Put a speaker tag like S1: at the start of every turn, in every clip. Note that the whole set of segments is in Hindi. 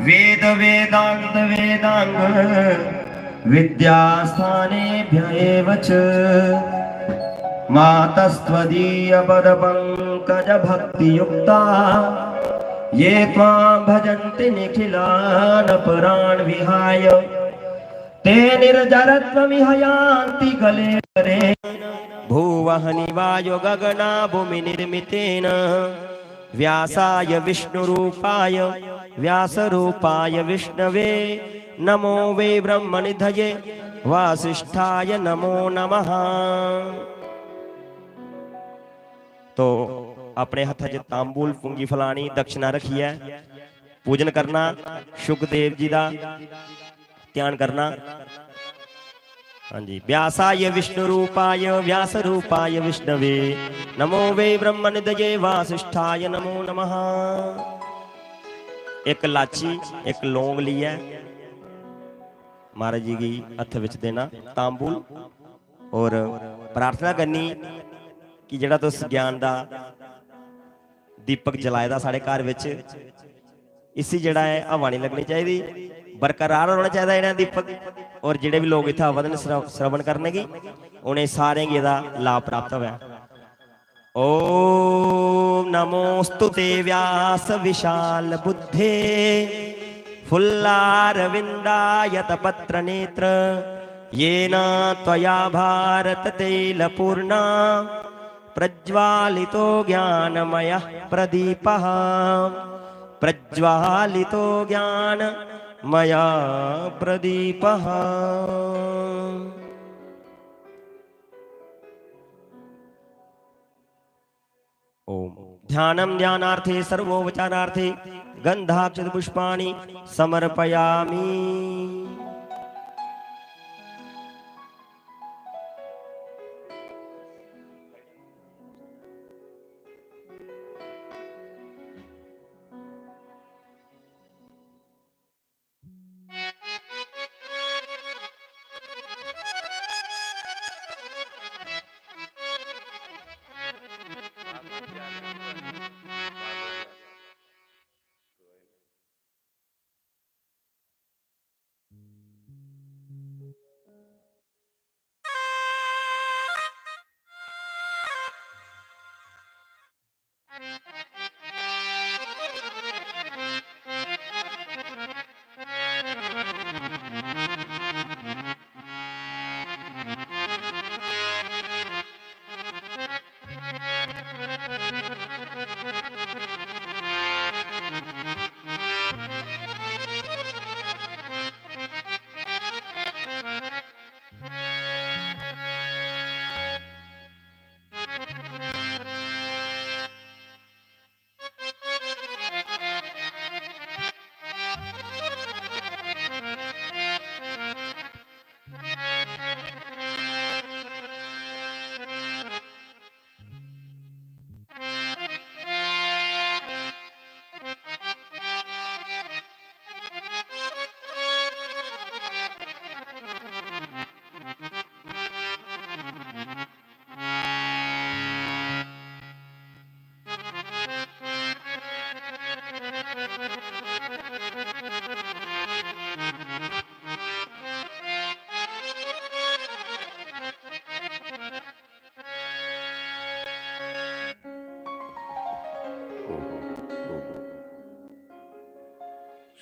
S1: वेद वेदांत वेदांग विद्यास्थानेभ्य एव च मातस्त्वदीय पदपङ्कज भक्तियुक्ता ये त्वां भजन्ति निखिलान् परान् विहाय ते निर्जरत्वमिह यान्ति कलेवरे भुवः निवायो गगना भूमि निर्मितेन व्यासाय विष्णुरूपाय व्यासरूपाय विष्णवे नमो वे ब्रह्मनिधये वासिष्ठाय नमो नमः। तो अपने हथ च तांबूल पुंगी फलानी दक्षिणा रखी है, पूजन करना, सुखदेव जी का ध्यान करना। हाँ जी, व्यासाय विष्णु रूपाय व्यास रूपाय विष्णवे नमो वे ब्रह्मनिधये वासिष्ठाय नमो नमः। एक लाची एक लौंग लिया महाराज जी की हथ विच देना तांबूल और प्रार्थना करनी कि जड़ा तुस ज्ञान दा दीपक जलाए दा साढ़े घर विच इसी जड़ा है हवा नहीं लगनी चाहिए, बरकरार होना चाहिए इन्हें दीपक। और जिहड़े भी लोग इत्थे आवन श्रवण करने की उन्हें सारे गी इहदा लाभ प्राप्त होवे। ओम नमोस्तुते व्यास विशाल बुद्धे फुल्लारविन्दायत पत्र नेत्र येन त्वया भारत तैलपूर्णा प्रज्वालितो ज्ञानमयः प्रदीपः प्रज्वालितो ज्ञानमया प्रदीपः। ओम ध्यानं ध्यानार्थे सर्वोपचारार्थे गंधाक्षत पुष्पाणि समर्पयामि।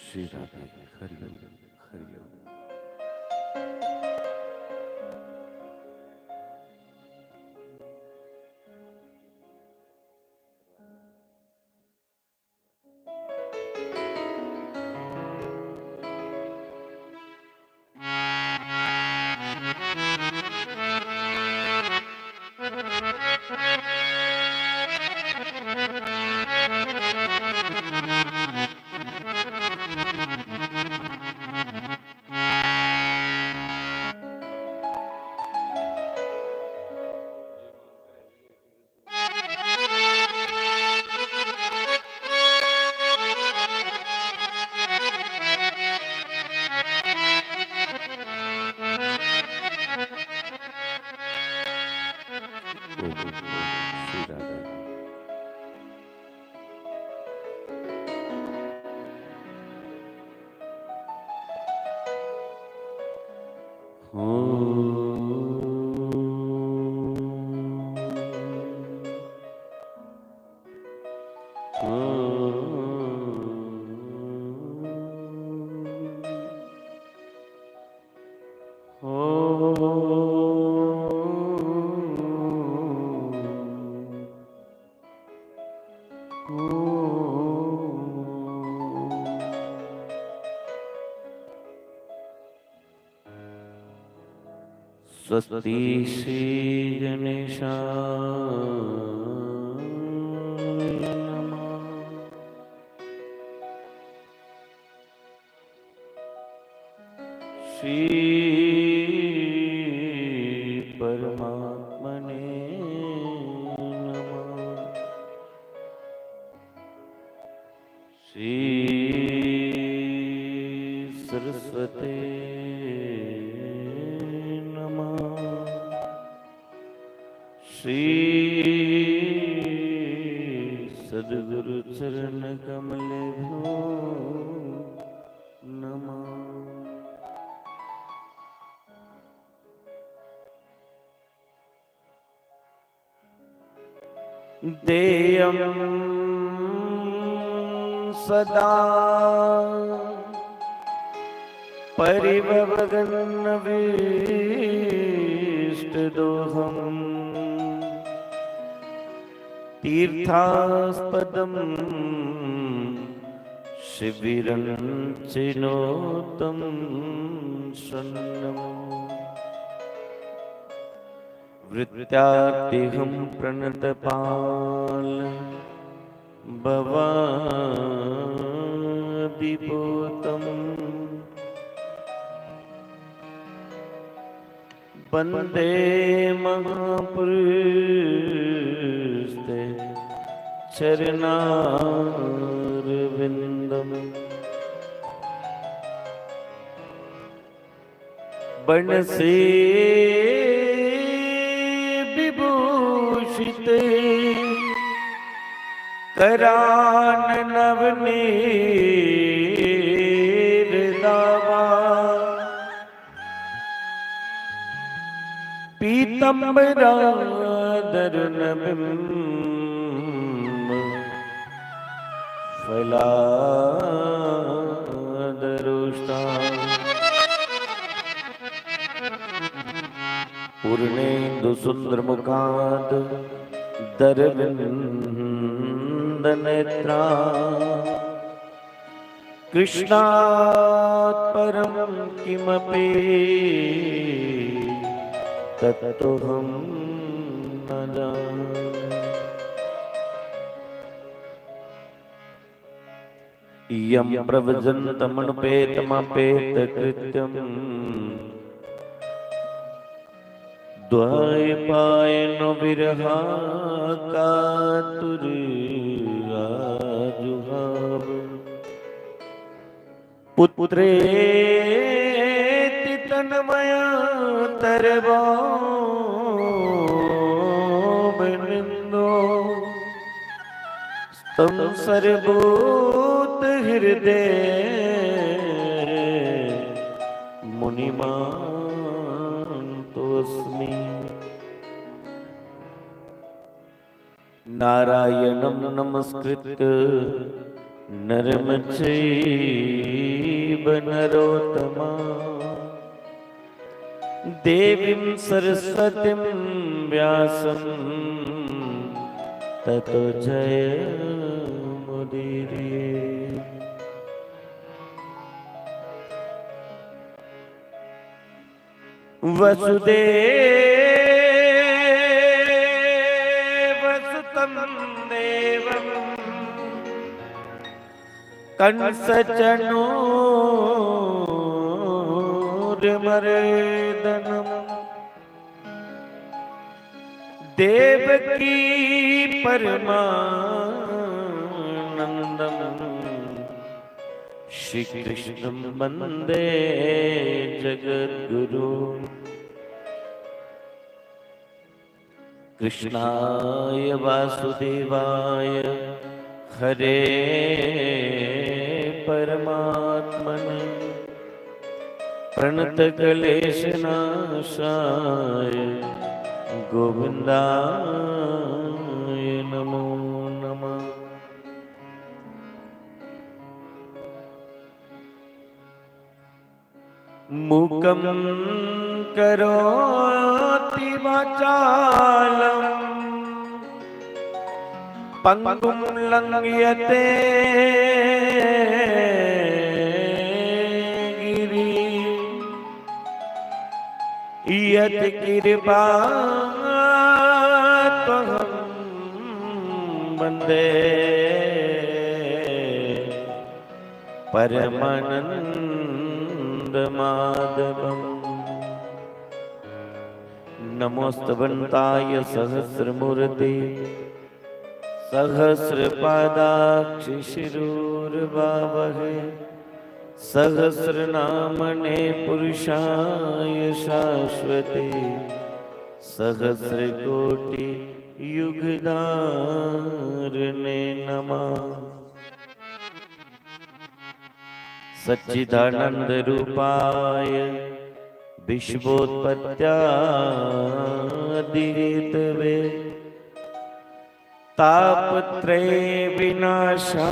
S1: श्री राधे हरिओम हरिओम।
S2: स्वस्ति श्री गणेशाय नमः। श्री परमात्मने नमः। श्री सरस्वते श्री सद्गुरु चरण कमलेभ्यो नमः। देयं सदा परिभवगन्नभीष्टदोहम् तीर्थास्पदं शिबिरं चिनोतं शरणम्। वृत्त्यार्तिहं प्रणतपाल भवादिभूतम् वन्दे महापुरुषते चरणारविन्दम्। वर्णसे विभूषिते कराननवनीरदावा पीतम्बरादरुणबिम्ब फलादरुष्टा पूर्णेन्दुसुन्दरमुखात् दरविन्दनेत्रा कृष्णात् परं किमपि तत्तुहं न जाने। यं प्रव्रजन्तमनुपेतमपेतकृत्यं द्वैपायनो विरहाकातुराजुहाव पुत्रेति तन्मया तरवोऽभिनिन्दो तं सर्वभूतहृदय मुनिमानतोऽस्मि। नारायणं नमस्कृत्य नरं चैव नरोत्तमं देवीं सरस्वतीं व्यासं ततो जयमुदीरये। वसुदेवसुतं देवं कंसचनूरमर्दनम् देवकी परमानन्दम् श्रीकृष्णं वन्दे जगद्गुरु। कृष्णाय वासुदेवाय हरे परमात्मने प्रणत क्लेश नाशाय गोविंदाय नमो नमः। मूकं करोति वाचालं पंगुं लंघयते यत् कृपा त्वहं वन्दे परमानन्दमाधवम्। नमोस्तवन्ताय सहस्रमूर्ते सहस्रपादाक्षि शिरोर्बावहे सहस्रनामने पुरुषाय शाश्वते सहस्रकोटि युगधारिणे नमः। सच्चिदानंद रूपाय विश्वोत्पत्त्यादिहेतवे तापत्रय विनाशाय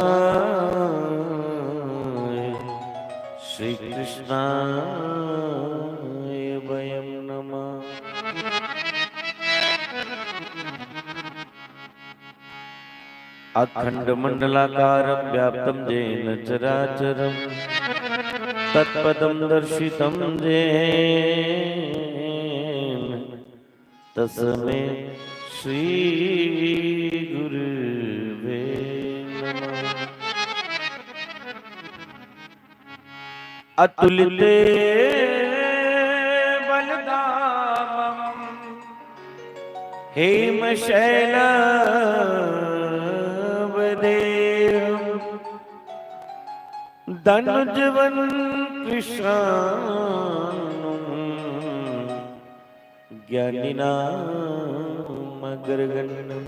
S2: श्री कृष्णाय वयं नमः। अखंड मंडलाकारं व्याप्तं येन चराचरं तत्पदं दर्शितं येन तस्मै श्री गुरुवे नमः। अतुलिते बलदामं हेमशैलवदेहं धनुजवन् कृशानुं ज्ञानिनामग्रगण्यं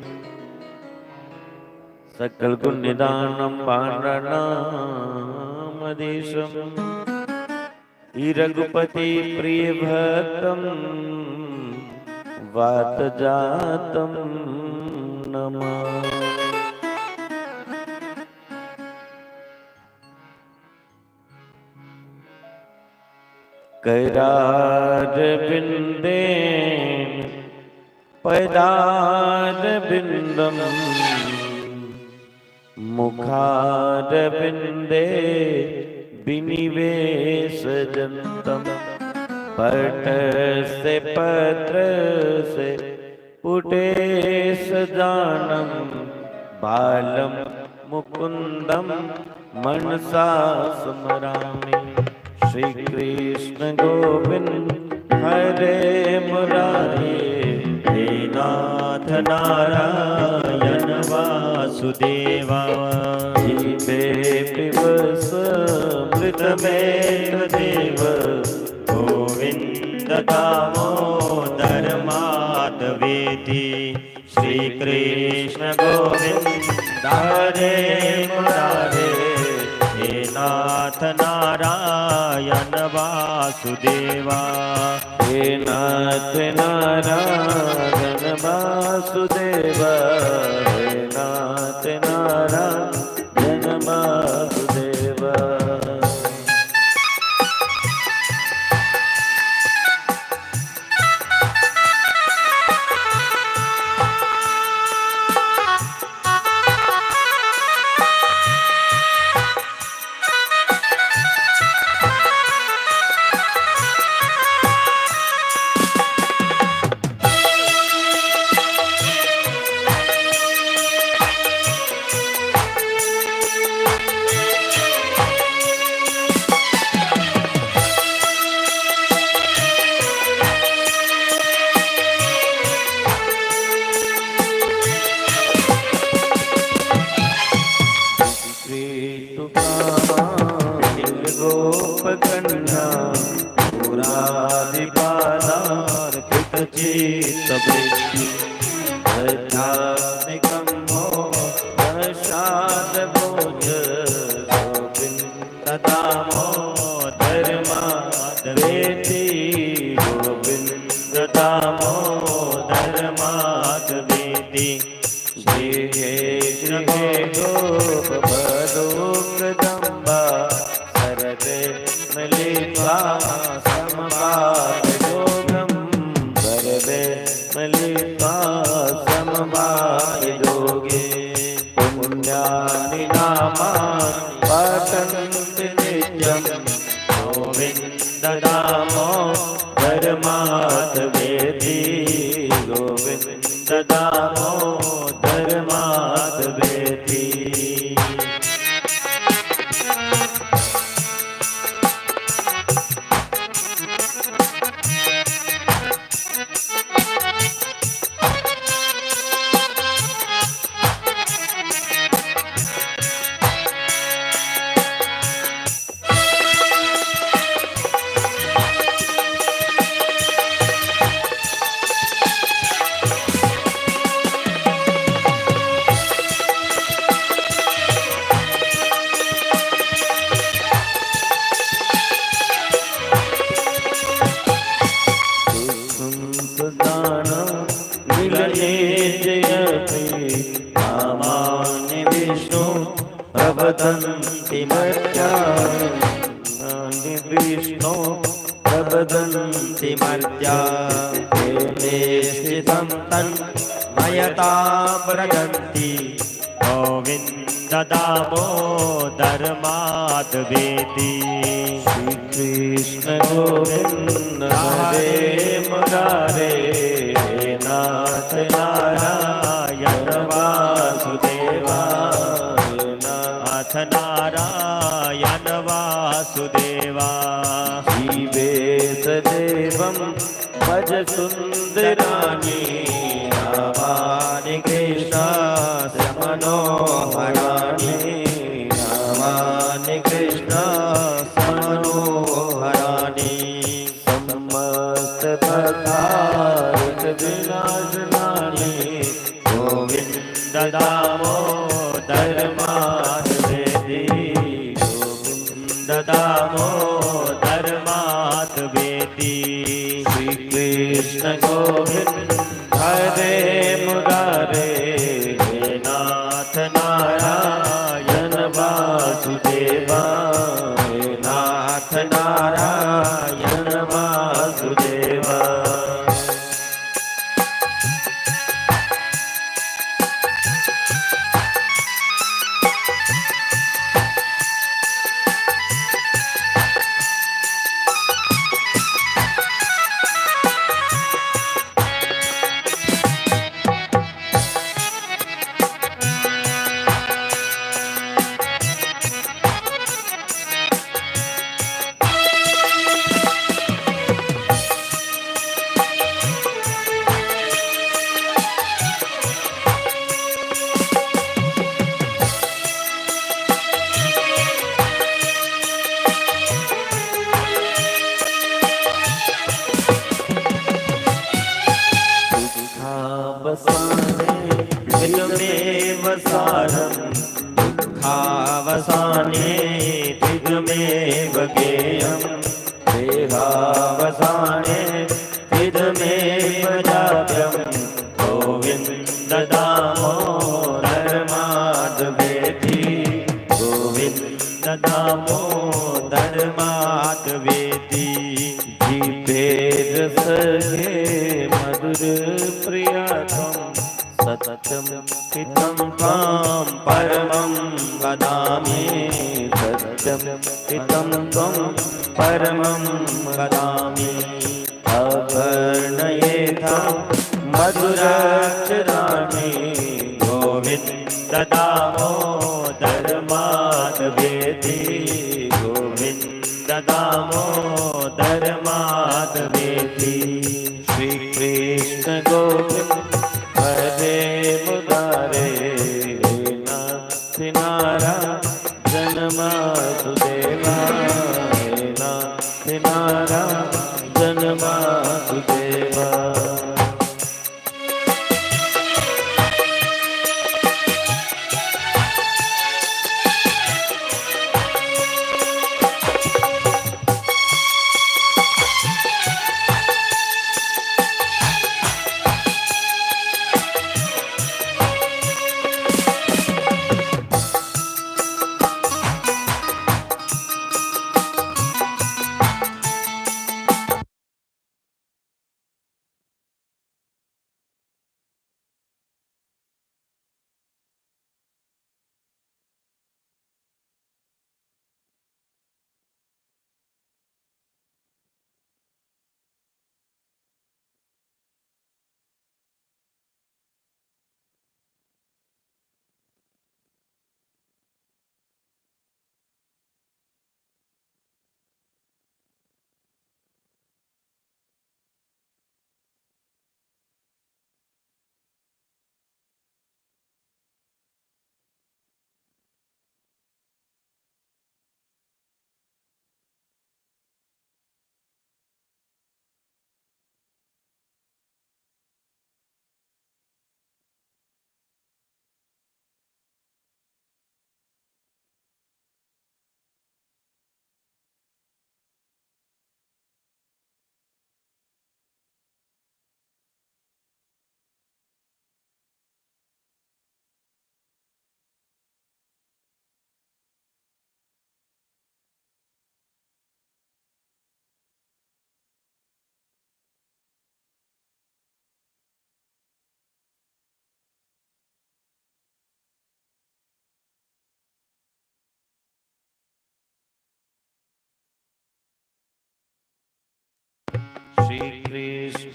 S2: सकल गुणनिधानं पाण्डनामधीशं रघुपति प्रिय भक्तं वातजातं नमः। करारविन्देन पदारविन्दं मुखारविन्दे विनिवेशजन्तं पट से पत्र से पुटे सजानं बालं मुकुन्दं मनसा स्मरामि। श्री कृष्ण गोविंद हरे मुरारे हे नाथ नारायण वासुदेवा जीवे पिब समृतमेतदेव गोविंद दामोदर माधवेति। श्री कृष्ण गोविंद हरे मुरारे हे नाथ नारायण वासुदेवा हे नाथ नारायण वासुदेवा हे नाथ नारायण वासुदेवा। गोपकन्या पुराधिपादार्पितचित्तवृत्ति आध्यात्मिकं हो प्रसादभोज गोविन्ददामो दामोदर माधवेति गोविंद दामोदर माधवेति श्री हे गोप भदोकदम्बा सरदे मिलित्वा समवायोगं सर्वे मिलित्वा समवायोगे पुण्यानि नामानि पठन्ति नित्यं गोविन्द दामोदर माधवेति गोविन्द दामोदर माधवेति। नामानि विष्णु प्रवदन्ति मर्त्यानि विष्णु प्रवदन्ति मर्त्या ते स्थितं तन्मयता व्रजन्ति गोविन्द दामोदर माधवेति श्री कृष्ण गोविंद हरे मुरारे नाथ नारायण वासुदेवा नाथ नारायण वासुदेवा जीवेश देवं भज सुन्दराणि नामानि कृष्णस्य मनोहराणि नामानि कृष्णस्य मनोहराणि समस्त पदार्थ विनाशनानि गोविन्द दामोदर माधवेति गोविन्द दामोदर माधवेति श्री कृष्ण गोविन्द हरे मुरारे नाथ नारायण वासुदेवा नाथ नारायण वासुदेवा। दुःखावसाने तिदमेव गेयं देहावसाने तिदमेव जातं गोविन्द दामोदर माधवेति गोविन्द दामोदर माधवेति जीवेद सखे मधुर प्रियतम सत्यं हितं त्वां परमं वदामि सत्यं हितं त्वं परमं वदामि अवर्णयेथं मधुराक्षराणि गोविन्द दामोदर माधवेति गोविन्द दामोदर माधवेति श्री कृष्ण गोविन्द हरे मुरारे नाथ नारायण वासुदेवा नाथ नारायण वासुदेवा।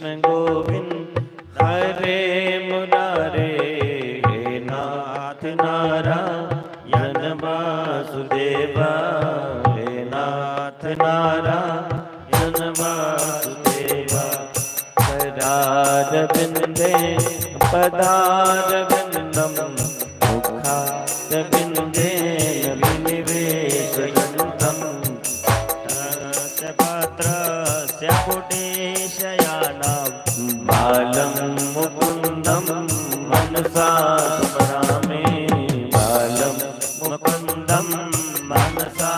S2: कृष्ण गोविंद हरे मुरारे, हे नाथ नारायण वासुदेवा, हे नाथ नारायण वासुदेवा। करारविंदे पदारविंदम, मुखारविंदे विनिवेशयन्तम्,
S1: पात्रस्य पुटेशयानां
S2: बालं मुकुन्दं मनसा स्मरामि, बालं मुकुन्दं मनसा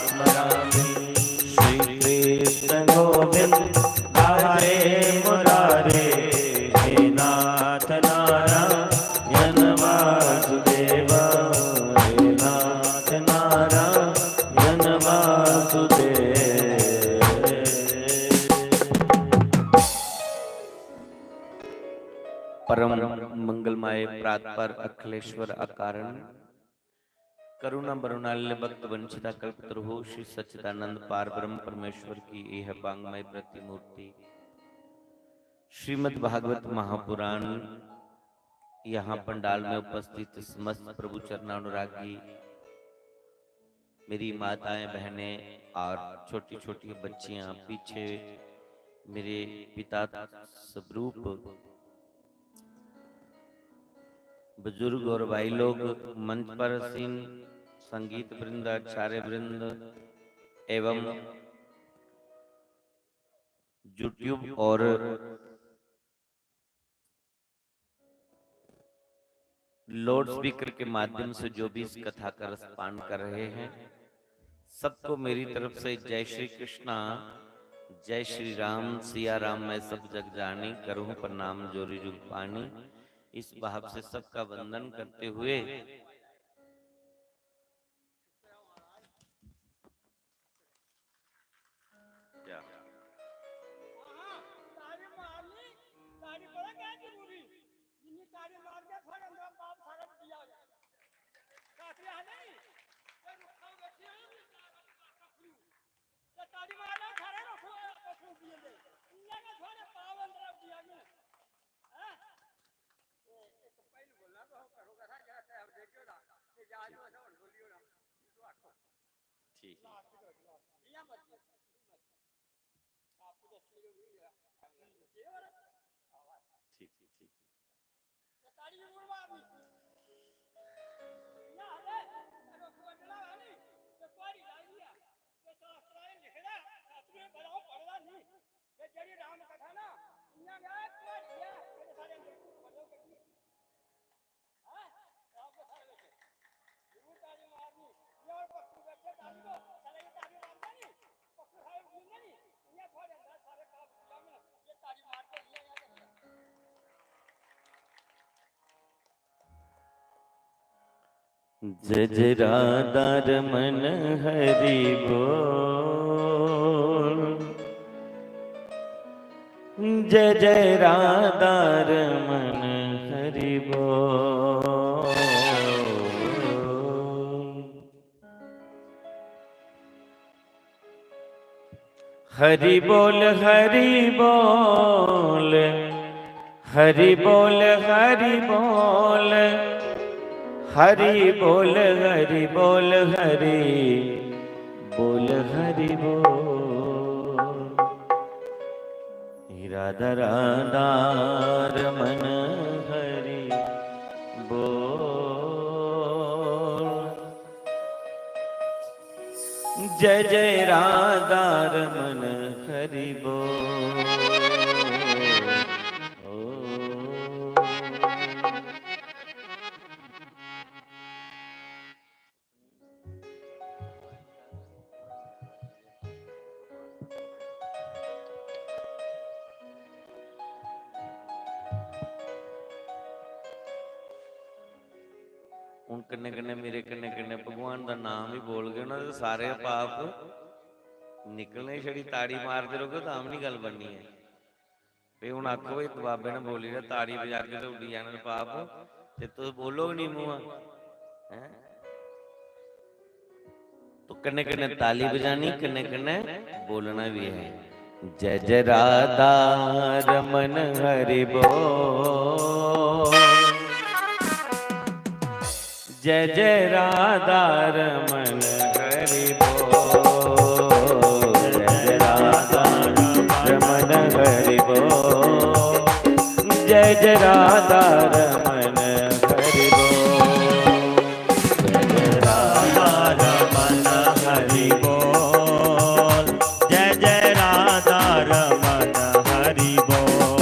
S2: स्मरामि। श्रीकृष्ण गोविन्द हरे मुरारे, हे नाथ नारायण वासुदेवा, हे नाथ नारायण वासुदेव। परम मंगलमय प्रातपर अखिलेश्वर अकारण, करुणा बरुणाल्य भक्त वंशिता कल्पतरुः श्री सच्चिदानंद पार ब्रह्म परमेश्वर की यह वांगमय प्रतिमूर्ति श्रीमद् भागवत महापुराण यहाँ पंडाल में उपस्थित समस्त प्रभु चरणानुरागी मेरी माताएं बहनें और छोटी छोटी बच्चियां, पीछे मेरे पिता स्वरूप बुजुर्ग और भाई लोग, मंच पर सीन संगीत वृंद, आचार्य वृंद एवं यूट्यूब और लाउड स्पीकर के माध्यम से जो भी इस कथा का रसपान कर रहे हैं, सबको मेरी तरफ से जय श्री कृष्णा, जय श्री राम, सिया राम मैं सब जग जानी, करूँ प्रणाम जोरी जुग पानी। इस भाव से सबका वंदन करते हुए जय जय राधा रमन हरि बोल, जय जय राधा रमन हरि बोल। हरि बोल हरि बोल, हरि बोल हरि बोल, हरि बोल हरि बोल, हरि बोल हरि बोल। राधा राधा रमन हरि बोल, जय जय राधा रमन हरि बोल। ਹੁਣ कन्ने कन्ने मेरे कन्ने कन्ने भगवान का नाम ही बोल गए ना, तो सारे पाप निकलने, छड़ी ताड़ी मारते रहोगे तो आम नहीं गल बननी है। फिर हूँ आखो एक बाबे ने बोली ना ताड़ी बजा के तो उड़ी जाने पाप, ते तो बोलो नहीं मुँह है। तो कन्ने कन्ने ताली बजानी, कन्ने कन्ने बोलना भी है। जय जय राधा रमन हरि बोल, जय जय राधा रमन हरि बोल, जय जय राधा रमन हरि बोल, जय जय राधा रमन हरि बोल, जय जय राधा रमन हरि बोल, जय जय राधा रमन हरि बोल,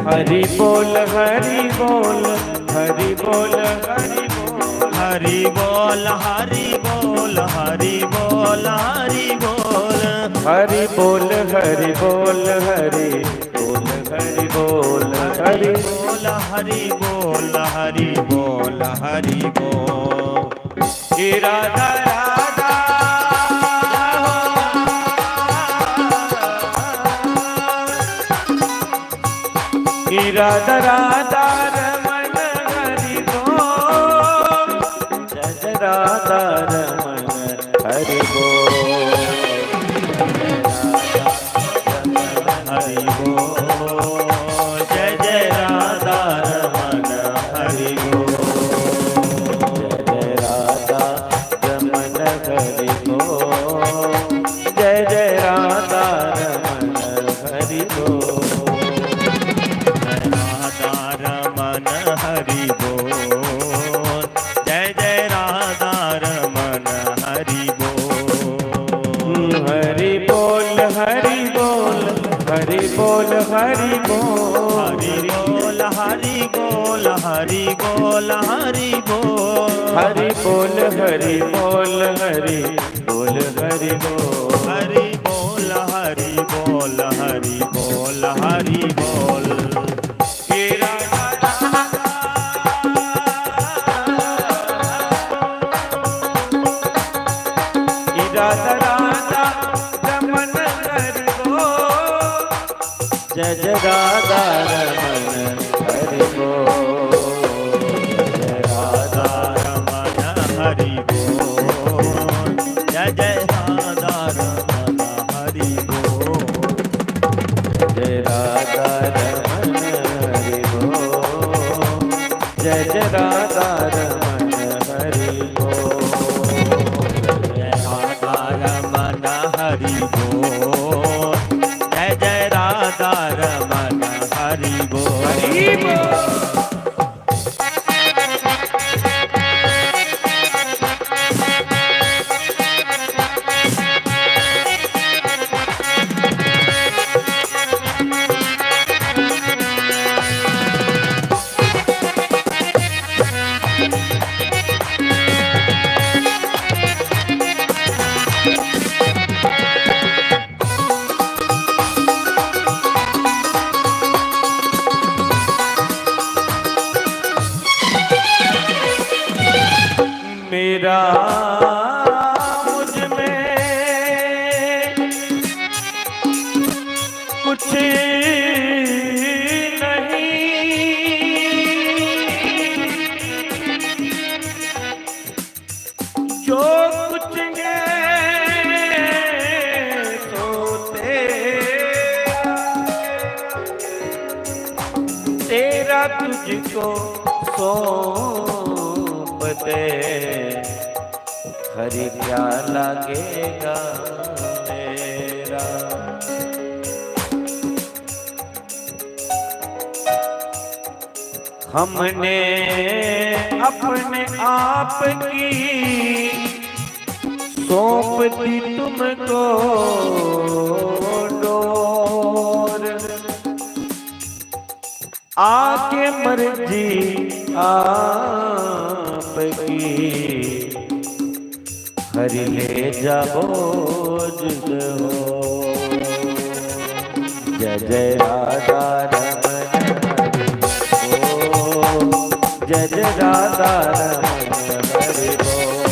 S2: हरि बोल हरि बोल हरि बोल हरि बोल हरि बोल हरि बोल हरि बोल हरि बोल हरि बोल हरि बोल हरि बोल हरि बोल हरि बोल हरि बोल हरि बोल हरि बोल। हे राधा राधा हे राधा राधा रमन हरि बोल, जय जय राधा रमन हरि बोल, हरि बोल, जय जय राधा रमन हरि बोल, जय जय राधा रमन हरि बोल, जय जय राधा रमन हरि बोल, राधा रमन हरि बोल, जय जय राधा रमन हरि बोल, हरि बोल हरि बोल हरि बोल हरि बोल हरि बोल हरि बोल हरि बोल हरि बोल हरि बोल हरि बोल हरि बोल हरि बोल हरि बोल हरि बोल हरि बोल। हे राधा राधा राधा रमन हरि बोल, जय जय राधा रमन हरि बोल, जय राधा रमन हरि बोल, जय जय राधा रमन हरि बोल, जय राधा रमन हरि बोल, जय जय राधा रमन हरि बोल, जय राधा रमन हरि बोल, जय जय राधा रमन हरि बोल, हरि बोल। मेरा मुझ में कुछ नहीं, जो कुछ है सो तेरा तुझको सौंप दे, हरि क्या लगेगा मेरा। हमने अपने आप की सौंप दी तुमको डोर, आके मर्जी आपकी, हरि ले जाओ जुद हो। जय जय राधा रमन हरि बोल, जय जय राधा रमन हरि बोल,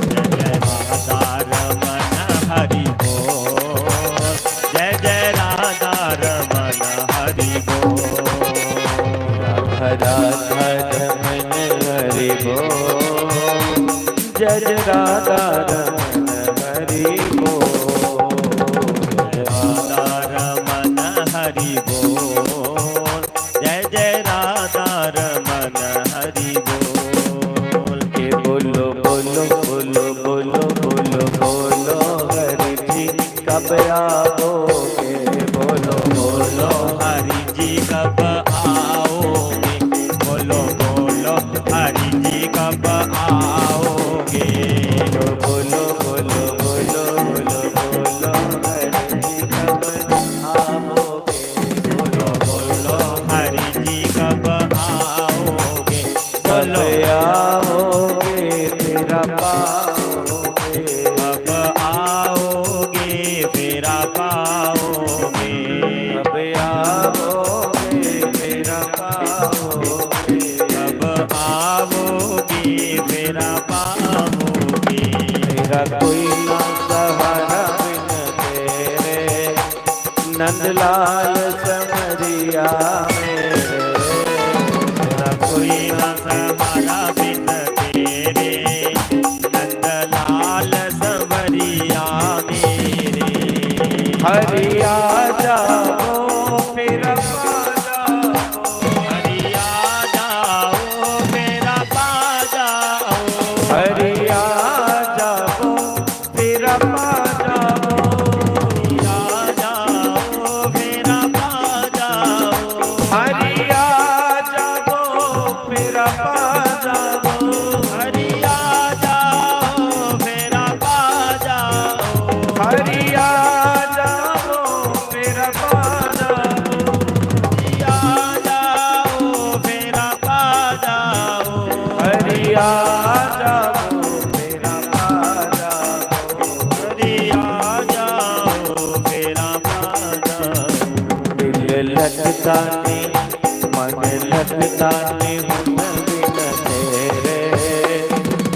S2: जय जय राधा रमन हरि बोल, जय जय राधा रमन हरि बोल, राधा रमन हरि बोल, जय जय राधा रमन हरि बोल।
S3: कब आओगे, बोलो बोलो
S1: हरि जी कब आओगे, बोलो बोलो हरि जी कब आओगे,
S3: बोलो बोलो बोलो बोलो बोलो हरि जी कब आओगे,
S1: बोलो बोलो हरि जी कब आओगे,
S3: कब
S1: बोलो
S3: आओगे तेरा पाओगे,
S1: कब आओगे मेरा पाओगे,
S3: कब आओगे तेरा पाओगे,
S1: कब आओगे मेरा पाओगे,
S3: तेरा कोई ना सहारा बिन तेरे, नंदलाल समरिया मेरे, तेरा कोई ना
S1: सहारा बिन तेरे, नंदलाल संवरिया मेरे,
S3: हरिया जाओ मेरा पा जाओ,
S1: हरिया जाओ मेरा पा जाओ,
S3: हरिया जाओ तेरा पा जाओ,
S1: हरिया जाओ मेरा पा जाओ,
S3: हरिया जाओ मेरा पा जाओ,
S1: हरिया जाओ मेरा पा जाओ,
S3: हरिया जाओ मेरा पा जाओ,
S1: हरिया जाओ मेरा पा जाओ,
S3: हरिया जाओ मेरा पा जाओ,
S1: हरिया जाओ मेरा पा जाओ,
S3: दिल लगता नहीं मन लगता नहीं हुन बिन तेरे,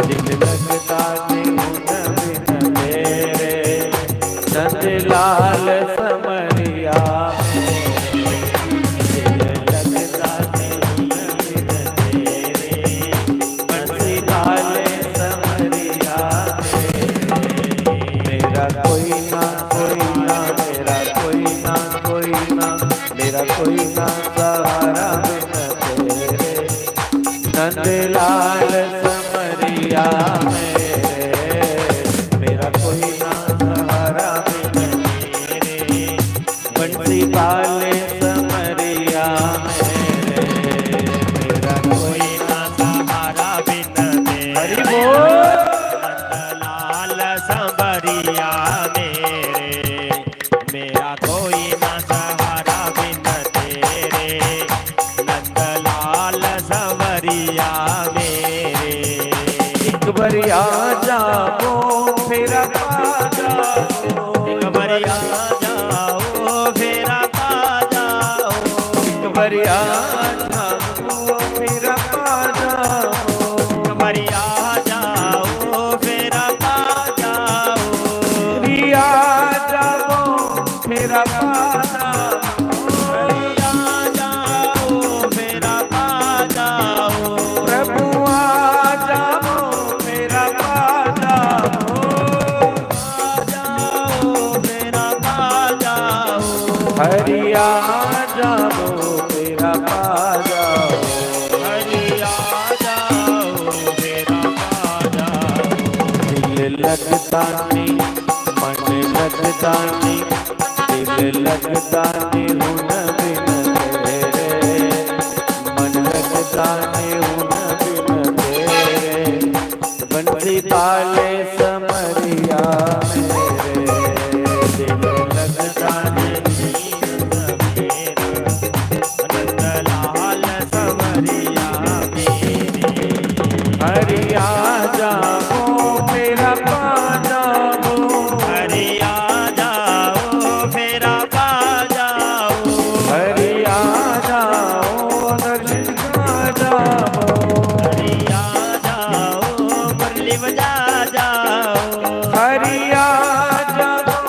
S3: दिल लगता नहीं हुन बिन तेरे, नंदलाल समरिया मेरे, दिल लगता नहीं हुन बिन तेरे, नंदलाल समरिया मेरे, मेरा कोई ना मेरा कोई ना मेरा कोई ना सहारा बिन तेरे, नंदलाल समरिया मेरे, मेरा कोई ना सहारा बिन तेरे, बंसी पाले समरिया मेरे, मेरा कोई ना
S1: सहारा बिन तेरे,
S3: हरि बोल
S1: नंदलाल संवरिया मेरे, मेरा कोई ना सहारा बिन तेरे, नंदलाल संवरिया मेरे,
S3: एक बारी आ जाओ फिर पा जाओ,
S1: एक बारी आ जाओ फिर पा जाओ,
S3: एक बारी आ जाओ फिर पा जाओ,
S1: एक बारी आ जाओ फिर पा जाओ,
S3: रिया जाओ फिर पा जाओ,
S1: हरिया जाओ मेरा पा जाओ,
S3: प्रभु आ जाओ मेरा पा जाओ,
S1: जाओ मेरा पा जाओ,
S3: हरिया जाओ मेरा पा जाओ,
S1: हरिया जाओ मेरा पा जाओ,
S3: दिल लगता नहीं मन लगता नहीं, दिल लगता नहीं हुन बिन तेरे, मन लगता नहीं हुन बिन तेरे, बंसी पाले समरिया मेरे, दिल लगता नहीं
S1: नंदलाल संवरिया मेरे,
S3: हरिया जाओ मेरा पा जाओ,
S1: हरिया जाओ मेरा पा जाओ,
S3: हरिया जाओ दर्शन का जाओ,
S1: हरिया जाओ मुरली बजा जाओ,
S3: हरिया जाओ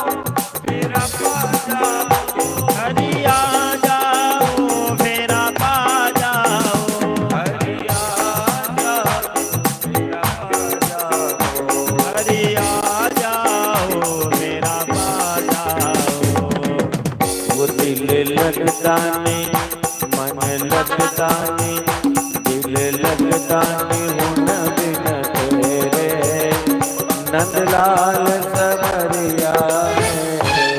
S3: मेरा पा जाओ,
S1: हरिया जाओ मेरा पा जाओ,
S3: हरिया जाओ मेरा पा जाओ,
S1: हरिया जाओ मेरा पा जाओ,
S3: वो दिल लगता नहीं मन लगता नहीं, दिल लगता नहीं हुन बिन तेरे, नंदलाल समरिया मेरे,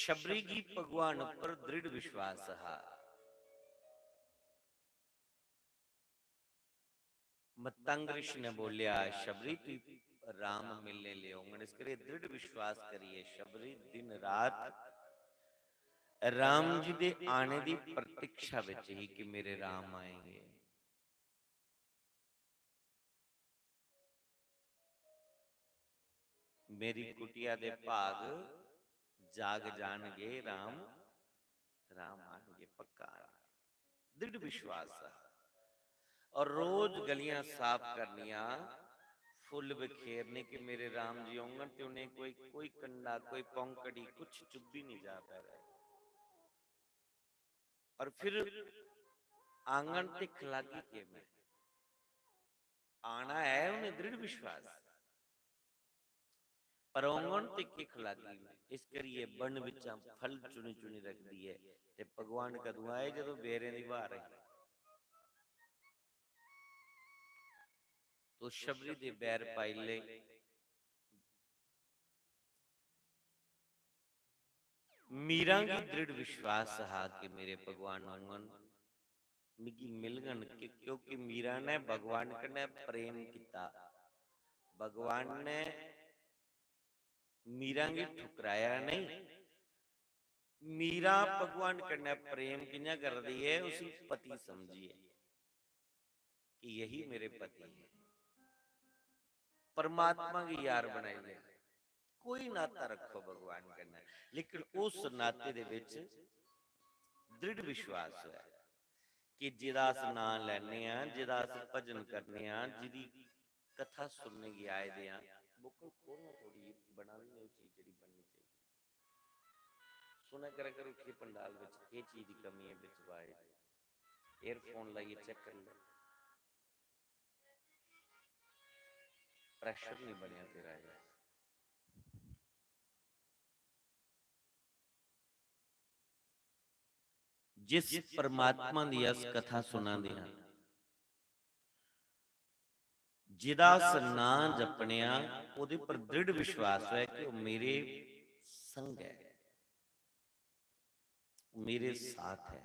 S2: शबरी की भगवान पर दृढ़ विश्वास हा। मतंग ऋषि ने बोलिया शबरी तू राम मिलने ले होंगे, इस करे दृढ़ विश्वास करिए शबरी दिन रात राम जी दे आने दी प्रतीक्षा विच ही कि मेरे राम आएंगे। मेरी कुटिया दे भाग जाग जाणगे, राम राम आएंगे, पक्का आएंगे। दृढ़ विश्वास है। और रोज गलियां साफ करनिया, फुल बिखेरने के मेरे राम जी आंगन ते उन्हें कोई कंडा कोई पौंकड़ी कुछ चुभी नहीं जा पा रहा। और फिर आंगन ते खलागी के मैं आना है, उन्हें दृढ़ विश्वास पर आंगन ते की खलागी में इस करिए बन विचा फल चुनी चुनी रख दी है ते भगवान कदू आए जदों बेरे दी वार है। तो शबरी दे बैर पाइले मीरा की दृढ़ विश्वास हा कि मेरे भगवान आंगन मिगी मिलगन, क्योंकि मीरा ने भगवान कने प्रेम किया। भगवान ने मीरा की ठुकराया नहीं। मीरा भगवान कने प्रेम किया कर दी है, उसी पति समझिए कि यही मेरे पति है। परमात्मा की यार बनाई है। कोई नाता रखो भगवान कने, लेकिन उस नाते दे विच दृढ़ विश्वास है कि जिदा अस नाम लैने आ, जिदा अस भजन करने आ, जिदी कथा सुनने की आए दे आ, बुकल खोलना थोड़ी बनानी नहीं चीज जिहड़ी बननी चाहिए। सुना करा करो कि पंडाल विच ये चीज की कमी है, विच वाए एयरफोन लाइए चेक कर लो, प्रेशर नहीं बनया तेरा है। जिस परमात्मा दी अस कथा सुनांदे हां, जिदा अस नाम जपनिया, उहदे पर दृढ़ विश्वास है कि वह मेरे संग है, मेरे साथ है।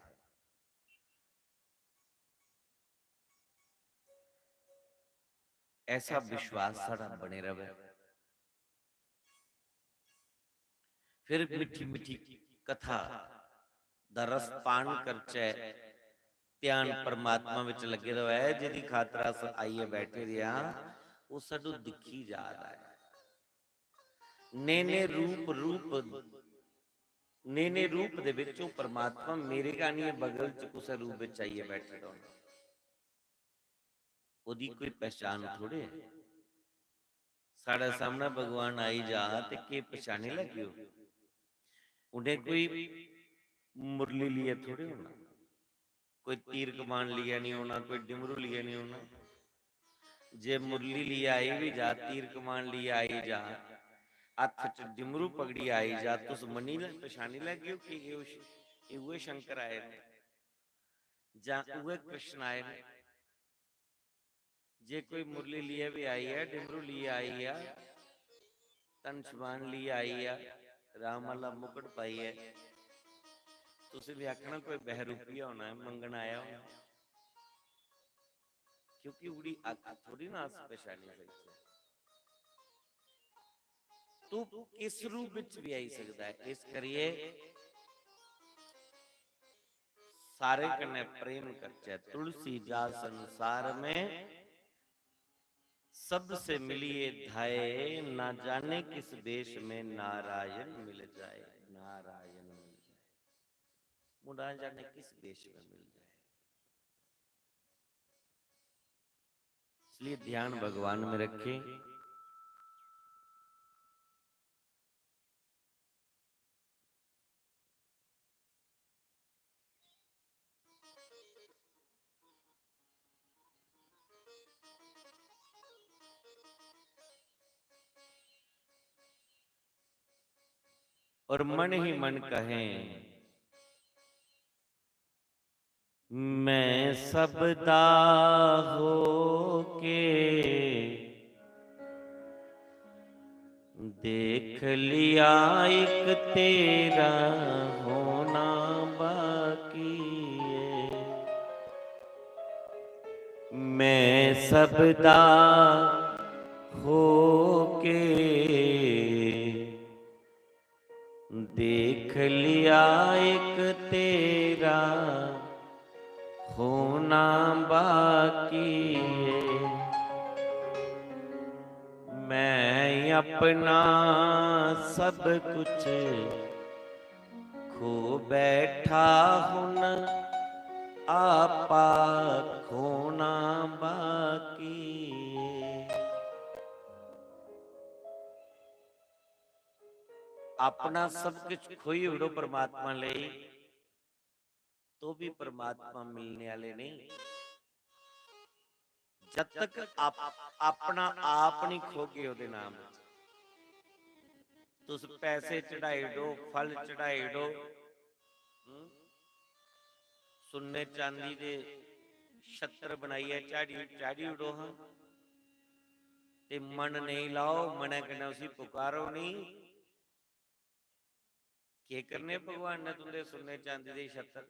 S2: ऐसा विश्वास साड़ा बने रहे। फिर मिठी मिठी कथा दा रस पान करचै, ध्यान परमात्मा विच लगे रहो है, जिहदी खातर अस आइए बैठे रहा, वो साडू दिखी जा रहा है। नेने रूप दे विच वो परमात्मा मेरे गानी बगल च कुछ रूप विच आइए बैठे रहो। ओदी कोई पहचान थोड़े है। साढ़े सामने भगवान आई जा ते के पहचाने लगियो, उन्हें कोई मुरली लिए थोड़े होना, कोई तीर कमान लिया नहीं होना, कोई डिमरू लिया नहीं होना। जे मुरली लिया आई भी जा, तीर कमान लिया आई जा, हथ च डिमरू पगड़ी आई जा, तुस मनी पछानी लगियो कि ये शंकर आए ने जा उहे कृष्ण आए ने। जे कोई मुरली लिए भी आई है, डिमरू लिए आई है, तनशबान लिए आई है, राम वाला मुकुट पाई है, तुसी भी आखना कोई बहरूपिया होना है, मंगन आया होना, क्योंकि उड़ी थोड़ी ना पहचानी सकते। तू किस रूप विच भी आई सकता है। इस करिए सारे कने प्रेम करचे, तुलसी जा संसार में सबसे मिलिए धाये, ना जाने किस देश में नारायण मिल जाए, नारायण मिल जाए, मुंडा जाने किस देश में मिल जाए। इसलिए ध्यान भगवान में रखें। और मन ही मन कहें मैं सबदा हो के देख लिया एक तेरा होना बाकी है। मैं सबदा होके देख लिया एक तेरा होना बाकी है। मैं अपना सब कुछ खो बैठा हूं न आपा खोना बाकी है। अपना सब कुछ खोई उड़ो परमात्मा ले तो भी परमात्मा मिलने वाले नहीं। जब तक आप अपना आप नहीं खोगे ओदे नाम तुस पैसे चढ़ाई दो फल चढ़ाई दो सुन्ने चांदी दे छत्र बनाइए चाड़ी चाड़ी उड़ो हाँ ते मन नहीं लाओ मने कने उसी पुकारो नहीं। के करने भगवान ने तुंदे सुन्ने चांदी दे छत्र।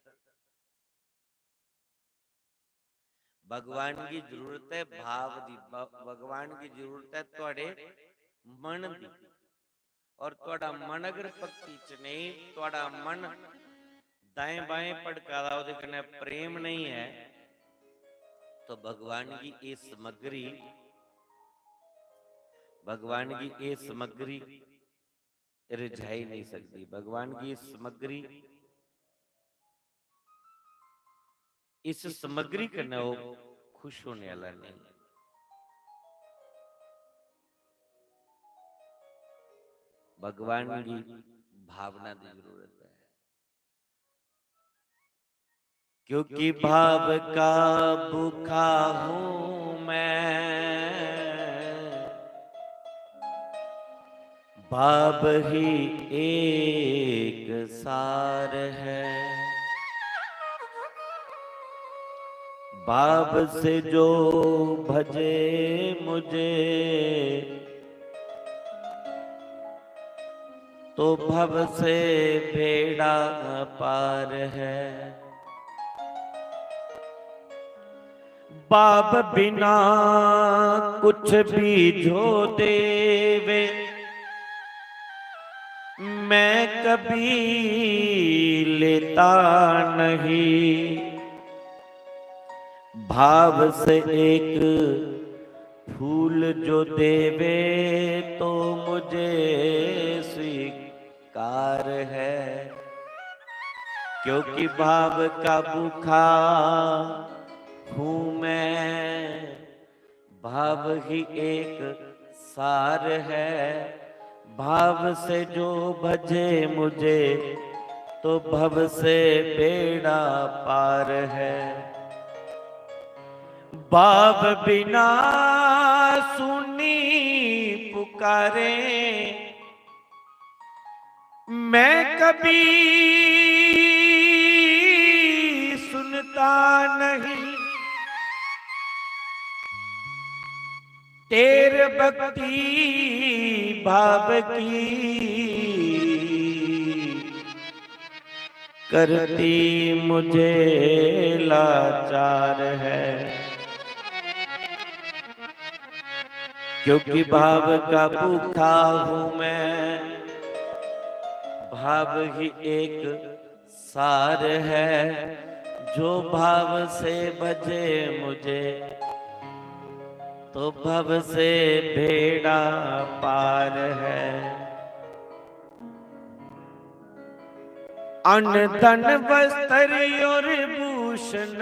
S2: भगवान की जरूरत है भाव दी, भगवान की जरूरत है तुहाडे मन दी। और तुहाडा मन अगर भक्ति च नहीं, तुहाडा मन दाएं बाएं भटकादा उहदे कन्ने प्रेम नहीं है तो भगवान की ये सामग्री, भगवान की ये सामग्री रिझाई नहीं सकती। भगवान की सामग्री इस सामग्री करना वो खुश होने वाला नहीं। भगवान की भावना की जरूरत है क्योंकि भाव का भूखा हूं मैं, भाव ही एक सार है। भाव से जो भजे मुझे तो भव से बेड़ा पार है। बाप बिना कुछ भी जो देवे मैं कभी लेता नहीं। भाव से एक फूल जो देवे तो मुझे स्वीकार है। क्योंकि भाव का भूखा हूं मैं, भाव ही एक सार है। भाव से जो भजे मुझे तो भव से बेड़ा पार है। भाव बिना सुनी पुकारे मैं कभी सुनता नहीं। तेरे भक्ति भाव की करती मुझे लाचार है। क्योंकि भाव का भूखा हूं मैं, भाव ही एक सार है। जो भाव से भजे मुझे तो भव से बेड़ा पार है। अन्न धन वस्त्र और भूषण,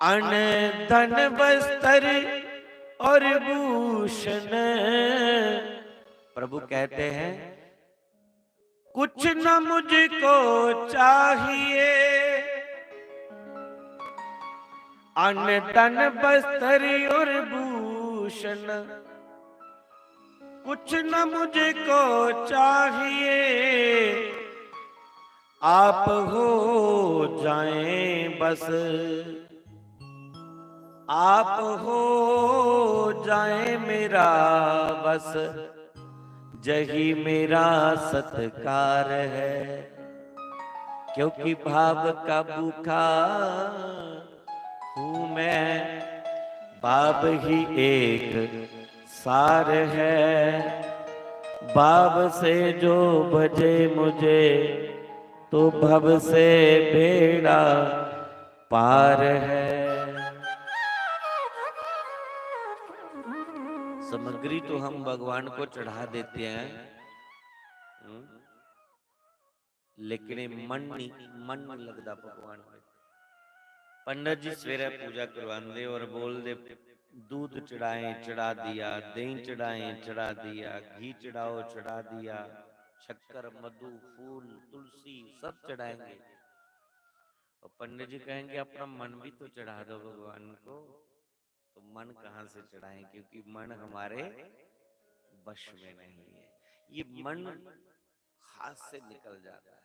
S2: अन्न धन वस्त्र और भूषण। प्रभु कहते हैं कुछ न मुझको चाहिए। अन्न धन वस्त्र और भूषण कुछ न मुझको चाहिए। आप हो जाएं बस, आप हो जाएं मेरा बस। जही मेरा सत्कार है, क्योंकि भाव का भूखा हूँ मैं, भाव ही एक सार है। भाव से जो भजे मुझे, तो भव से बेड़ा पार है। सामग्री तो हम भगवान को चढ़ा देते हैं, लेकिन ये मन नहीं लगता भगवान में। पंडित जी सवेरे पूजा करवाते और बोल दे दूध चढ़ाएं चढ़ा दिया, दही चढ़ाएं चढ़ा दिया, घी चढ़ाओ चढ़ा दिया, शक्कर मधु फूल तुलसी सब चढ़ाएंगे। और पंडित जी कहेंगे अपना मन भी तो चढ़ा दो भगवान को। तो मन कहाँ से चढ़ाएं, क्योंकि मन हमारे वश में नहीं है। ये मन हाथ से निकल जाता है।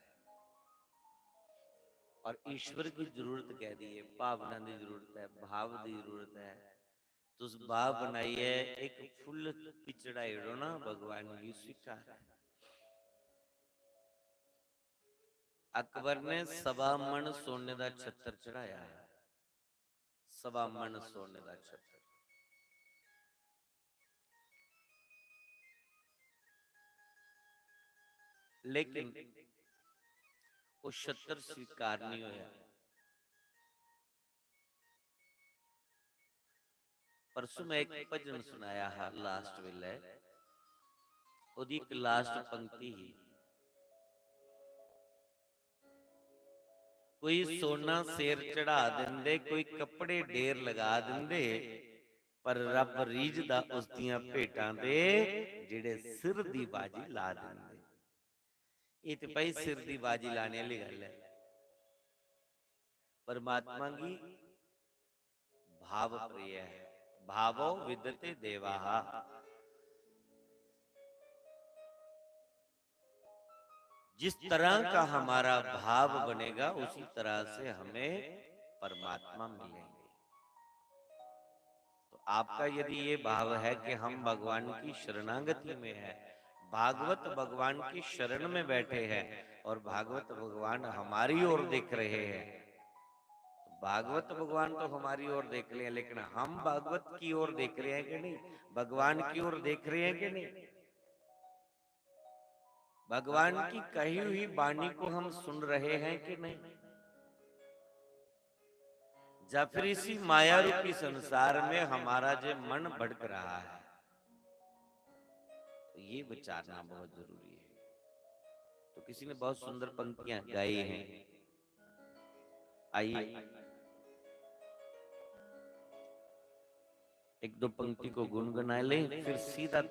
S2: और ईश्वर की जरूरत कह दी है, भावना की जरूरत है, भाव की जरूरत है। तो उस भाव बनाइए, एक फुल चढ़ाई ना भगवान की स्वीकार है। अकबर ने 1.25 मन सोने का छत्तर चढ़ाया, 1.25 मन सोने का छत्तर। लेकिन वो छत्तर स्वीकार नहीं होया। परसों मैं एक भजन सुनाया है लास्ट वेले, ओदी एक लास्ट पंक्ति ही, कोई सोना सिर चढ़ा देंदे, कोई कपड़े ढेर लगा देंदे, पर रब रीझदा उस दियां भेटां दे जिहड़े सिर दी बाजी ला देंदे। ये तो भाई सिर दी बाजी लाने वाली गल है। परमात्मा की भाव प्रिय है, भावो विदते देवाहा। जिस तरह का हमारा भाव बनेगा उसी तरह से हमें परमात्मा मिलेंगे। तो आपका यदि ये भाव है कि हम भगवान की शरणागति में है, भागवत भगवान की शरण में बैठे हैं और भागवत भगवान हमारी ओर देख रहे हैं, तो भागवत भगवान तो हमारी ओर देख रहे हैं, लेकिन हम भागवत की ओर देख रहे हैं कि नहीं, भगवान की ओर देख रहे हैं कि नहीं, भगवान की कही हुई वाणी को हम सुन रहे हैं कि नहीं, या फिर इसी माया रूपी संसार में हमारा जो मन भटक रहा है। तो ये विचारना बहुत जरूरी है। तो किसी ने बहुत सुंदर पंक्तियां गाई हैं, आइए एक दो पंक्ति को गुनगुना लें, फिर सीधा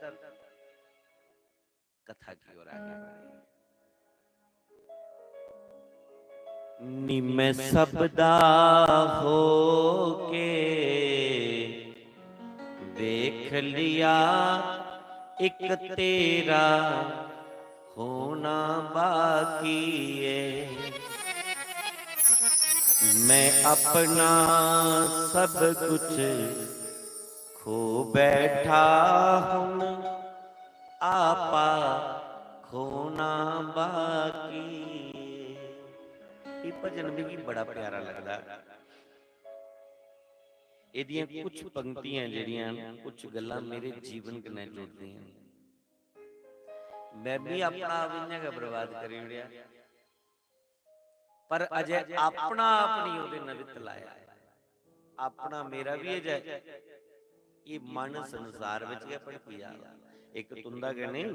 S2: कथा की ओर आगे बढ़े। निम सबदा हो के देख लिया, एक तेरा होना बाकी है। मैं अपना सब कुछ खो बैठा हूँ, आपा खोना बाकी। ये भजन भी बड़ा प्यारा लगता। एदियां कुछ पंक्तियां जेड़ियां कुछ गल्लां मेरे जीवन कन्नै जुड़दियां। मैं भी अपना इन्ना का बर्बाद करी उड़िया, पर अजे अपना अपनी ओदे नवित लाया। अपना मेरा भी अजे ये मन संसार विच गया भड़की जादा। एक तुंदा गया नहीं,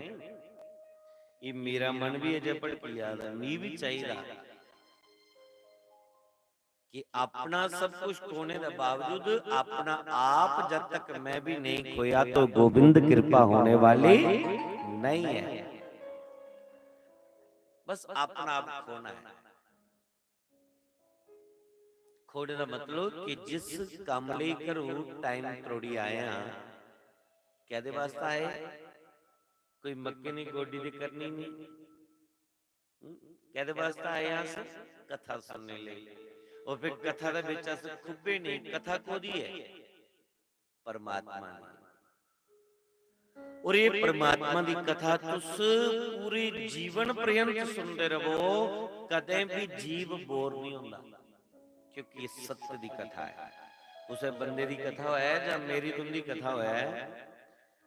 S2: ये मेरा मन भी अजे भड़की जादा। मी भी चाहिदा कि अपना सब कुछ खोने के बावजूद अपना आप जब तक मैं भी नहीं खोया तो गोविंद कृपा होने वाली नहीं है। बस अपना आप खोना है। खोने का मतलब कि जिस काम ਲਈ करूं टाइम त्रोड़ी आया कहदे वास्ते आए, कोई मक्के नहीं गोडी दी करनी नहीं, कहदे वास्ते आया कथा सुनने लिए। और फिर कथा दे विच अस खुब्बे नहीं, कथा कोदी है परमात्मा ने। और ये परमात्मा की कथा तुस पूरे जीवन पर्यंत सुनते रहो, कदे भी जीव बोर नहीं होता, क्योंकि ये सत्य की कथा है। उस बंदे की कथा है या मेरी तुंदी कथा है,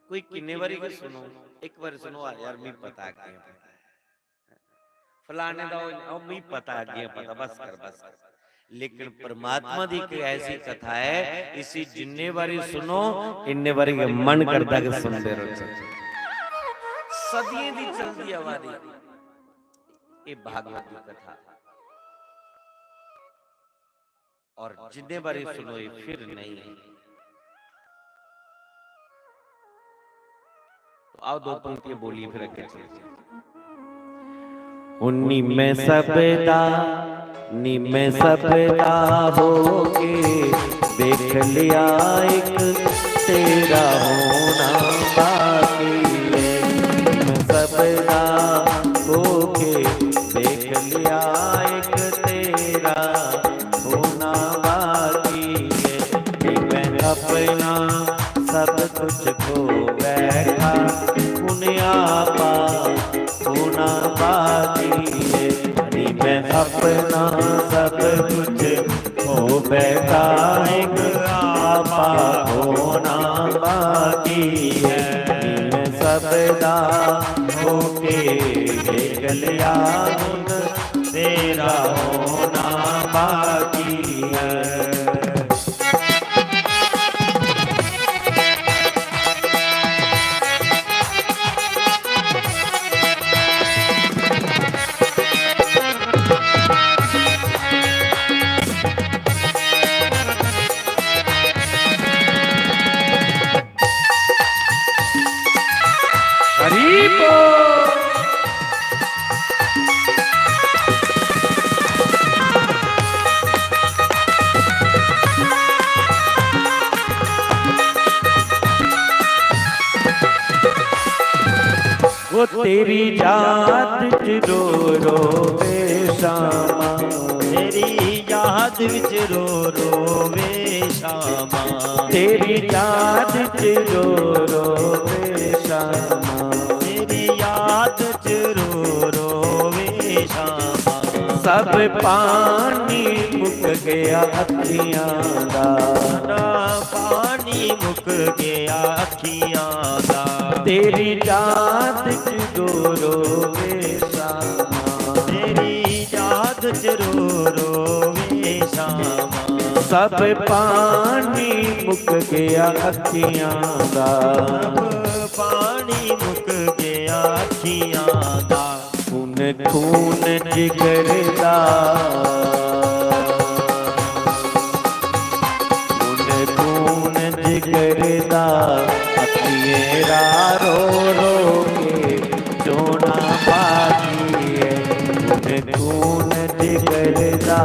S2: कोई किन्ने बारी की सुनो, एक बार सुनो यार मी पता है फलाने का मी पता है पता, बस कर बस कर। लेकिन परमात्मा की एक ऐसी कथा है, इसी जिन्ने बारी सुनो इन्ने बारी मन करता कि सुनते रहो। सदियों की चलती आवादी ये भागवत की कथा, और जिन्ने बारी सुनो ये फिर नहीं है। तो आओ दो पंक्तियां बोलिए फिर आगे चलते। उन्नी में सबदा नी में सबदा होके देख लिया एक तेरा होना बाकी है। मैं सबदा होके देख लिया एक तेरा होना बाकी है। कि मैं अपना सब कुछ खो बैठा उन्हें आपा होना बाकी है। मैं अपना सब कुछ हो बैठा एक आपा होना बाकी है। मैं सबदा होके देख लिया तेरा होना बाकी है। वो तेरी याद च रो रो वे शामा,
S1: तेरी याद विच रो रो वे शामा,
S2: तेरी याद च रो रो वे शामा,
S1: तेरी याद च रो रो वे शामा।
S2: सब पानी मुक गया अखियां दा,
S1: पानी मुक गया अखियां दा।
S2: तेरी याद च रो रो वे शामा,
S1: तेरी याद च रो रो वे शामा।
S2: सब पानी मुक गया अखियां दा,
S1: सब पानी मुक गया अखियां दा।
S2: खून खून जिगर दा, खून खून जिगर दा, अखियां रा रो रो के चोना बाकी है। खून खून जिगर दा,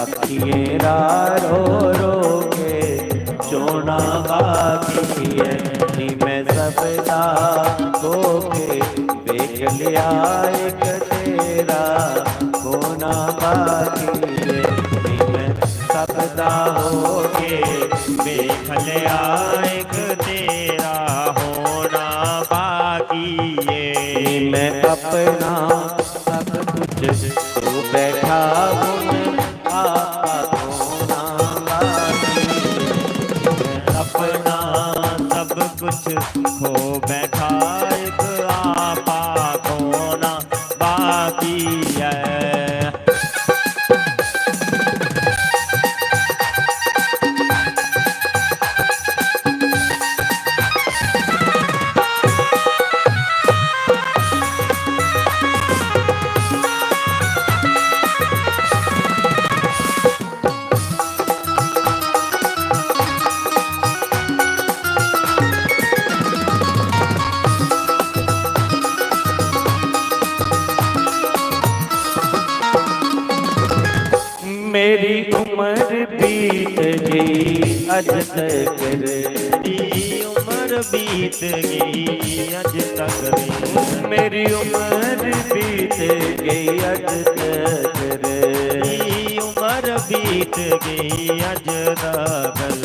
S2: अखियां रा रो रो के चोना बाकी है। नी मैं सबदा होके देख लिया एक तेरा होना बाकी है। नी मैं सबदा
S1: होके देख लिया एक तेरा होना बाकी है।
S2: मैं अपना सब कुछ तो बैठा हूँ आपा होना बाकी है।
S1: अपना सब कुछ खो बैठा एक आपा होना बाकी है।
S2: मेरी उम्र बीत गई अज तक
S1: मेरी उम्र बीत गई अज तक रे।
S2: मेरी उम्र बीत गई अज तक
S1: मेरी उम्र बीत बीत गई अज दा गल।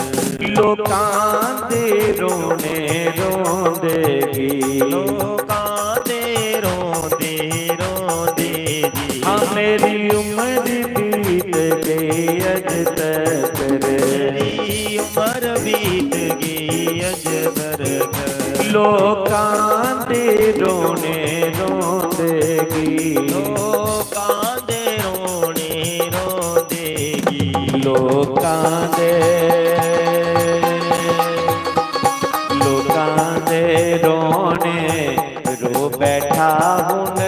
S3: लोकां दे रोने रोंदेगी,
S1: लोकां दे रोंदे रोंदे जी।
S3: हाँ मेरी उम्र बीत गई अज तक रे,
S1: मेरी उम्र बीत गई अज तक।
S3: लोकां दे रोने रोंदेगी,
S1: लोकां दे रोने रोंदेगी।
S3: लोकां दे रोने रो बैठा हुन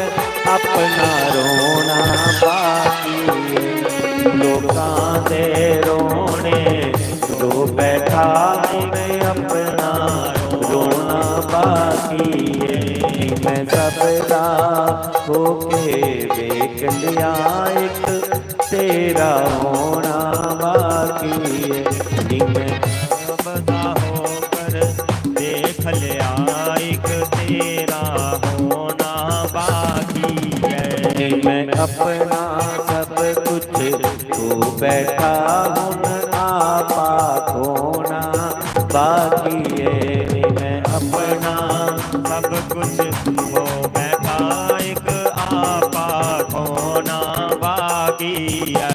S3: अपना रोना बाकी है। लोकां दे रोने रो बैठा हुन अपना रोना बाकी है। मैं सबदा होके देख लिया एक तेरा होना बाकी है। मैं
S1: सबदा होकर देख लिया एक तेरा होना बाकी है।
S3: मैं अपना सब कुछ तू बैठा हूँ आपा खोना बाकी है। मैं अपना
S1: सब कुछ हो बैठा एक आपा खोना बाकी है।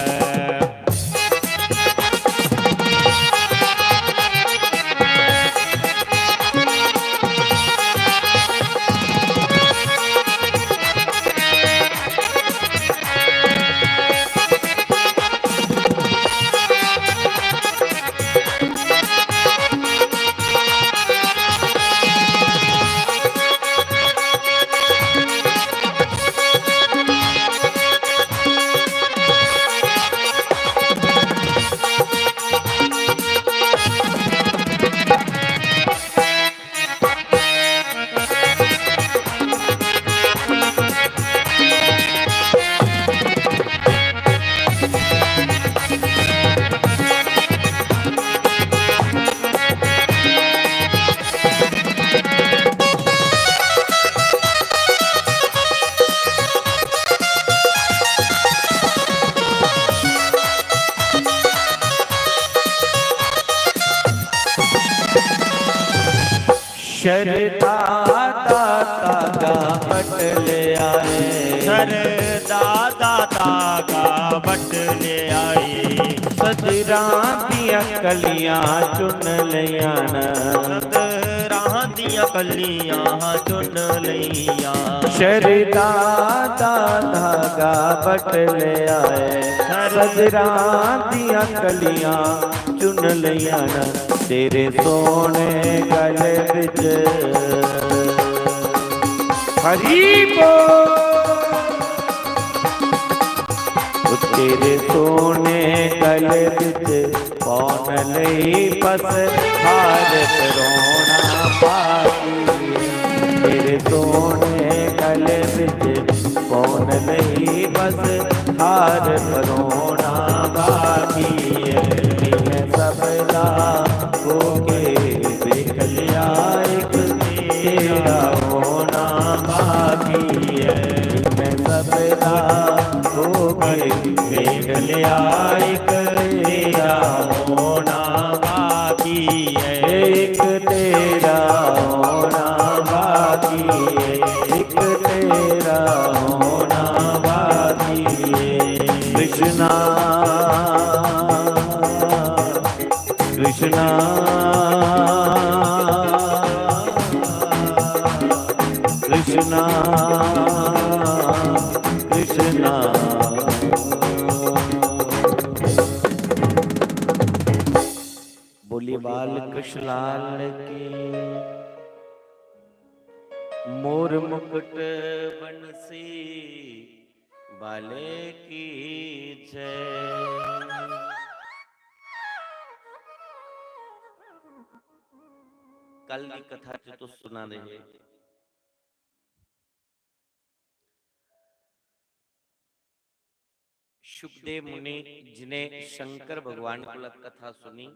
S3: शरदा दाता बट ले आए,
S1: शरदा दाता का बट ले आए।
S3: सजरा दिया कलियां चुन लिया न,
S1: सदरां दियां कलियां चुन लिया।
S3: शरदा धागा बट ले आए, सजरा दिया कलियां चुन लिया न। तेरे सोने गले विच हरी बोल, तेरे सोने गले विच पौन लई बस हार रोना बाकी। तेरे सोने गले विच पौन लई बस हार रोना बाकी है। मैं सबदा होके देख लिया एक तेरा होना बाकी है। मैं सबदा होके देख लिया एक तेरा होना बाकी है। एक तेरा होना बाकी है, एक तेरा होना बाकी है। कृष्णा कृष्णा कृष्णा कृष्णा। बोली बाल कृष्ण लाल की। मोर मुकुट
S2: बंसी वाले की जय। कल की कथा च तो सुना रहे शुकदेव मुनि जिन्हें शंकर भगवान को कथा सुनी।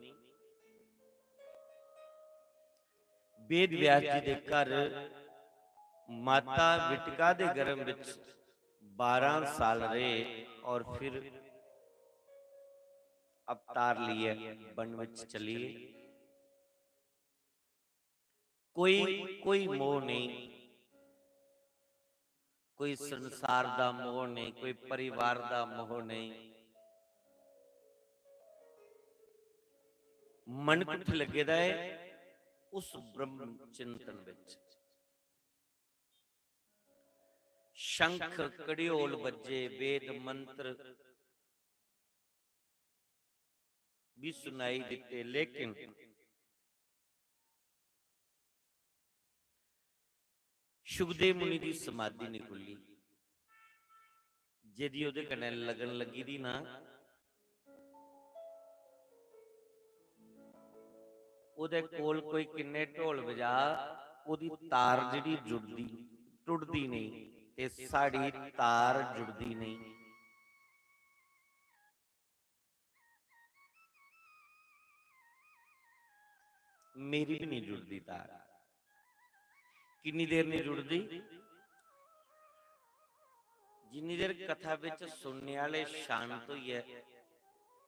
S2: वेद व्यास जी दे घर माता विटका दे गर्भ विच 12 साल रहे और फिर अवतार लिए वन विच चलिए। कोई कोई मोह नहीं, कोई संसार दा मोह नहीं, कोई परिवार दा मोह नहीं। मन कुठ लगे दा है उस ब्रह्म चिंतन विच। शंख कड़ियोल बजे, वेद मंत्र भी सुनाई दिते, लेकिन सुखदेव मुनि की समाधि नहीं खुली। जिहदी उहदे कन्ने लगन लगी दी ना, उहदे कोल कोई किन्ने ढोल वजा, उहदी तार जिहड़ी जुड़दी टुटदी नहीं, ते साड़ी तार जुड़दी नहीं। मेरी भी नहीं जुड़दी तार। कितनी देर नहीं जुड़दी? जिन्नी देर कथा विच सुनने वाले शांत होइए,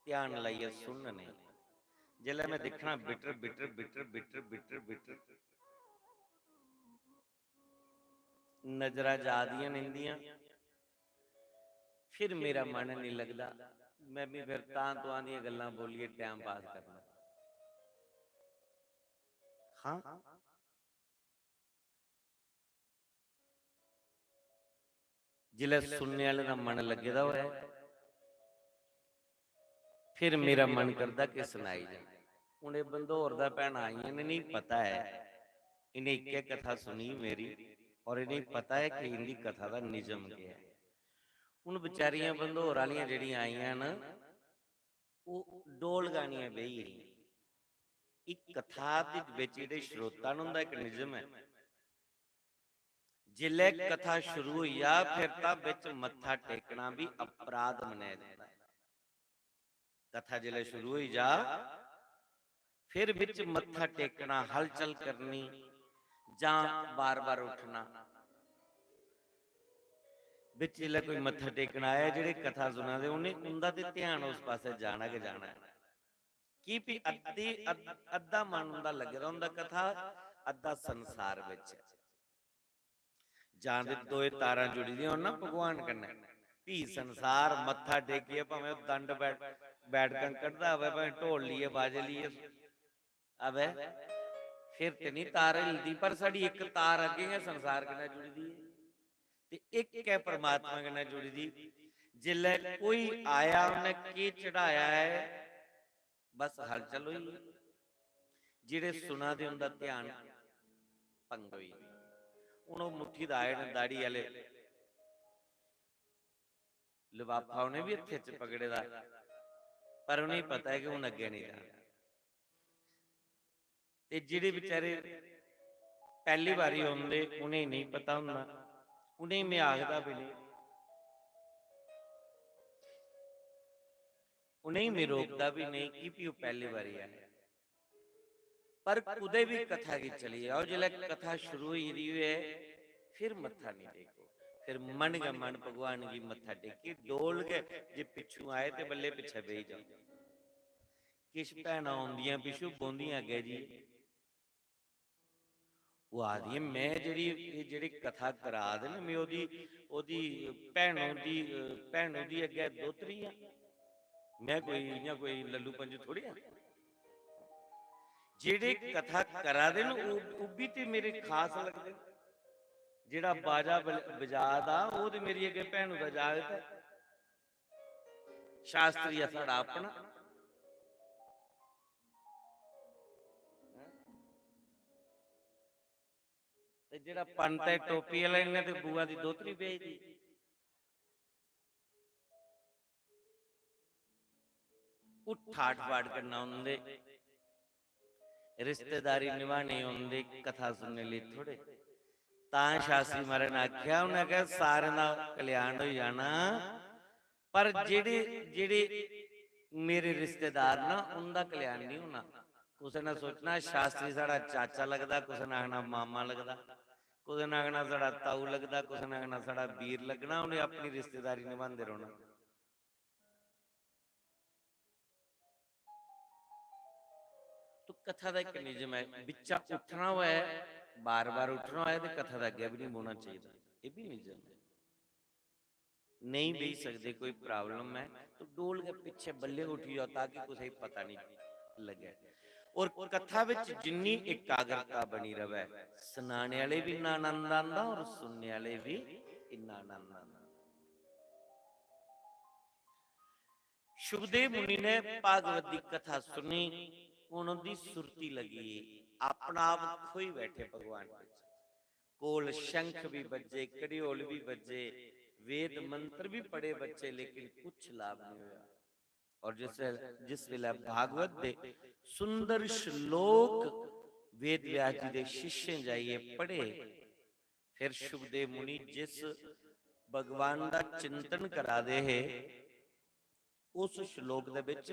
S2: ध्यान लाइए सुनने। जिसलै मैं देखना bitter bitter bitter bitter bitter bitter नजरा जा दियां निंदियां, फिर मेरा मन नहीं लगता। मैं भी फिर तां तुआं दियां गल्लां बोलिए टाइम पास करना। हाँ, जिले सुनने वाले का मन लगे दा होया, फिर मेरा मन करता कि सुनाई जाए। हूँ बंदौर दा भैन आई, इन्हें नहीं पता है, इन्हें एक कथा सुनी मेरी, और इन्हें पता है कि इनकी कथा का निजम क्या है। हूँ बेचारियां बंदौर वालियां जिहड़ियां आईयां ना, वो डोल गानियां बेही रही। एक कथा दे विच जिहड़े श्रोता नूं हुंदा एक निजम है। जिले कथा शुरू हुई आ, फिर तां विच मत्था टेकना भी अपराध मनाया जाता है। कथा जिले शुरू हुई जा, फिर विच मत्था टेकना, हलचल करनी जां बार बार उठना। विच जिले कोई मत्था टेकना आया, जिहड़े कथा सुना दे उन्हें उनदा ते ध्यान उस पासे जाना के जाना है। की भी अद्धा मन उनदा लगे दा हुंदा कथा, अद्धा संसार विच। जां दे दोए तारां जुड़ी दियां होण ना भगवान कन्नै, भी संसार मत्था टेकिए भावें दंड बैठकां कढ़दा होवे, भावें ढोल लिए बाजे लिए आवे, फिर ते नहीं तार हिलदी, पर साडी एक तार अगे है संसार कन्नै जुड़ी दी है, ते एक है परमात्मा कन्नै जुड़ी दी। जिल्लै कोई आया उन्हें की चढ़ाया है, बस हलचल हुई। जिहड़े सुना दे उनदा ध्यान भंग हुई। हुण ओह मुट्ठी दा आए ने दाड़ी वाले, लिफाफा उन्हें भी हत्थे च पकड़े दा, पर उन्हें पता है कि हुण अगे नहीं जाना। ते जिहड़े बेचारे पहली बारी आउंदे, उन्हें नहीं पता हुंदा, उन्हें मैं आखदा भी नहीं, उन्हें मैं रोकदा भी नहीं कि भी पहली बारी आए। पर कुदे भी कथा की चली आओ, जिले कथा शुरू हुई रही है, फिर मत्था नहीं टेको, फिर मन का मन भगवान की मत्था टेकी डोल के। जे पिछू आए तो बल्ले पिछे बेही जाओ। किश भैन आउंदियां पिछू बोंदियां अगे जी, वो आदि मैं जिहड़ी कथा करा दे ना, मैं ओदी भैनों दी अगे दोतरी आ। मैं कोई लल्लू पंजू थोड़ी आ। जिहड़े कथा करा दे ना, वो भी ते मेरे खास लगदे। जिहड़ा बाजा बजादा वो ते मेरी अगे भैनों दा जागत है। शास्त्री है साड़ा अपना। ते जिहड़ा पंत है टोपी वाला, इन्हें ते बुआ दी दोतरी भेज दी। ठाठ बाट करना होंदे, रिश्तेदारी निभाने होंदे, कथा सुनने लिए थोड़े। तां शास्त्री महाराज ने आख्या, उन्हें कहा सारे दा कल्याण हो जाना, पर जेड़े जेड़े मेरे रिश्तेदार ना, उनका कल्याण नहीं होना। कुछ ने सोचना शास्त्री साड़ा चाचा लगता, कुछ ने आखना मामा लगता, कुछ ने आखना साड़ा ताऊ लगता, कुछ ने आखना साड़ा वीर लगना। उन्हें अपनी रिश्तेदारी निभाते रहना। कथा का एक नियम है, बिचा उठना हुआ है, बार बार उठना हुआ है तो कथा का अगे भी नहीं बोलना चाहिए, ये भी नियम है। नहीं बेच सकते, कोई प्रॉब्लम है तो डोल के पीछे बल्ले उठी जाओ ताकि कुछ पता नहीं लगे। और कथा विच जिन्नी एकाग्रता बनी रहे, सुनाने वाले भी इन्ना आनंद आंदा और सुनने वाले भी इन्ना आनंद आंदा। शुभदेव मुनि ने भागवत की कथा सुनी, उन्होंने सुरती लगी, अपना आप खोई बैठे भगवान विच। कोल शंख भी बजे, कड़ियोल भी बजे, वेद मंत्र भी पढ़े बच्चे, लेकिन कुछ लाभ नहीं हुआ। और जिस वेले भागवत दे सुंदर श्लोक वेद व्यास जी दे शिष्य जाइए पढ़े, फिर शुभदेव मुनि जिस भगवान का चिंतन करा दे है, उस श्लोक दे विच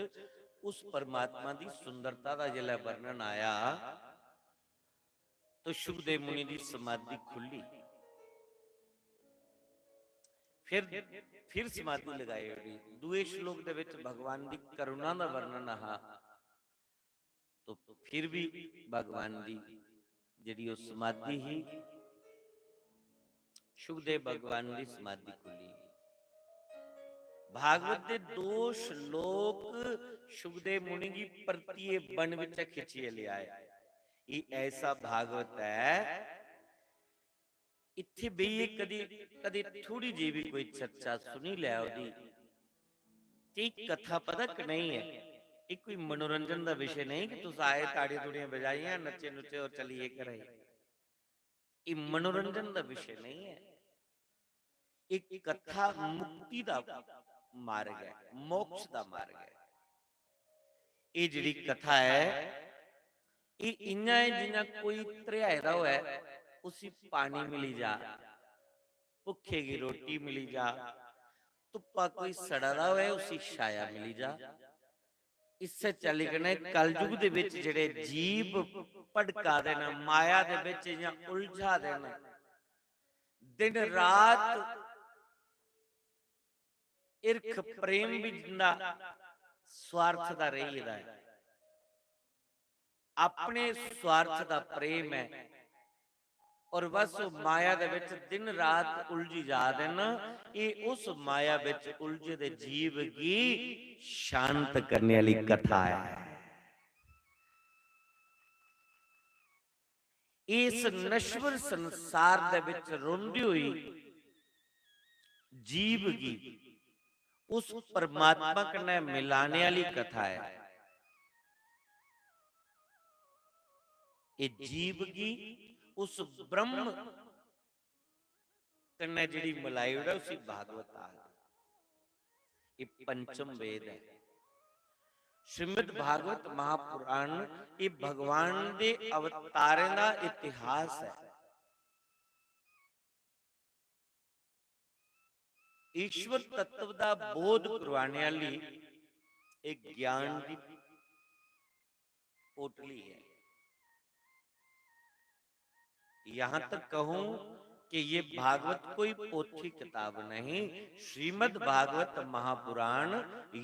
S2: उस परमात्मा की सुंदरता का जिला वर्णन आया तो शुभदेव मुनि की समाधि खुली। फिर समाधि लगाई होगी। दूए श्लोक दे विच भगवान की करुणा का वर्णन आहा, तो फिर भी भगवान की जिहड़ी उह समाधि ही, शुभदेव भगवान की समाधि खुली। भागवत के दो श्लोक शुभदेव मुनि की परतीये बन विच खिंचिए ले आए। ये ऐसा भागवत है, इत्थे बेइए कदी कदी थोड़ी जी भी कोई चर्चा सुनी लै ओदी, ते कथा पदक नहीं है, ये कोई मनोरंजन का विषय नहीं कि तुस आए ताड़ी तुड़ियां बजाइयां नचे नुचे और चलिए करे, ये मनोरंजन का विषय नहीं है। एक कथा मुक्ति का मार्ग है, मोक्ष का मार्ग है। ये जिहड़ी कथा है, ये इन्ना है जिन्ना कोई त्रिहायरा होया है, उसी पानी मिली जा, भुखे की रोटी मिली जा, धुप्पा कोई सड़ा हुआ है उसी छाया मिली जा। इससे चली गने कलयुग दे विच जिहड़े जीव भड़का देना, माया दे विच जां उलझा देना, दिन रात इरख प्रेम भी जिंदा स्वार्थ दा रही है, अपने स्वार्थ दा प्रेम है, और बस माया दे विच दिन रात उलझी जा देना। ये उस माया विच उलझे दे जीव की शांत करने वाली कथा है। इस नश्वर संसार दे विच रोंदी हुई जीव की उस परमात्मा कन्नै मिलाने वाली कथा है। ये जीव की उस ब्रह्म कन्नै जिहड़ी मिलाई है उसी भागवत आ, ये पंचम वेद है। श्रीमद भागवत महापुराण ये भगवान दे अवतारे का इतिहास है। ईश्वर तत्व का बोध करवाने वाली एक ज्ञान की पोटली है। यहां तक कहूं कि ये भागवत कोई पोथी किताब नहीं, श्रीमद् भागवत महापुराण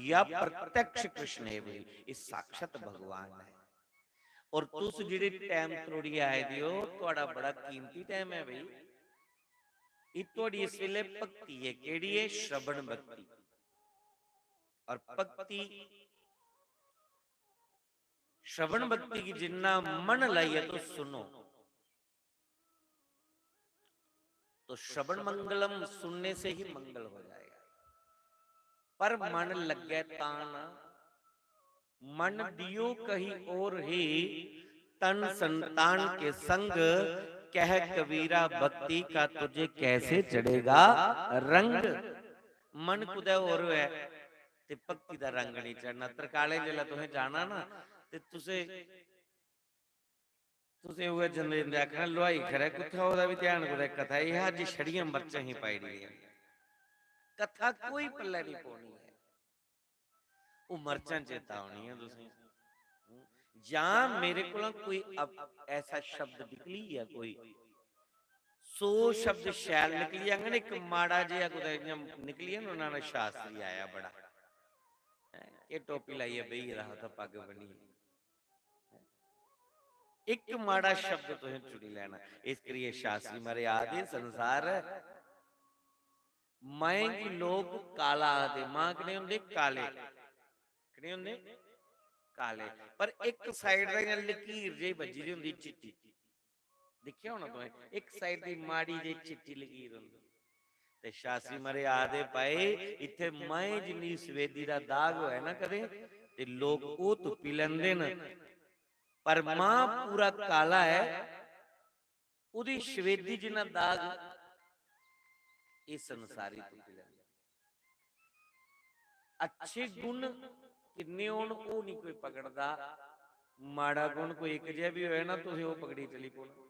S2: या प्रत्यक्ष कृष्ण है भाई, ये साक्षात भगवान है। और तुस जिहड़े टाइम त्रोड़ी आए दियो, तुहाड़ा बड़ा कीमती टाइम है भाई। ये तुहाड़ी इस वेले भक्ति है, केड़ी है? श्रवण भक्ति। और भक्ति श्रवण भक्ति की जिन्ना मन लाइए तो सुनो, तो श्रवण मंगलम सुनने से ही मंगल हो जाएगा। पर मन लग गया तान, मन दियो कहीं और ही, तन संतान के संग, कह कबीरा भक्ति का तुझे कैसे चढ़ेगा रंग। मन कुदै और है ते भक्ति का रंग नहीं चढ़ना। तरकाले जिला तुसें जाना ना ते तुसे आखना लुहाई खरा कुत्था ओदा भी ध्यान कुदै कथा ही अज छड़ियां मर्चां ही पाई दी, कथा कोई पल्ले नहीं पौनी है, वो मर्चां चेता आनी है तुसें। जां मेरे को कोई अब ऐसा शब्द निकली है, कोई 100 शब्द शैल निकली जांगे, एक माड़ा जिहा कुदै निकली है ना, उन्होंने शास्त्री आया बड़ा, ये टोपी लाइए बेही रहा था, पग बनी, ਇੱਕ ਮਾੜਾ ਸ਼ਬਦ ਤੁਸੀਂ ਚੁਣੀ ਲੈਣਾ। ਇਸ ਕਰੀਏ ਸ਼ਾਸਤਰੀ ਮਾਰੇ ਆਦੇ ਸੰਸਾਰ ਮੈਂ ਕੀ ਲੋਕ ਕਾਲਾ ਆਦੇ ਮਾਂ ਕਿਹੜੇ ਹੁੰਦੇ ਕਾਲੇ, ਕਿਹੜੇ ਹੁੰਦੇ ਕਾਲੇ, ਪਰ ਇੱਕ ਸਾਈਡ ਦਾ ਲਕੀਰ ਜਿਹੀ ਵੱਜੀ ਦੀ ਹੁੰਦੀ ਚਿੱਟੀ, ਦੇਖਿਆ ਹੋਣਾ ਤੁਸੀਂ, ਇੱਕ ਸਾਈਡ ਦੀ ਮਾੜੀ ਜਿਹੀ ਚਿੱਟੀ ਲਕੀਰ ਹੁੰਦੀ। ਤੇ ਸ਼ਾਸਤਰੀ ਮਾਰੇ ਆਦੇ ਪਏ ਇੱਥੇ ਮੈਂ ਜਿੰਨੀ ਸਵੇਦੀ ਦਾ ਦਾਗ ਹੋਇਆ ਨਾ ਕਦੇ, ਤੇ ਲੋਕ ਉਹ ਧੁੱਪੀ ਲੈਂਦੇ ਨੇ, ਪਰ ਮਾਂ ਪੂਰਾ ਕਾਲਾ ਹੈ, ਉਹਦੀ ਸ਼ਵੇਦੀ ਜਿੰਨਾ ਦਾਗ ਇਹ ਸੰਸਾਰੀ ਧੁੱਪੀ ਲੈਂਦੇ। ਅੱਛੇ ਗੁਣ ਕਿੰਨੇ ਹੋਣ ਉਹ ਨਹੀਂ ਕੋਈ ਪਕੜਦਾ, ਮਾੜਾ ਗੁਣ ਕੋਈ ਇੱਕ ਜਿਹਾ ਵੀ ਹੋਇਆ ਨਾ ਤੁਸੀਂ ਉਹ ਪਕੜੀ ਚਲੀ ਪਾਉਣਾ।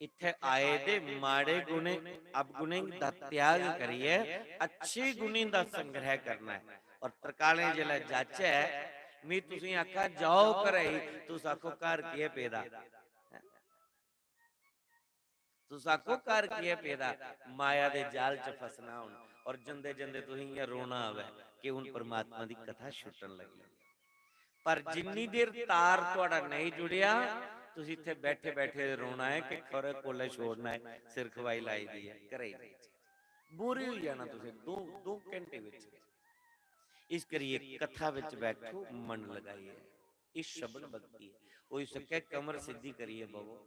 S2: ਇੱਥੇ ਆਏ ਦੇ ਮਾੜੇ ਗੁਣੇ ਅਵਗੁਣੇ ਦਾ ਤਿਆਗ ਕਰੀਏ, ਅੱਛੇ ਗੁਣੀ ਦਾ ਸੰਗ੍ਰਹਿ ਕਰਨਾ ਹੈ। ਔਰ ਤਰਕਾਲੇ ਜਿਹੜਾ ਜੱਜ ਹੈ ਵੀ ਤੁਸੀਂ ਆਖਾ ਜਾਓ ਘਰੇ, ਤੁਸੀਂ ਆਖੋ ਘਰ ਕੀ ਪੈਦਾ, ਤੁਸੀਂ ਆਖੋ ਘਰ ਕੀ ਪੈਦਾ, ਮਾਇਆ ਦੇ ਜਾਲ ਚ ਫਸਣਾ ਹੁਣ। ਔਰ ਜੰਦੇ ਜੰਦੇ ਤੁਸੀਂ ਰੋਣਾ ਆਵੇ ਕਿ ਹੁਣ ਪਰਮਾਤਮਾ ਦੀ ਕਥਾ ਛੁੱਟਣ ਲੱਗੀ। ਪਰ ਜਿੰਨੀ ਦੇਰ ਤਾਰ ਤੁਹਾਡਾ ਨਹੀਂ ਜੁੜਿਆ, ਤੁਸੀਂ ਇੱਥੇ ਬੈਠੇ ਬੈਠੇ ਰੋਣਾ ਹੈ ਕਿ ਖਰੇ ਕੋਲੇ ਛੋੜਨਾ ਹੈ, ਸਿਰ ਖਵਾਈ ਲਾਈ ਦੀ ਹੈ, ਘਰੇ ਬੁਰੀ ਹੋ ਜਾਣਾ ਤੁਸੀਂ 2 ਘੰਟੇ ਵਿੱਚ। ਇਸ ਕਰੀਏ ਕਥਾ ਵਿੱਚ ਬੈਠੋ, ਮਨ ਲਗਾਈਏ, ਇਹ ਸ਼ਬਦ ਭਗਤੀ ਹੈ। ਉਹ ਸਕੇ ਕਮਰ ਸਿੱਧੀ ਕਰੀਏ ਬਵੋ,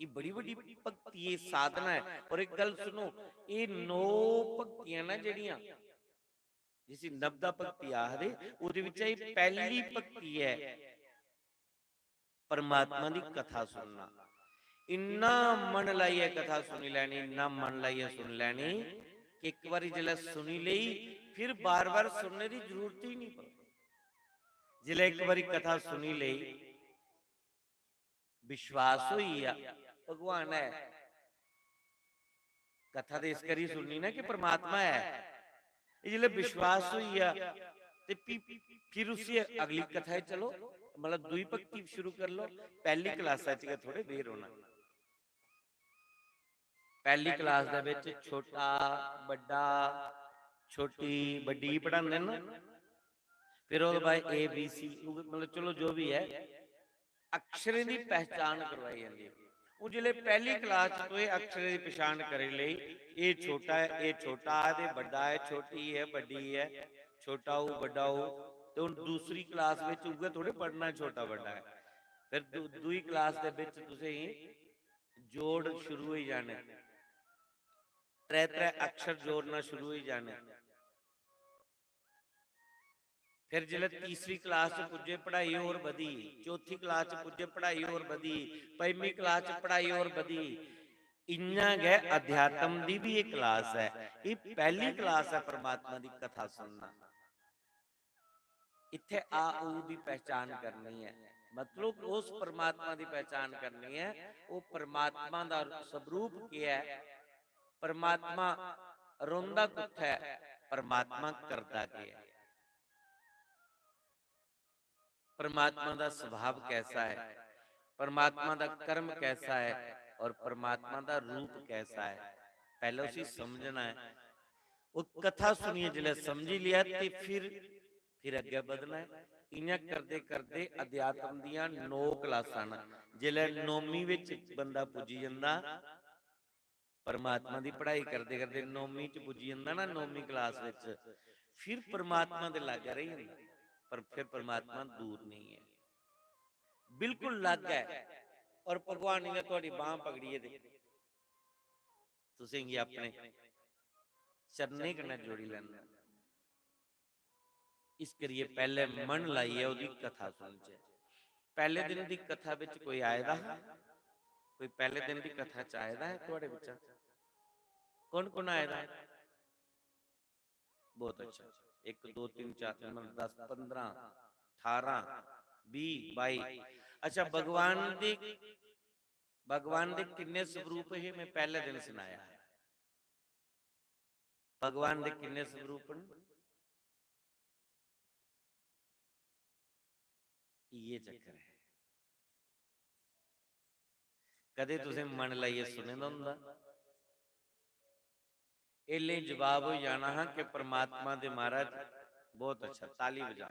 S2: ਇਹ ਬੜੀ ਵੱਡੀ ਭਗਤੀ ਹੈ, ਸਾਧਨਾ ਹੈ। ਔਰ ਇੱਕ ਗੱਲ ਸੁਣੋ, ਇਹ 9 ਭਗਤੀਆਂ ਨਾ ਜਿਹੜੀਆਂ ਜਿਸ ਨਬਦਾ ਭਗਤੀ ਆਖਦੇ, ਉਹਦੇ ਵਿੱਚ ਇਹ ਪਹਿਲੀ ਭਗਤੀ ਹੈ ਪਰਮਾਤਮਾ ਦੀ ਕਥਾ ਸੁਣਨਾ। ਇੰਨਾ ਮਨ ਲਾਈਏ ਕਥਾ ਸੁਣੀ ਲੈਣੀ, ਇੰਨਾ ਮਨ ਲਾਈਏ ਸੁਣ ਲੈਣੀ ਕਿ ਇੱਕ ਵਾਰੀ ਜਿਹੜਾ ਸੁਣੀ ਲਈ ਫਿਰ ਬਾਰ-ਬਾਰ ਸੁਣਨੇ ਦੀ ਜ਼ਰੂਰਤ ਹੀ ਨਹੀਂ ਪਈ। ਜਿਹੜਾ ਇੱਕ ਵਾਰੀ ਕਥਾ ਸੁਣੀ ਲਈ ਵਿਸ਼ਵਾਸ ਹੋਈ ਆ ਭਗਵਾਨ ਹੈ, ਕਥਾ ਦੇ ਇਸ ਕਰੀ ਸੁਣਨੀ ਨਾ ਕਿ ਪਰਮਾਤਮਾ ਹੈ, ਇਹ ਜਿਹੜੇ ਵਿਸ਼ਵਾਸ ਹੋਈ ਆ ਤੇ ਫਿਰ ਉਸੇ ਅਗਲੀ ਕਥਾ ਚਲੋ, मतलब 2 भक्ति शुरू कर लो। पहली क्लास थोड़े देर होना, पहली क्लास दे विच छोटा बड़ा छोटी बड़ी पढ़ाते ना, फिर उसके बाद ABC मतलब चलो जो भी है अक्षरें की पहचान करवाई जाती है। वो जिले पहली क्लास तो अक्षरें की पहचान करे ले, ये छोटा है, ये छोटा है, बड़ा है, छोटी है, बड़ी है, छोटा हो बड़ा हो। तो दूसरी क्लास में उगे थोड़े पढ़ना छोटा बड़ा है, फिर दूसरी क्लास दे विच तुसीं जोड़ शुरू ही जाने, 3 अक्षर जोड़ना शुरू ही जाने। फिर जिले तीसरी क्लास च पुजे पढ़ाई और वधी, चौथी क्लास च पुजे पढ़ाई और वधी, 5वीं क्लास च पढ़ाई और वधी। इन्ना गै अध्यात्म दी भी एक क्लास है, ये पहली क्लास है परमात्मा दी कथा सुनना। इत्थे आ ऊ दी पहचान करनी है, मतलब उस परमात्मा दी पहचान करनी है। वो परमात्मा दा स्वरूप क्या है, परमात्मा रोंदा कुत्थे है, परमात्मा करदा क्या है, परमात्मा दा स्वभाव कैसा है, परमात्मा दा कर्म कैसा है, और परमात्मा दा रूप कैसा है, पहले उसी समझना है। वो कथा सुनिए, जिले समझी लिया ते फिर अगे बढ़ना है। इन्हें करते करते अध्यात्म दियां 9 क्लासां न, जिले 9वीं विच बंदा पुजी जांदा, परमात्मा दी पढ़ाई करते करते 9वीं च पुजी जांदा ना, 9वीं क्लास विच फिर परमात्मा दे लग रही जांदा, पर फिर परमात्मा दूर नहीं है, बिल्कुल लग है। और भगवान ने तुहाडी बांह पकड़ी है, तुसीं अपने चरने कन्नै जोड़ी लैंदा। इस करिए पहले मन लाइए उहदी कथा सुनचे। पहले दिन की कथा विच कोई आएदा, कोई पहले दिन की कथा च आएदा है तुहाडे विच? कौन कौन आएदा है? बहुत अच्छा, 1 2 3 4 5 10 15 18 20 22। अच्छा, भगवान दे किन्ने स्वरूप है मैं पहले दिन सुनाया है। भगवान दे किन्ने स्वरूप हैं? ये चक्कर है, कदे तुसें मन लाइए सुने दा हुंदा? इले जवाब हो जाना है कि परमात्मा दे महाराज बहुत अच्छा, ताली बजा।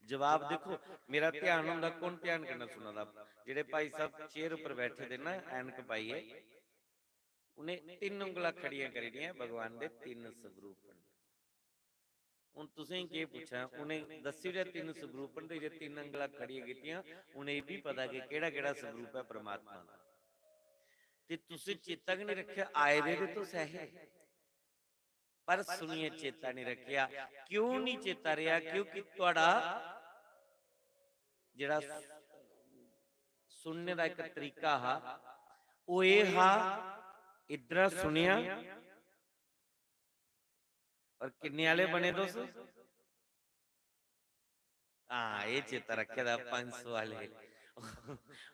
S2: ਜਵਾਬ ਦੇਖੋ, ਮੇਰਾ ਧਿਆਨ ਹੁੰਦਾ, ਕੌਣ ਧਿਆਨ ਕਰਨਾ ਸੁਣਦਾ? ਜਿਹੜੇ ਭਾਈ ਸਾਹਿਬ ਚੇਅਰ ਉੱਪਰ ਬੈਠੇ ਦੇ ਨਾ, ਐਨਕ ਪਾਈਏ, ਉਹਨੇ 3 ਉਂਗਲਾਂ ਖੜੀਆਂ ਕਰੀ ਦੀਆਂ, ਭਗਵਾਨ ਦੇ 3 ਸਵਰੂਪ। ਹੁਣ ਤੁਸੀਂ ਕੀ ਪੁੱਛਿਆ, ਉਹਨੇ ਦੱਸੀ ਜੇ 3 ਸਵਰੂਪਨ ਦੇ, ਜੇ 3 ਉਂਗਲਾਂ ਖੜੀਆਂ ਕੀਤੀਆਂ, ਉਹਨੇ ਇਹ ਵੀ ਪਤਾ ਕਿ ਕਿਹੜਾ ਕਿਹੜਾ ਸਵਰੂਪ ਹੈ ਪ੍ਰਮਾਤਮਾ ਦਾ। ਤੇ ਤੁਸੀਂ ਚੇਤਾ ਕਿ ਨਹੀਂ ਰੱਖਿਆ, ਆਏ ਦੇ ਤੋਂ ਸਹੇ, ਪਰ ਸੁਣੀਏ ਚੇਤਾ ਨਹੀਂ ਰੱਖਿਆ। ਕਿਉਂ ਨਹੀਂ ਚੇਤਾ ਰਿਹਾ? ਕਿਉਂਕਿ ਤੁਹਾਡਾ ਜਿਹੜਾ ਸੁਣਨੇ ਦਾ ਇੱਕ ਤਰੀਕਾ ਹਾ, ਉਹ ਇਹ ਹਾ, ਇਧਰ ਸੁਣਿਆ, ਔਰ ਕਿੰਨੇ ਵਾਲੇ ਬਣੇ ਦੋਸਤ? ਹਾਂ, ਇਹ ਚੇਤਾ ਰੱਖਿਆ ਦਾ 500 ਵਾਲੇ।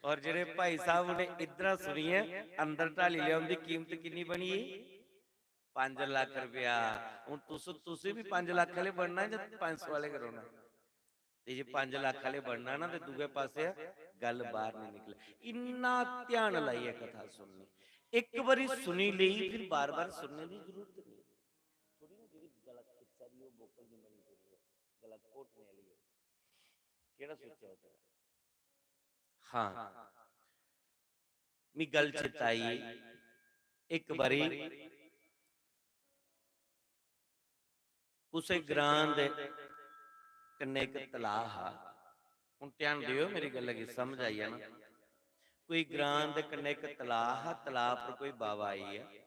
S2: ਔਰ ਜਿਹੜੇ ਭਾਈ ਸਾਹਿਬ ਨੇ ਇਧਰ ਸੁਣੀਏ, ਅੰਦਰ ਢਾਲੀ ਲਿਆਉਣ ਦੀ ਕੀਮਤ ਕਿੰਨੀ ਬਣੀ? 5 ਲੱਖ ਰੁਪਇਆ। ਹੁਣ ਤੁਸੀਂ ਵੀ 5 ਲੱਖ ਵਾਲੇ ਬਣਨਾ ਜਾਂ 500 ਵਾਲੇ ਕਰਾਉਣਾ? ਤੇ ਜੇ 5 ਲੱਖ ਵਾਲੇ ਬਣਨਾ ਨਾ, ਤੇ ਦੂਏ ਪਾਸੇ ਗੱਲ ਬਾਹਰ ਨਹੀਂ ਨਿਕਲੇ। ਇੰਨਾ ਧਿਆਨ ਲਾਈਏ ਕਥਾ ਸੁਣਨੀ, ਇੱਕ ਵਾਰੀ ਸੁਣੀ ਲਈ, ਫਿਰ ਬਾਰ-ਬਾਰ ਸੁਣਨੇ ਦੀ ਜ਼ਰੂਰਤ ਨਹੀਂ। ਥੋੜੀ ਨਾ ਜਿਹੜੀ ਗਲਤ ਖਿੱਚਾ ਦੀ ਉਹ ਬੋਕਲ ਦੀ ਬਣੀ ਹੋਈ ਹੈ, ਗਲਤ ਘੋਟਣੇ ਵਾਲੀ ਹੈ। ਕਿਹੜਾ ਸੋਚਿਆ ਹੋਇਆ? ਹਾਂ, ਮੀ ਗੱਲ ਚਿਤਾਈ। ਇੱਕ ਵਾਰੀ ਉਸੇ ਗ੍ਰਾਂ ਦੇ ਕੰਨੇ ਇੱਕ ਤਲਾਅ ਹਾ। ਹੁਣ ਧਿਆਨ ਦਿਓ, ਮੇਰੀ ਗੱਲ ਕੀ ਸਮਝ ਆਈ ਹੈ ਨਾ? ਕੋਈ ਗ੍ਰਾਂ ਦੇ ਕੰਨੇ ਇੱਕ ਤਲਾਅ ਹਾ, ਤਲਾਅ ਪਰ ਕੋਈ ਬਾਬਾ ਆਈ ਹੈ।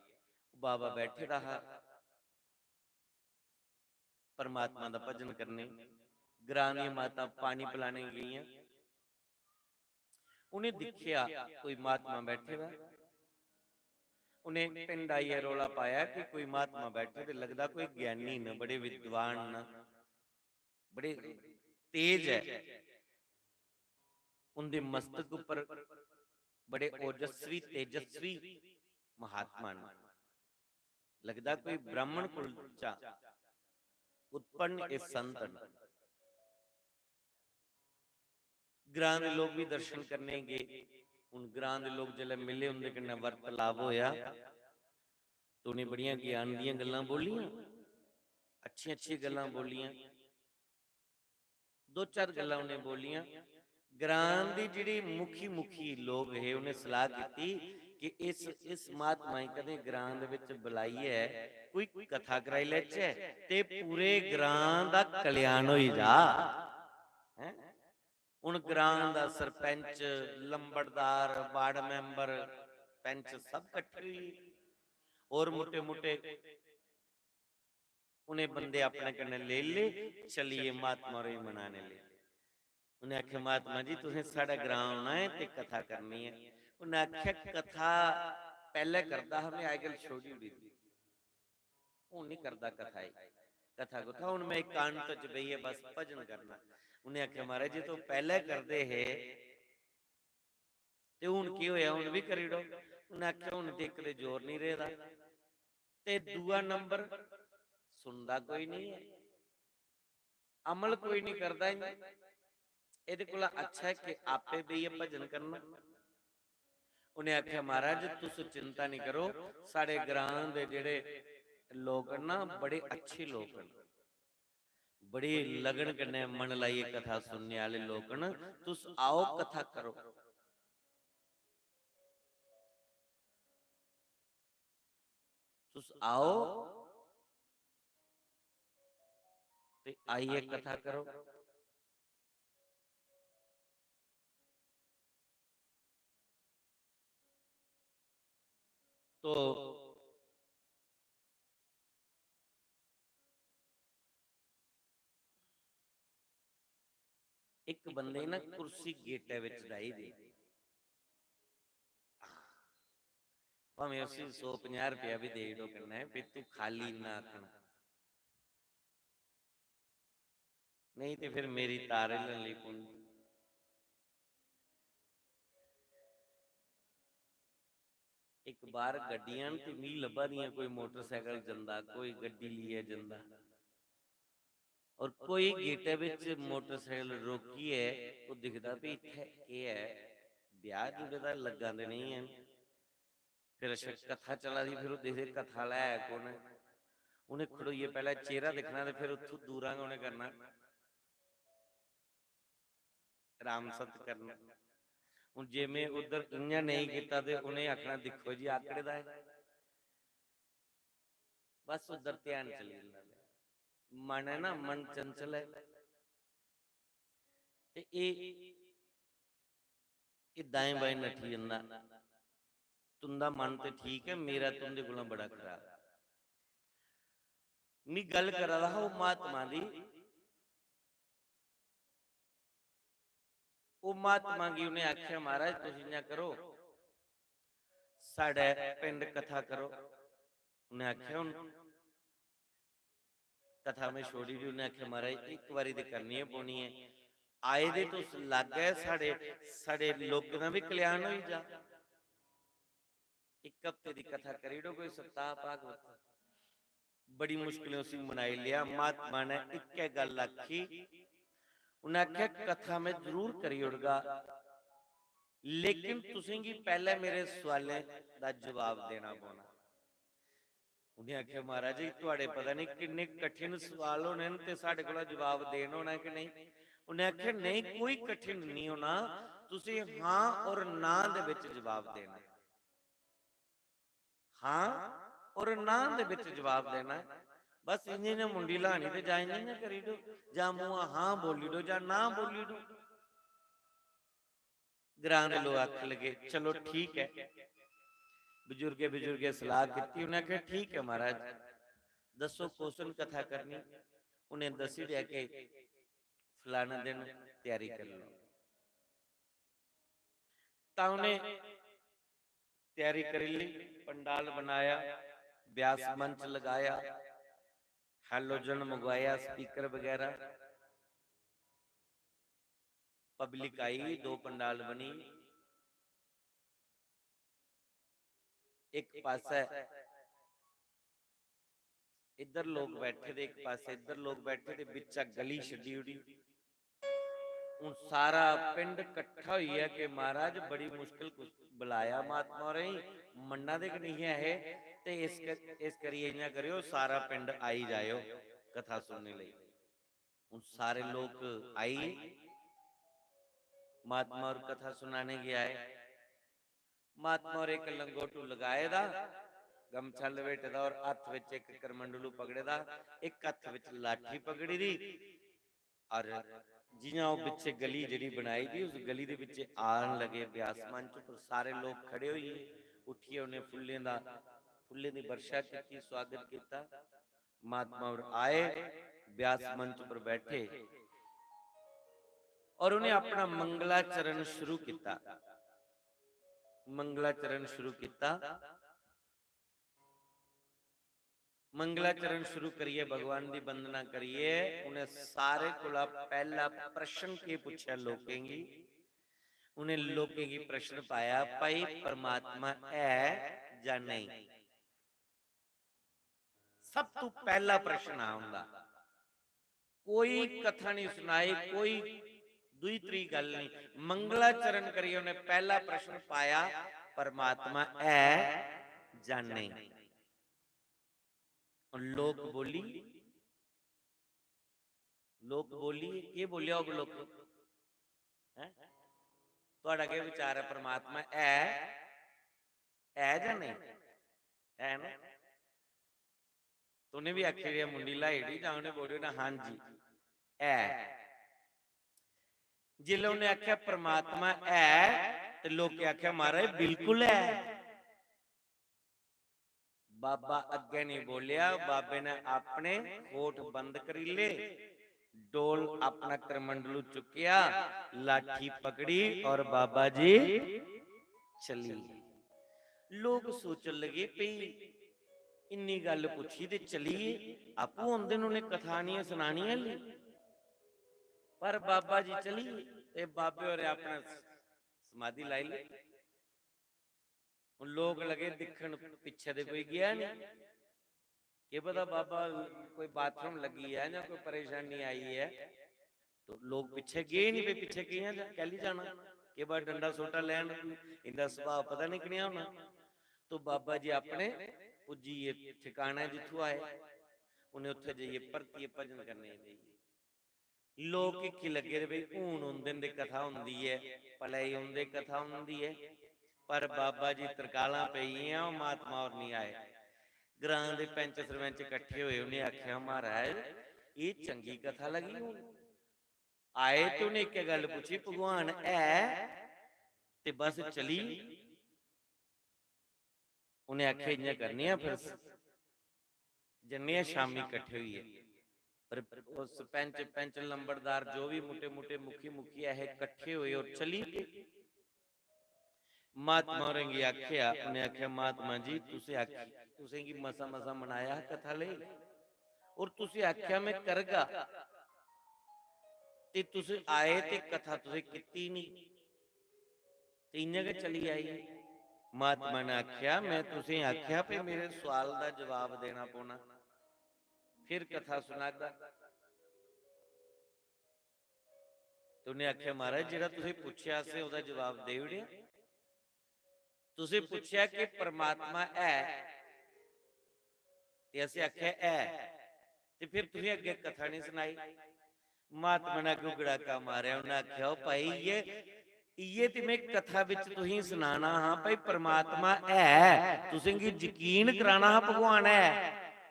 S2: ਬਾਬਾ ਬੈਠੇ ਰਹਾ परमात्मा का भजन करने। ग्रां दी माता पानी पिलाने गईयां, उन्हें दिखिया कोई महात्मा बैठे हुआ। उन्हें पिंड आइए रौला पाया कि कोई महात्मा बैठे, तो लगता कोई ज्ञानी न, बड़े विद्वान न, बड़े तेज है। उनके मस्तक ऊपर बड़े ओजस्वी तेजस्वी महात्मा न, लगता कोई ब्राह्मण कुल चा उत्पन्न इस संत न। ग्रां दे लोग भी दर्शन करने गए। उन ग्रां दे लोग जल्द मिले, उनके कन्नै वार्तालाप होया, तो उन्हें बड़ियां ज्ञान दियां गल्लां बोलियां, अच्छी अच्छी गल्लां बोलियां। दो चार गल्लां उन्हें बोलियां। ग्रां दी जिहड़ी मुखी मुखी लोग है, उन्हें सलाह की कि इस महात्मा कदे ग्रां दे विच बुलाईए, कोई कथा कराई लैचे ते पूरे ग्रां दा कल्याण होई जा। हैं उन ग्रां दा सरपंच, लंबड़दार, वार्ड मैंबर, पंच सब कट्ठे हुए और मोटे मोटे उन्हें बंदे अपने कन्ने ले ले, चलिए महात्मा रे मनाने ले। उन्हें आख्या महात्मा जी तुसें साडा ग्रां आना है ते कथा करनी है। उन्हें आख्या कथा पहले करदा, हमें आजकल छोड़ी हुई थी, हूं नहीं करदा कथा कथा कथा हूं मैं एकांत च बहिए बस भजन करना। उन्हें आख्या महाराज जी तो पहले करते है ते हुण की होया, हुण भी करी दो। उन्हें आख्या हुण ते इक दे जोर नहीं रेदा, ते दूआ नंबर सुनदा कोई नहीं है, अमल कोई नहीं करदा। इहदे कोल अच्छा है कि आपे भी ये भजन करना। उन्हें आख्या महाराज तुस चिंता नहीं करो, साडे ग्रां दे जेड़े लोग ना बड़े अच्छे लोग न, बड़ी लगन कन्नै मन लाइए कथा सुनने वाले लोग न, तुस आओ कथा करो। तुस आओ ते आइए कथा करो। तो एक बंदे ना कुर्सी गेटे विच डाई दी, भावें उसी 150 रुपया भी दे दो, कहना है भी तू खाली ना आखना, नहीं तो फिर मेरी तारे लली पुन। एक बार गड्डियां ते मी लभा दियां, कोई मोटरसाइकिल जंदा, कोई गड्डी लिए जंदा, और कोई गेटे विच मोटरसाइकिल रोकी है, वो दिखदा भी इत्थे की है, ब्याह जुड़े दा लगा दे नहीं है। फिर अच्छा कथा चला दी, फिर देखदे कथा लै कौन है, उन्हें खड़ोइए पहले चेहरा दिखना, ते फिर उथों दूरां उन्हें करना राम सत करना। हुण जिवें उधर इयां नहीं कीता ते उन्हें आखना देखो जी आकड़े दा है, बस उधर ध्यान चली जांदा। मन है ना, मन चंचल है ते ये दाएं बाएं नठी जांदा। तुंदा मन ते ठीक है, मेरा तुंदे कोलों बड़ा खराब। मैं गल करा रहा हूं महात्मा दी। वो महात्मा की उन्हें आख्या महाराज तुसीं इयां करो, साडे पिंड कथा करो। उन्हें आख्या हुण कथा में छोड़ी दी। उन्हें आख्या महाराज एक बारी ते करनी है पौनी है, आए दे तो लग गए साडे साडे लोकें दा भी कल्याण होई जा। एक हफ्ते की कथा करी दो, कोई सप्ताह भागवत बड़ी मुश्किलें उसी मनाई लिया। महात्मा ने एक गल आखी, उन्हें आख्या कथा में जरूर करी उड़गा, लेकिन तुसीं की पहले मेरे सवालें दा जवाब देना पौना। उन्हें आख्या महाराज जी तुहाडे पता नहीं किन्ने कठिन सवाल होने न ते साडे कोल जवाब देन होना कि नहीं। उन्हें आख्या नहीं कोई कठिन नहीं होना, तुसीं हां और ना दे विच जवाब देना। हां और ना दे विच जवाब देना है। बस इंजी ने मुंडी लानी ते जां इंजी ने करी दो, जां मुंह हां बोली दो जां ना बोली दो। ग्रां दे लोग आख लगे चलो ठीक है। बुजुर्गे सलाह की। उन्हें आख्या ठीक है महाराज दसो क्वेश्चन कथा करनी। उन्हें दसी दिया कि फलाना दिन तैयारी कर लो। ता उन्हें तैयारी कर ली, पंडाल बनाया, व्यास मंच लगाया, हैलोजन मंगवाया, स्पीकर वगैरह, पब्लिक आई, 2 पंडाल बनी। एक पासे इधर लोग बैठे थे, एक पासे इधर लोग बैठे थे, बिचा गली छड़ी उड़ी। हुण सारा पिंड इकट्ठा होई है कि महाराज बड़ी मुश्किल बुलाया महात्मा रही, मन्ना दे नहीं है ते इस करिए इयां करियो सारा पिंड आई जायो कथा सुनने लई। हुण सारे लोग आई, महात्मा और कथा सुनाने गया है। महात्मा और एक लंगोटू लगाए दा, गमछा लपेटे दा और हथ विच एक करमंडलू पकड़े दा, एक हथ विच लाठी पकड़ी दी और जियां वो पिछे गली जिहड़ी बनाई दी उस गली दे विच आन लगे व्यास मंच पर। सारे लोग खड़े होइए, उठिए, उन्हें फुल्लें दी वर्षा की, स्वागत किया। महात्मा और आए, व्यास मंच पर बैठे और उन्हें अपना मंगलाचरण शुरू किया। मंगलाचरण शुरू किया। मंगलाचरण शुरू करिए, भगवान की वंदना करिए। उन्हें सारे कोला पहला प्रश्न के पूछा लोकेंगी। उन्हें लोकेंगी प्रश्न पाया भाई परमात्मा है या नहीं। सब तो पहला प्रश्न आउंदा, कोई कथा नहीं सुनाई, कोई दुई त्री गल नहीं, मंगलाचरण करिए। उन्हें पहला प्रश्न पाया परमात्मा है या नहीं। लोक बोली, लोक बोली के बोलिया होगा लोक तुहाडा क्या विचार है, परमात्मा है या नहीं है ना। तूने भी आखिर मुंडी लाई दी जां उन्हें बोलियो ना हां जी है। जिले उन्हें आख्या परमात्मा है ते लोग आख्या महाराज बिल्कुल है। बाबा अगे नहीं बोलिया, बाबे ने अपने होठ बंद करी ले, डोल अपना करमंडलू चुकिया, लाठी पकड़ी और बाबा जी चली। लोग सोचन लगे पई इन्नी गल पूछी ते चलीए, आपू आंदे उन्हें कथानियां सुनानियां ली। पर बाबा जी चली ते बाबे और अपना समाधि लाई ली। लोग लगे दिखन पिछे दे कोई गया नहीं, के पता बाबा कोई बाथरूम लगी है या कोई परेशानी आई है। तो लोग पिछे गए नहीं, पिछे गए कैली जाना के बाद डंडा सोटा लैन, इनका स्वभाव पता नहीं कनिया होना। तो बाबा जी अपने पुजीए ठिकाना जिथों आए, उन्हें उत्थे जाइए परतिए भजन करने जाइए। ਲੋਕ ਕੀ ਲੱਗੇ ਰਵੇ ਹੁਣ ਹੁੰਦੇ ਦੀ ਕਥਾ ਹੁੰਦੀ ਹੈ, ਭਲੇ ਹੁੰਦੇ ਕਥਾ ਹੁੰਦੀ ਹੈ। ਪਰ ਬਾਬਾ ਜੀ ਤਰਕਾਲਾਂ ਪਈਆਂ, ਉਹ ਮਹਾਤਮਾ ਹੋਰ ਨਹੀਂ ਆਏ। ਗ੍ਰਾਂ ਦੇ ਪੈਂਚ ਸਰਪੰਚ ਇਕੱਠੇ ਹੋਏ, ਉਹਨੇ ਆਖਿਆ ਮਹਾਰਾਜ ਇਹ ਚੰਗੀ ਕਥਾ ਲੱਗੀ ਹੁਣ ਆਏ। ਤੇ ਉਹਨੇ ਇੱਕ ਗੱਲ ਪੁੱਛੀ, ਭਗਵਾਨ ਹੈ ਤੇ ਬਸ ਚਲੀ। ਉਹਨੇ ਆਖਿਆ ਇੰਜ ਕਰਨੀ ਆ, ਫਿਰ ਜੰਨੇ ਸ਼ਾਮੀ ਇਕੱਠੇ ਹੋਈਏ। ਪਰ ਉਹ ਸਰਪੰਚ ਪੈਂਚ ਲੰਬੜਦਾਰ ਜੋ ਵੀ ਮੋਟੇ ਮੋਟੇ ਮੁਖੀ ਮੁਖੀ ਇਹ ਇਕੱਠੇ ਹੋਏ ਔਰ ਚਲੀ ਗਏ। महात्मा औरंगी आख्या, उन्हें आख्या महात्मा जी तुसें की मसा मसा मनाया कथा ले, और तुसी आख्या मैं करगा ते तुसी आए ते कथा तुसी कीती नहीं, ते इन्ने के चली आई। महात्मा ने आख्या मैं तुसी आख्या पे मेरे सवाल दा जवाब देना पौना, फिर कथा सुनागा। तो उन्हें आख्या महाराज जिहड़ा तुसी पुछया से ओदा जवाब दे उड़िया। तुसी पूछया कि परमात्मा है ते असीं आख्या है, ते फिर तुसी अगे कथा नहीं सुनाई। महात्मा ने अगों गड़ाका मारिया, उन्हें आख्या भाई ये ते मैं कथा विच तुसीं सुनाना हां भाई परमात्मा है, तुसीं की यकीन कराना हां भगवान है,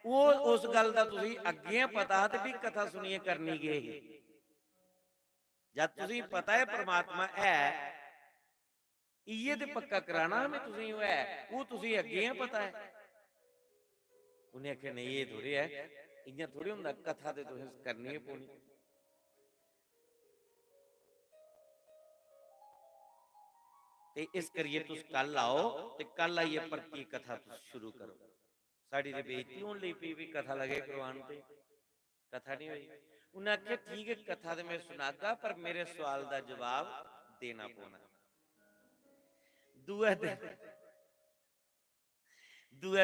S2: वो उस गल दा तुसीं अगे पता ते भी कथा सुनिए करनी गए। जद तुसीं पता है परमात्मा है ये ते पक्का कराना हमें तुसीं है, वो तुसीं अगे है पता है। उन्हें आख्या नहीं ये थोड़ी है, इयां थोड़ी हुंदा, कथा ते तुसीं करनी है पौनी। ते इस करिए तुस कल आओ ते कल आइए परती कथा तुस शुरू करो। साड़ी ते बेइज्जती होण लई पई भी कथा लगे करवान ते कथा नहीं हुई। उन्हें आख्या ठीक है कथा ते मैं सुनागा, पर मेरे सवाल दा जवाब देना पौना। दूआ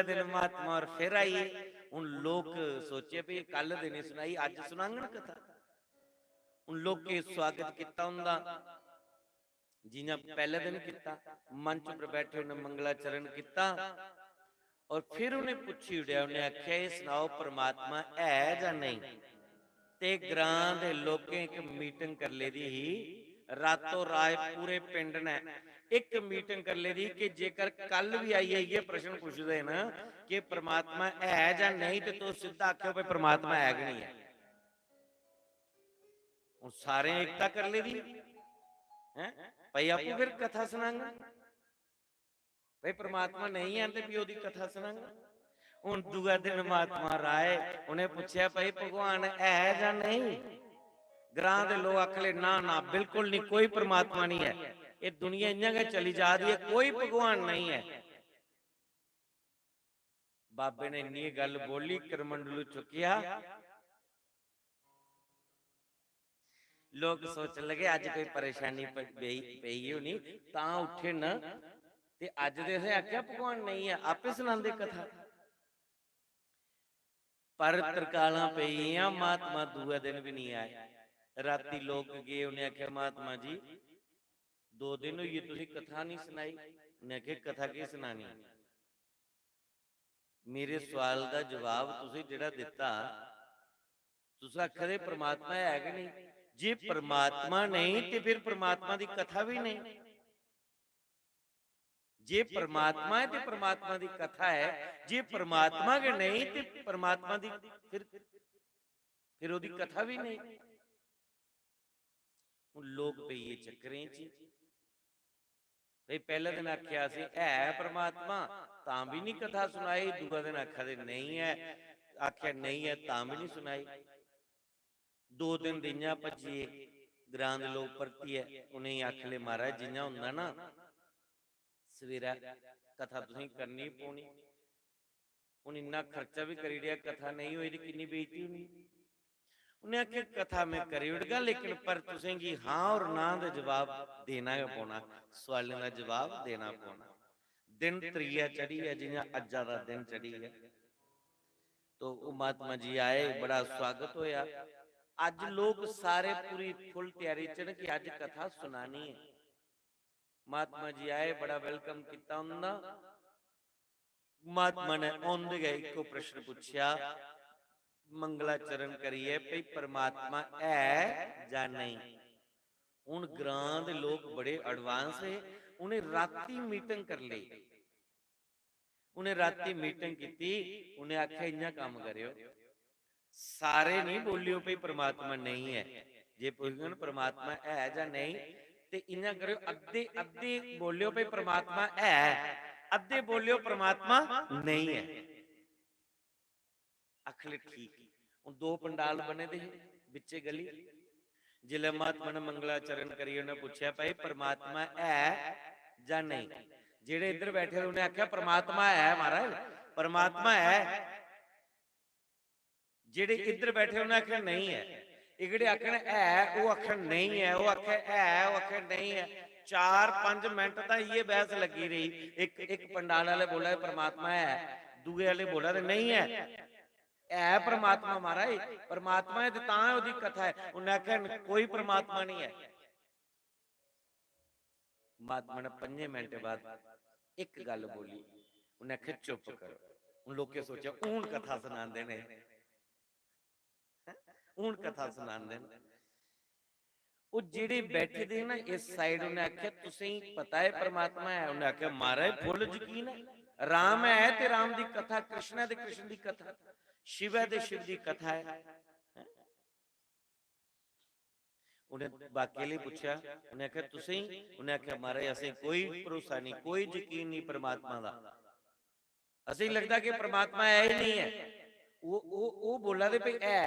S2: दिन महात्मा और फिर आइए। उन लोग सोचे भी कल दिन नहीं सुनाई, अज सुनांगन कथा। उन लोग के स्वागत किता हुंदा जिन्हें पहले दिन किता, मंच पर बैठे उन्हें मंगलाचरण किता और फिर उन्हें पूछी उड़िया। उन्हें आख्या ये सुनाओ परमात्मा है या नहीं। ते ग्रां दे लोकें एक मीटिंग कर ले दी ही, रातों रात पूरे पिंड ने एक मीटिंग कर ले दी कि जेकर कल भी आइए ये प्रश्न पूछ दे ना कि परमात्मा है या नहीं, तो सीधा आख्यो भाई परमात्मा है कि नहीं है। उन सारे एकता कर ले दी हैं भाई, आपको फिर कथा सुनांगा भाई परमात्मा नहीं है तो भी ओदी कथा सुनांगा। उन दूसरा दिन महात्मा राय उन्हें पूछया भाई भगवान है या नहीं। ग्रां दे लोग आखले ना ना बिल्कुल नहीं, कोई परमात्मा नहीं है, ये दुनिया इन्ना के चली जा रही है, कोई भगवान नहीं है। बाबे ने इन्नी गल बोली, करमंडलू चुकिया, लोग सोच लगे अज कोई परेशानी पई होनी तां उठे न, ते अज दे आख्या भगवान नहीं है, आपे सुनांदे कथा। पर तरकालां पईयां, महात्मा दूए दिन भी नहीं आए। राती लोग गए, उन्हें आख्या महात्मा जी 2 दिन हुई तुसीं कथा नहीं सुनाई। उन्हें आख्या कथा की सुनानी, मेरे सवाल दा जवाब तुसीं जिहड़ा दिता, तुसीं आखदे परमात्मा है कि नहीं। जे परमात्मा नहीं तो फिर परमात्मा दी कथा भी नहीं। जे परमात्मा है तो परमात्मा दी कथा है, जे परमात्मा के नहीं तो परमात्मा दी फिर ओदी कथा भी नहीं। लोग पे ये चक्करें च भाई पहले दिन आख्या सी है परमात्मा तां भी नहीं कथा सुनाई, दूसरा दिन आख्या नहीं है, आख्या नहीं है तां भी नहीं सुनाई। 2 दिन दियां भजिए, ग्रां दे लोग परती है, उन्हें आख ले महाराज जिन्ना हुंदा ना सवेरा कथा तुसीं करनी पौनी। हुण इन्ना खर्चा भी करी दिया, कथा नहीं हुई तो कितनी बेइज्जती होनी। उन्हें आख्या कथा में करी उड़गा, लेकिन पर तुसें की हाँ और ना दे जवाब देना है पौना, सवालों का जवाब देना पौना। दिन त्रीया चढ़ी है, जियां अज्जा दा दिन चढ़ी है, तो महात्मा जी आए, बड़ा स्वागत होया। अज लोग सारे पूरी फुल तैयारी च कि अज कथा सुनानी है। महात्मा जी आए, बड़ा वेलकम किया उन्होंने। महात्मा ने आंदे गए एको प्रश्न पूछया, ਮੰਗਲਾਚਰਨ ਕਰੀਏ ਭਈ ਪਰਮਾਤਮਾ ਹੈ ਜਾਂ ਨਹੀਂ। ਹੁਣ ਗ੍ਰਾਂ ਦੇ ਲੋਕ ਬੜੇ ਐਡਵਾਂਸ ਹੈ। ਉਹਨੇ ਰਾਤੀ ਮੀਟਿੰਗ ਕਰ ਲਈ, ਉਹਨੇ ਰਾਤੀ ਮੀਟਿੰਗ ਕੀਤੀ, ਉਹਨੇ ਆਖਿਆ ਇੰਨਾ ਕੰਮ ਕਰਿਓ, ਸਾਰੇ ਨਹੀਂ ਬੋਲਿਓ ਭਈ ਪਰਮਾਤਮਾ ਨਹੀਂ ਹੈ। ਜੇ ਪੁੱਛਣ ਪਰਮਾਤਮਾ ਹੈ ਜਾਂ ਨਹੀਂ ਤੇ ਇੰਨਾ ਕਰਿਓ, ਅੱਧੇ ਅੱਧੇ ਬੋਲਿਓ ਭਈ ਪਰਮਾਤਮਾ ਹੈ, ਅੱਧੇ ਬੋਲਿਓ ਪਰਮਾਤਮਾ ਨਹੀਂ ਹੈ। ਅਖਲੇ ਠੀਕ। ਹੁਣ ਦੋ ਪੰਡਾਲ ਬਣੇ ਦੇ ਵਿੱਚੇ ਗਲੀ, ਜਿਲੇ ਮਹਾਤਮਾ ਨੇ ਮੰਗਲਾਚਰਨ ਕਰੀ, ਉਹਨੇ ਪੁੱਛਿਆ ਭਾਈ ਪਰਮਾਤਮਾ ਹੈ ਜਾਂ ਨਹੀਂ। ਜਿਹੜੇ ਇੱਧਰ ਬੈਠੇ ਉਹਨੇ ਆਖਿਆ ਪਰਮਾਤਮਾ ਹੈ ਮਹਾਰਾਜ, ਪਰਮਾਤਮਾ ਹੈ। ਜਿਹੜੇ ਇੱਧਰ ਬੈਠੇ ਉਹਨੇ ਆਖਿਆ ਨਹੀਂ ਹੈ। ਇਹ ਜਿਹੜੇ ਆਖਣ ਹੈ ਉਹ ਆਖਣ ਨਹੀਂ ਹੈ, ਉਹ ਆਖੇ ਹੈ ਉਹ ਆਖੇ ਨਹੀਂ ਹੈ। 4-5 ਮਿੰਟ ਤਾਂ ਇਹ ਬਹਿਸ ਲੱਗੀ ਰਹੀ। ਇੱਕ ਪੰਡਾਲ ਵਾਲੇ ਬੋਲਿਆ ਪਰਮਾਤਮਾ ਹੈ, ਦੂਏ ਵਾਲੇ ਬੋਲਿਆ ਨਹੀਂ ਹੈ। ਹੈ ਪਰਮਾਤਮਾ ਮਹਾਰਾਜ, ਪਰਮਾਤਮਾ ਹੈ ਤੇ ਤਾਂ ਉਹਦੀ ਕਥਾ ਹੈ। ਉਹਨੇ ਆਖਿਆ ਕੋਈ ਪਰਮਾਤਮਾ ਨਹੀਂ ਹੈ। ਮਹਾਤਮਾ ਨੇ 5 ਮਿੰਟ ਬਾਅਦ ਇੱਕ ਗੱਲ ਬੋਲੀ, ਉਹਨੇ ਆਖਿਆ ਚੁੱਪ ਕਰੋ। ਹੁਣ ਲੋਕੇ ਸੋਚਿਆ ਹੁਣ ਕਥਾ ਸੁਣਾਉਂਦੇ ਨੇ, ਹੁਣ ਕਥਾ ਸੁਣਾਉਂਦੇ ਨੇ। ਉਹ ਜਿਹੜੇ ਬੈਠੇ ਦੇ ਨਾ ਇਸ ਸਾਈਡ, ਉਹਨੇ ਆਖਿਆ ਤੁਸੀਂ ਪਤਾ ਹੈ ਪਰਮਾਤਮਾ ਹੈ? ਉਹਨੇ ਆਖਿਆ ਮਹਾਰਾਜ ਫੁੱਲ ਯਕੀਨ ਹੈ, ਰਾਮ ਹੈ ਤੇ ਰਾਮ ਦੀ ਕਥਾ, ਕ੍ਰਿਸ਼ਨ ਹੈ ਤੇ ਕ੍ਰਿਸ਼ਨ ਦੀ ਕਥਾ, शिव है तो शिव की कथा है। उन्हें बाकी लिए पूछा, उन्हें आख्या तुसी, उन्हें आख्या महाराज असें कोई भरोसा नहीं, कोई यकीन नहीं परमात्मा दा, असें लगता कि परमात्मा है ही नहीं है। वो बोला दे भाई है।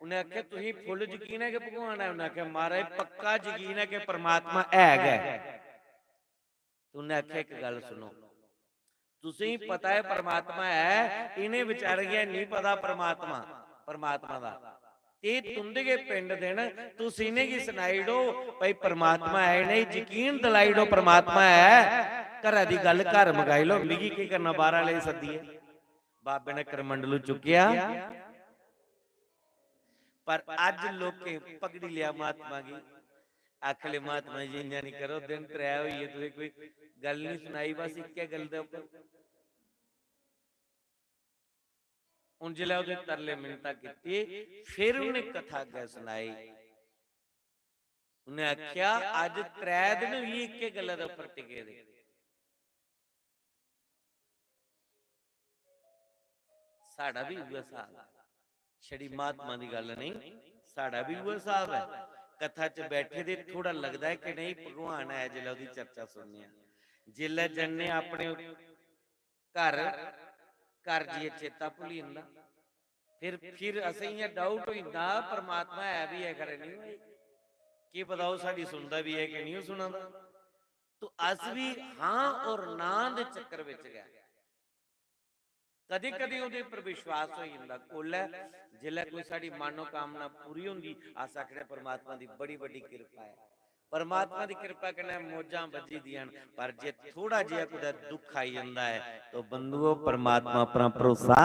S2: उन्हें आख्या तुसी फुल यकीन है कि भगवान है? उन्हें आख्या महाराज पक्का यकीन है कि परमात्मा है। उन्हें आख्या एक गल सुनो, तुसी पता है परमात्मा है, इन्हें विचार गया नहीं पता परमात्मा परमात्मा दा, ते तुंदे के पिंड देन तुसी ने की सुनाई दो भाई परमात्मा है, नहीं यकीन दिलाई दो परमात्मा है। घर दी गल घर मगाई लो, मिगी की करना, बाहर वाले सद्दिए। बाबे ने करमंडलू चुकिया, पर अज लोके पगड़ी लिया महात्मा की। आखले महात्मा जी इंजा नहीं करो, दिन त्रै होई तुसीं कोई गल नहीं सुनाई, बस इक्के गल दे उपर। हुण जिल्लै उहदे तरले मिन्नतां कीती, फिर उन्हें कथा अगे सुनाई। उन्हें आख्या अज त्रै दिन भी इक्के गल्ला दे उपर टिके दे। साडा भी उह हिसाब, छड़ी महात्मा दी गल नहीं, साडा भी उह हिसाब है। कथा च बैठे दे थोड़ा लगता है कि नहीं भगवान है, जिल्लै उहदी चर्चा सुनने, जिल्लै जन्ने अपने घर घर जी चेता भुली जांदा, फिर असें डाउट हो जांदा परमात्मा है भी है खरे नहीं, की पता वो साडी सुनदा भी है कि नहीं सुनांदा। तो अस भी हाँ और ना दे चक्कर विच गए। कदी कदी उहदे पर विश्वास हो जांदा कुल है, जिल्लै कोई साडी मनोकामना पूरी हुंदी अस आखदे परमात्मा दी बड़ी बड़ी कृपा है, परमात्मा दी कृपा कन्नै मौजां बजी दियां। पर जे थोड़ा जिहा कुदै दुख आई जांदा है तो बंधुओ परमात्मा अपना भरोसा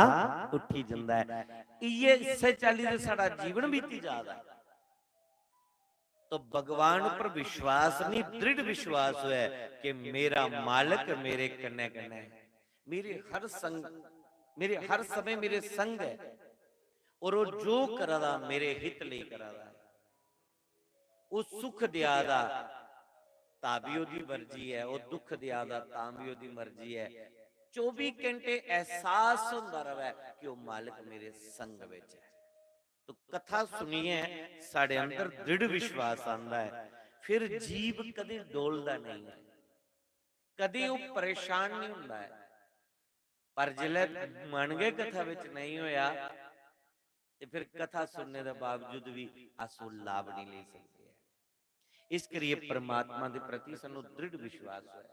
S2: उठी जांदा है। इये इसे चाली दे साडा जीवन बीती जादा है। तो भगवान पर विश्वास नहीं, दृढ़ विश्वास है कि मेरा मालिक मेरे कन्ने कन्ने है, मेरे हर संग, मेरे हर समय मेरे संग है, और वो जो करादा मेरे हित लई करादा है। वो सुख दियादा तां भी ओदी मर्जी है, वो दुख दियादा तां भी ओदी मर्जी है। 24 घंटे एहसास हुंदा रहे कि वो मालिक मेरे संग विच है। तो कथा सुनिए साडे अंदर दृढ़ विश्वास आंदा है, फिर जीव कदी डोलदा नहीं है, कदी वो परेशान नहीं हुंदा है। पर जिले मन गए कथा विच नहीं होया ते फिर कथा सुनने के बावजूद भी असो लाभ नहीं ले सकते। इस करिए परमात्मा के प्रति सानू दृढ़ विश्वास है।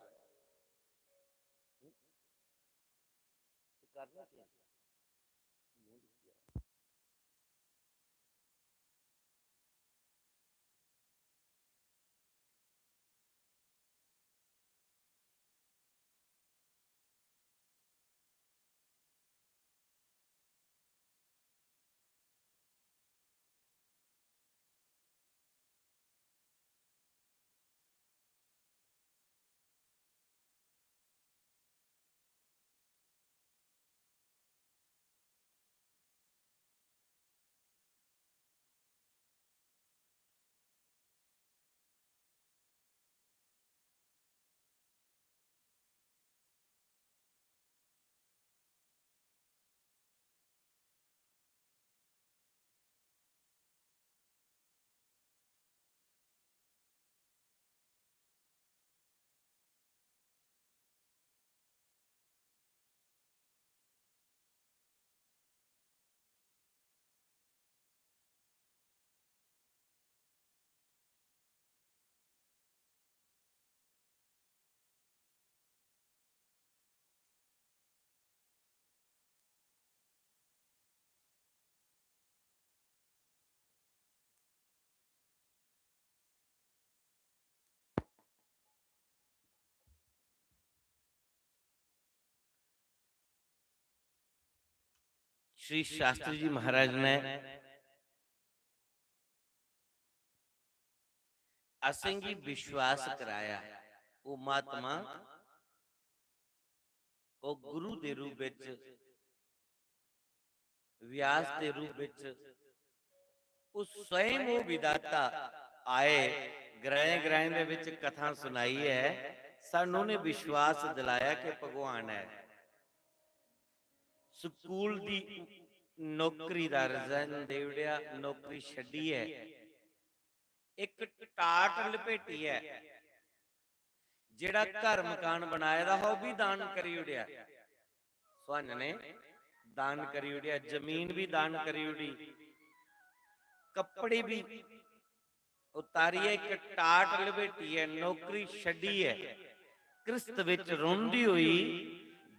S2: श्री शास्त्री जी महाराज ने असंगी विश्वास कराया। वो महात्मा वो गुरु दे रूप विच, व्यास दे रूप विच, उस स्वयं वो विदाता आए, ग्रह ग्रह दे विच कथा सुनाई है, सानू ने विश्वास दिलाया कि भगवान है। स्कूल दी नौकरी दा रिजाइन देवड़िया, नौकरी छड्डी है, एक टाट लपेटी है, जेड़ा घर मकान बनाए दा हो भी दान करी उड़िया, स्वान ने दान करी उड़िया, जमीन भी दान करी उड़ी, कपड़े भी उतारी है, एक टाट लपेटी है, नौकरी छड्डी है, क्रिस्त विच रोंदी हुई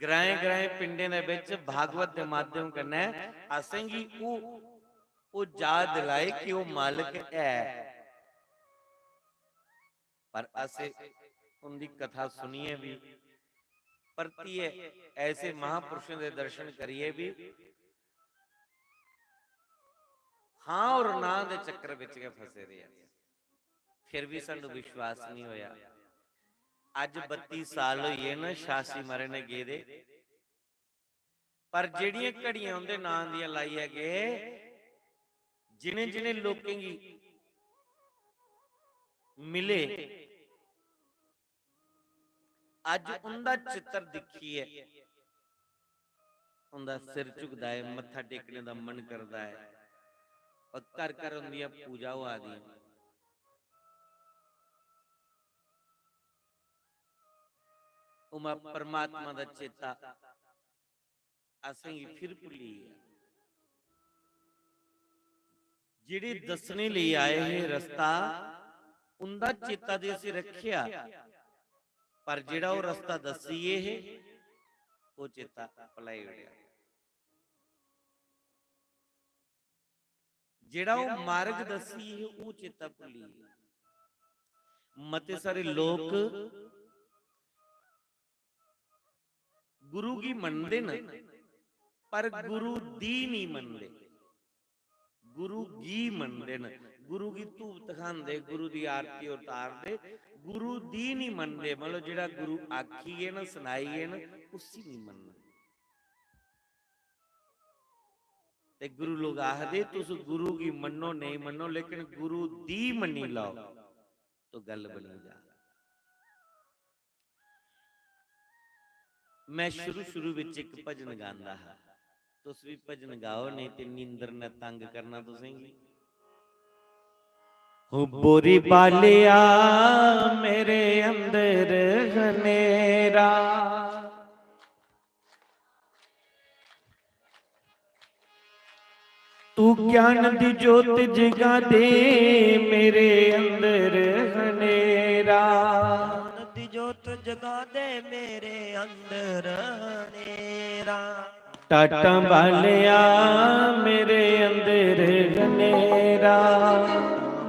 S2: ग्राए ग्राए पिंडे दे विच भागवत के माध्यम कन्नै असंगी वो जा दिलाए कि वो मालिक है। पर असे उनकी कथा सुनिए भी, परतिए ऐसे महापुरुषों के दर्शन करिए भी, हाँ और ना दे चक्कर विच के फसे रहे, फिर भी सानू विश्वास नहीं होया। अज 32 साल होइए ना शासी मरे ने गे दे, पर जेड़ियां घड़ियां उनके नां दियां लाई है गे, जिन्हें जिन्हें लोकें गी मिले, अज उनका चित्र दिखिए, उनका सिर झुकदा है, मत्था टेकने का मन करता है, और घर घर उनकी पूजा हो आदि। परमात्मा का चेता असें फिर भुली है। जिहड़े दसने लिए आए हैं रस्ता, उनका चेता दे असीं रखिया, पर जिहड़ा वो रस्ता दसीए है वो चेता भुलाई उड़िया। जिहड़ा वो मार्ग दसी है वो चेता भुली। मते सारे लोग गुरु की मनते न, पर गुरु दी नहीं मनते, गुरु गी मनते न। गुरु की धूप दिखाते, गुरु की आरती उतारते, गुरु दी नहीं मनते। मतलब जिहड़ा गुरु आखी है ना, सुनाई है ना, उसी नहीं मनना। ते गुरु लोग आखदे तुस गुरु की मनो नहीं मनो, लेकिन गुरु दी मनी लाओ तो गल बनी जा। मैं शुरू शुरू विच एक भजन गांदा हा, तुस भी भजन गाओ, नहीं ते नींदर ने तंग करना तुसें। हो बोरी बालिया मेरे अंदर हनेरा, तू ज्ञान दी जोत जगा दे मेरे अंदर हनेरा,
S1: दी जोत जगा दे मेरे अंदर हनेरा।
S2: टाटा बालिया मेरे अंदर हनेरा,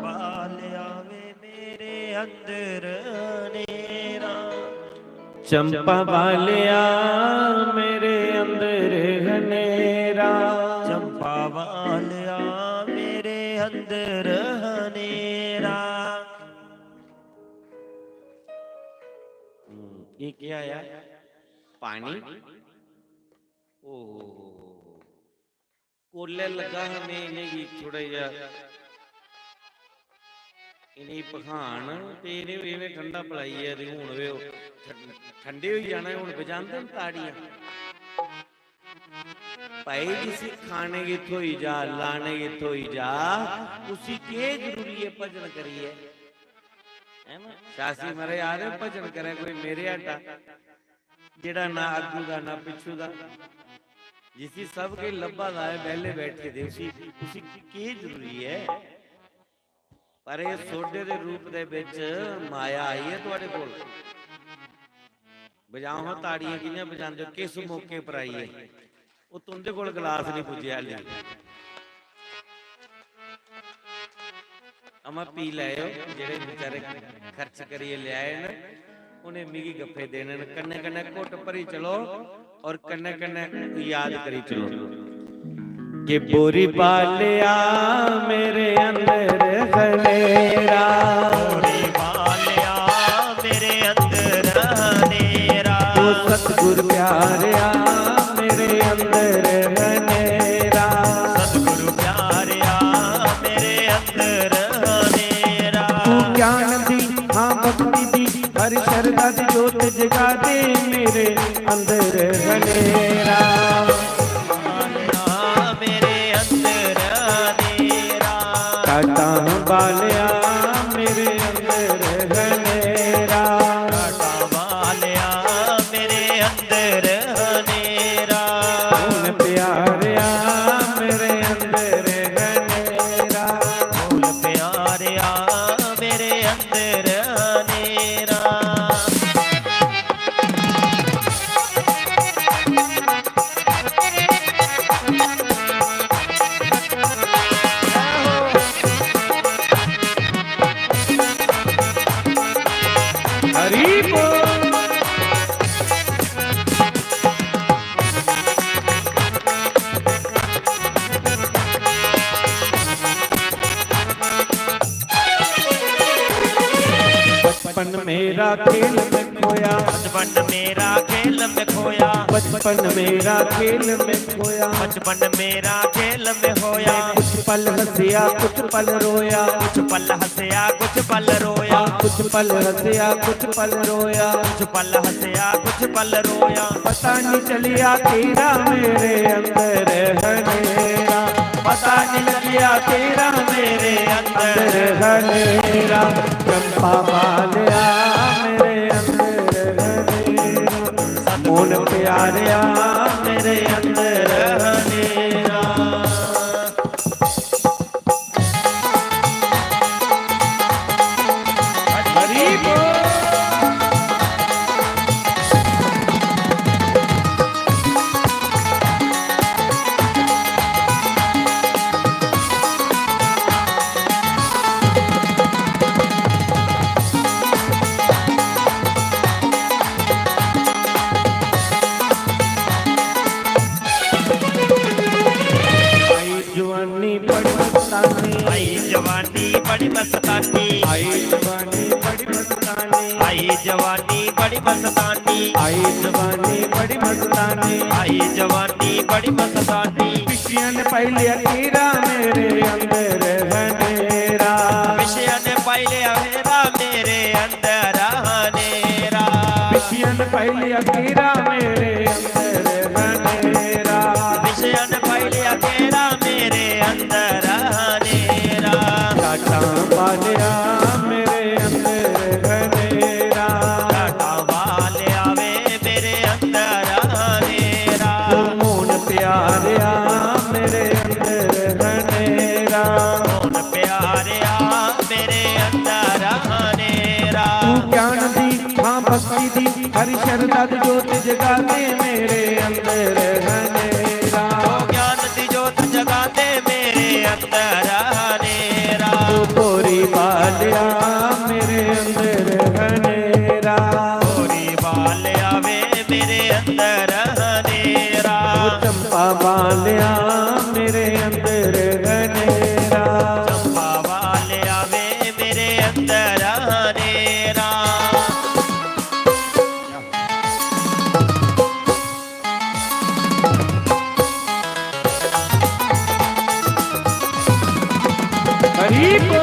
S1: बालिया वे मेरे अंदर हनेरा।
S2: चंपा बालिया मेरे अंदर हनेरा,
S1: चंपा वालिया मेरे अंदर हनेरा।
S2: ये क्या है? पानी। ओ कोले लगा हमें इन्हें थोड़ा जा इन्हें पखान ते इन्हें ठंडा पिलाई है, हुण वे ठंडे हो जाना, हुण बजांदे न ताड़ियां। भाई जिसी खाने की थोई जा, लाने की थोई जा, उसी के जरूरी है भजन करिए। शासी मरे आ रहे भजन करे कोई मेरे आटा, जेड़ा ना अगू दा ना पिछू दा, जिसी सबके लब्बा दा है पहले बैठे दे, उसी के जरूरी है। पर ये सोडे दे रूप दे विच माया आई है तुहाडे कोल। बजाओ हां ताड़ियां, कियां बजांदे हो, किस मौके पर आई है? वो तुंदे कोल गिलास नहीं पुज्जिया हाले, अमा पी लाओ। जेड़े बेचारे खर्च करिए ले आए न, उन्हें मिगी गप्फे देने न। कन्ने कन्ने घुट भरी चलो और कन्ने कन्ने याद करी चलो।
S3: कि बोरी बालिया मेरे अंदर हनेरा,
S1: बोरी बालिया मेरे अंदर हनेरा,
S3: वो सतगुर प्यारिया मेरे अंदर हनेरा,
S1: सतगुरु प्यारिया मेरे अंदर हनेरा।
S3: तू ज्ञान दी हाँ भक्ति दी हर शरदा दी जोत जगा दे मेरे अंदर हनेरा,
S1: मेरे अंदर हनेरा,
S3: टाटा बालिया मेरे अंदर हनेरा,
S1: टाटा वालिया मेरे अंदर हनेरा,
S3: फूल प्यारिया मेरे अंदर हनेरा,
S1: फूल प्यारिया मेरे अंदर हनेरा।
S3: हरि बोल। बचपन मेरा खेल में खोया,
S1: बचपन मेरा खेल में खोया,
S3: बचपन मेरा खेल में खोया,
S1: बचपन मेरा खेल में होया,
S3: कुछ पल हंसिया कुछ पल रोया,
S1: कुछ पल हंसया कुछ पल रोया,
S3: कुछ पल हंसिया कुछ पल रोया,
S1: कुछ पल हंसया कुछ पल रोया,
S3: पता नहीं चलिया तेरा मेरे अंदर हनेरा, पता नहीं लगिया तेरा मेरे अंदर हनेरा, चंपा बालिया मेरे अंदर हनेरा, मोन प्यारिया मेरे अंदर हनेरा। हरि बोल। जवानी बड़ी मस्तानी,
S1: आई जवानी बड़ी मस्तानी,
S3: आई जवानी बड़ी मस्तानी,
S1: आई जवानी बड़ी मस्तानी,
S3: आई जवानी बड़ी मस्तानी,
S1: आई जवानी बड़ी मस्तानी,
S3: पिछिया ने पहले अकेरा मेरे अंदर हनेरा,
S1: विषय ने पहले अहेरा मेरे अंदर हनेरा,
S3: पिछिया ने पहले अकेरा मेरे अंदर हनेरा,
S1: विषय ने पहले अकेरा मेरे अंदर हनेरा,
S3: टाटा बालिया मेरे अंदर हनेरा,
S1: टाटा वाले आवे मेरे अंदर हनेरा,
S3: मोन प्यारिया मेरे अंदर हनेरा,
S1: कौन प्यारिया मेरे अंदर हनेरा,
S3: तू ज्ञान दी हाँ भक्ति दी हरि शरदा दी जोत जगा दे मेरे अंदर हनेरा,
S1: ओ ज्ञान दी जोत जगा दे मेरे अंदर हनेरा,
S3: तू बोरी बालिया मेरे अंदर हनेरा,
S1: गोरी बाल आवे मेरे अंदर हनेरा,
S3: तू चंपा बालिया मेरे अंदर हनेरा,
S1: चंपा वाले आवे मेरे अंदर हनेरा।
S3: हरि बोल।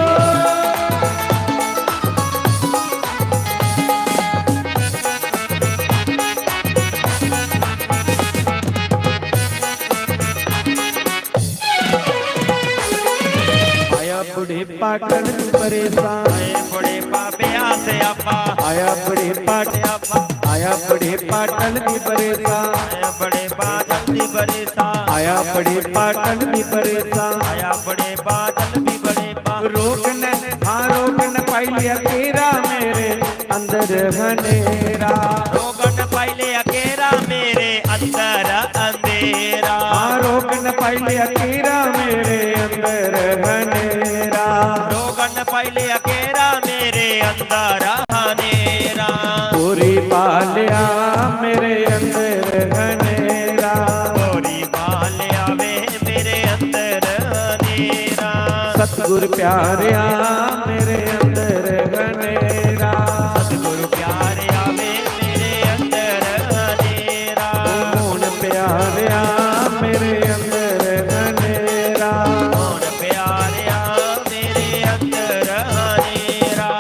S3: आया बूढ़े पाटन परेशान,
S1: आए बड़े पापिया से आपा,
S3: आया बड़े पाट
S1: आपा,
S3: आया बड़े पाटन भी परेशान,
S1: आया बड़े बादल भी बड़े सा,
S3: आया बड़े पाटन भी परेशान,
S1: आया बड़े बादल भी बड़े पा,
S3: रोकन हाँ रोकन पाइलिया तेरा मेरे अंदर हनेरा,
S1: रोगन पहले अकेरा मेरे अंदर अंधेरा,
S3: हाँ रोकन पाइलिया तेरा मेरे अंदर हनेरा,
S1: रोगन पहले अकेरा मेरे अंदर हनेरा,
S3: पूरी पालिया मेरे अंदर हनेरा,
S1: गोरी बाल आवे मेरे
S3: सतगुर प्यारिया मेरे अंदर हनेरा,
S1: सतगुरु प्यारिया वे मेरे अंदर हनेरा,
S3: मौन प्यारिया मेरे अंदर हनेरा,
S1: मौन प्यारिया मेरे अंदर हनेरा।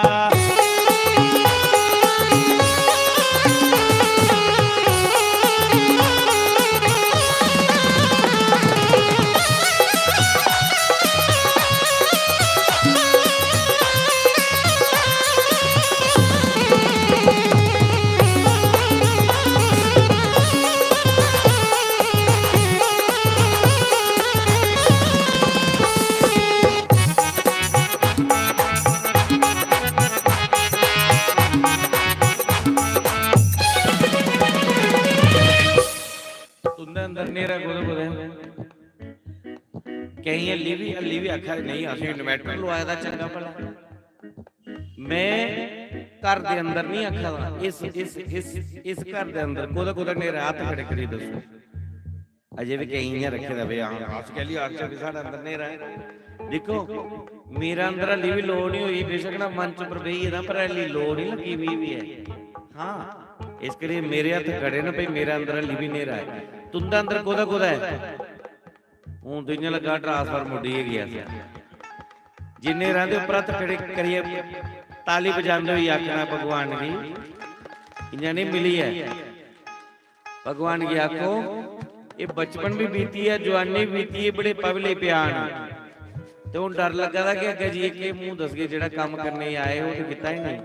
S2: तुंदे अंदर नेरा गोदे गोदे कहीं हल्ली भी आखा नहीं असं इन्वर्टर लवाया था चंगा भला मैं घर दे अंदर नहीं आखा था इस घर दे अंदर गोदा गोदा नेरा हाथ खड़े करी दसो अजे भी कहीं नहीं रखे दा वे हां कह लियो आज भी साडा अंदर नेरा है देखो मेरा अंदर हल्ली भी लोड़ नहीं हुई बेशक ना मन च पर बही है ना पर हल्ली लोड़ नहीं लगी हुई भी है हाँ इस करिए मेरे हाथ खड़े ना भाई मेरा अंदर हल्ली भी नेरा है तुंदा अंदर गोदा गोदा है हूं तो इं लगा ट्रांसफर मुड़ी गया जिन्ने रहते उपर हथ खड़े करिए ताली बजाते हुए आखना भगवान की इं नहीं मिली है भगवान की आखो ये बचपन भी बीती है जवानी भी बीती है बड़े पवले प्यान तो हूं डर लगा था कि अगे जी के मुंह दस गए जो काम करने आए हो तो किता ही नहीं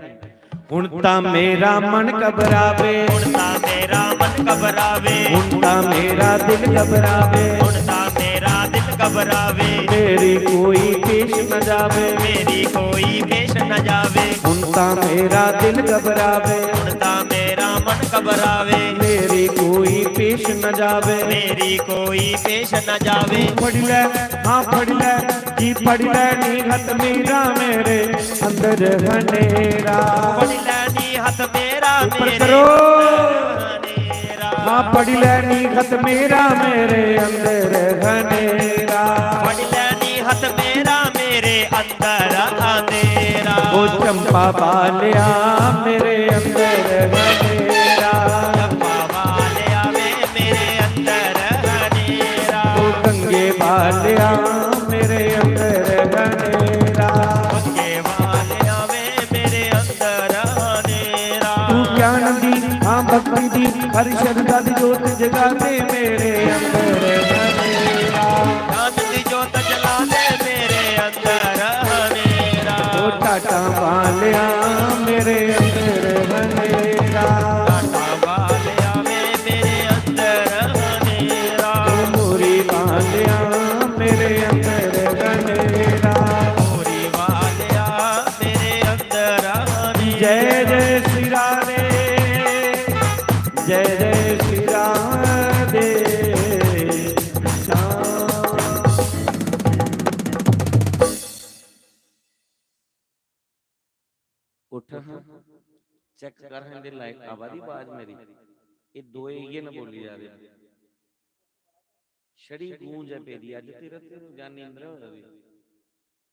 S3: हुण तां मेरा मन घबरावे,
S1: हुण तां मेरा मन घबरावे,
S3: हुण तां मेरा दिल घबरावे,
S1: हुण तां मेरा दिल घबरावे,
S3: मेरी कोई पेश न जावे,
S1: मेरी कोई पेश न जावे,
S3: हुण तां मेरा दिल घबरावे,
S1: हुण तां मेरा मन घबरावे,
S3: मेरी कोई पेश न जावे,
S1: मेरी कोई पेश न जावे।
S3: फड़ ले हाँ फड़ ले जी फड़ ले नी हथ मेरा मेरे अंदर हनेरा,
S1: फड़ लैनी हथ मेरा
S3: ऊपर
S1: मेरे
S3: करो
S1: हनेरा,
S3: हाँ फड़ ले नी हथ मेरा मेरे अंदर हनेरा,
S1: फड़ लैनी हथ मेरा मेरे अंदर अंधेरा,
S3: ओ चंपा बालिया मेरे अंदर हनेरा,
S1: चंपा वालिया वे मेरे अंदर हनेरा,
S3: ओ गंगे बालिया मेरे अंदर हनेरा,
S1: गंगे वालिया वे मेरे अंदर हनेरा,
S3: तू ज्ञान दी हाँ भक्ति दी हर श्रद्धा दी जोत जगा दे मेरे अंदर हनेरा,
S1: ज्ञान दी जोत जला दे मेरे अंदर हनेरा,
S3: ओ टाटा बालिया मेरे अंदर हनेरा,
S1: टाटा वालिया वे मेरे अंदर हनेरा,
S3: ओ मोरी बालिया मेरे अंदर हनेरा,
S1: मोरी वालिया मेरे अंदर हनेरा।
S3: जय जय श्री राधे जय जय श्री राधे श्याम।
S2: उठ चेक कर हिंदे लाइक आवादी आवाज मेरी ये दो ये ना बोली जा रही छड़ी गूंज है पेदी अज तेरा तेरे जानी इंद्र हो रही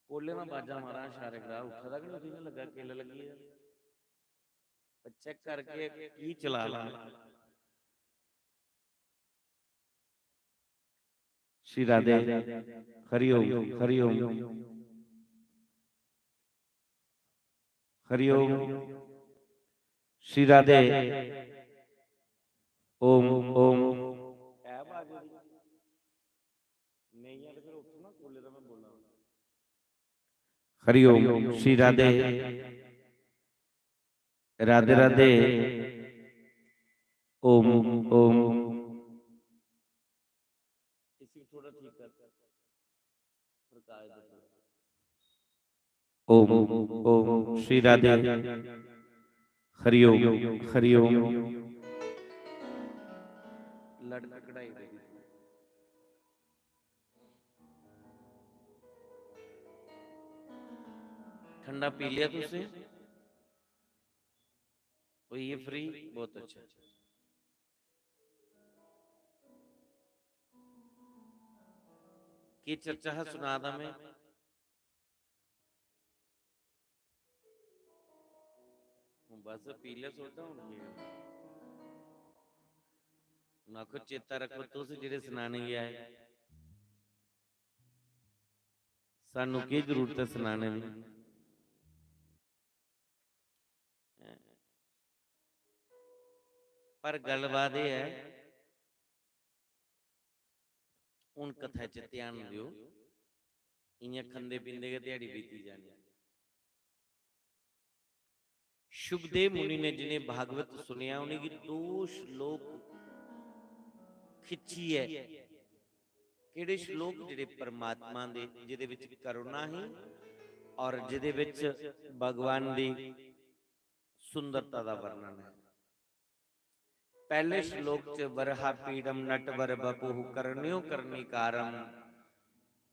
S2: कोले ना बाजा मारा इशारे करा उठा था कि नहीं लगा केले लगी है चेक करके की चला ला श्री राधे हरिओम हरिओम हरिओम श्री राधे ओम ओम हरिओम श्री राधे राधे राधे ओम ओम थोड़ा ठीक कर ओम ओम श्री राधे हरिओम हरिओम लड़का कढ़ाई ठंडा पी लिया तुझसे तो ये फ्री बहुत अच्छा की चर्चा है सुना था मैं बस पी ले सोचा हुण की है। हुण आखो चेता रखो तुस जेड़े सुनाने गया है, सानू की जरूरत है सुनाने दी। पर गलबात यह है, हुण कथा च ध्यान दियो, इयां खंदे पींदे के दिहाड़ी बीती जानी। शुकदेव मुनि ने जिन्हें भागवत सुनिया उन्हें की दो श्लोक खिंची है। किहड़े श्लोक? जिहड़े परमात्मा दे जिहदे विच करुणा ही और जिहदे विच भगवान दी सुंदरता दा वर्णन है। पहले श्लोक च वरहा पीडम नटवर बपुहु करण्यो करनिकारम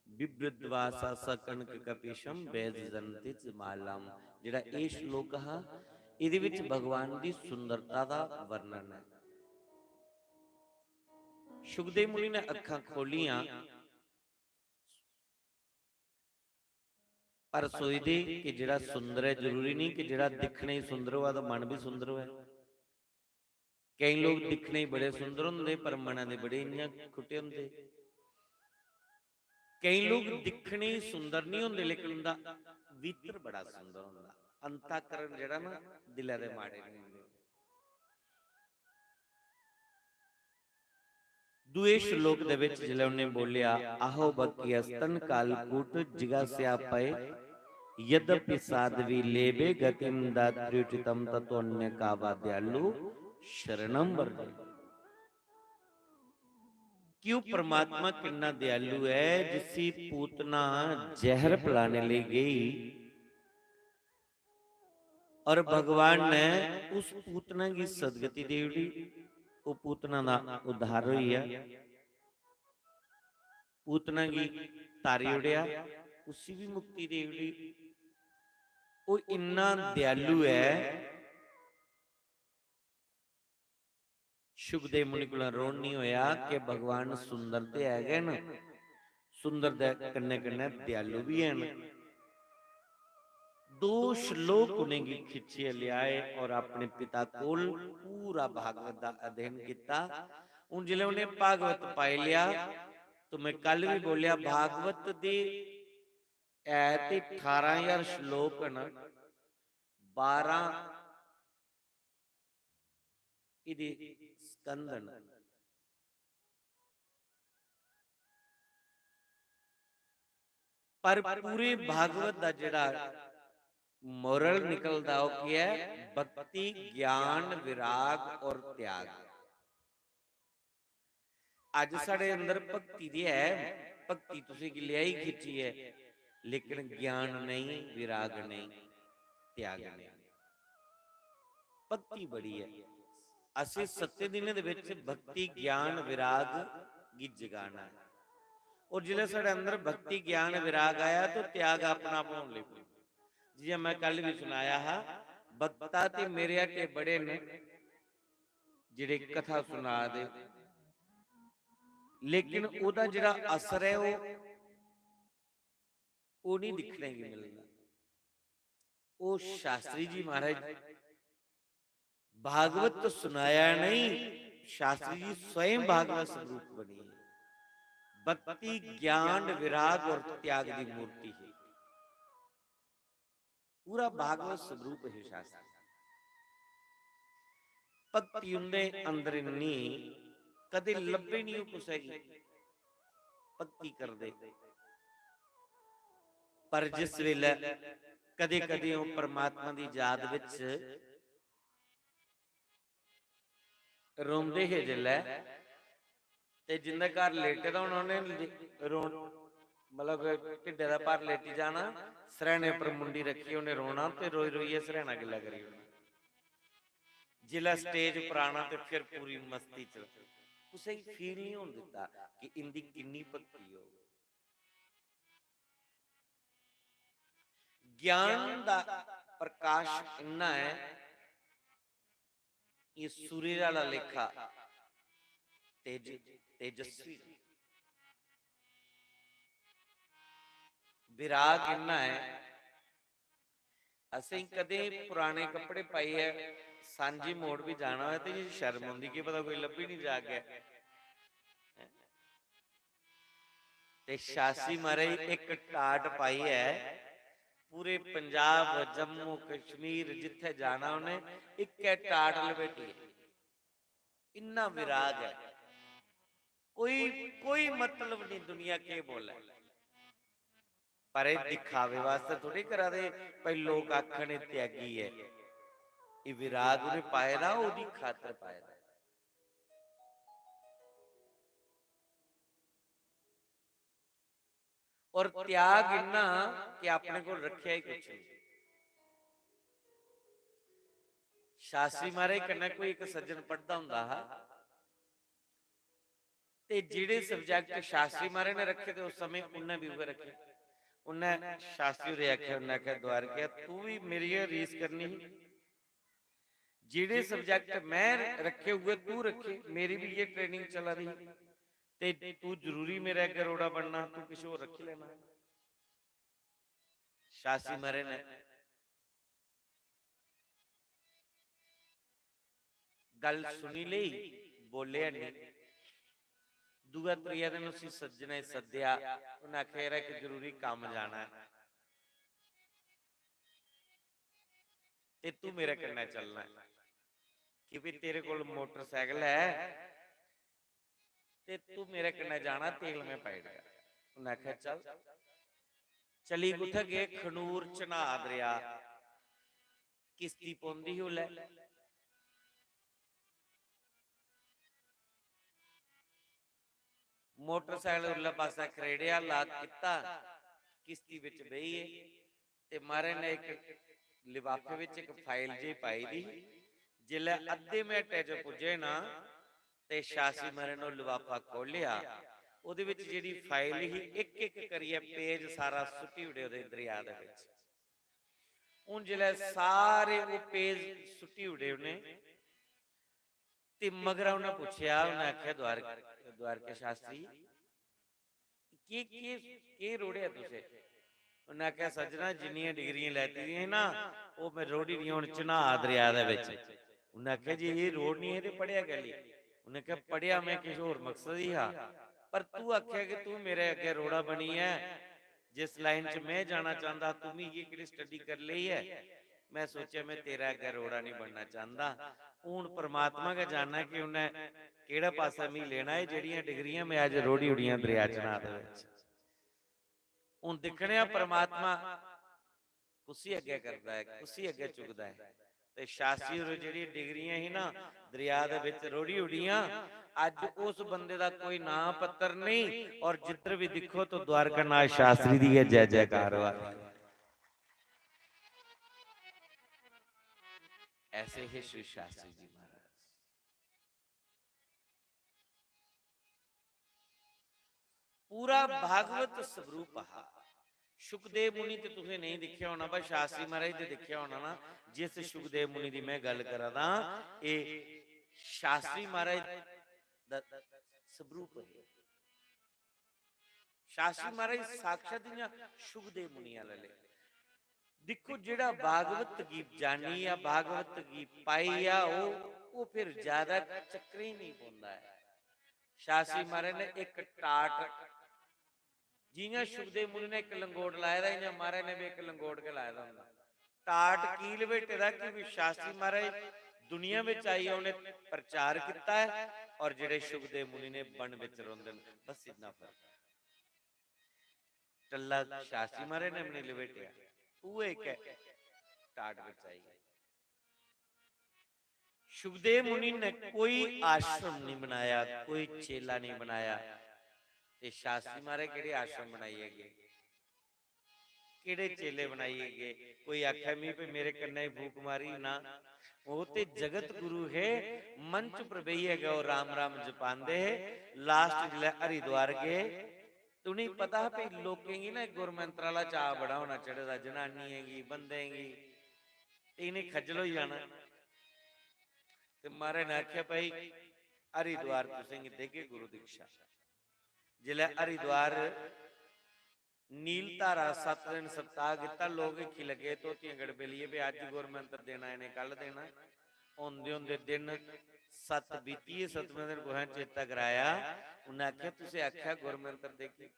S2: बिभ्रद्वासा सकनक कपिशम वैज जंतिच मालम। जिहड़ा ये श्लोक हा, इहदे विच भगवान दी सुंदरता दा वर्णन है। शुकदेव मुनि ने अखां खोलियां पर सोचदे कि जिहड़ा सुंदर है जरूरी नहीं कि जिहड़ा दिखने ही सुंदर होआ तो मन भी सुंदर होए। कई लोग दिखने ही बड़े सुंदर होंदे पर मना दे बड़े इयां खुटे होंदे। कई लोग दिखने ही सुंदर नहीं होंदे लेकिन उनका भीतर बड़ा सुंदर होंदा। अंतःकरण जिहड़ा ना दिला दे माड़े नहीं होंदे। दूए श्लोक दे विच जिले उन्हें बोलिया आहो बकी अस्तन कालकूट जिगा स्यापय यद्यपि साध्वी लेबे गतिम दात्र्युचितम तत्वन्य कावा दयालु शरणम वर्जे। क्यों परमात्मा कितना दयालु है, जिसी पूतना जहर पिलाने ले गई और भगवान ने उस पूतना की सदगति दे दी। वो पूतना दा उद्धार हुई है, पूतना की तारी उड़िया उसी भी मुक्ति दे दी। वो इन्ना दयालु है। शुकदेव मुनि को रोन नहीं होया कि भगवान सुंदर ते है ना, सुंदर दे कन्ने कन्ने दयालु भी है। दो श्लोक उन्हें खिंचे लियाए और अपने पिता कोल पूरा भागवत का अध्ययन किया। उन जिले उन्हें भागवत पाई लिया तो मैं कल भी बोलिया भागवत दे ऐते 18,000 श्लोक न 12 इदे स्कंदन। पर पूरे भागवत का जिहड़ा मोरल निकलदा हो क्या है? भक्ति, ज्ञान, विराग और त्याग। अज साडे अंदर भक्ति दी है, भक्ति तुसीं कि लिया ही खिंची है, लेकिन ज्ञान नहीं, विराग नहीं, त्याग नहीं। भक्ति बड़ी है। असीं 7 दिनां दे विच भक्ति, ज्ञान, विराग गी जगाना है। और जिले साडे अंदर भक्ति, ज्ञान, विराग आया तो त्याग अपना आप होने लग पिया। जी मैं कल भी सुनाया हा, भक्ता ते मेरे अटे बड़े ने जिहड़े कथा सुना दे, लेकिन ओदा जिहड़ा असर है वो नहीं दिखने की मिलता। वो शास्त्री जी महाराज भागवत तो सुनाया नहीं, शास्त्री जी स्वयं भागवत स्वरूप बनी है। भक्ति, ज्ञान, विराग और त्याग की मूर्ति है। पूरा भागवत स्वरूप है शास्त्र। भक्ति उनके अंदर इन्नी कदे लभे नहीं कुसेगी भक्ति कर दे। पर जिस वेले कदे कदे वो परमात्मा की याद विच रोंदे है जिले ते जिंदे घर लेटे दा उन्होंने रोन मतलब ढिड्डे दा भार लेटी जाना, सरहने पर मुंडी रखी उन्हें रोना ते रोई रोइए सरहना गिला करी होना। जिला स्टेज पर आना ते फिर पूरी मस्ती च उसे फील नहीं होने दिता कि इनकी कितनी भक्ति हो। ज्ञान दा प्रकाश इन्ना है, ये सूर्य वाला लेखा तेजस्वी। विराग इन्ना है ਅਸੀਂ ਕਦੇ ਪੁਰਾਣੇ ਕੱਪੜੇ ਪਾਏ ਐ, ਸਾਂਝੀ ਮੋੜ ਵੀ ਜਾਣਾ ਹੋਇਆ ਤੇ ਜੀ ਸ਼ਰਮ ਆਉਂਦੀ ਕਿ ਪਤਾ ਕੋਈ ਲੱਭੀ ਨਹੀਂ ਜਾ ਗਿਆ। ਤੇ ਸ਼ਾਸੀ ਮਹਾਰਾਜ ਇੱਕ ਟਾਟ ਪਾਈ ਹੈ, ਪੂਰੇ ਪੰਜਾਬ ਜੰਮੂ ਕਸ਼ਮੀਰ ਜਿੱਥੇ ਜਾਣਾ ਉਹਨੇ ਇੱਕ ਟਾਟ ਲਪੇਟੀ ਹੈ। ਇੰਨਾ ਵਿਰਾਗ ਹੈ, ਕੋਈ ਕੋਈ ਮਤਲਬ ਨਹੀਂ ਦੁਨੀਆ ਕੀ ਬੋਲੇ, ਪਰ ਇਹ ਦਿਖਾਵੇ ਵਾਸਤੇ ਥੋੜੀ ਕਰਾ ਦੇ ਭਾਈ ਲੋਕ ਆਖਣ ਤਿਆਗੀ ਹੈ। ਇਹ ਵਿਰਾਗ ਉਹਨੇ ਪਾਇਆ ਨਾ, ਉਹਦੀ ਖਾਤਰ ਪਾਇਆ। ਔਰ ਤਿਆਗ ਇੰਨਾ ਕਿ ਆਪਣੇ ਕੋਲ ਰੱਖਿਆ ਹੀ ਕੁਛ ਨਹੀਂ। ਸ਼ਾਸਤਰੀ ਮਹਾਰਾਜ ਕन्ने ਕੋਈ ਇੱਕ ਸੱਜਣ ਪੜਦਾ ਹੁੰਦਾ ਹਾ, ਤੇ ਜਿਹੜੇ ਸਬਜੈਕਟ ਸ਼ਾਸਤਰੀ ਮਹਾਰਾਜ ਨੇ ਰੱਖੇ ਤੇ ਉਸ ਸਮੇਂ ਉਹਨੇ ਵੀ ਉਹ ਰੱਖੇ। ਉਹਨੇ ਸ਼ਾਸਤਰੀ ਉਰੇ ਆਖਿਆ, ਉਹਨੇ ਆਖਿਆ ਦੁਆਰਕਿਆ ਤੂੰ ਵੀ ਮੇਰੀ ਰੀਸ ਕਰਨੀ, ਜਿਹੜੇ ਸਬਜੈਕਟ ਮੈਂ रखे हुए तू रखे, मेरी भी ये ट्रेनिंग चला रही, ते तू जरूरी मेरा गरोड़ा बनना, तू किसी और रख लेना। शास्त्री महाराज ने गल सुनी ली, बोलिया नहीं। दूआ त्रिया दिन उसी सज्जने सद्या, उन्हें आखिया कि जरूरी काम जाना है ते तू मेरे कन्ने चलना है, कि भी तेरे कोल मोटरसाइकिल है ते तू मेरे कन्ने जाना, तेल में पाएगा। उन्हें आखिया चल। चली कुत्थे गए? खनूर चनाह दरिया, किश्ती पौंदी ही उले, मोटरसाइकिल उरला पासा खरेड़िया, लात किता, किश्ती विच बहिए ते महाराज ने एक लिफाफे विच एक फाइल जी पाई दी। जिले अद्धे मिनटे च पुजे ना ते शास्त्री महाराज ने लिफाफा खोलिया, ਉਹਦੇ ਵਿੱਚ ਜਿਹੜੀ ਫਾਈਲ ਹੀ ਇੱਕ ਇੱਕ ਕਰੀਏ ਪੇਜ ਸਾਰਾ ਸੁੱਟੀ ਉੜੇ ਉਹਦੇ ਦਰਿਆ ਦੇ ਵਿੱਚ। ਹੁਣ ਜਿਹੜੇ ਸਾਰੇ ਉਹ ਪੇਜ ਸੁੱਟੀ ਉੜੇ ਉਹਨੇ ਤੇ ਮਗਰ ਉਹਨੇ ਪੁੱਛਿਆ, ਉਹਨੇ ਆਖਿਆ द्वारके शास्त्री की रोड़िया तुसे? उन्हें आख्या सज्जना जिन्नियां डिग्रियां लैती दी ना वो मैं रोड़ी दी हुण चनाह दरिया दे विच। उन्हें आख्या जी ये रोड़ नहीं है ते पढ़िया गली। उन्हें कहा पढ़िया मैं किसी होर मकसद ही हा, पर तू आख्या कि तू मेरे अगे रोड़ा बनी है, जिस लाइन च मैं जाना चाहता तू भी ये किहड़ी स्टडी कर ली है। मैं सोचा मैं तेरा अगे रोड़ा नहीं बनना चाहता। हूँ परमात्मा का जानना कि उन्हें केड़ा पासा मैं लेना है, जिहड़ियां डिग्रियां मैं अज रोड़ी उड़ियां दरिया चनाह दे विच। हुण दिखणिया परमात्मा कुसी अगे करदा है, कुसी अगे चुकदा है। ते शास्त्री होर जिहड़ी डिग्रियां ही ना दरिया दे विच रोड़ी उड़ियां, अज उस बंदे दा कोई नाम पत्तर नहीं, और जिधर भी दिखो तो द्वारका नाथ शास्त्री दी है जय जयकार हो। ऐसे ही श्री शास्त्री जी महाराज पूरा भागवत स्वरूप हा। सुखदेव मुनि ते तुसीं नहीं दिखिया होना, पर शास्त्री महाराज ते दिखिया होना ना। जिस सुखदेव मुनि दी मैं गल करा दा, ये शास्त्री महाराज दा स्वरूप है। शास्त्री महाराज साक्षात सुखदेव मुनि वाले। देखो जिहड़ा भागवत गीत जानी या भागवत गीत पाई या वो फिर ज्यादा चक्कर ही नहीं पाउंदा है। शास्त्री महाराज ने एक टाट जियां सुखदेव मुनि ने एक लंगोट लाया था, महाराज ने भी एक लंगोट के लाया था। टाट की लपेटे दा कि शास्त्री महाराज दुनिया में आई, उन्हें प्रचार किया है, और जिहड़े सुखदेव मुनि ने बन विच रोंदे ने, बस इतना फर्क। टल्ला शास्त्री महाराज ने अपने लपेटिया, वो एक टाट विच आई। सुखदेव मुनि ने कोई आश्रम नहीं बनाया, कोई चेला नहीं बनाया। ते शास्त्री महाराज केड़े आश्रम बनाइए गए, केड़े चेले बनाइए गए? कोई आख्या मी पे मेरे कन्ने फूक मारी ना, वो ते जगत गुरु है। मंच पर बैठे गए राम राम जपांदे, लास्ट जिले हरिद्वार गए तो नहीं पता पे लोकेंगी ना गुरमंत्राला चाह बड़ा होना चढ़ेदा, जनानी हैगी बंदेगी इन्हें खज्जल हो जाना। ते महाराज ने आख्या भाई हरिद्वार तुसें देगे गुरु दीक्षा। जिले हरिद्वार नील धारा 7 दिन सप्ताह किया, लोग हिखी लगे धोतियां गड़बेलिए भी अज गुरमंत्र देना, इन्हें कल देना। आंदे आंदे दिन 7 बीती, 7वें दिन गुहा चेता कराया, उन्हें आख्या तुसीं आख्या गुरमंत्र देगी,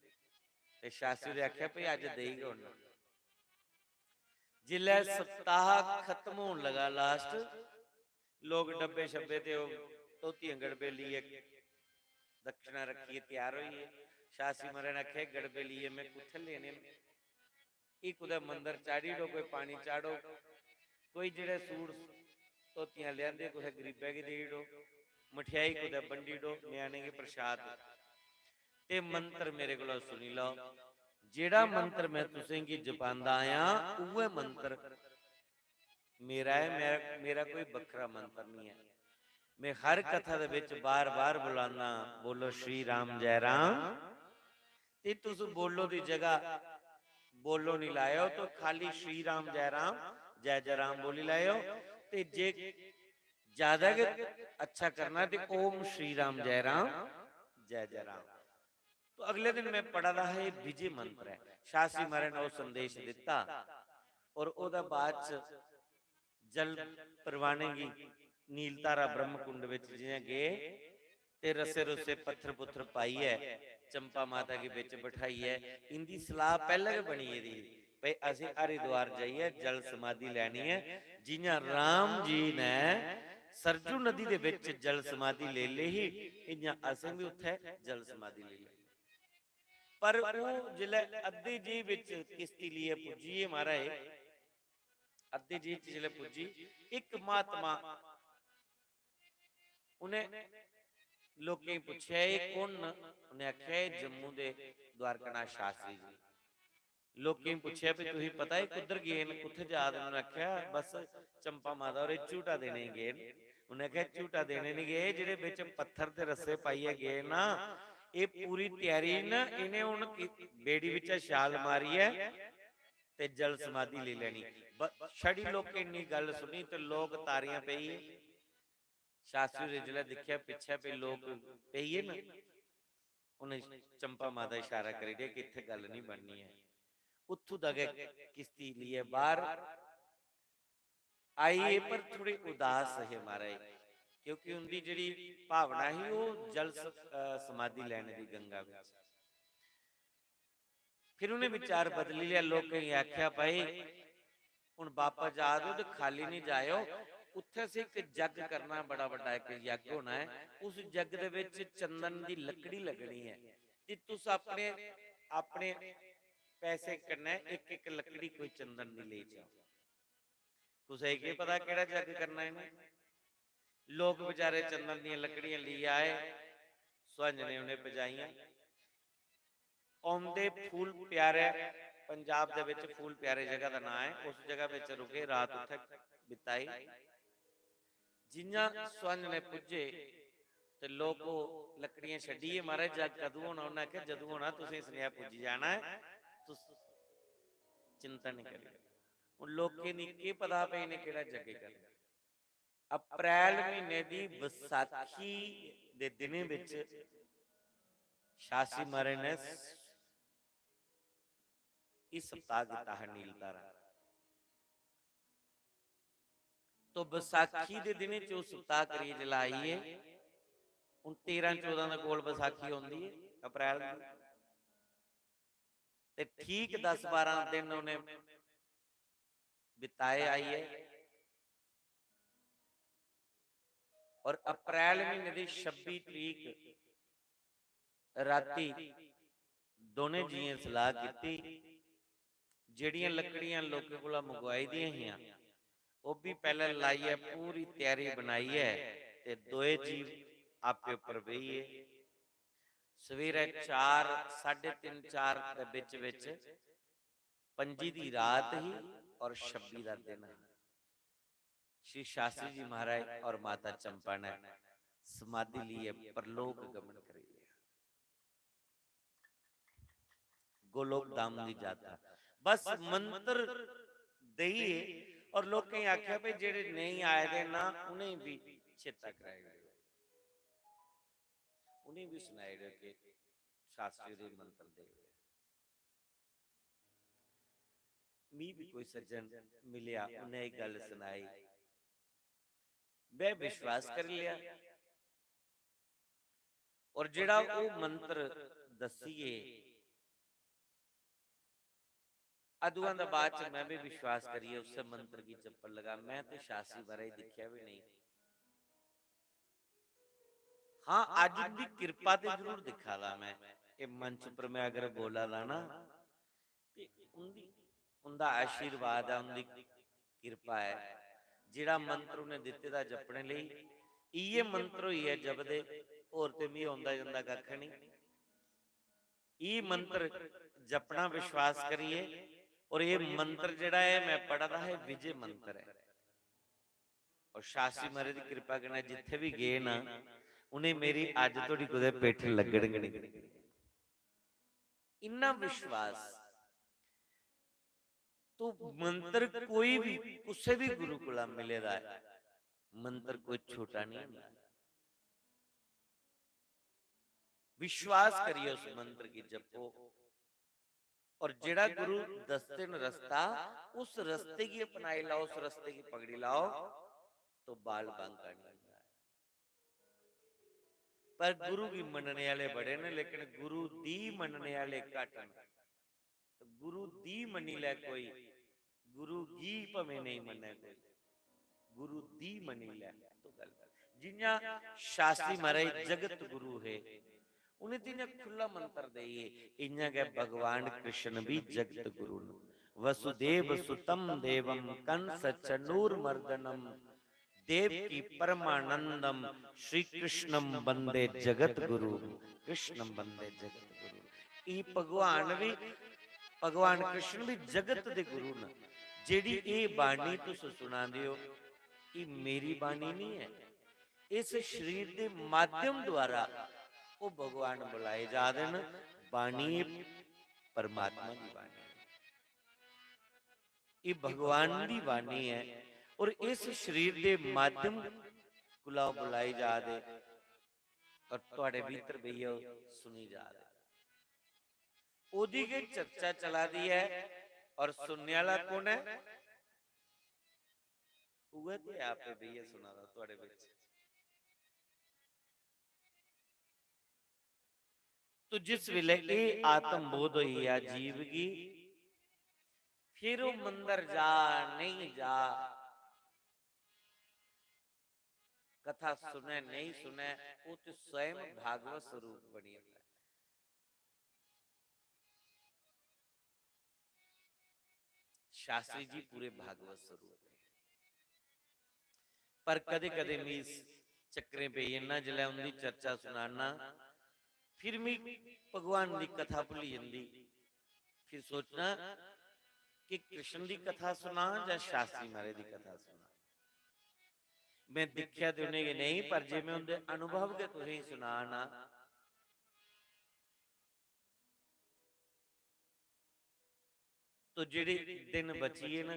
S2: ते शास्त्री ने आख्या भाई अज देगा उन्हें। जिले सप्ताह खत्म होने लगा, लास्ट लोग डब्बे शब्बे ते धोतियां गड़बेलिए दक्षिणा रखिए तैयार होइए। शास्त्री महाराज ने आख्या गड़बेलिए मैं कुत्थे लेने, एक कुदै मंदिर चाढ़ी डो, कोई पानी चाढ़ो, कोई जेड़े सूट धोतियां लियादे कुछ गरीबा की दे डो, मठियाई कुदै बंडी डो, न्याणे के प्रसाद। ते मंत्र मेरे को सुनी लो, जेड़ा मंत्र मैं तुसें की जपांदा आया उहे मंत्र मेरा है, मेरा कोई बखरा मंत्र नहीं है। मैं हर कथा दे विच बार बार बुलाना, बोलो श्री राम जय राम, ते तुस बोलो दी जगह बोलो नहीं लायो, तो खाली श्री राम जय राम बोली लायो। ते जे ज्यादा अच्छा करना तो ओम श्री राम जय राम। तो अगले दिन मैं पढ़ा रहा है, विजय मंत्र है। शास्त्री महाराज ने वो संदेश दिता, और ओदा बाद जल परवाने की नीलतारा ब्रह्मकुंड विच जियां गए, ते रसे रुसे पत्थर पुत्थर पाई है, चंपा माता के बिच बिठाई है। इनकी सलाह पहले भी बनी है भाई असीं हरिद्वार जाइए जल समाधि लैनी है, जियां राम जी ने सरजू नदी दे विच जल समाधि ले ली ही, इयां असीं भी उत्थे जल समाधि ले ली। पर वो जिले अद्धी जी विच किश्ती लिए पुजी महाराज, अद्धी जी जिले पुजी, एक महात्मा उन्हें लोकें पूछया कौन, उन्हें आख्या जम्मू दे द्वारकानाथ शास्त्री जी। लोकें पूछया भी तुसीं पता है कुधर गए न, कुत्थे जा रहे? उन्हें आख्या बस चंपा माता और झूठा देने गए। उन्हें आख्या झूठा देने नहीं गए, जेडे विच पत्थर ते रस्से पाइए गए ना, ये पूरी तैयारी न, इन्हें हुण बेड़ी विच छाल मारी है ते जल समाधि ले लेनी। छड़ी लोकें इन्नी गल सुनी ते लोग तारियां पई। शास्त्री ने जिला देखिया पिछे पे लोग पई है ना, उन्हें चंपा माता इशारा करी दे कि इत्थे गल नहीं बननी है। उत्थों दगे किश्ती लिए बाहर आई, पर थोड़ी उदास है महाराज, क्योंकि उनकी जिहड़ी भावना ही वो जल समाधि लैने की गंगा विच। फिर उन्हें विचार बदल लिया, लोग कहीं आख्या भाई हुण वापस जा दो तो खाली नहीं जाओ, उत्थे से एक जग करना बड़ा बड़ा एक यज्ञ होना है, उस जग दे विच चंदन की लकड़ी लगनी है, ते तुस अपने अपने पैसे कन्नै एक एक लकड़ी कोई चंदन दी ले जाओ। तुसें की पता केड़ा जग करना है? लोग बेचारे चंदन दी लकड़ियां ले आए, सुहंज ने उन्हें पजाइयां। आउंदे फूल प्यारे, पंजाब दे विच फूल प्यारे जगह का नाम है, उस जगह विच रुके, रात उत्थे बिताई। जिन्ना सुहंज ने पुजे ते लोग लकड़ियां छड्डिए, महाराज जग कदूं होना? उन्हें आख्या जदूं होना तुसीं सनेहा पुजी जाना है, तुस चिंता नहीं करियो। हुण लोकें दी की पता पे इन्हें केड़ा जग करना। अप्रैल महीने दी विसाखी दे दिने विच शास्त्री महाराज ने इस सप्ताह किया है नीलतारा। तो बैसाखी के दिन सप्ताह करिए जलाइए, हुण 13-14 के कोल बैसाखी आउंदी है अप्रैल ते ठीक 10-12 दिन उन्हें बिताए आइए। और अप्रैल महीने की 26 तरीक राती दोने जिये सलाह की, जिहड़ियां लकड़ियां लोगों को मंगवाई दी हियां वो भी पहले लाइए, पूरी तैयारी बनाई है, ते दोए जीव आपके उपर बहिए। सवेरे 4, 3:30-4 के बिच बिच 5 दी रात ही और 26 का दिन श्री शास्त्री जी महाराज और माता चंपा ने समाधि लिए परलोक गमन कर लिया, गोलोक धाम की यात्रा। बस मंत्र दईए और लोग कहीं आख्या भाई जेडे नहीं आए थे ना उन्हें भी चेता कराए, उन्हें भी सुनाए कि शास्त्री मंत्र दे। मी भी कोई सज्जन मिलिया, उन्हें एक गल सुनाई, मैं विश्वास कर लिया और जिहड़ा वो मंत्र दसीए अदुआं दा बाद च मैं भी विश्वास करिए उस मंत्र की चप्पल लगा। मैं तो शासी बारे दिखिया भी नहीं। हाँ, अज उनकी कृपा ते जरूर दिखा ला मैं, ये मंच पर मैं अगर बोला ला ना ते उनदी उनदा आशीर्वाद है, उनदी कृपा है। जिहड़ा मंत्र उन्हें दिते दा जपने लई, इये मंत्र ही है जपदे, होर ते मी आउंदा जांदा कख नहीं। ये मंत्र जपना विश्वास करिए। और ये मंत्र जिहड़ा है मैं पढ़दा है विजय मंत्र है। और शासी महाराज की कृपा करना जिथे भी गए ना, उन्हें मेरी अज थोड़ी कुदे पेठ लगणगे नहीं। इन्ना विश्वास तो मंत्र कोई भी किसी भी गुरु कोला मिलेगा, मंत्र कोई छोटा नहीं होता। विश्वास करिए उस मंत्र की जपो, और जेड़ा गुरु दसते न रास्ता, उस रास्ते की अपनाई लाओ, उस रास्ते की पगड़ी लाओ, तो बाल बांका नहीं होता। पर गुरु की मनने वाले बड़े ने, लेकिन गुरु दी मनने वाले घट ने। तो गुरु दी मनी ले कोई, गुरु गी भवे नहीं मने कोई, गुरु दी मनी ले तो गल। जिन्या शास्त्री महाराज जगत गुरु है, उन्हें तिने खुला मंत्र दईए। इन्या के भगवान कृष्ण भी जगत गुरु न। वसुदेव सुतम देवम कंस चनूर मर्दनम देवकी परमानंदम श्री कृष्णम वंदे जगत गुरु। कृष्णम वंदे जगत गुरु। ई भगवान भी, भगवान कृष्ण भी जगत दे गुरु न। जेड़ी ए बाणी तुस सुनांदे हो, ये मेरी बाणी नहीं है। इस शरीर के माध्यम द्वारा वो भगवान बुलाए जा देन। बाणी परमात्मा की बाणी है, ये भगवान की बाणी है। और इस शरीर के माध्यम कुला बुलाई जा दे, और तुहाडे भीतर भईया सुनी जा दे। ओदी के चर्चा चला दी है, और सुनने वाला कौन है? उहे ते आपे भईया सुना दा तुहाडे विच। तो जिस वेले ये आत्म बोध हुई है जीव की, फिर वो मंदिर जा नहीं जा, कथा सुने नहीं सुने, वो तो स्वयं भागवत स्वरूप बनी है। शास्त्री जी पूरे भागवत स्वरूप है। पर कदे कदे मीस चक्रे पे इन्ना जले उनकी चर्चा सुनाना, फिर मी भगवान की कथा भुली जाती। फिर सोचना कि कृष्ण की कथा सुना या शास्त्री महाराज की कथा सुना। मैं दिखा तो उन्हें नहीं, पर जे मैं उनके अनुभव के तुझे सुना ना, तो जेडी दिन बचिए ना,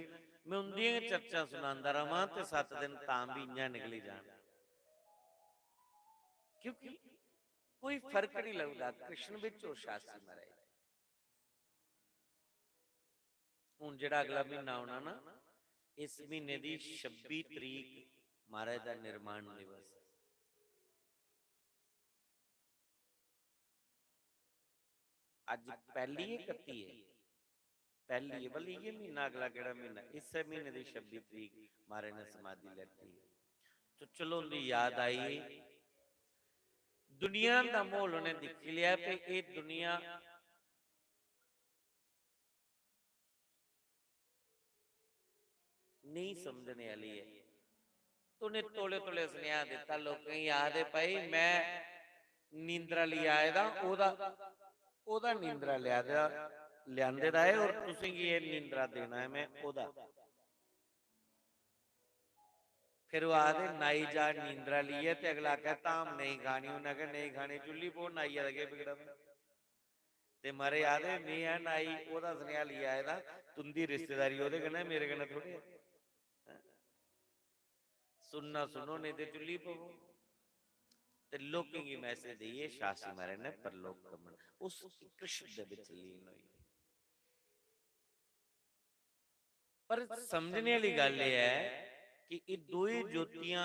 S2: मैं उनकी चर्चा सुनांदा रहा तो 7 दिन तां भी इं निकली जान। क्योंकि कोई फर्क नहीं लगता कृष्ण विच और शास्त्री महाराज। हुण जिहड़ा अगला महीना आउणा ना, इस महीने की 26 तरीक महाराज का निर्माण दिवस है। अज पहली 31 है, पहली है, बल्कि ये महीना अगला केड़ा महीना, इस महीने की 26 तरीक महाराज ने समाधि लैती है। तो चलो उनकी याद आई। दुनिया का माहौल उन्हें दिख लिया कि ये दुनिया नहीं समझने वाली है। तो उन्हें तोले तोले सुनेहा दिता। लोग याद है भाई, मैं नींदरा लिया आए दा, ओदा नींदरा लिया लियांदे दा है, और तुसीं की ये नींदरा देना है मैं ओदा। फिर वो आदे नाई जा नींदरा लिए, ते अगला कह ताम नहीं खानी, उन्हें कहा नहीं खानी, चुल्ली पो नाई लगे बिगड़ा ते मारे आदे मैं है नाई, ओदा सुनेहा लिया आए दा, तुंदी रिश्तेदारी ओदे कन्नै मेरे कन्नै थोड़ी है। सुनना सुनो नहीं ते चुल्ली पवो। ते लोकें की मैसेज दिए शास्त्री महाराज ने परलोक गमन, उस कृष्ण दे विच लीन होई। पर समझने वाली गल ये है कि ये दो ही ज्योतियां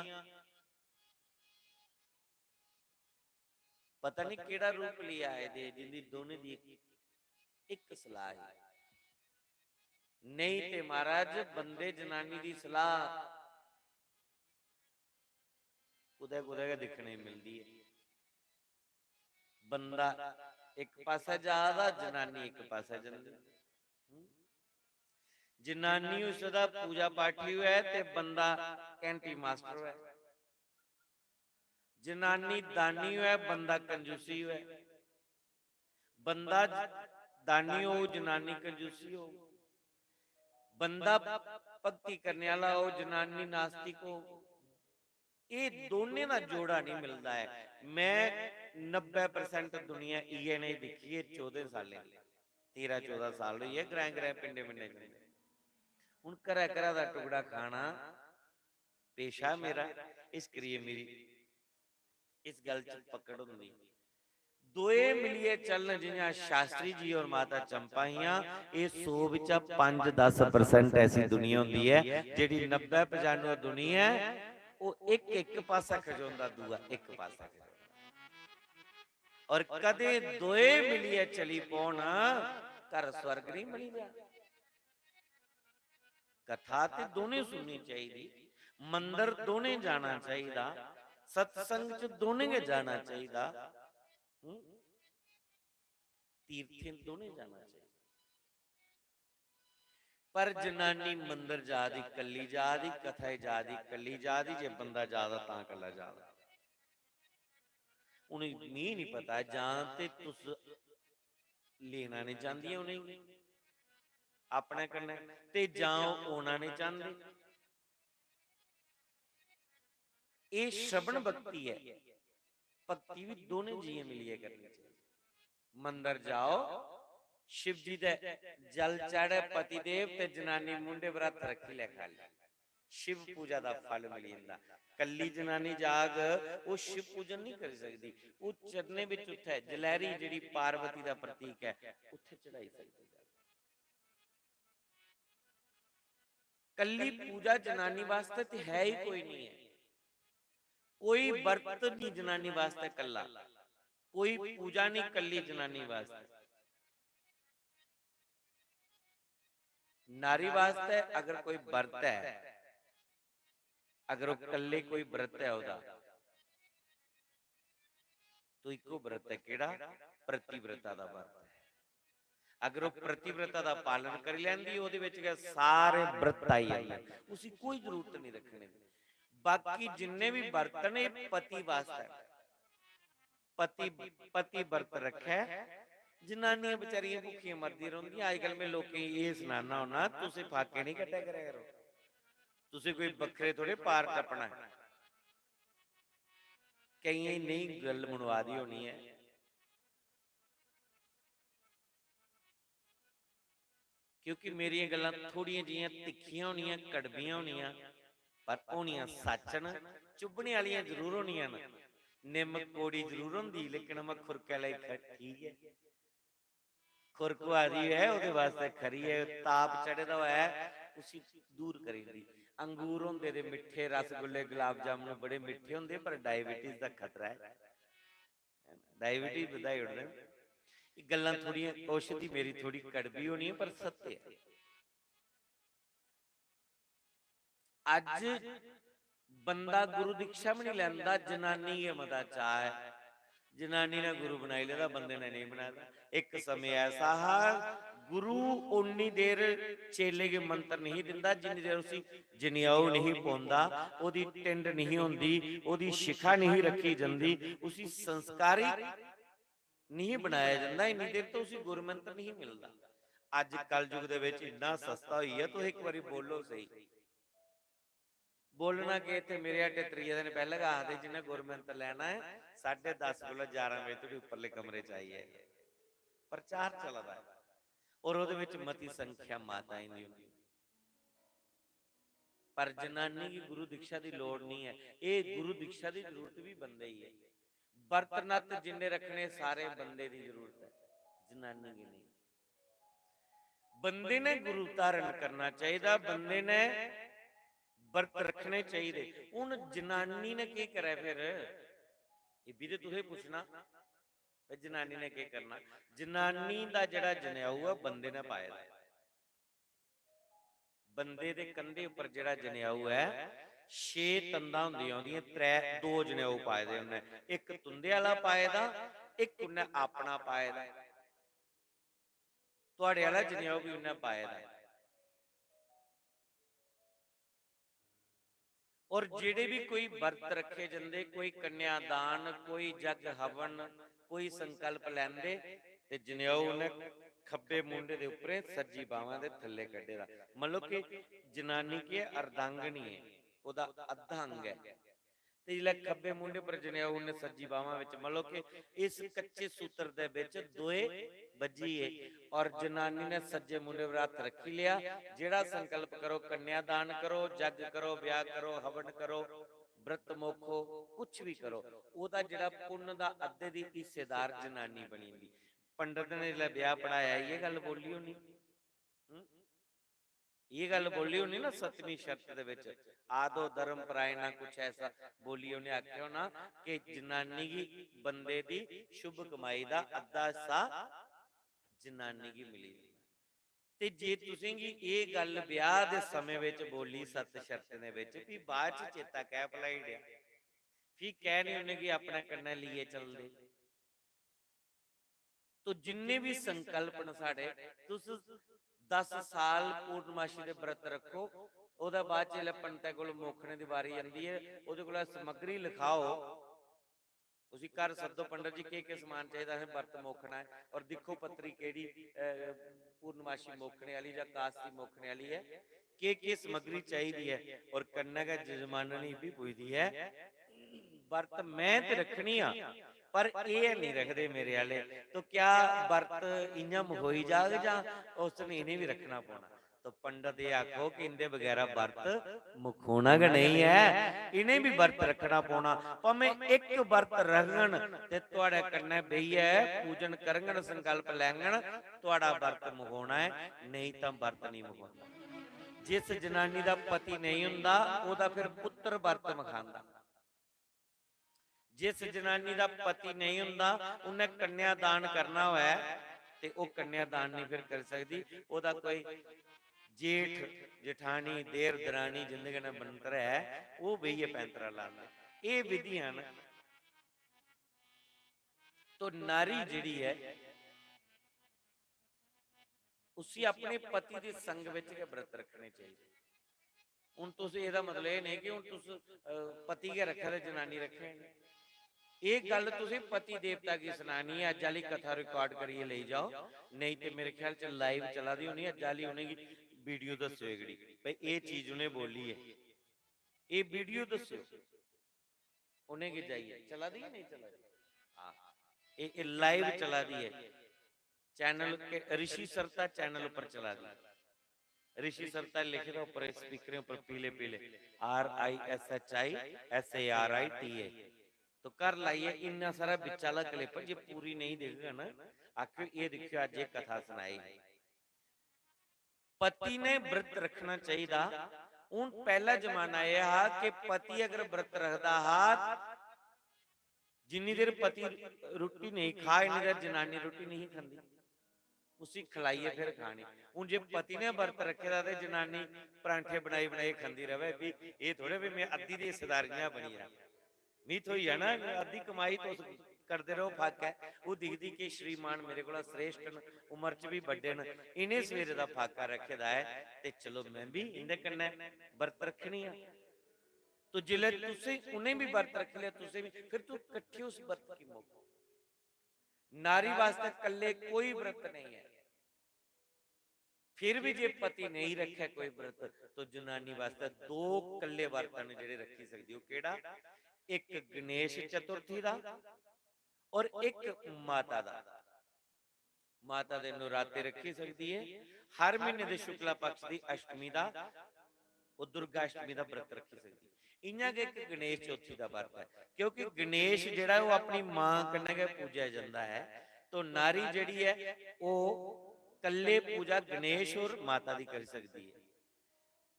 S2: पता नहीं केड़ा रूप लिया है दे जिंदी दोनों दी एक सलाह है। नहीं ते महाराज बंदे जनानी दी सलाह कुदै कुदै दिखने मिलती है। बंदा एक पासा जादा, जनानी एक पासा जांदी। जनानी उसदा पूजा पाठी है ते बंदा कैंटी मास्टर है। जनानी दानी है, बंदा कंजूसी है। बंदा दानी हो, जनानी कंजूसी हो। बंदा भक्ति करने वाला हो, जनानी नास्तिक हो। ये दोनों का जोड़ा नहीं मिलता है। मैं 90% दुनिया इे नहीं दिखी है 14 साल 13-14 साल हुई है ग्रह ग्रह पिंडे पिंडे हूं घरा घरा का टुकड़ा खाना पेशा मेरा। इस करिए मेरी इस गल च पकड़ होंदी। दोए मिलिए चलन जिन्हें शास्त्री जी और माता चंपा हियां। ये 100 विच 5-10% ऐसी दुनिया होंदी है जिहड़ी 90-95 दुनिया वो एक एक पासा खजोंदा, दूआ एक पासा और कदे दोए मिलिए चली पौन घर स्वर्ग नहीं मिली जा। कथा ते दोने सुननी चाहिए, मंदिर दोने जाना चाहिए, सत्संग च दोने के जाना चाहिए, तीर्थे दोने जाना चाहिए। पर जनानी मंदिर जा दी कली जा दी, कथा जा दी कली जा दी, जे बंदा जादा तां कला जादा। उन्हें मी नहीं पता जानते तुस लेना नहीं चाहती उन्हें अपने कन्ने ते जाओ ओना नहीं चाहते। ये श्रवण भक्ति है। भक्ति भी दोनों जी मिलिए करनी चाहिए। मंदिर जाओ, शिव जी दे जल चढ़े पतिदेव ते जनानी मुंडे व्रत रखी ले खा ले, शिव पूजा दा फल मिली जांदा। कल्ली जनानी जाग वो शिव पूजन नहीं कर सकती, वो चरने विच उत्थे जलैरी जिहड़ी पार्वती दा प्रतीक है उत्थे चढ़ाई सकदी। कल्ली पूजा जनानी वास्ते ते है ही कोई नहीं है। कोई व्रत नहीं जनानी वास्ते कल्ला, कोई पूजा नहीं कल्ली जनानी वास्ते। नारी वास्ते अगर कोई व्रत है, अगर वो कल्ले कोई व्रत है ओदा तो इको व्रत है केड़ा प्रतिव्रता दा व्रत है। अगर वो प्रतिव्रता दा पालन कर लैंदी ओदे विच सारे व्रत आई जांदे, उसी कोई जरूरत नहीं रखने दी। बाकी जिन्ने भी व्रत ने पति वास्ते, पति पति व्रत रखे। जनानियां बेचारियां भुखियां मरदी रहिंदियां। अजकल मैं लोकें ये सुनाना होना तुसीं फाके नहीं कट्टिया करा करो, तुसीं कोई बखरे थोड़े पार टपना है। कई नहीं गल मनवा दी होनी है। क्योंकि मेरी गल्लां थोड़ियां जिहियां तिखियां होनियां, कड़वियां होनियां, पर होनियां सच न। चुभने वालियां जरूर होनियां न, निम्म कोड़ी जरूर होंदी, लेकिन मैं खुरके लई ठीक है। खुरक आदि है ਉਹਦੇ ਵਾਸਤੇ खरी है। ताप चढ़दा है उसी दूर करेंदी। अंगूर होंदे ते मिठे, रसगुल्ले गुलाब जामुन बड़े मिठे होंदे, पर डायबिटीज का खतरा है। डायबिटीज बधाई उड़दे। ये गल्लां थोड़ियां औषधि मेरी थोड़ी कड़वी होनी है, पर सत्य है। अज बंदा गुरु दीक्षा भी नहीं लैंदा, जनानी ये मता चाह है। जनानी ने गुरु बनाई लेदा, बंदे ने नहीं बनाया। एक समय ऐसा है गुरु उन्नी देर चेले के मंत्र नहीं दिंदा जिन्नी देर उसी जनेऊ नहीं पाउंदा, ओदी टिंड नहीं होंदी, ओदी शिखा नहीं रखी जांदी, उसी संस्कारी नहीं बनाया जांदा, इन्नी देर तो उसी गुरु मंत्र नहीं मिलदा। अज कल युग दे विच इन्ना सस्ता होई है, तो एक बारी बोलो सही। बोलना कि इतने मेरे अड्डे त्रीए दिन पहले आखते जिन्हें गुरमंत्र लेना है 10:30 को 11 बजे तो उपरले कमरे चाहिए। प्रचार चलता है और ਉਹਦੇ ਵਿੱਚ मती संख्या माताएं दी होंदी। पर जनानी की गुरु दीक्षा की लोड़ नहीं है। ये गुरु दीक्षा की जरूरत भी बंदे ही है। व्रत नत जिन्ने रखने सारे बंदे की जरूरत है, जनानी की नहीं। ਬੰਦੇ ਨੇ ਗੁਰੂ ਧਾਰਨ ਕਰਨਾ ਚਾਹੀਦਾ, ਬੰਦੇ ਨੇ ਵਰਤ ਰੱਖਣੇ ਚਾਹੀਦੇ। ਹੁਣ ਜਨਾਨੀ ਨੇ ਕੀ ਕਰਿਆ ਫਿਰ, ਇਹ ਵੀ ਤੇ ਤੁਸੀਂ ਪੁੱਛਣਾ ਵੀ ਜਨਾਨੀ ਨੇ ਕੀ ਕਰਨਾ। ਜਨਾਨੀ ਦਾ ਜਿਹੜਾ ਜਨੇਊ ਆ ਬੰਦੇ ਨੇ ਪਾਇਆ, ਬੰਦੇ ਦੇ ਕੰਧੇ ਉੱਪਰ ਜਿਹੜਾ ਜਨੇਊ ਹੈ 6 ਤੰਦਾਂ ਹੁੰਦੀਆਂ ਉਹਦੀਆਂ, 2 ਜਨੇਊ ਪਾਏ ਦੇ ਉਹਨੇ, ਇੱਕ ਤੁੰਦੇ ਵਾਲਾ ਪਾਏ ਦਾ, ਇੱਕ ਉਹਨੇ ਆਪਣਾ ਪਾਏ ਦਾ, ਤੁਹਾਡੇ ਵਾਲਾ ਜਨੇਊ ਵੀ ਉਹਨੇ ਪਾਏ ਦਾ। ਔਰ ਜਿਹੜੇ ਵੀ ਕੋਈ ਵਰਤ ਰੱਖੇ ਜਾਂਦੇ, ਕੋਈ ਕੰਨਿਆਦਾਨ, ਕੋਈ ਜਗ ਹਵਨ, ਕੋਈ ਸੰਕਲਪ ਲੈਂਦੇ, ਤੇ ਜਨੇਊ ਉਹਨੇ ਖੱਬੇ ਮੁੰਡੇ ਦੇ ਉੱਪਰ ਸੱਜੀ ਬਾਹਾਂ ਦੇ ਥੱਲੇ ਕੱਢੇ ਦਾ। ਮਤਲਬ ਕਿ ਜਨਾਨੀ ਕੀ ਅਰਧਾਂਗਣੀ ਹੈ, ਉਹਦਾ ਅੱਧਾ ਅੰਗ ਹੈ, ਤੇ ਜਿਹੜਾ ਖੱਬੇ ਮੁੰਡੇ ਪਰ ਜਨੇਊ ਉਹਨੇ ਸੱਜੀ ਬਾਹਾਂ ਵਿੱਚ, ਮਤਲਬ ਕਿ ਇਸ ਕੱਚੇ ਸੂਤਰ ਦੇ ਵਿੱਚ ਦੋਏ ਵੱਜੀ ਏ। ਔਰ ਜਨਾਨੀ ਨੇ ਸੱਜੇ ਮੁੰਡੇ ਉੱਪਰ ਹੱਥ ਰੱਖੀ ਲਿਆ, ਜਿਹੜਾ ਸੰਕਲਪ ਕਰੋ, ਕੰਨਿਆਦਾਨ ਕਰੋ, ਜਗ ਕਰੋ, ਵਿਆਹ ਕਰੋ, ਹਵਨ ਕਰੋ, ਬ੍ਰਤ ਮੋਖੋ, ਕੁਛ ਵੀ ਕਰੋ, ਉਹਦਾ ਜਿਹੜਾ ਪੁੰਨ ਦਾ ਅੱਧੇ ਦੀ ਹਿੱਸੇਦਾਰ ਜਨਾਨੀ ਬਣੀ ਹੁੰਦੀ। ਪੰਡਤ ਨੇ ਜਿਹੜਾ ਵਿਆਹ ਪੜਾਇਆ ਇਹ ਗੱਲ ਬੋਲੀ ਹੋਣੀ, ਇਹ ਗੱਲ ਬੋਲੀ ਹੋਣੀ ਨਾ 7ਵੀਂ ਸ਼ਰਤ ਦੇ ਵਿੱਚ, ਆਦੋ ਧਰਮ ਪਰਾਇਣਾ ਕੁਛ ਐਸਾ ਬੋਲੀ ਉਹਨੇ, ਆਖਿਆ ਨਾ ਕਿ ਜਨਾਨੀ ਕੀ ਬੰਦੇ ਦੀ ਸ਼ੁਭ ਕਮਾਈ ਦਾ ਅੱਧਾ ਹਿੱਸਾ ਜਨਾਨੀ ਕੀ ਮਿਲੀ। ਤੇ ਜੇ ਤੁਸੀਂ ਕੀ ਇਹ ਗੱਲ ਵਿਆਹ ਦੇ ਸਮੇਂ ਵਿੱਚ ਬੋਲੀ 7 ਸ਼ਰਤ ਦੇ ਵਿੱਚ, ਵੀ ਬਾਅਦ ਚ ਚੇਤਾ ਕਹਿ ਭਲਾਈ ਡਿਆ, ਫਿਰ ਕਹਿ ਨਹੀਂ ਉਹਨੇ ਕਿ ਆਪਣੇ ਕੰਨਾਂ ਲਈਏ ਚੱਲਦੇ। ਤੋ ਜਿੰਨੇ ਵੀ ਸੰਕਲਪ ਨੇ ਸਾਡੇ, ਤੁਸੀਂ 10 ਸਾਲ ਪੂਰਨਮਾਸ਼ੀ ਦੇ ਵਰਤ ਰੱਖੋ, ਉਹਦਾ ਬਾਅਦ ਚ ਪੰਡਤਾਂ ਕੋਲ ਮੋਖਣੇ ਦੀ ਵਾਰੀ ਆਉਂਦੀ ਹੈ, ਉਹਦੇ ਕੋਲ ਸਮੱਗਰੀ ਲਿਖਾਓ, ਤੁਸੀਂ ਘਰ ਸੱਦੋ, ਪੰਡਤ ਜੀ ਕੀ ਸਮਾਨ ਚਾਹੀਦਾ ਹੈ, ਵਰਤ ਮੋਖਣਾ ਹੈ, ਔਰ ਦੇਖੋ ਪੱਤਰੀ ਕਿਹੜੀ ਪੂਰਨਮਾਸ਼ੀ ਮੋਖਣੇ ਵਾਲੀ ਜਾਂ ਕਾਸਤੀ ਮੋਖਣੇ ਵਾਲੀ ਹੈ, ਕੀ ਸਮੱਗਰੀ ਚਾਹੀਦੀ ਹੈ, ਔਰ ਕੰਨਿਆ ਜਜਮਾਨਣੀ ਵੀ ਪੁੱਛਦੀ ਹੈ ਵਰਤ ਮੈਂ ਤੇ ਰੱਖਣੀ ਆ, ਪਰ ਇਹ ਨਹੀਂ ਰੱਖਦੇ ਮੇਰੇ ਵਾਲੇ, तो क्या वर्त इंजम हो ही जाग जा उसने इन्हें भी रखना पौना। तो पंडित ये आखो कि इनके बगैर वर्त मुखोना का नहीं है, इन्हें भी वर्त रखना पौना। भावें एक वर्त रखन ते तुहाडे कन्ने बेहिए पूजन करन, संकल्प लैंगन, तुहाडा वर्त मुखाना है, नहीं तो वर्त नहीं मुखाना। जिस जनानी दा पति नहीं हुंदा ओदा फिर पुत्र वर्त मुखांदा, जिस जनानी का पति नहीं हुंदा उन्हें कन्यादान करना होया ते ओ कन्यादान नहीं फिर कर सकती, ओदा कोई जेठ जेठानी देर दरानी जिंदगी ने बनतर है वो बेहिए पैंतरा लांदा। ये विधियां तो नारी जिहड़ी है उसी अपने पति के संग विच के व्रत रखने चाहिए। हुण तुसीं इहदा मतलब ये नहीं कि हुण तुसीं पति के रखे ते जनानी रखे, एक गल तुसीं पति देवता की सुनानी है। अज वाली कथा रिकॉर्ड करिए ले जाओ, नहीं तो मेरे ख्याल च लाइव चला दी होनी, अज वाली उन्हें वीडियो दस्यो एकड़ी भाई ये चीज उन्हें बोली है, ये वीडियो दस्यो उन्हें की जाइए चला दी नहीं चला दी, हाँ ये लाइव चला दी है चैनल के ऋषि सरता चैनल पर चला दी। ऋषि सरता लिखे था ऊपर स्पीकर ऊपर पीले पीले RISHISARITA, तो कर लाइए इन्ना सारा बिचाला क्लिप, जे पूरी नहीं देखेगा ना आखिर ये देखियो आज एक कथा सुनाई। पति ने व्रत रखना चाहिए। उन पहला जमाना यह हा कि पति अगर व्रत रखता हा, जिन्नी देर पति रोटी नहीं खा इन्नी देर जनानी रोटी नहीं खाती, उसी खिलाइए फिर खानी। हूं जे पति ने व्रत रखे दा ते जनानी परांठे बनाई बनाई खाती रहे, भी ये थोड़े भी मैं अद्धी दी हिस्सेदारियां बनी रहा मीत होई है ना, अद्धी कमाई तो करते रहो, फक है वो दिखती कि श्रीमान मेरे को श्रेष्ठ न, उम्र च भी बड़े न, इन्हें सवेरे का फाका रखे दा है ते चलो मैं भी इनके कन्ने व्रत रखनी है। तो जिले तुसी उन्हें भी व्रत रख लिया, तुसी भी फिर तू इकट्ठे उस व्रत की मुक। नारी वास्ते कल्ले कोई व्रत नहीं है, फिर भी जे पति नहीं रखे कोई व्रत तो जनानी वास्ते 2 कल्ले व्रत ने जेड़े रखी सकदी। हो केड़ा? एक गणेश चतुर्थी दा और एक माता दा। माता दे नवरात्रे रखी सकती है, हर महीने दे शुक्ला पक्ष दी अष्टमी दा और दुर्गा अष्टमी दा व्रत रखी सकती है। इन्हां के एक गणेश चौथी दा व्रत है, क्योंकि गणेश जिहड़ा वो अपनी मां कन्ने के पूजा जांदा है। तो नारी जिहड़ी है वो ਕੱਲੇ ਪੂਜਾ ਗਣੇਸ਼ ਔਰ ਮਾਤਾ ਦੀ ਕਰ ਸਕਦੀ ਹੈ।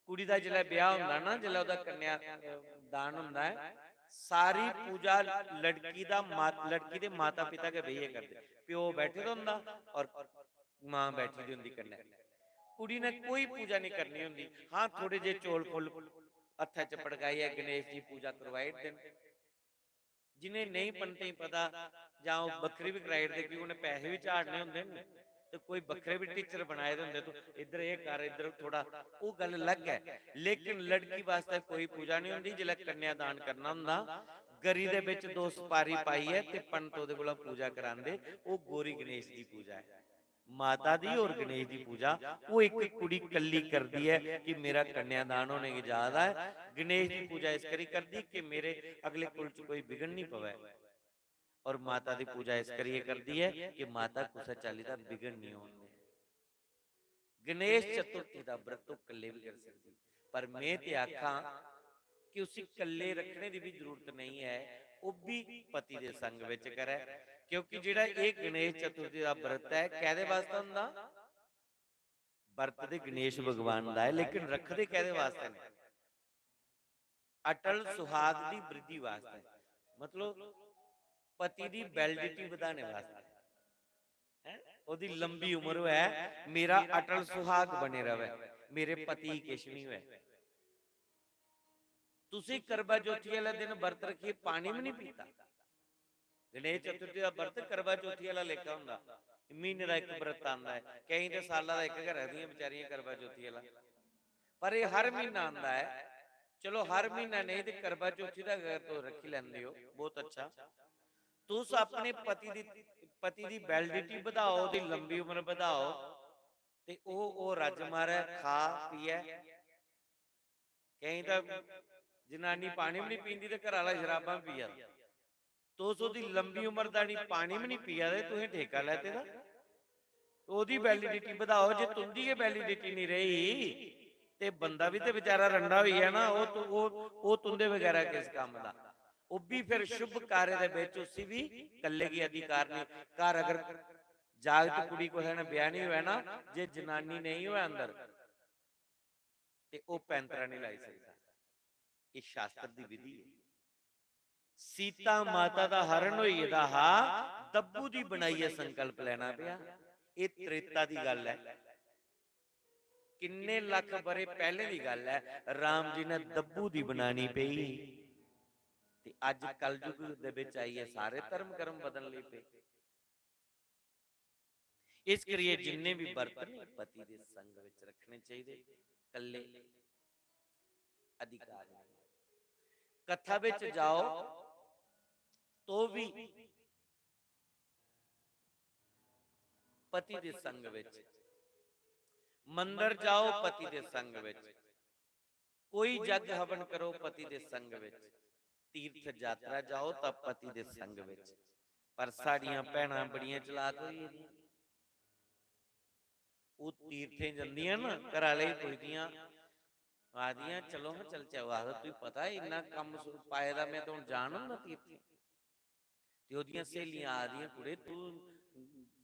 S2: ਕੁੜੀ ਦਾ ਜਿਹੜਾ ਵਿਆਹ ਹੁੰਦਾ ਨਾ, ਜਿਹੜਾ ਉਹਦਾ ਕੰਨਿਆ ਦਾਨ ਹੁੰਦਾ ਹੈ, ਸਾਰੀ ਪੂਜਾ ਲੜਕੀ ਦੇ ਮਾਤਾ ਪਿਤਾ ਕੇ ਭਈਏ ਕਰਦੇ। ਪਿਓ ਬੈਠੇ ਦਾ ਹੁੰਦਾ ਔਰ ਮਾਂ ਬੈਠੀ ਦੀ ਹੁੰਦੀ ਕੰਨਿਆ। ਕੁੜੀ ਨੇ ਕੋਈ ਪੂਜਾ ਨਹੀਂ ਕਰਨੀ ਹੁੰਦੀ। ਹਾਂ, ਥੋੜੇ ਜਿਹੇ ਚੋਲ ਫੁੱਲ ਹੱਥਾਂ ਚ ਪੜਕਾਈ ਹੈ, ਗਣੇਸ਼ ਜੀ ਪੂਜਾ ਕਰਵਾਈ ਦਿਨ। ਜਿਨੇ ਨਹੀਂ ਪੰਤੇ ਪਤਾ ਜਾਂ ਉਹ ਬੱਕਰੀ ਵੀ ਕਰਾਈ ਦੇ, ਕਿ ਉਹਨੇ ਪੈਸੇ ਵੀ ਝਾੜਨੇ ਹੁੰਦੇ ਨੇ, ਤੇ ਕੋਈ ਬੱਕਰੇ ਵੀ ਟੀਚਰ ਬਣਾਏ ਹੁੰਦੇ, ਤੂੰ ਇੱਧਰ ਇਹ ਕਰ, ਇੱਧਰ ਥੋੜਾ, ਉਹ ਗੱਲ ਅਲੱਗ ਹੈ। ਲੇਕਿਨ ਲੜਕੀ ਵਾਸਤੇ ਕੋਈ ਪੂਜਾ ਨਹੀਂ ਹੁੰਦੀ। ਜਿਹੜਾ ਕੰਨਿਆ ਦਾਨ ਕਰਨਾ ਹੁੰਦਾ, ਗਰੀ ਦੇ ਵਿੱਚ 2 ਸੁਪਾਰੀ ਪਾਈ ਹੈ ਤੇ ਪੰਡਤ ਉਹਦੇ ਕੋਲੋਂ ਪੂਜਾ ਕਰਾਉਂਦੇ। ਉਹ ਗੋਰੀ ਗਣੇਸ਼ ਦੀ ਪੂਜਾ ਹੈ। ਮਾਤਾ ਦੀ ਔਰ ਗਣੇਸ਼ ਦੀ ਪੂਜਾ ਉਹ ਇੱਕ ਕੁੜੀ ਕੱਲੀ ਕਰਦੀ ਹੈ ਕਿ ਮੇਰਾ ਕੰਨਿਆ ਦਾਨ होने की याद है। गणेश की पूजा इस करी करती कि मेरे अगले कुल च कोई बिगड़ नहीं पवे, और माता की पूजा इस करिए करती है कि माता कुछ चाली का बिगड़ नहीं होने। गणेश चतुर्थी का व्रत तो कल्ले भी कर सकती, पर मैं ते आखा कि उसी कल्ले रखने की भी जरूरत नहीं है, वो भी पति के संग विच करे। क्योंकि जिहड़ा ये गणेश चतुर्थी का व्रत है, कहदे वास्ते हुंदा? वरतदे गणेश भगवान दा है, लेकिन रखदे कहदे वास्ते ने? अटल सुहाग दी वृद्धि वास्ते, मतलब पति दी वैलिडिटी बढ़ाने वास्ते है। ओदी लंबी उम्र है, मेरा अटल सुहाग बने रहे, मेरे पति किश नहीं हुए। तुसी करवा चौथी वाले दिन व्रत रखिए, पानी भी नहीं पीता। गणेश चतुर्थी का व्रत करवा चौथी वाला लेखा हुंदा, महीने का एक व्रत आंदा है। कई तो साल का एक घर रखदियां बेचारियां करवा चौथी वाला, पर ये हर महीना आंदा है। चलो हर महीना नहीं तो करवा चौथी का अगर तो रखी लेंदे हो, बहुत अच्छा। तुस अपने पति दी वैलिडिटी बढ़ाओ, ओदी लंबी उम्र बढ़ाओ, ते ओ रज मारे, खा पीए। कई तो जनानी पानी भी नहीं पींदी ते घर वाला शराबां पिया, तो उसदी लंबी उम्र दा नहीं, पानी भी नहीं पिया दे, तुसीं ठेका लैते दा। ओदी वैलिडिटी बढ़ाओ। जे तुंदी ये वैलिडिटी नहीं रही ते बंदा भी ते बेचारा रंडा होई है ना, ओ तुंदे वगैरह किस काम दा? वो भी फिर शुभ कार्य दे विच उसी भी कल्ले की अधिकार नहीं। घर अगर जागत कुड़ी को है ना ब्याह नहीं हुआ ना, जे जनानी नहीं हुआ अंदर ते ओ पैंतरा नहीं लाई सकता। ये शास्त्र दी विधि है। सीता माता दा हरण होई दा हा, दब्बू दी बनाई है संकल्प लेना पिया। ये त्रेता दी गल है, किन्ने लख बरे पहले दी गल है। राम जी ने दब्बू दी बनानी पई ते अज कलयुग दे विच आई है, सारे धर्म कर्म बदल लई पे। इस करिए जिन्ने भी व्रत ने पति दे संग विच रखने चाहिए, कल्ले अधिकार नहीं। कथा विच जाओ तो भी पति दे संग विच, मंदिर जाओ पति दे संग विच, कोई जग हवन करो पति दे संग विच, तीर्थ यात्रा जाओ तब पति दे संग विच। पर साड़ियां भैणां बड़ियां चलाक होई दी, वो तीर्थे जंदियां ना, घर वाले ही पुछदियां, आदियां चलो हाँ चल जाओ। आखो तुझे पता है इन्ना कम पाए दा, मैं तो हुण जान हुंदा तीर्थे। ते ओदियां सहेलियां आदियां, कुड़े तू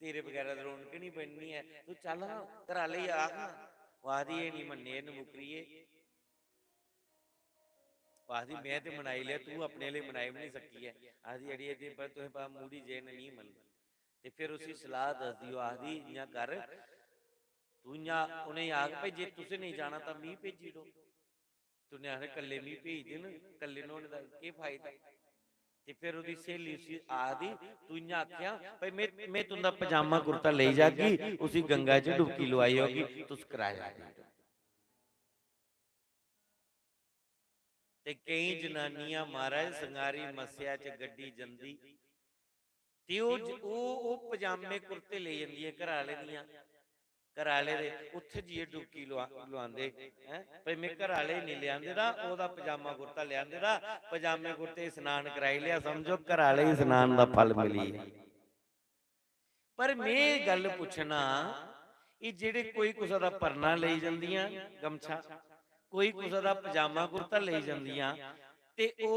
S2: तेरे बगैर रौनक नहीं बननी है, तू चल हाँ घर वाले ही आख ना। आखदी ये नहीं मन्ने, इहनूं मुकरीए। आखदी मैं ते मनाई लिया, तू अपने लिए मनाई भी नहीं सकी है। आखदी अड़िए जी पर तुहें पा मूड़ी जे नहीं मनना। ते फिर उसी सलाह दसदी, आखदी इयां कर, तू इयां उन्हें आख भाई जे तुसें नहीं जाना तो मी भेजी दो। तूने आखे कल्ले मी भेज देन, कल्ले नौने दा की फायदा? ते फिर उदी सहेली उसी आखदी, तू इयां आख्या भाई मैं तुंदा पजामा कुर्ता ले जागी, उसी गंगा च डुबकी लवाई होगी, तुस कराया। ते कई जनानियां महाराज संगारी मस्या च गड्डी जंदी ते ओ पजामे कुर्ते ले जांदी है घर वाले दियां। घर वाले दे उत्थे जी डुबकी लवांदे हैं भाई मैं घर वाले नहीं लियांदे दा, ओदा पजामा कुर्ता लियांदे दा, पजामे कुर्ते स्नान कराई लिया, समझो घर वाले ही स्नान दा फल मिली है। पर मैं गल पुछना, ये जेड़े कोई कुसा दा परना ले जांदियां गमछा, कोई कुसा दा पजामा कुर्ता ले जांदियां, ते ओ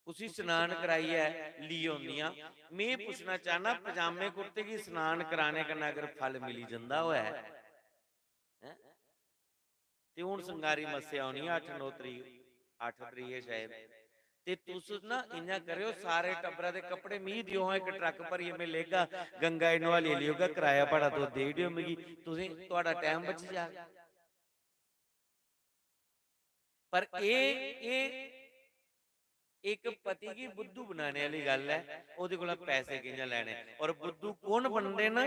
S2: उसी स्नान कराइए ली आउंदियां। मैं ये पूछना चाहना पजामे कुर्ते की स्नान कराने कन्नै अगर फल मिली जांदा होया है ते हुण संगारी मस्सेआ आउणी 8-9 तरीक 8 तरीक है शायद ते तुस ना इयां करियो सारे टब्बरा दे कपड़े मीं दियो एक ट्रक भरिए मैं लेगा गंगा नवाली लियोगा किराया भाड़ा तो दे दियो मिगी तुसीं तुहाडा टाइम बच जाएगा। पर ए एक पति की बुद्धू बनाने वाली गल है ओहदे कोल पैसे कियां लैने और बुद्धू कौन बनदे न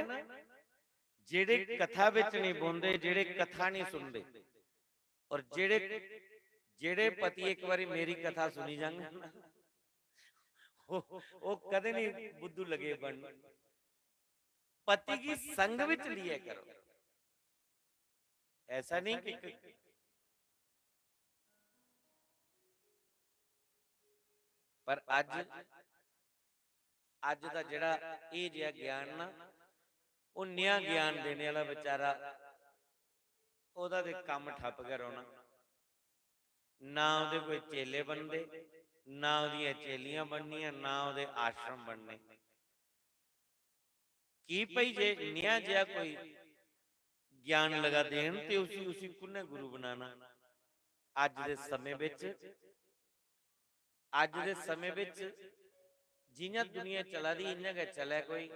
S2: जेड़े कथा विच नहीं बोंदे जेड़े कथा नहीं सुनदे और जेड़े जेड़े पति एक बारी मेरी कथा सुनी जांगे ना वो कदे नहीं बुद्धू लगे बन। पति की संग विच लिया करो ऐसा नहीं कि पर अज अज दा जेड़ा ये जिहा ज्ञान ना वो नया ज्ञान देने वाला बेचारा ओदा ते काम ठप कर होना ना ओदे कोई चेले बनदे ना ओदियां चेलियां बननियां ना ओदे आश्रम बनने की भई जे नया जिहा कोई ज्ञान लगा देन ते उसी कुने गुरु बनाना। अज दे समय विच अज दे समय विच जियां दुनिया चला दी इयां गै चलै कोई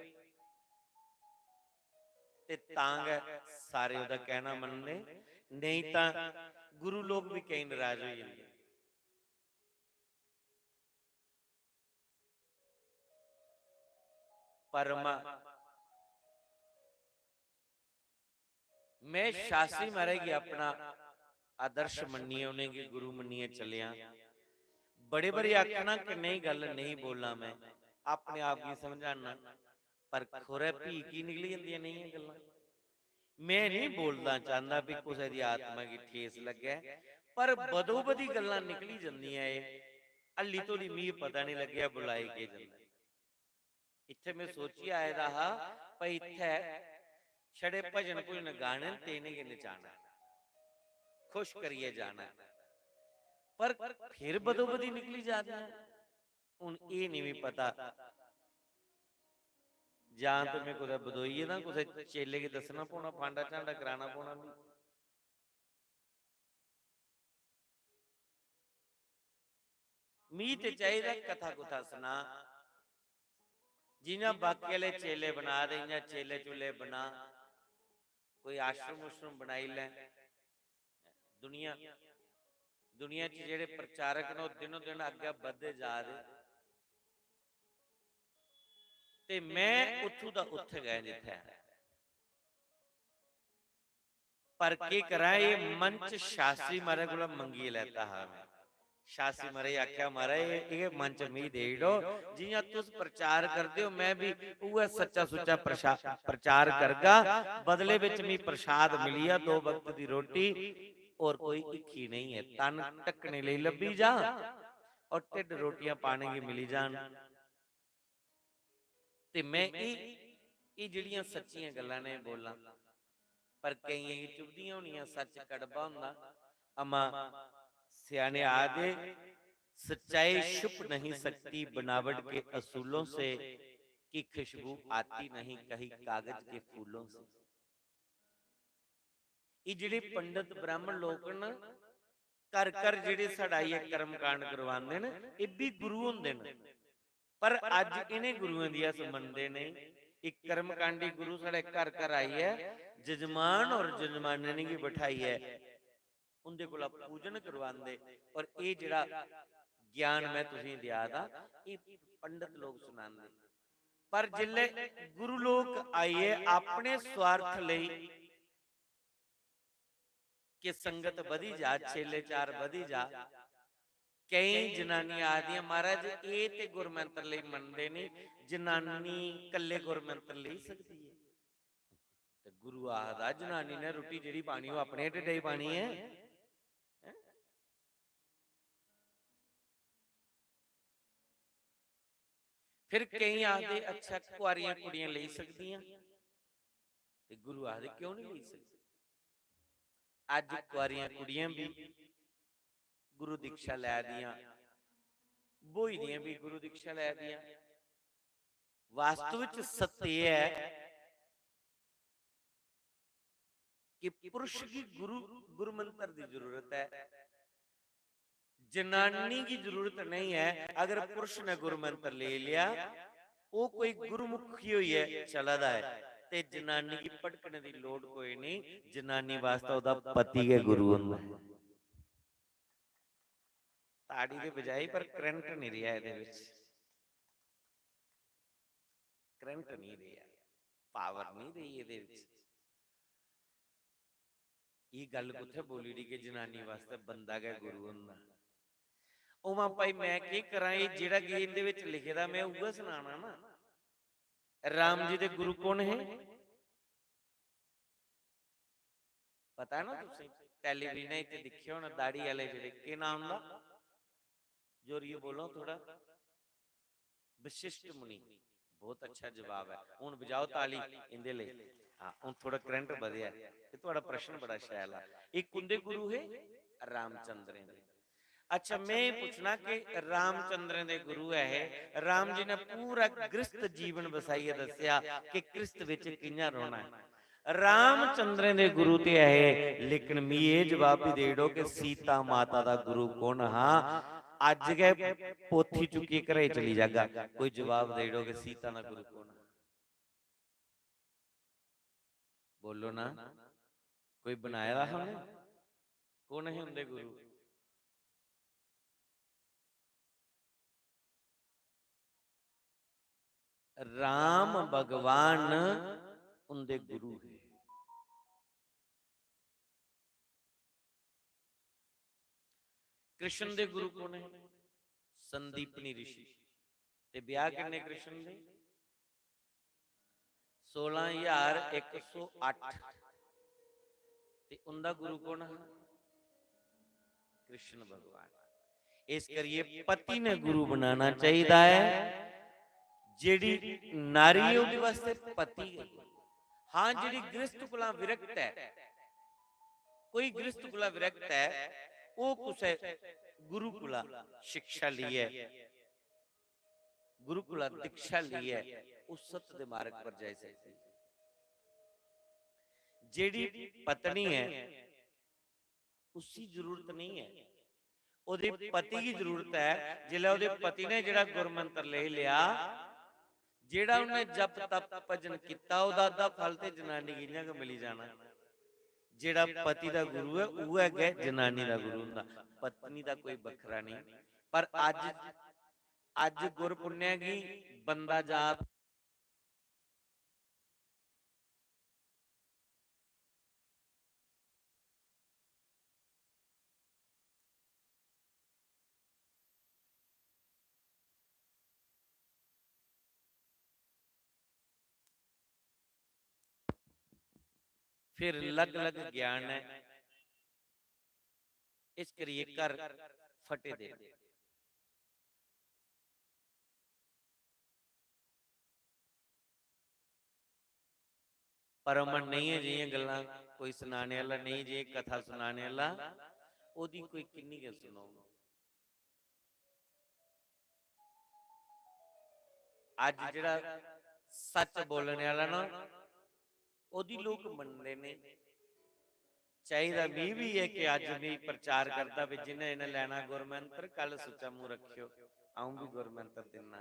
S2: ते तां गै सारे ओदा कहना मनदे नहीं तां गुरु लोग भी कई नाराज हो जांदे। परमा मैं शास्त्री महाराज की अपना आदर्श मन्निए उन्हें की गुरु मन्निए चलिया बड़े बड़े आखना कि नहीं गल नहीं बोलना मैं अपने आप की समझाना पर खुरे भी की निकली जाती नहीं है गल्लां मैं नहीं बोलना चाहता भी किसी की आत्मा की ठेस लगे पर बदो बदी गल्लां निकली जांदियां हली तो मीं पता नहीं लग्या बुलाई के जांदा। इत्थे मैं सोची आए दा हा भाई इत्थे छड़े भजन भुजन गाने तेने के नचाना खुश करिए जाना पर फिर बदो बदी निकली जाती है। हुण ये नहीं भी पता जान तो मैं कुछ बदोईए ना कुछ चेले की दसना पौना फांडा झांडा कराना पौना भी मीं ते चाहिए कथा कुथा सुना जिन्हें बाकी वाले चेले बना दे चेले चूले बना कोई आश्रम उश्रम बनाई ले दुनिया दुनिया च जेड़े प्रचारक ने दिनों दिन अगे बढ़ते जा रहे ते मैं उथों दा उत्थे गए जिथे पर की करा ये मंच शास्त्री महाराज को मंगी लेता हाँ मैं शास्त्री महाराज आख्या महाराज ये मंच मी दे दो जियां तुस प्रचार करते हो मैं भी उह सच्चा सुच्चा प्रचार करगा बदले विच मी प्रसाद मिलिया 2 वक्त की रोटी और कोई इक्खी नहीं है तन टकने लिए लभी जा और टिड रोटियां पाने की मिली जान ते मैं ये जिहड़ियां सच्चियां गल्लां ने बोलां पर कई चुभदियां होनियां सच कड़वा हुंदा अमा सियाने आदे सच्चाई छुप नहीं सकती बनावट के असूलों से की खुशबू आती नहीं कहीं कागज के फूलों से। ये जिहड़े पंडित ब्राह्मण लोग न कर कर जिहड़े साडा ये कर्म कांड करवांदे न ये भी गुरु हुंदे न पर अज इन्हें गुरुआं दी अस मनदे नहीं। एक कर्मकांडी गुरु साडे घर घर आई है जजमान और जजमाननी की बिठाई है उनके कोल पूजन करवांदे और ये जिहड़ा ज्ञान मैं तुसीं दिया दा ये पंडित लोग सुनांदे पर जिल्ले गुरु लोग आइए अपने स्वार्थ लई कि संगत बधी जा चेले चार बधी जा कई जनानियां आदियां महाराज ये ते गुरमंत्र लई मनदे नहीं जनानी कल्ले गुरमंत्र ले सकती है ते गुरु आखदा जनानी ने रोटी जेड़ी पानी वो अपने ढिड्डे ही पानी है। फिर कई आखदे अच्छा कुआरियां कुड़ियां ले सकदियां ते गुरु आखदे क्यों नहीं ले सकदी। अज कुआरियां कुड़ियां भी गुरु दीक्षा लै दियां ਬੋਈ ਦੀਆਂ ਵੀ ਗੁਰੂ ਦੀਕਸ਼ਾ ਲੈ ਦੀਆਂ। ਵਾਸਤਵ ਵਿੱਚ ਸत्य ਹੈ कि पुरुष की गुरु मंत्र की जरूरत है, जनानी की जरूरत नहीं है। अगर पुरुष ने गुरु मंत्र ले लिया, वो कोई गुरुमुखी हुई है चला दा है, ते जनानी की भटकने की लोड़ कोई नहीं। जनानी वास्ते ओदा पति के गुरु हुंदा है। ताड़ी के बजाय पर करंट नहीं रहा इहदे विच, करंट नहीं रहा, पावर नहीं रही इहदे विच। ये गल कुत्थे बोली दी कि जनानी वास्ते बंदा गै गुरु हुंदा। ओ मां भाई मैं की करां, ये जेड़ा कि इहदे विच लिखे दा मैं उगा सुनाना ना। राम जी दे गुरु कौन है पता है ना तुसीं? टेलीविजन इत्ते दिखे होना दाढ़ी वाले जेड़े, के नाम दा जोरिए बोलो थोड़ा। वशिष्ठ मुनि। बहुत अच्छा जवाब है। हुण बजाओ ताली इंदे लई। हाँ हुण थोड़ा करंट वधिया है। तुहाडा प्रश्न बड़ा शैल है। एक उंदे गुरु है रामचंद्र दे। अच्छा मैं पूछना कि रामचंद्र दे गुरु है, राम जी ने पूरा गृहस्थ जीवन बसाइए दसिया कि गृहस्थ विच कियां रोना है। रामचंद्र दे गुरु ते है, लेकिन मी ये जवाब भी दे दो कि सीता माता दा गुरु कौन? हाँ अज गए पोथी चुकी घरे चली जागा, कोई जवाब दे दो कि सीता दा गुरु कौन? बोलो ना, कोई बनाया हमने? कौन है उनके गुरु? राम भगवान उनके गुरु है। कृष्ण दे गुरु कौन है? संदीपनी ऋषि। ते ब्याह किन्ने कृष्ण दे? 16,108। ते उनका गुरु कौन है? कृष्ण भगवान। इस करिए पति ने गुरु बनाना चाहिए है। जेड़ी नारी है उसके वास्ते पति है। हाँ जेड़ी गृहस्थ कुला विरक्त है, कोई गृहस्थ कुला विरक्त है, वो कुछ गुरुकुला शिक्षा ली है, गुरुकुला दीक्षा ली है, उस सत्य के मार्ग पर जा सकती। जेड़ी पत्नी है उसकी जरूरत नहीं है, ओदे पति की जरूरत है। जिले ओदे पति ने जेड़ा गुरमंत्र ले लिया, जेड़ा उन्हें जप तप भजन किया, ओदा अद्धा फल ते जनानी कियां को मिली जाना। जेड़ा पति दा गुरु है वो है जनानी दा गुरु हुंदा, पत्नी दा कोई बखरा नहीं। पर अज गुर पुण्य की बंदा जात फिर अलग अलग ज्ञान है। इस करिए कर फटे दे। परमन नहीं है जी गल्लां कोई सुनाने वाला नहीं, जी कथा सुनाने वाला ओदी कोई किन्नी गल सुनो। अज जिहड़ा सच बोलने वाला ना ओदी लोग मनते ने। चाहिए भी है कि अज भी प्रचार करता भी जिन्हें इन्हें लेना गुरमंत्र कल सुचा मुंह रखियो, आऊं भी गुरमंत्र देना।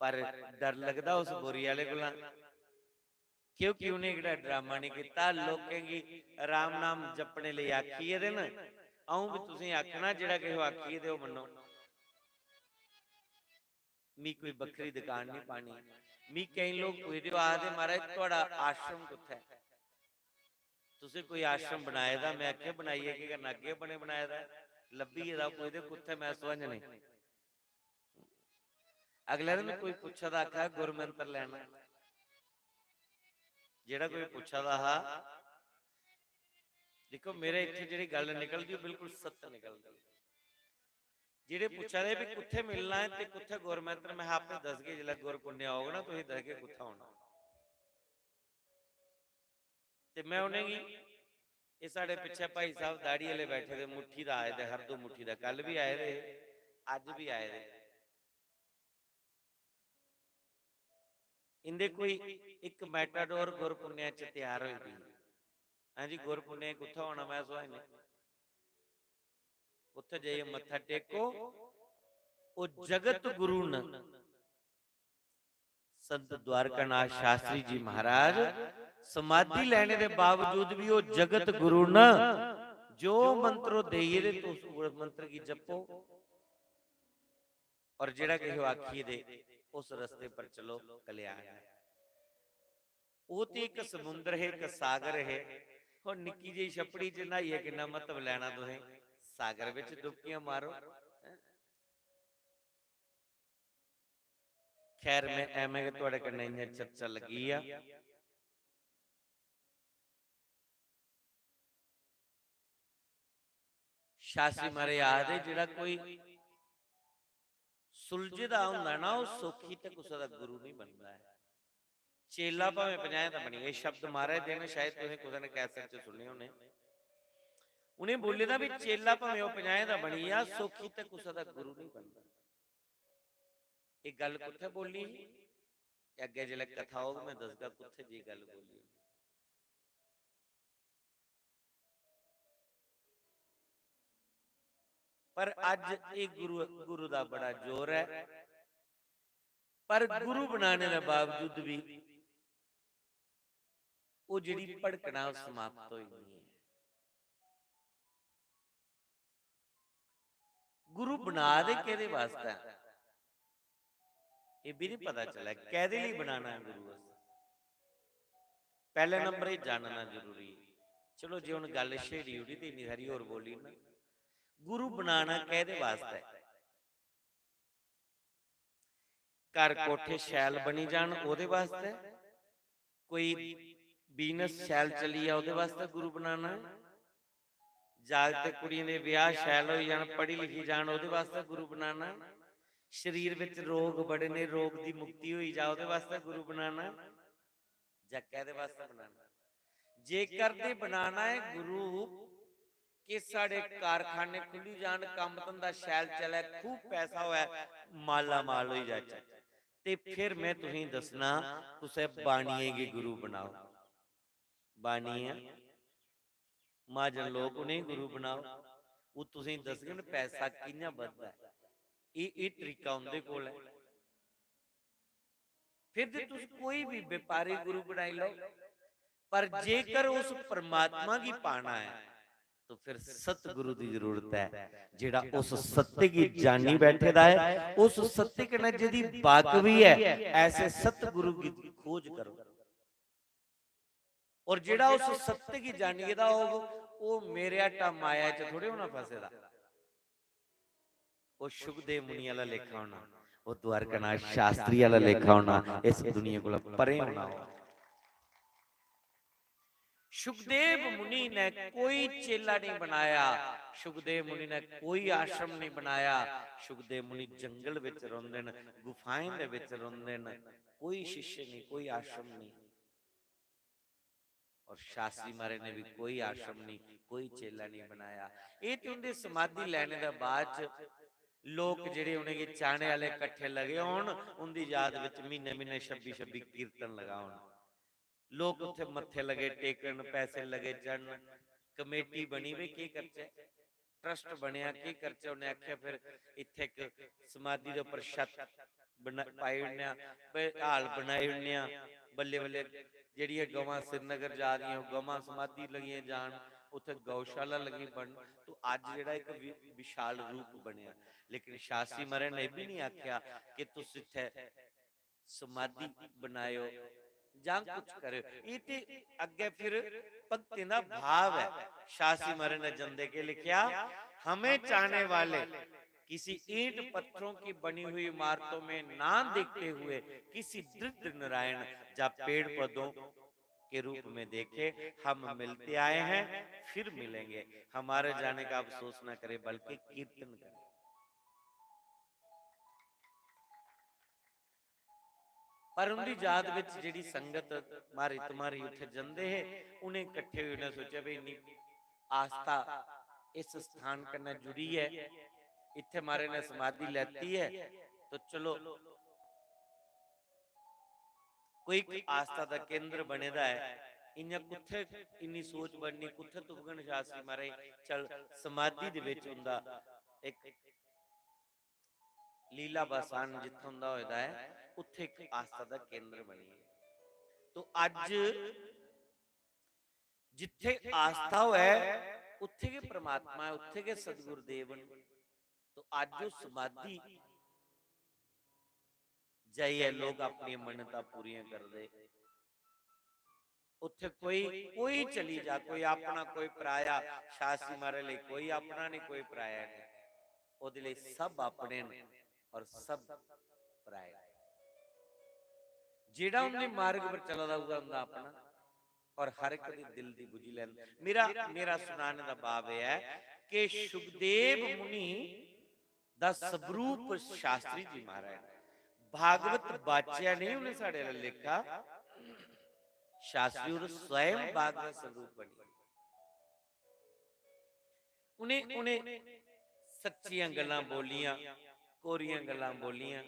S2: पर डर लगता उस बोरी वाले को, क्योंकि उन्हें एक ड्रामा नहीं किया। लोगों की राम नाम जपने लिए आखी है ना, आऊं भी तुसीं आखना जिहड़ा किसी आखी दे मनो। मी कोई बखरी दुकान नहीं पानी। मी कई लोग पूछते आखदे महाराज तुहाडा आश्रम कित्थे है? तुसीं कोई आश्रम बनाए दा? मैं आख्या बनाइए कि करना, अगे बने बनाए दा लब्भी दा पूछदे कित्थे, मैं समझ नहीं। अगले दिन कोई पुछा दा आखा गुरमंत्र लेना, जेड़ा कोई पुछा दा हा। देखो मेरे इत्थे जिहड़ी गल निकलदी बिल्कुल सत्य निकलदी। जेड़े पूछा रहे भी कुत्थे मिलना है ते कुत्थे गुरमंत्र, मैं आपे दस के जिला गुर पुण्य आओगे ना तुसीं दस के कुत्था होना। ते मैं उन्हें ये साढ़े पिछे भाई साहब दाड़ी वाले बैठे थे, मुट्ठी दा आए थे, हर दो मुट्ठी दा कल भी आए थे। अज भी आए दे। इंदे कोई एक मैटाडोर गुरपुन्या च तैयार हुई थी। हाँ जी, गुरपुन्या कुत्था होना मैं सुहाई ने उत्थे जाइए मत्था टेको। ओ जगत गुरु न संत द्वारकानाथ शास्त्री जी महाराज समाधि लेने के बावजूद भी वो जगत गुरु न जो मंत्रो देइए तो उस मंत्र की जपो और जेड़ा कहो आखिए दे उस रास्ते पर चलो, कल्याण है। वो तो एक समुद्र है, एक सागर है। और निक्की जी छपड़ी च नहाइए कितना मतलब लेना तुसें, सागर विच डुबकियां मारो। खैर मैं एवें तुहाडे कन्नै इन्नी चर्चा लगी आ। शास्त्री महाराज आखदे जेड़ा कोई सुलझदा हुंदा ना वो सौखी ते कुसै दा गुरु नहीं बनदा है। चेला भावें 50 दा बनी। ये शब्द महाराज दे ने शायद तुसें कुसै ने कैसेट च सुने होने। उन्हें बोले दा भी चेला भावें 50 दा बनी आ सौखी ते कुसै दा गुरु नहीं बनदा। ये गल कुत्थे बोली अगे जिले कथा होग मैं दसगा कुत्थे जी गल बोली। पर अज ये गुरु दा बड़ा जोर है। पर गुरु बनाने के बावजूद भी वो जिहड़ी भड़कना समाप्त होई नहीं है। गुरु बना दे केदे वास्ते ये भी नहीं पता चला कैदे लिए बनाना है गुरु वास्ते। पहले नंबर ये जानना जरूरी है। चलो जी हुण गल छेड़ी उड़ी ते इन्नी सारी होर बोली ना। गुरु बनाना कैदे वास्ते? घर कोठे शैल बनी जान ओदे वास्ते, कोई बिजनेस शैल चली आ ओदे वास्ते गुरु बनाना है, जागते कुड़ियां दे विआह शैल होई जान पढ़ी लिखी जान ओदे वास्ते गुरु बनाना है, शरीर विच रोग बड़े ने रोग दी मुक्ति होई जा ओदे वास्ते गुरु बनाना है, जा कैदे वास्ते बनाना? जेकर दे बनाना है गुरु कि साडे कारखाने खुली जान, काम धंधा शैल चले, खूब पैसा होए, माला माल होई जाए, ते फिर मैं तुसीं दसना तुसे बाणिए गे गुरु बनाओ। बाणिया महाजन लोग उन्हें गुरु बनाओ। वो तुसीं दसगे ना पैसा कियां बधदा है, ये तरीका उनदे कोल है। फिर जे तुसीं कोई भी व्यापारी गुरु बनाई लो, पर जेकर उस परमात्मा की पाना है तो फिर सतगुरु की जरूरत है, जेड़ा उस सत्य की जानी बैठे दा है, उस सत्य कन्नै जिहदी वाकवी है, ऐसे सतगुरु की खोज करो। और जेड़ा उस सत्य की जानी दा वो मेरे आटा माया च थोड़े होना फसेदा, वो सुखदेव मुनि वाला लेखा होना, वो द्वारकानाथ शास्त्री वाला लेखा होना, इस दुनिया को परे होना। सुखदेव मुनि ने कोई चेला नहीं बनाया, सुखदेव मुनि ने कोई आश्रम नहीं बनाया। सुखदेव मुनि जंगल विच रहिंदे ने, गुफाएं दे विच रहिंदे ने, कोई शिष्य नहीं, कोई आश्रम नहीं। और शास्त्री महाराज ने भी कोई आश्रम नहीं, कोई चेला नहीं बनाया। ये तो उनकी समाधि लेने के बाद लोग जिहड़े उन्हें चाहने वाले इकट्ठे लगे होण, उनकी याद विच महीने महीने 26 कीर्तन लगाउण, लोग उत्थे मत्थे लगे टेकन, पैसे लगे चढ़न, कमेटी बनी वे की करचे, ट्रस्ट बनया की करचे। उन्हें आख्या फिर इत्थे एक समाधि दे उपर छत पाई उन्ने, हाल बनाए उन्ने, बल्ले बल्ले जिहड़ियां गवां श्रीनगर जा रही गवां समाधि लगियां जान, उत्थे गौशाला लगी बन। तो अज जिहड़ा एक विशाल रूप बनया। लेकिन शास्त्री महाराज ने भी नहीं आख्या कि तुस इत्थे समाधि बनायो जां कुछ करे। ये ते अगे फिर भक्ति दा भाव है। शास्त्री महाराज ने जंदे के लिखा, हमें चाहने वाले किसी ईंट पत्थरों की बनी हुई इमारतों में ना देखते हुए किसी दृढ़ नारायण या पेड़ पौधों के रूप में देखे। हम मिलते आए हैं, फिर मिलेंगे। हमारे जाने का अफसोस ना करे, बल्कि कीर्तन करें। पर उनकी याद विच जिहड़ी संगत मारी तुम्हारी उत्थे जंदे है, उन्हें इकट्ठे हुए उन्हें सोचा भी इन्नी आस्था इस स्थान कन्नै जुड़ी है, इत्थे मारे ने समाधि लेती है तो चलो कोई आस्था का केंद्र बनेदा है। इन्हें कुत्थे इन्नी सोच बननी, कुत्थे तुगन शास्त्री मारे चल समाधि दे विच हुंदा एक लीला बसान जिथे हुंदा होता है उत्थे एक आस्था का केंद्र बनी है। तो अज जिथे आस्था है उत्थे के परमात्मा है, उत्थे के सतगुरुदेव। तो अज समाधि जाइए लोग अपनी मन्नता पूरी करते, उत्थे कोई चली जा, कोई अपना कोई पराया, शास्त्री मारे लिए कोई अपना नहीं कोई पराया नहीं, ओदे लिए सब अपने और सब पराए। जेड़ा उन्हें मार्ग पर चलदा होगा उनका अपना और हर एक दी दिल दी बुझी लैंदा। मेरा सुनाने का भाव यह है कि सुखदेव मुनि दा स्वरूप शास्त्री जी महाराज भागवत बाचिया नहीं, उन्हें साढ़े लिखा शास्त्री और स्वयं भागवत स्वरूप बनी। उन्हें सच्चियां गल्लां बोलियां, कोरियां गल्लां बोलियां।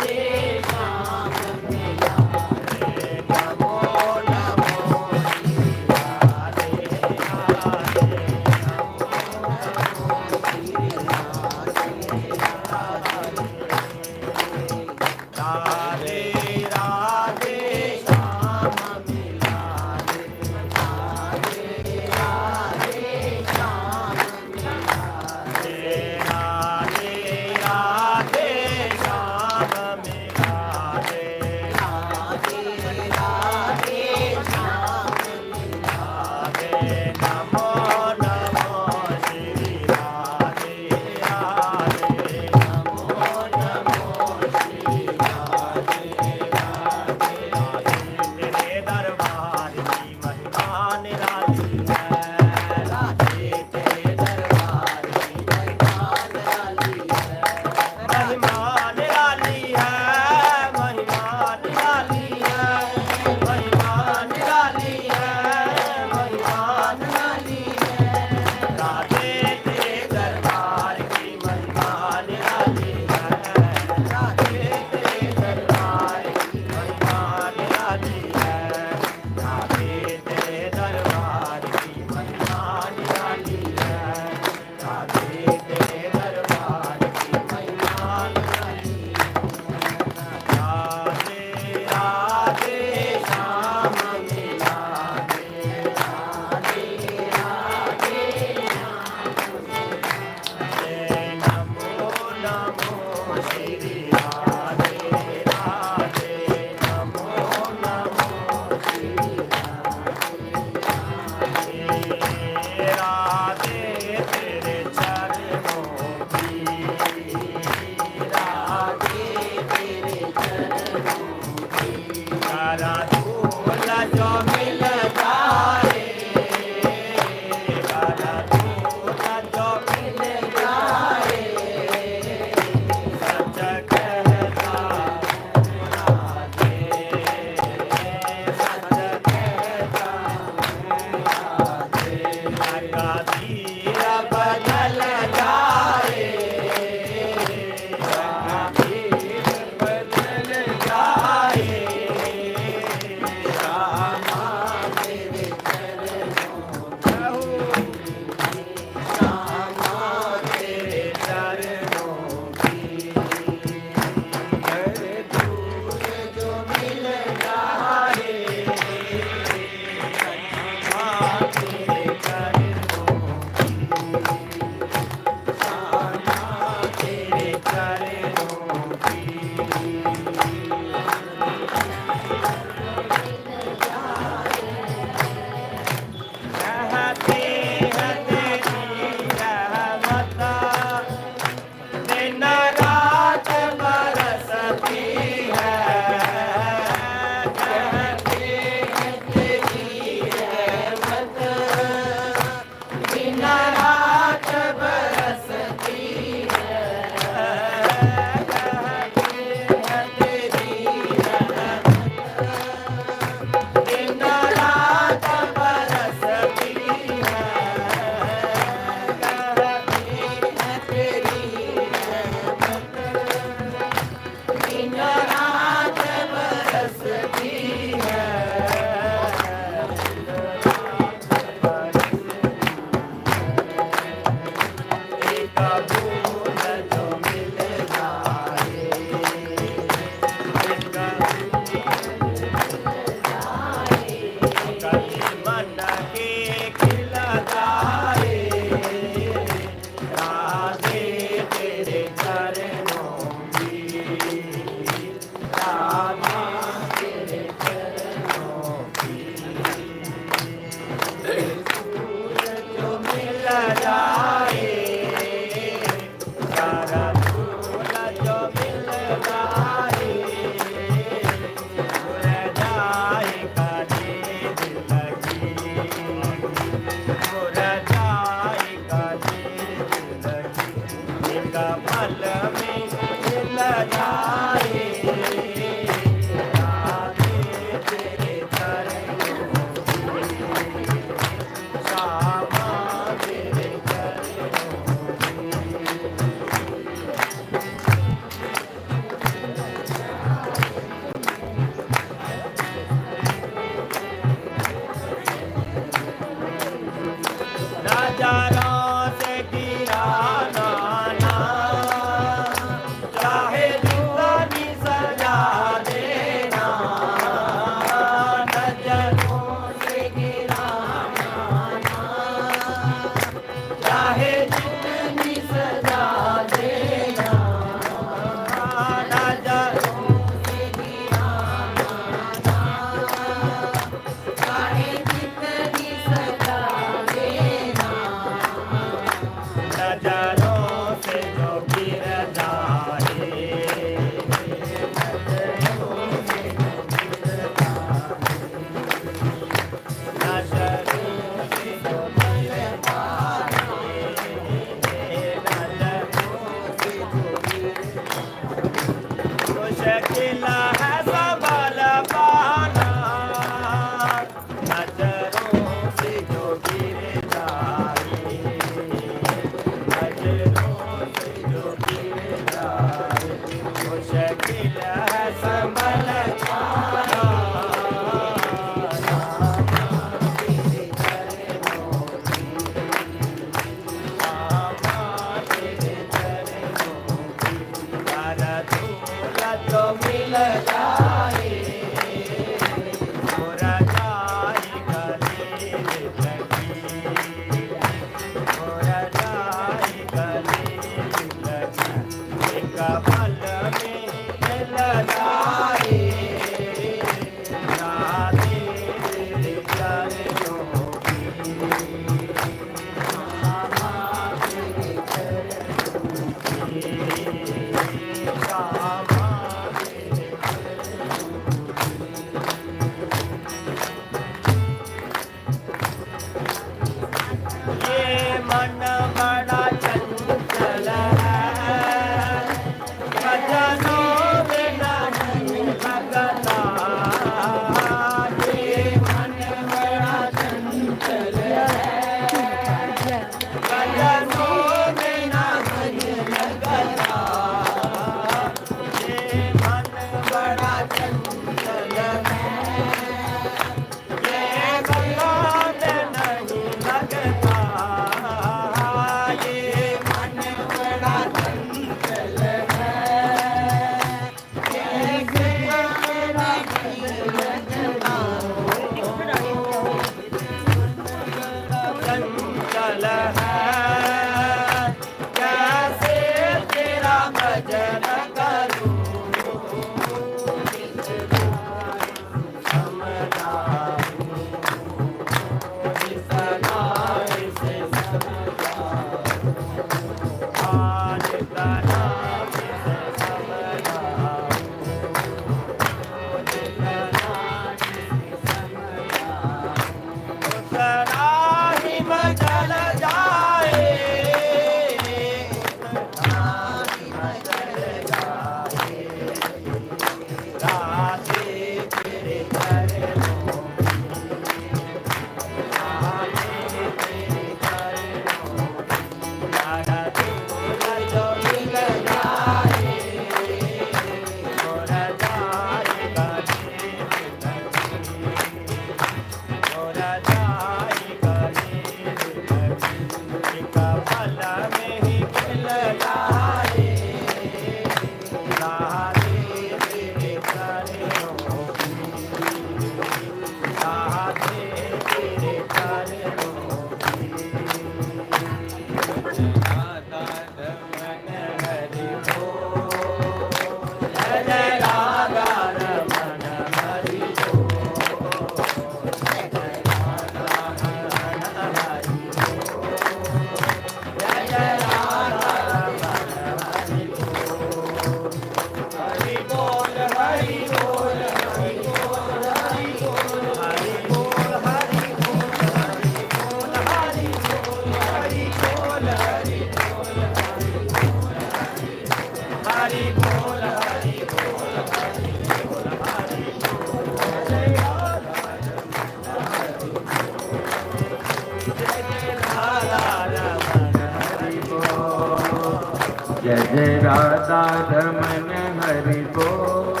S3: जय जय राधा रमन हरि बोल,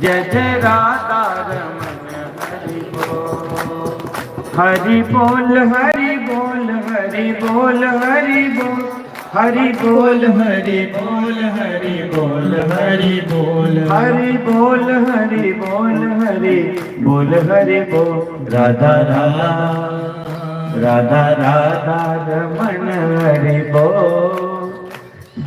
S3: जय जय राधा रमन हरि बोल। हरि बोल हरि बोल हरि बोल हरि बोल, हरि बोल हरि बोल हरि बोल हरि बोल, हरि बोल हरि बोल हरि बोल हरि बोल। राधा राधा राधा राधा रमन हरि बोल,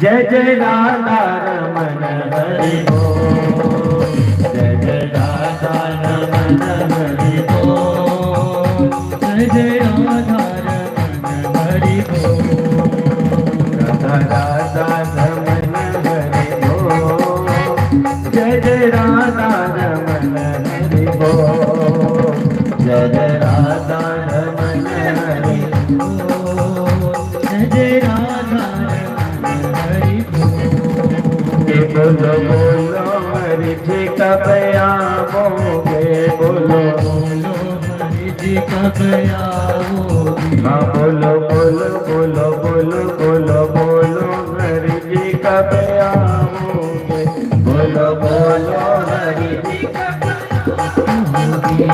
S3: जय जय राधा रमन हरि बोल, जय जय राधा रमन हरि बोल, जय जय राधा रमन हरि बोल। राधा राधा रमन हरि बोल, जय जय राधा रमन हरि बोल, जय जय राधा रमन हरि बोल, जय जय राधा रमन हरि बोल। बोलो बोलो हरि जी का बयामोगे, बोलो बोलो हरि जी का बयामोगे। हाँ बोलो बोलो बोलो बोलो बोलो बोलो हरि जी का बयामोगे, बोलो बोलो हरि जी का बयामोगे,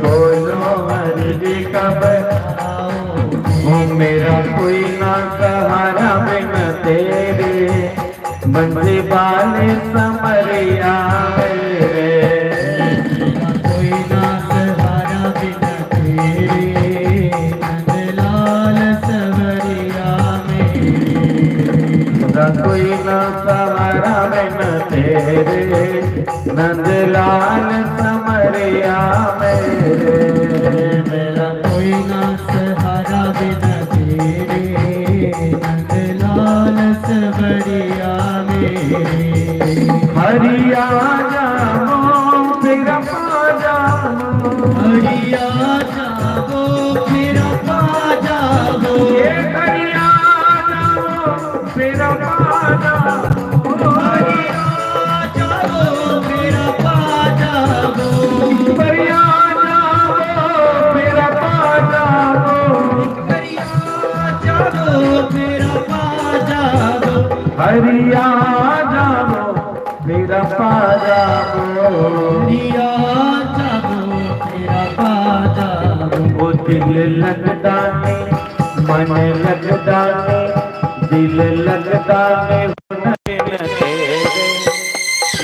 S3: बोलो हरि जी का बयामोगे। मेरा कोई ना सहारा बिन तेरे, बंसी बाले समरिया मेरे। कोई ना सहारा बिना तेरे, नंदलाल सवरिया मेरे। कोई ना सहारा बिना तेरे, नंदलाल समरिया मेरे। मेरा कोई ना सहारा बिना तेरे, नंदलाल सवरिया हरिया जाओ फिर पा जाओ, हरिया जाओ फिर पा जाओ, ये हरिया जाओ फिर पा जाओ, हरिया जाओ फिर पा जाओ, हरिया जाओ फिर पा जाओ, हरिया जाओ फिर पा जाओ, हरिया जाओ मेरा पा जाओ, हरिया जाओ मेरा पा जाओ। वो दिल लगता है मन लगता है, दिल लगता है तेरे,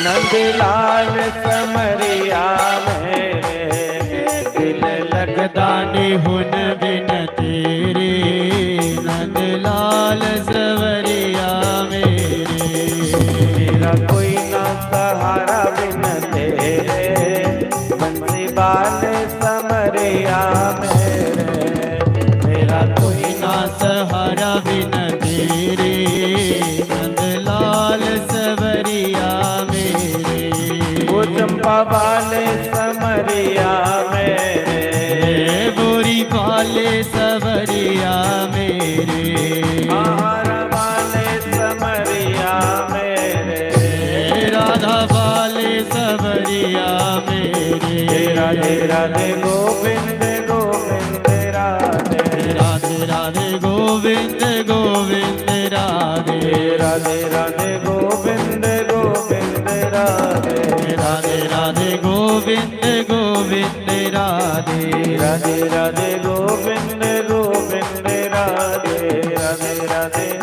S3: नंदलाल समरिया मेरे। दिल लगता है हुन बिन तेरे, नंदलाल सवरिया मेरे। मेरा कोई ना सहारा बिन तेरे, बंसी बाल समरिया मेरे। मेरा कोई ना सहारा बिन तेरे, नंदलाल सवरिया मेरे। वो चंपा वाले समरिया मेरे, बोरी वाले सवरिया मेरे। आहार वाले समरिया मेरे, राधा वाले सवरिया मेरे। राधे राधे गोविंद गोविंद राधे, राधे राधे गोविंद गोविंद राधे, राधे राधे गोविंद गोविंद राधे, राधे राधे गोविंद गोविंद राधे, राधे राधे गोविंद गोविंद राधे, राधे राधे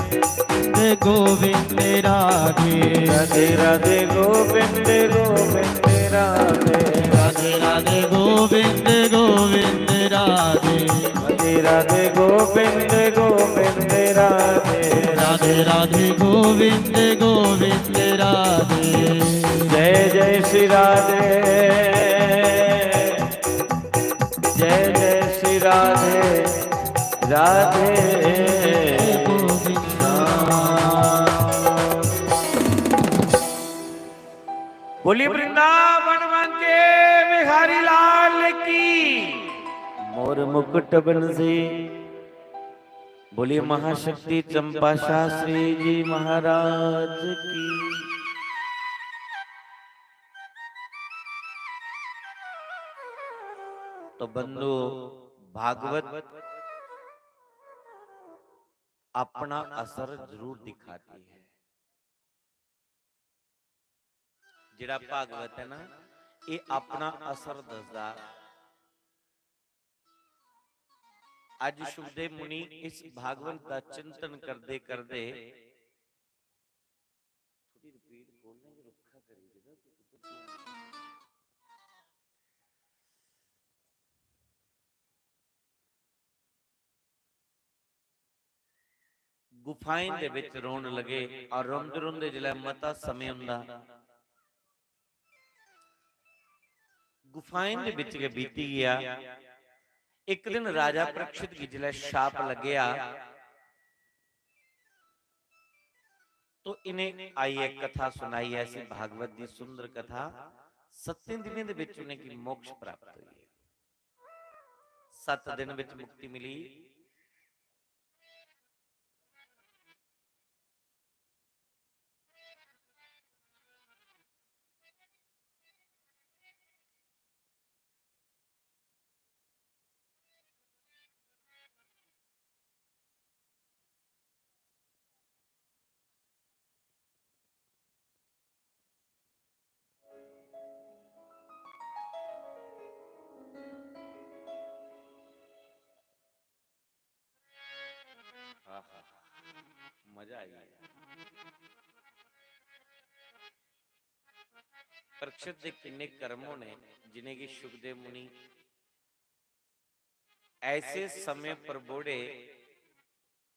S3: गोविंद राधे, राधे राधे गोविंद गोविंद राधे, राधे राधे गोविंद गोविंद राधे, राधे राधे गोविंद गोविंद राधे, राधे राधे गोविंद गोविंद राधे। जय जय श्री राधे, जय जय श्री राधे राधे गोविंदा। बोली वृंदावन के बिहारी लाल की, मोर मुकुट बंसी। बोलिए महाशक्ति चंपा शास्त्री जी महाराज की। तो बंधु भागवत
S2: अपना असर जरूर दिखाती है। जिहड़ा भागवत है ना, ये अपना असर दसदा। अज सुखदेव मुनि इस भागवत का चिंतन करते करते, थोड़ी रिपीट बोलने की रुखा करी गुफाएं दे विच रोन लगे और रोंदे रोंदे जिला मता समय हुंदा गुफाएं दे विच के बीती गया। एक दिन राजा परीक्षित की जिला शाप लग्या तो इन्हें आई एक कथा सुनाई, ऐसी भागवत की सुंदर कथा। 7 दिनों दे विच उन्हें की मोक्ष प्राप्त हुई है। 7 दिन विच मुक्ति मिली। मजा आई है। परीक्षित के किन्ने कर्मों ने जिन्हें की सुखदेव मुनि ऐसे समय पर बोड़े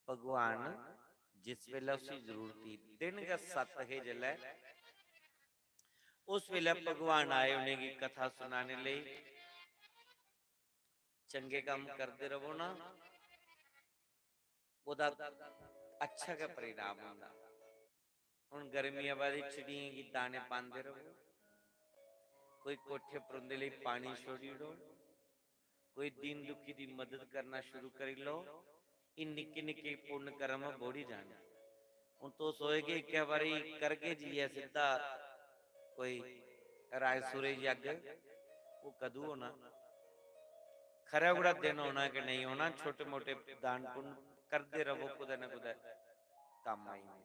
S2: भगवान जिस वेले उसकी जरूरत थी। दिन का 7 है जल उस वेले भगवान आए उन्हें की कथा सुनाने ले। चंगे काम करते रहो ना, ओदा अच्छा का परिणाम होगा। हुण गर्मियां वाली चिड़ियां की दाने पांदे रहो, कोई कोठे पर उंदे लई पानी छोड़ी दो, कोई दीन दुखी की मदद करना शुरू कर लो। इन निक्के निक्के पुण्य कर्म बोड़ी जाने। हुण तो सोएगे क्या बारी करके जी है सीधा कोई रायसुरे यज्ञ, वो कदू होना, खरा गुड़ा दिन होना कि नहीं होना। छोटे मोटे दान पुण्य करते रहो, कुछ न कुछ काम आएंगे।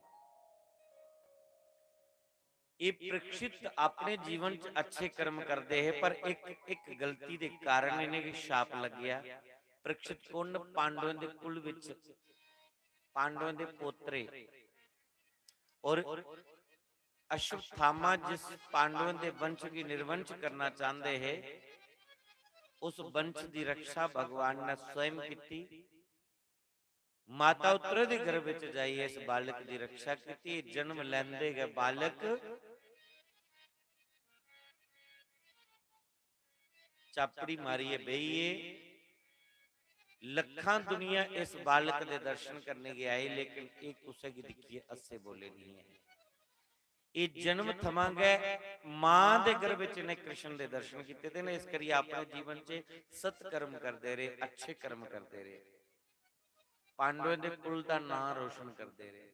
S2: ये परीक्षित अपने जीवन च अच्छे कर्म करते हैं, पर एक एक गलती के कारण इन्हें शाप लग गया। परीक्षित कुंड पांडवों के कुल विच पांडवों के पोतरे और अश्वत्थामा जिस पांडवों के वंश की निर्वंश करना चाहते हैं, उस वंश की रक्षा भगवान ने स्वयं की। माता उत्तरा दे गर्भ विच जाइए इस बालक की रक्षा की। जन्म लैंदे गए बालक चापड़ी मारिए बेइए। लखा दुनिया इस बालक के दर्शन करने के आई, लेकिन एक कुसे की दिखिए अस्से बोले नहीं है। ये जन्म थमा गए मां दे गर्भ विच ने कृष्ण दे दर्शन किए थे। इस करिए अपने जीवन च सत्कर्म करते रहे, अच्छे कर्म करते रहे, पांडवों के कुल का नाम रोशन करते रहे।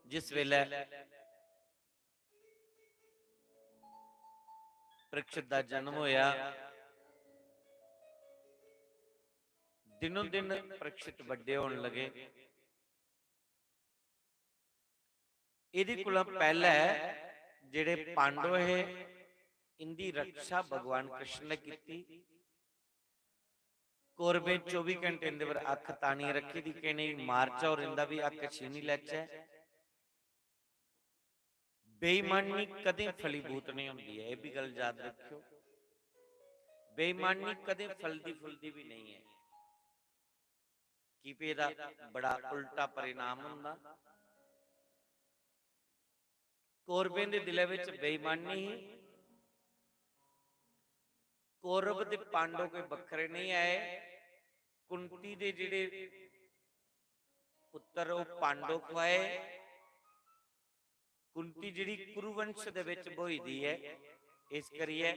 S2: जिस वेले परीक्षित का जन्म होया, दिनों दिन परीक्षित बड़े होने लगे। इहदे कोलों पहले जेड़े पांडव है, इनकी रक्षा भगवान कृष्ण ने की। कौरवें 24 घंटे इनके पर अख तानी रखी थी कि नहीं मारचा और इंदा भी अख छीनी लैचा। बेईमानी कदे फलीभूत नहीं होती है, यह भी गल याद रखियो। बेईमानी कदे फलदी फुलदी भी नहीं है, कि एदा बड़ा उल्टा परिणाम हुंदा। कौरवें दे दिल विच बेईमानी ही। कौरव ते पांडव कोई बखरे नहीं आए। कुंती दे जिहड़े पुत्र वो पांडव खुआए। कुंती जिहड़ी कुरुवंश दे विच बोई दी है, इस करिए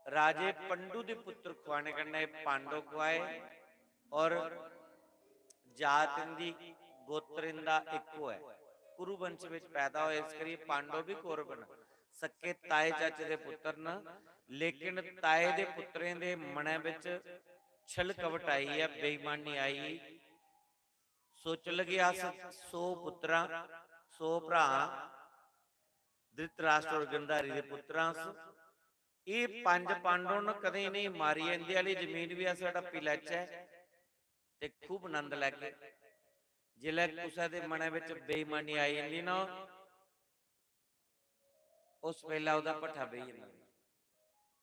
S2: राजे पंडु दे पुत्र खुआने कन्ने पांडव खुआए। और जात इंदी गोत्र इंदा इको है। ਕੁਰੂ ਵੰਸ਼ ਵਿੱਚ ਪੈਦਾ ਹੋਏ, ਇਸ ਕਰੀਏ ਪਾਂਡਵ ਵੀ ਕੌਰਵ ਬਣ ਸਕੇ ਤਾਏ ਚਾਚੇ ਦੇ ਪੁੱਤਰ ਨਾ। ਲੇਕਿਨ ਤਾਏ ਦੇ ਪੁੱਤਰੇ ਦੇ ਮਨਾਂ ਵਿੱਚ ਛਲ ਕਵਟ ਆਈ ਹੈ, ਬੇਈਮਾਨੀ ਆਈ। ਸੋਚ ਲਗਿਆ 100 ਪੁੱਤਰਾਂ 100 ਭਰਾ ਧ੍ਰਿਤਰਾਸ਼ਟਰ ਔਰ ਗੰਧਾਰੀ ਦੇ ਪੁੱਤਰਾਂ ਇਹ 5 ਪਾਂਡਵ ਨੇ ਕਦੇ ਨਹੀਂ ਮਾਰੀ। ਇੰਦੀ ਵਾਲੀ ਜ਼ਮੀਨ ਵੀ ਆ ਸਾਡਾ ਪਿਲਚ ਹੈ ਤੇ ਖੂਬ ਆਨੰਦ ਲੈ ਕੇ ਜਿਲੇ ਕੁਸਾ ਦੇ ਮਨਾਂ ਵਿੱਚ ਬੇਈਮਾਨੀ ਆਈ ਜਾਂਦੀ ਨਾ, ਉਸ ਵੇਲੇ ਉਹਦਾ ਭੱਠਾ ਬਹਿ ਜਾਂਦਾ।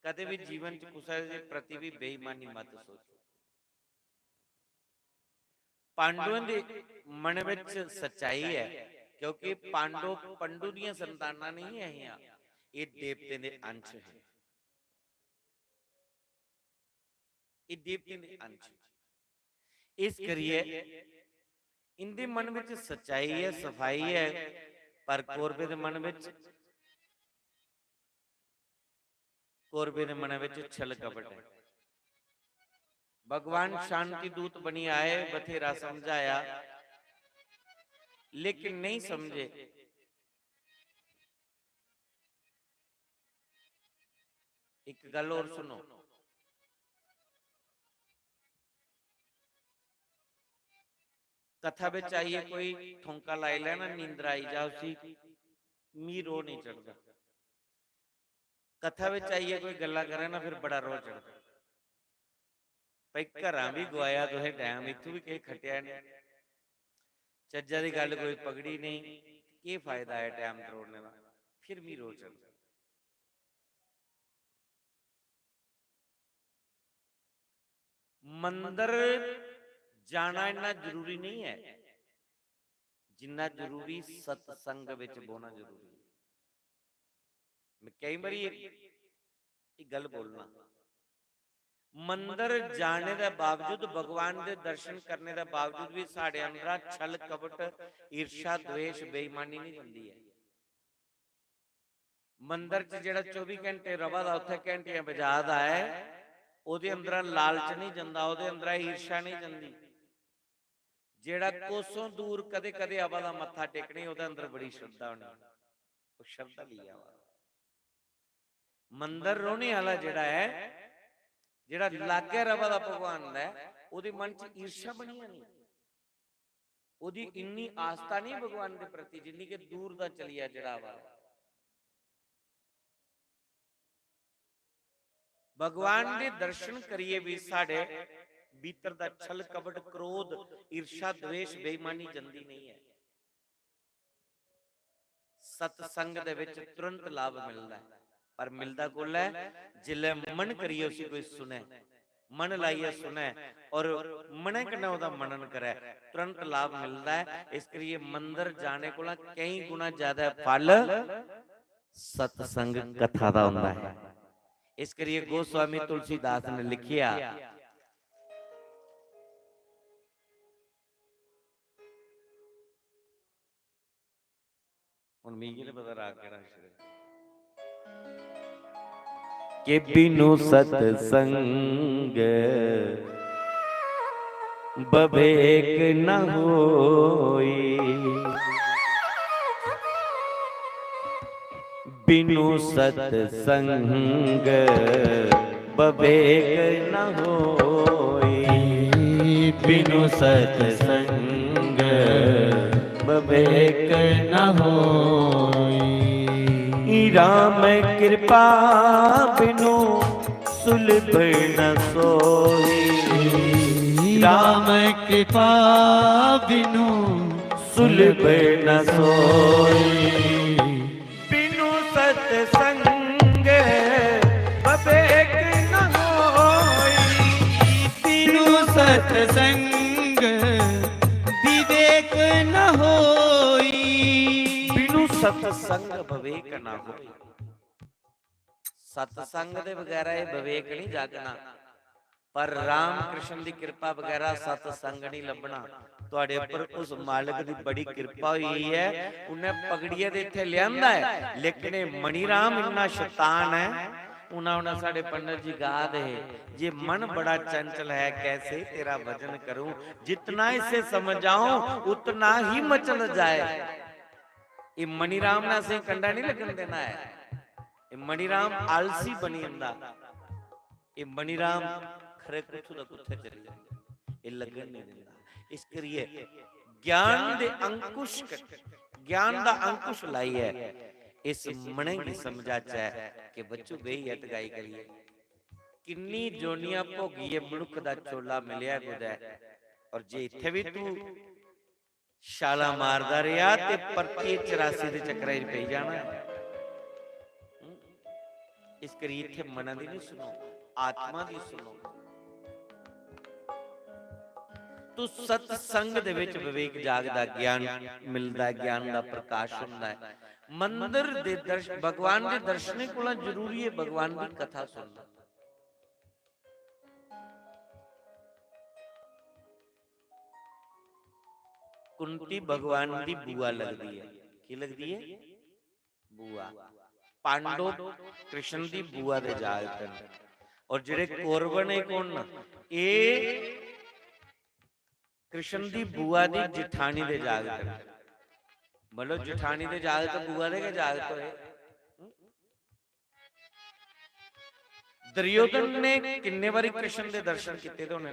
S2: ਕਦੇ ਵੀ ਜੀਵਨ ਚ ਕੁਸਾ ਦੇ ਪ੍ਰਤੀ ਵੀ ਬੇਈਮਾਨੀ ਮਤ ਸੋਚੋ। ਪਾਂਡਵਾਂ ਦੇ ਮਨ ਵਿੱਚ ਸੱਚਾਈ ਹੈ, ਕਿਉਂਕਿ ਪੰਡੂ ਦੀਆਂ ਸੰਤਾਨਾਂ ਨਹੀਂ ਆਈਆਂ, ਇਹ ਦੇਵਤੇ ਦੇ ਅੰਸ਼ ਹੈ। ਇਹ ਦੇਵਤੇ ਦੇ ਅੰਸ਼, ਇਸ ਕਰੀਏ ਇਨਦੇ ਮਨ ਵਿੱਚ ਸੱਚਾਈ ਹੈ, ਸਫਾਈ ਹੈ। ਪਰ ਕੌਰਵੇ ਦੇ ਮਨ ਵਿੱਚ ਛਲ ਕਪਟ ਹੈ। भगवान शांति दूत बनी आए, बथेरा समझाया लेकिन नहीं समझे। एक गल और सुनो, कथा में चाहिए कोई ठोंका लाई लेना, नींदर आई जा उसी मी रो नहीं चढ़ता। कथा में चाहिए कोई गल्ला करे ना, फिर बड़ा रो चढ़ता। भाई घरां भी गवाया तुहे टाइम, इत्थों भी कहीं खटिया नहीं, चज्जा दी गल कोई पगड़ी नहीं, की फायदा है टाइम तरोड़ने का, फिर भी रो चढ़ता। मंदिर जाना इन्ना जरूरी नहीं है जिन्ना जरूरी सत्संग विच बोना जरूरी है। मैं कई बार एक गल बोलना, मंदिर जाने के बावजूद, भगवान के दर्शन करने के बावजूद भी साढ़े अंदर छल कपट ईर्षा द्वेष बेईमानी नहीं जाती है। मंदिर च जिहड़ा 24 घंटे रवादा उत्थे घंटियां बजादा है, ਉਹਦੇ ਅੰਦਰ ਲਾਲਚ ਨਹੀਂ ਜਾਂਦਾ, ਉਹਦੇ ਅੰਦਰ ਈਰਸ਼ਾ ਨਹੀਂ ਜਾਂਦੀ। ਜਿਹੜਾ ਕੋਸੋਂ ਦੂਰ ਕਦੇ ਕਦੇ ਆਵਾ ਦਾ ਮੱਥਾ ਟੇਕਣੀ, ਉਹਦੇ ਅੰਦਰ ਬੜੀ ਸ਼ਰਧਾ ਹੋਣੀ, ਉਹ ਸ਼ਰਧਾ ਲਈ ਆਵਾ। ਮੰਦਰ ਰੋਣੇ ਵਾਲਾ ਜਿਹੜਾ ਹੈ, ਜਿਹੜਾ ਲਾਗੇ ਰਵਾ ਦਾ ਭਗਵਾਨ ਦਾ, ਉਹਦੇ ਮਨ ਚ ਈਰਸ਼ਾ ਬਣੀ ਨਹੀਂ, ਉਹਦੀ ਇੰਨੀ ਆਸਥਾ ਨਹੀਂ ਭਗਵਾਨ ਦੇ ਪ੍ਰਤੀ ਜਿੰਨੀ ਕਿ ਦੂਰ ਦਾ ਚਲਿਆ ਜਿਹੜਾ ਵਾ। भगवान के दर्शन करिए भी साढ़े भीतर दा छल कपट क्रोध ईर्षा द्वेष बेईमानी जंदी नहीं है। सत्संग दे विच तुरंत लाभ मिलता है, पर मिलता कोल है जिले मन करिए उसी कोई सुने, मन लाइए सुने और मने कने ओदा मनन करे, तुरंत लाभ मिलता है। इस करिए मंदिर जाने को कई गुना ज्यादा फल सत्संग कथा दा हुंदा है। इस करिए गोस्वामी तुलसीदास ने लिखिया, हुण मीगी ने पता राग केड़ा के बिनु सत्संग बवेक न होई, बिनु सत्संग बवेक न होई, बिनु सत्संग बवेक न होई। राम कृपा बिनु सुलभ न सोई, राम कृपा बिनु सुलभ न सोई। सत्संग बवेक न होई, बिनु सत्संग विवेक न होई, बिनु सत्संग विवेक न होई। सत्संग दे बगैर ये विवेक नहीं जागना, पर राम कृष्ण की कृपा वगैरह सत्संग नहीं लभना। ਤੁਹਾਡੇ ਉੱਪਰ ਉਸ ਮਾਲਕ ਦੀ ਬੜੀ ਕਿਰਪਾ ਹੋਈ ਹੈ, ਉਹਨੇ ਪਗੜੀਏ ਦੇ ਇੱਥੇ ਲਿਆਂਦਾ ਹੈ। ਲੇਕਿਨ ਇਹ ਮਣੀ ਰਾਮ ਇੰਨਾ ਸ਼ੈਤਾਨ ਹੈ, ਉਹਨਾਂ ਸਾਡੇ ਪੰਡਤ ਜੀ ਗਾ ਦੇ, ਜੇ मन बड़ा चंचल है कैसे तेरा भजन करूं, जितना इसे समझाऊं उतना ही मचल जाए। ਇਹ ਮਣੀ ਰਾਮ ਨਾਲ ਅਸੀਂ ਕੰਡਾ ਨਹੀਂ ਲੱਗਣ ਦੇਣਾ ਹੈ। ਇਹ ਮਣੀ ਰਾਮ ਆਲਸੀ ਬਣੀ ਜਾਂਦਾ, ਇਹ ਮਣੀ ਰਾਮ ਖਰੇ ਕੁੱਥੋਂ ਦਾ ਕੁੱਥੇ ਚਲੀ ਜਾਂਦਾ, ਇਹ ਲੱਗਣ ਨਹੀਂ ਦਿੰਦਾ। ਇਸ ਕਰੀਏ ਗਿਆਨ ਦੇ ਅੰਕੁਸ਼, ਗਿਆਨ ਦਾ ਅੰਕੁਸ਼ ਲਾਈ ਹੈ ਇਸ ਮਣੇ ਦੀ ਸਮਝਾ ਚ ਹੈ ਕਿ ਬੱਚੂ ਬਈ ਅਟਗਾਈ ਕਰੀਏ। ਕਿੰਨੀ ਜੋਨੀਆਂ ਭੋਗੀਏ ਮਨੁੱਖ ਦਾ ਚੋਲਾ ਮਿਲਿਆ ਗੁਦਾ, ਔਰ ਜੇ ਇੱਥੇ ਵੀ ਤੂੰ ਛਾਲਾ ਮਾਰਦਾ ਰਿਹਾ ਤੇ ਪਰਤੀ 84 ਦੇ ਚੱਕਰਾਂ 'ਚ ਪਈ ਜਾਣਾ। ਇਸ ਕਰੀ ਇੱਥੇ ਮਨਾਂ ਦੀ ਨਹੀਂ ਸੁਣੋ, ਆਤਮਾ ਦੀ ਸੁਣੋ। ਤੂੰ ਸਤ ਸੰਗ ਦੇ ਵਿੱਚ ਵਿਵੇਕ ਜਾਗਦਾ, ਗਿਆਨ ਮਿਲਦਾ, ਗਿਆਨ ਦਾ ਪ੍ਰਕਾਸ਼ ਹੁੰਦਾ ਹੈ। ਮੰਦਿਰ ਦੇ ਦਰਸ਼ਨ, ਭਗਵਾਨ ਦੇ ਦਰਸ਼ਨੇ ਕੋਲ ਜ਼ਰੂਰੀ ਹੈ ਭਗਵਾਨ ਦੀ ਕਥਾ ਸੁਣਨਾ। ਕੁੰਤੀ ਭਗਵਾਨ ਦੀ ਬੂਆ ਲੱਗਦੀ ਹੈ। ਕੀ ਲੱਗਦੀ ਹੈ? ਬੂਆ। ਪਾਂਡੋ ਕ੍ਰਿਸ਼ਨ ਦੀ ਬੂਆ ਦੇ ਜਾਗਤ ਨੇ, ਔਰ ਜਿਹੜੇ ਕੌਰਵ ਨੇ ਕੌਣ? ਇਹ ਕ੍ਰਿਸ਼ਨ ਦੀ ਬੂਆ ਦੀ ਜਠਾਣੀ ਦੇ ਜਾਗਤ ਨੇ। ਬੋਲੋ ਜਠਾਣੀ ਦੇ ਜਾਗਤ ਬੂਆ ਦੇ ਕੇ ਜਾਗਤ ਹੋਏ। ਦੁਰਯੋਧਨ ਨੇ ਕਿੰਨੇ ਵਾਰੀ ਕ੍ਰਿਸ਼ਨ ਦੇ ਦਰਸ਼ਨ ਕੀਤੇ ਤੇ ਉਹਨੇ?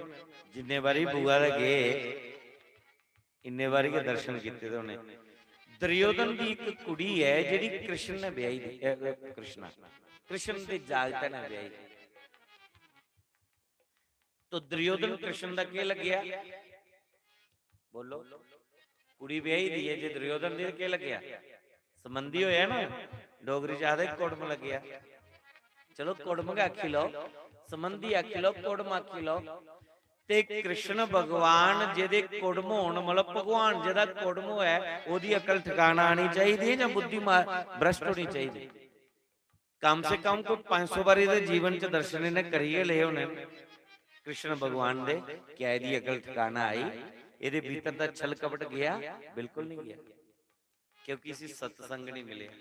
S2: ਜਿੰਨੇ ਵਾਰੀ ਬੂਆ ਦੇ ਗਏ ਇੰਨੇ ਵਾਰੀ ਕੇ ਦਰਸ਼ਨ ਕੀਤੇ ਤੇ ਉਹਨੇ। ਦੁਰਯੋਧਨ ਦੀ ਇੱਕ ਕੁੜੀ ਹੈ ਜਿਹੜੀ ਕ੍ਰਿਸ਼ਨ ਨੇ ਵਿਆਹੀ ਦੀ, ਕ੍ਰਿਸ਼ਨ ਦੇ ਜਾਗਤ ਨੇ ਵਿਆਹੀ। ਤੋ ਦੁਰਯੋਧਨ ਕ੍ਰਿਸ਼ਨ ਦਾ ਕੀ ਲੱਗਿਆ? ਬੋਲੋ। ਕੁੜੀ ਵਿਆਹੀ ਦੀ ਹੈ, ਜੇ ਦੁਰਯੋਧਨ ਦੇ ਕੀ ਲੱਗਿਆ? ਸੰਬੰਧੀ ਹੋਇਆ ਨਾ, ਡੋਗਰੀ ਚ ਆਖਦੇ ਕੁੜਮ ਲੱਗਿਆ। ਚਲੋ ਕੁੜਮ ਆਖੀ ਲਓ, ਸੰਬੰਧੀ ਆਖੀ ਲਓ, ਕੁੜਮ ਆਖੀ ਲਓ। ਤੇ ਕ੍ਰਿਸ਼ਨ ਭਗਵਾਨ ਜਿਹਦੇ ਕੁੜਮ ਹੋਣ, ਮਤਲਬ ਭਗਵਾਨ ਜਿਹਦਾ ਕੁੜਮ ਹੋਇਆ, ਉਹਦੀ ਅਕਲ ਠਿਕਾਣਾ ਆਣੀ ਚਾਹੀਦੀ ਹੈ ਜਾਂ ਬੁੱਧੀ ਭ੍ਰਸ਼ਟ ਹੋਣੀ ਚਾਹੀਦੀ? ਕਮ ਸੇ ਕਮ ਕੋਈ 500 ਵਾਰੀ ਦੇ ਜੀਵਨ ਚ ਦਰਸ਼ਨ ਇਹਨੇ ਕਰੀਏ ਲਏ ਹੋਣੇ ਕ੍ਰਿਸ਼ਨ ਭਗਵਾਨ ਦੇ। ਕਿਆ ਇਹਦੀ ਅਕਲ ਠਿਕਾਣਾ ਆਈ? ਇਹਦੇ ਭੀਤਰ ਦਾ ਛਲ ਕਪਟ ਗਿਆ? ਬਿਲਕੁਲ ਨਹੀਂ ਗਿਆ, ਕਿਉਂਕਿ ਅਸੀਂ ਸਤਸੰਗ ਨਹੀਂ ਮਿਲਿਆ।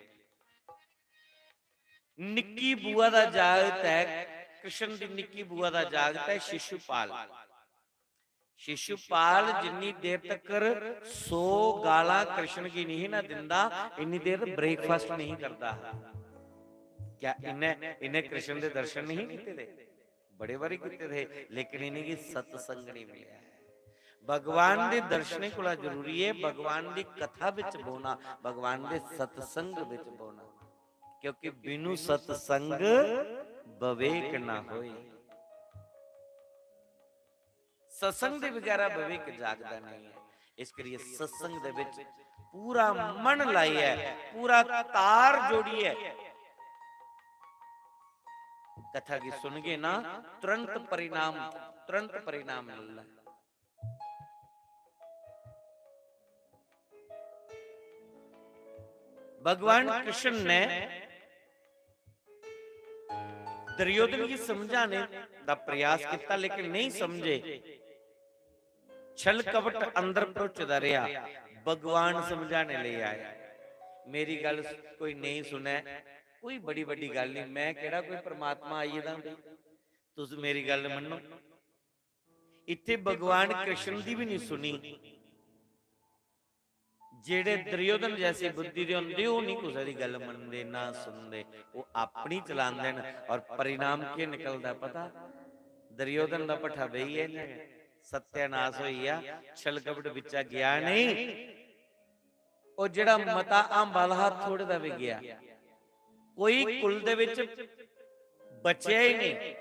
S2: ਨਿੱਕੀ ਬੂਆ ਦਾ ਜਾਗਤ ਹੈ ਕ੍ਰਿਸ਼ਨ ਦੀ, ਨਿੱਕੀ ਬੂਆ ਦਾ ਜਾਗਤ ਹੈ ਸ਼ਿਸ਼ੂਪਾਲ। शिशुपाल जिन्नी देर तक 100 गाला कृष्ण की नहीं ना दिंदा, इन्नी देर ब्रेकफास्ट नहीं करता। क्या इन्हें कृष्ण के दर्शन नहीं किए थे? बड़े बारी किए थे, लेकिन इन्हें की सत्संग नहीं मिला है। भगवान के दर्शन को जरूरी है, भगवान की कथा विच बोना, भगवान के सत्संग विच बोना, क्योंकि बिनु सत्संग विवेक ना होए। सत्संग दे बगैर विवेक जागदा नहीं है। इस करिए सत्संग दे विच पूरा मन लाई है, पूरा तार जोड़ी है। कथा की सुन के ना तुरंत परिणाम मिलता है। भगवान कृष्ण ने दुर्योधन की समझाने का प्रयास किया, लेकिन नहीं समझे। छल कपट अंदर पहुंचता रहा, भगवान समझाने ले आया। मेरी गल कोई नहीं सुने, कोई बड़ी बड़ी गल नहीं, मैं केड़ा कोई परमात्मा आई दा भाई, तुस मेरी गल मनो। इत्थे भगवान कृष्ण दी भी नहीं सुनी। जेड़े दुर्योधन जैसी बुद्धि दे हुंदे ओ नहीं कुसै दी गल मनदे ना सुनदे, वो अपनी चलांदे न। और परिणाम के निकलदा पता? दुर्योधन दा पठा बई है, सत्यानाश होइया, छल कपट विचा गया नहीं। ओ जेड़ा मता अंबाला थोड़े दा भी गया, कोई कुल दे विच बचिया ही नहीं।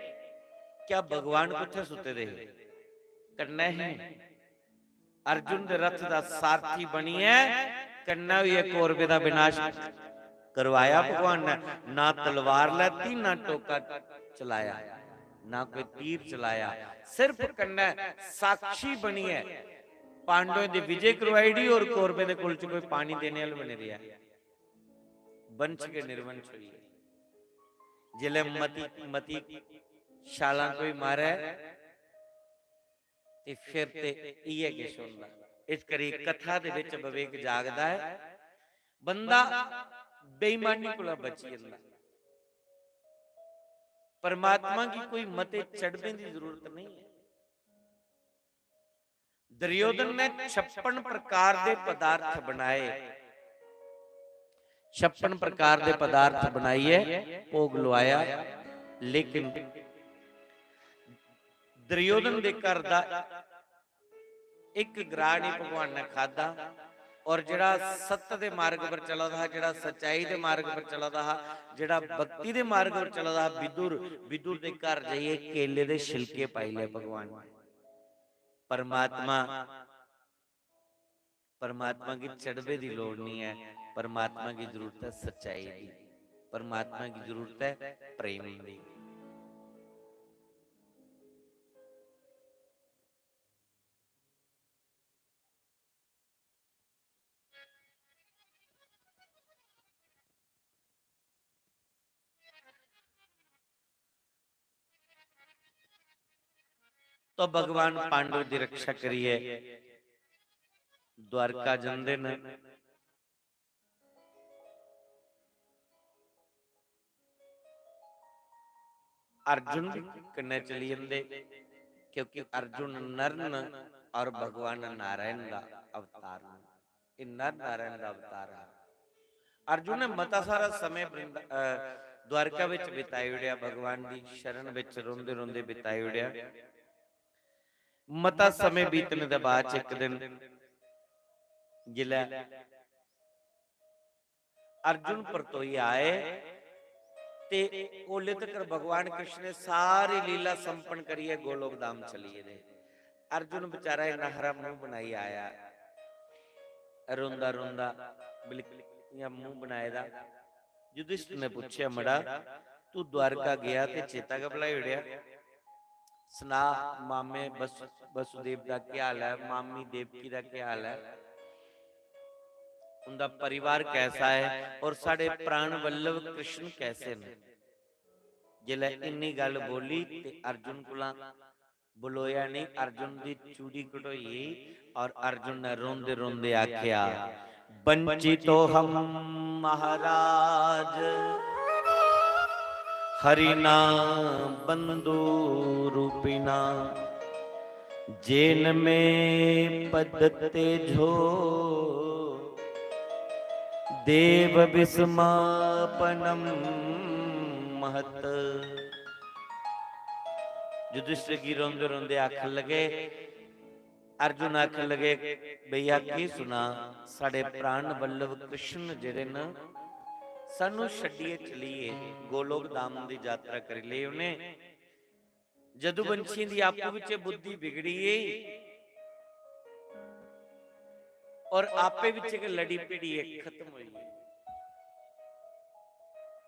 S2: क्या भगवान कुत्थे सुते दे? कन्ना है अर्जुन दे रथ दा सारथी बनी है, कन्ना हुई है कौरवे दा विनाश करवाया भगवान ने। ना तलवार लैती, ना टोका चलाया, ना कोई तीर चलाया, सिर्फ कन्ना साक्षी बनी है। पांडवों दी विजय करवाई दी, और कौरवे दे कुल च कोई पानी देने वाला बने रहा, वंश के निर्वंश हुई। जिले मती शाला कोई मारे ते फिर ते इहे किश हुंदा। इस करी कथा दे विच विवेक जागदा है, बंदा बेईमानी कोला बची जंदा। परमात्मा की कोई मते चढ़ने की जरूरत नहीं है। दुर्योधन ने 56 प्रकार के पदार्थ बनाए, 56 प्रकार के पदार्थ बनाइए, भोग लवाया, लेकिन दुर्योधन के घर का एक ग्राह नहीं भगवान ने खादा। और जिहड़ा सत्य दे मार्ग पर चलदा है, जिहड़ा सच्चाई दे मार्ग पर चलदा है, जिहड़ा भक्ति दे मार्ग पर चलदा है, विदुर दे घर जाइए केले दे छिलके पाई ले भगवान ने। परमात्मा परमात्मा की चढ़वे की लोड़ नहीं है, परमात्मा की जरूरत है सच्चाई की, परमात्मा की जरूरत है प्रेम की। तो भगवान पांडव की रक्षा करिए, द्वारका जांदे ने। अर्जुन कन्ने चली जांदे, क्योंकि अर्जुन नरन और भगवान नारायण का अवतार ने। ये नर नारायण का अवतार है। अर्जुन ने मता सारा समय द्वारका विच बिताई उड़िया, भगवान की शरण विच रोंदे रोंदे बिताई उड़िया। मता समय बीतने के बाद एक दिन जिला अर्जुन परतोई आए ते ओले तक भगवान कृष्ण ने सारी लीला संपन्न करिए, गोलोक धाम चलिए दे। अर्जुन बेचारा नहरा मुंह बनाई आया, रोंदा रोंदा बिल्कुल मुंह बनाए दा। युधिष्ठिर ने पूछा, मड़ा तू द्वारका गया ते चेता का भलाई उड़िया, सुना मामे वसुदेव का क्या हाल है, मामी देवकी का क्या हाल है, उनका परिवार कैसा है, और साडे प्राण वल्लभ कृष्ण कैसे ने। जिले इन्नी गल बोली ते अर्जुन कोला बुलोया नहीं, अर्जुन दी चूड़ी कटोई और अर्जुन ने रोंदे रोंदे आख्या, वंचितो हम महाराज हरिना बंधु रूपिना, जेन में पदते झो देव विस्मापनम महत। युधिष्ठिर की रोंदे रोंदे आखन लगे, अर्जुन आखन लगे, भैया की सुना, साडे प्राण वल्लभ कृष्ण जेड़े न सानू छड्डिए चलीए, गोलोक धाम की यात्रा कर ले। उन्हें जदुवंशी दी आपू विच बुद्धि बिगड़ी और आपे विच एक लड़ी पीड़ी खत्म हुई।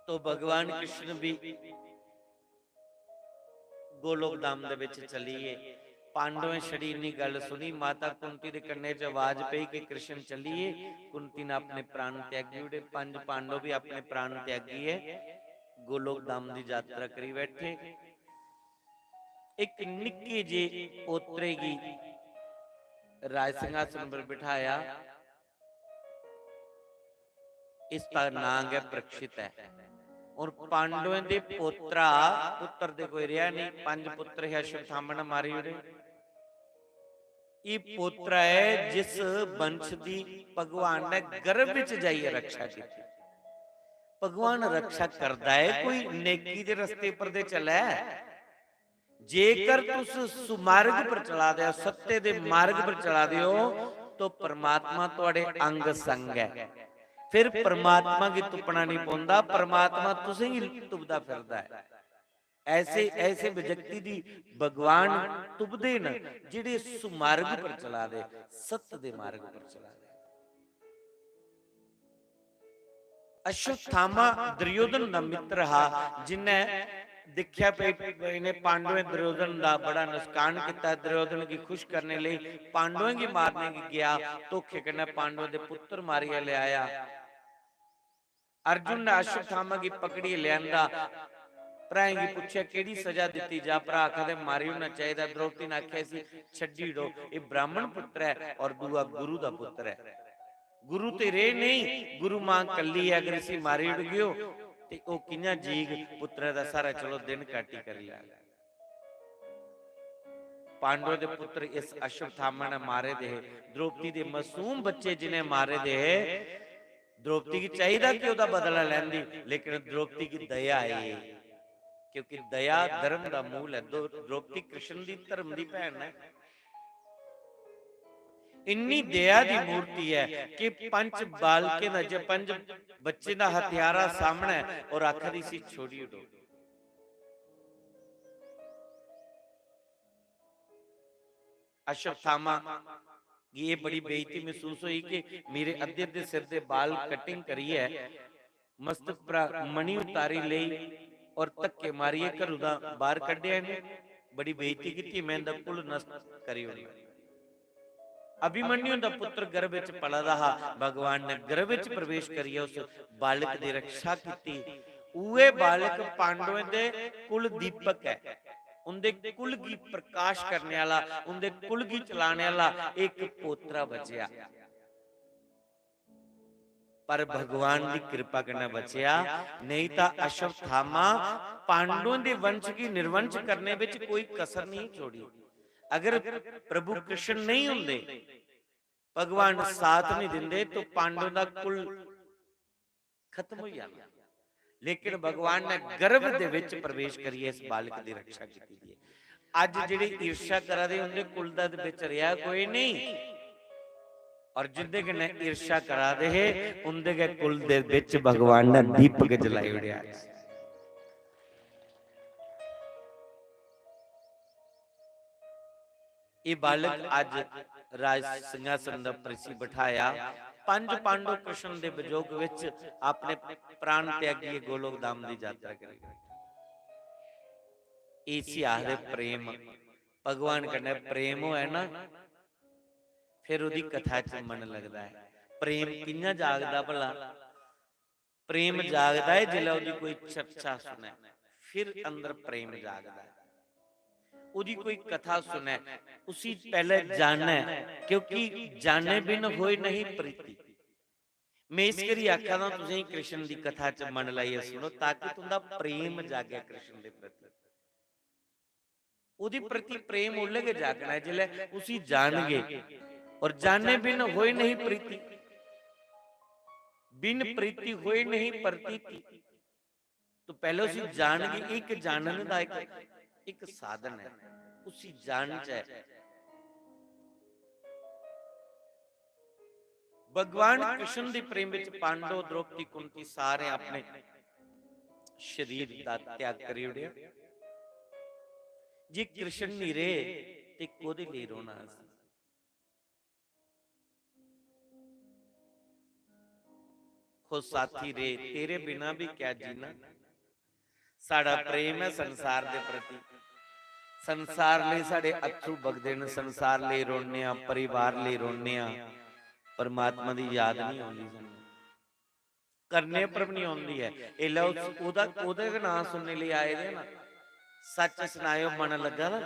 S2: तो भगवान कृष्ण भी गोलोक धाम दे विच चलीए। पांडवें छड़ी इन्नी गल सुनी, माता कुंती दे कन्ने च आवाज पई कि कृष्ण चलीए। कुंती ने अपने प्राण त्यागी उड़े, 5 पांडव भी अपने प्राण त्यागी है, गोलोक धाम की यात्रा करी बैठे। एक निक्के जे पोतरे की राज सिंहासन पर बिठाया, इसका नाम है परीक्षित है। और पांडवों दे पोत्रा पुत्र दे कोई रहा नहीं, 5 पुत्र है, अश्वत्थामा मारी उड़े। ये पोत्रा है जिस वंश की भगवान ने गर्भ विच जाइए रक्षा की। भगवान रक्षा करता है, कोई नेकी दे रस्ते पर दे चला है। जेकर तुस सुमार्ग पर चला दे, सत्य दे मार्ग पर चला दियो, तो परमात्मा तुहाडे अंग संग है। फिर परमात्मा की तुपना नहीं पौंदा, परमात्मा तुसे ही तुपदा फिरदा है। ऐसे ऐसे व्यक्ति दी भगवान तुपदे न जिहड़े सुमार्ग पर चला दे, सत्य दे मार्ग पर चला दे। अश्वत्थामा दुर्योधन दा मित्र हा, जिन्हें देखिया पे ने पांडवें दुर्योधन का बड़ा नुकसान किया। दुर्योधन की खुश करने लिए पांडवों की मारने की गया, धोखे कने पांडवों के पुत्र मारिया ले आया। अर्जुन ने अश्वत्थामा की पकड़ी लिया, भराएं की पूछा केड़ी सजा दी जा, भरा आखदे मारी होना चाहिए। द्रौपदी ने आख्या सी छड्डी दो, ये ब्राह्मण पुत्र है और दूआ गुरु का पुत्र है। गुरु ते रे नहीं, गुरु मां कली है, अगर इसी मारी उड़ गयो ते ओ किन्या जीग पुत्र दा सारा चलो दिन काटी कर लिया। पांडव दे पुत्र इस अश्वत्थामा ने मारे दे, द्रौपदी दे मासूम बच्चे जिन्हें मारे दे, द्रौपदी की चाहिए कि ਉਹਦਾ ਬਦਲਾ ਲੈਂਦੀ, ਲੇਕਿਨ द्रौपदी की दया है, क्योंकि दया धर्म का मूल है। द्रौपदी कृष्ण की धर्म की भैन है। इन्नी दया की मूर्ति है कि पंच बालके दा जे पंज बच्चे का हथियारा सामने और आखदी सी छोड़ी उठो। अश्वत्थामा ये बड़ी बेइज्जती महसूस हुई कि मेरे अद्धे अद्धे सिर दे बाल कटिंग करी है, मस्तक पर मणि उतारी ले और धक्के मारिए घरों दा बाहर कढ़िया ने, बड़ी बेइज्जती की, मैं दा कुल नष्ट करी होनी। अभिमन्यु दा पुत्र गर्भ विच पलदा हा, भगवान ने गर्भ विच प्रवेश करिए उस बालक दी रक्षा की। उहे बालक पांडवों दे कुल दीपक है, उनके कुल की प्रकाश करने वाला, उनके कुल की चलाने वाला एक पोतरा बचिया। पर भगवान की कृपा करना बचिया, नहीं तो अश्वत्थामा पांडवों के वंश की निर्वंश करने में कोई कसर नहीं छोड़ी। अगर प्रभु कृष्ण नहीं होंगे, भगवान साथ नहीं देंगे, तो पांडवों का कुल खत्म हो जाना। लेकिन भगवान ने गर्भ दे विच प्रवेश करिए इस बालक की रक्षा की। अज जिहड़े ईर्ष्या करा दे उनके कुल दा विच रहा कोई नहीं, और जिंदे कन्ने ईर्ष्या करा दे उनके के कुल दे विच भगवान ने दीपक जलाई उड़िया। ये बालक आज राज सिंहासन दा परसी बिठाया, पंज पांडव कृष्ण दे विजोग विच अपने प्राण त्यागी गोलोक धाम दी यात्रा करेगा। इसी आखदे प्रेम, भगवान कन्ने प्रेम होए ना फिर उदी कथा च मन लगदा है। प्रेम कियां जागदा भला? प्रेम जागदा है जिल्लै उदी कोई चर्चा सुने, फिर अंदर प्रेम जागदा है। उदी कोई कथा सुने उसी पहले जाने, क्योंकि जाने बिन होए नहीं प्रीति। मैं इस करी आखा ना तुसीं कृष्ण दी कथा च मन लाइए सुनो, ताकि तुंदा प्रेम जागे कृष्ण दे प्रति। उदी प्रति प्रेम उल्ले के जागना है जिले उसी जानगे, और जाने बिन होए नहीं प्रीति, बिन प्रीति होए नहीं प्रतीति। तो पहले उसी जानगे, एक जानने दा एक साधन है, उसी जान च है। भगवान कृष्ण के प्रेम विच पांडव, द्रौपदी, कुंती सारे अपने शरीर का त्याग करी उड़े। जे कृष्ण नहीं रहे ते कोदे लिए रोना सी। खुद साथी रे तेरे बिना भी क्या जीना। साड़ा प्रेम है संसार दे प्रति, संसार ले साडे अथरू बगदे ने, संसार ले रोने आ, परिवार ले रोने आ, परमात्मा दी याद नहीं आउंदी सानू, करने पर नहीं आउंदी है। ए लो ओदा ओदे दा नाम सुनने लिए आए दे ना, सच सुनायो मन लगा ना,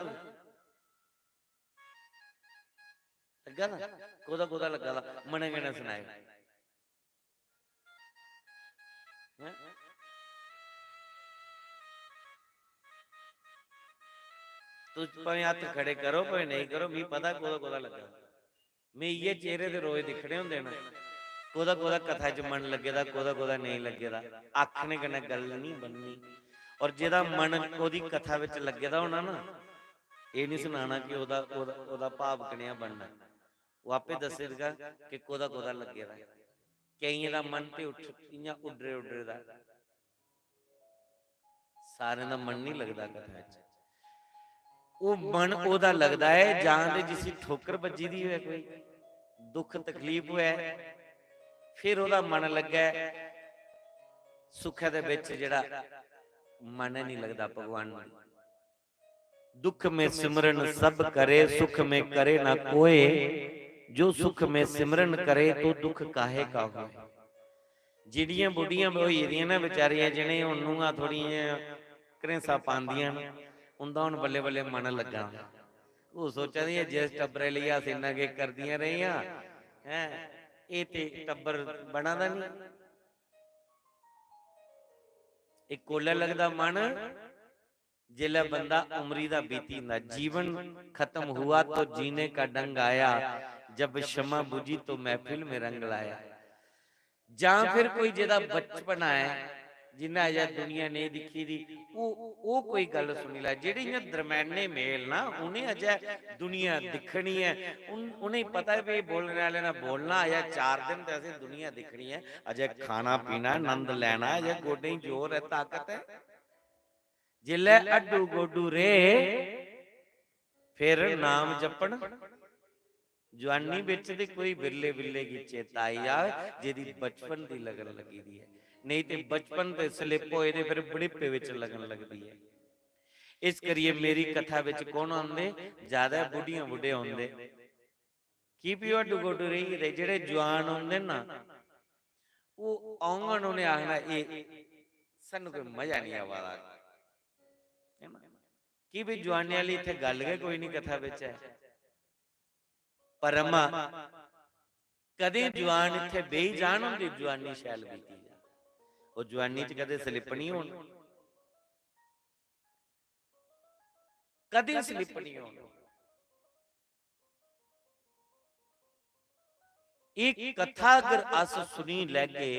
S2: लगा ना कोदा कोदा लगा ला मन कहना सुनायो। तुझ पर हाथ खड़े करो पर नहीं करो, मी पता कोदा कोदा लगा। मैं ये चेहरे दे रोए दिखने होंदे ना, कोदा कोदा कथा च मन लगे दा, कोदा कोदा नहीं लगे दा, आखने कन्नै गल नहीं बननी। और जेदा मन ओदी कथा विच लगे दा होना ना, ये नहीं सुनाना कि ओदा ओदा ओदा भाव कनेहा बनना, वो आपे दसेगा कि कोदा कोदा लगे दा। कईयां दा मन ते उठ इयां उडरे उडरे दा, सारे दा मन नहीं लगदा कथा च। वो मन ओदा लगदा है जान दे जिसी ठोकर बजी दी होए, कोई दुख तकलीफ होए, फिर ओदा मन लगे। सुख दे विच जिहड़ा मन नहीं लगदा भगवान नाल। दुख में सिमरन सब करे, सुख में करे ना कोई, जो सुख में सिमरन करे तो दुख काहे का होए। जिहड़ियां बुढ़ियां होई दियां ना बेचारियां, जिहने हुण नूंहां थोड़ियां घरेंसा पांदियां ने, उनदा हुण बल्ले बल्ले मन लगा। वो सोचा दी जिस टब्बरे लिए अस इन्ना के करदियां रहियां हैं, ये ते टब्बर बना दा नहीं। एक कोला लगदा मन जिला बंदा उमरी दा बीती ना, जीवन खत्म हुआ तो जीने का डंग आया, जब क्षमा बुझी तो महफिल में रंग लाया। ਜਾਂ ਫਿਰ ਕੋਈ ਜਿਹਦਾ ਬਚਪਨਾ ਹੈ ਜਿੰਨਾ ਅਜਾ ਦੁਨੀਆ ਨਹੀਂ ਦਿਖੀ ਦੀ ਉਹ ਕੋਈ ਗੱਲ ਸੁਣੀ ਲੈ। ਜਿਹੜੀਆਂ ਦਰਮਿਆਨੇ ਮੇਲ ਨਾ ਉਹਨੇ ਅਜਾ ਦੁਨੀਆ ਦਿਖਣੀ ਹੈ। ਉਹਨੇ ਪਤਾ ਵੀ ਬੋਲਣ ਵਾਲੇ ਨਾਲ ਬੋਲਣਾ ਅਜਾ 4 ਦਿਨ ਤੇ ਅਸੀਂ ਦੁਨੀਆ ਦਿਖਣੀ ਹੈ। ਅਜੇ ਖਾਣਾ ਪੀਣਾ ਆਨੰਦ ਲੈਣਾ ਅਜੇ ਗੋਡੇ ਹੀ ਜ਼ੋਰ ਹੈ ਤਾਕਤ ਹੈ। ਜਿਲੇ ਅੱਡੂ ਗੋਡੂ ਰੇ ਫਿਰ ਨਾਮ ਜਪਣ ਜਵਾਨੀ ਵਿੱਚ ਤੇ ਕੋਈ ਬਿਰਲੇ ਬਿਰਲੇ ਕੀ ਚੇਤਾਈ ਆ ਜਿਹਦੀ ਬਚਪਨ ਦੀ ਲਗਨ ਲੱਗੀ ਦੀ ਹੈ। ਨਹੀਂ ਤੇ ਬਚਪਨ ਤੇ ਸਲਿੱਪ ਹੋਏ ਤੇ ਫਿਰ ਬੁਢੇਪੇ ਵਿੱਚ ਲੱਗਣ ਲੱਗਦੀ ਹੈ। ਇਸ ਕਰੀਏ ਮੇਰੀ ਕਥਾ ਵਿੱਚ ਕੌਣ ਆਉਂਦੇ ਜ਼ਿਆਦਾ ਬੁੱਢੀਆਂ ਬੁੱਢੇ ਆਉਂਦੇ ਕੀ ਪੀਓ ਅੱਡੂ ਗੋਡੂ ਰਹੀ ਦੇ ਜਿਹੜੇ ਜਵਾਨ ਹੁੰਦੇ ਨਾ ਉਹ ਆਉਂਗਣ ਉਹਨੇ ਆਖਣਾ ਇਹ ਸਾਨੂੰ ਕੋਈ ਮਜ਼ਾ ਨਹੀਂ ਆਵਾ ਕੀ ਵੀ ਜਵਾਨੀ ਵਾਲੀ ਇੱਥੇ ਗੱਲ ਕੇ ਕੋਈ ਨਹੀਂ ਕਥਾ ਵਿੱਚ ਹੈ। ਪਰਮਾ ਕਦੇ ਜਵਾਨ ਇੱਥੇ ਬੇਈ ਜਾਣ ਹੁੰਦੀ ਜਵਾਨੀ ਸ਼ੈਲ ਬੀਤੀ ਜਾ ਉਹ ਜਵਾਨੀ ਚ ਕਦੇ ਸਲਿੱਪ ਨਹੀਂ ਹੋਣੀ ਕਦੇ ਸਲਿੱਪ ਨਹੀਂ ਹੋਣੀ। ਇੱਕ ਕਥਾ ਅਗਰ ਅਸ ਸੁਣੀ ਲੱਗੇ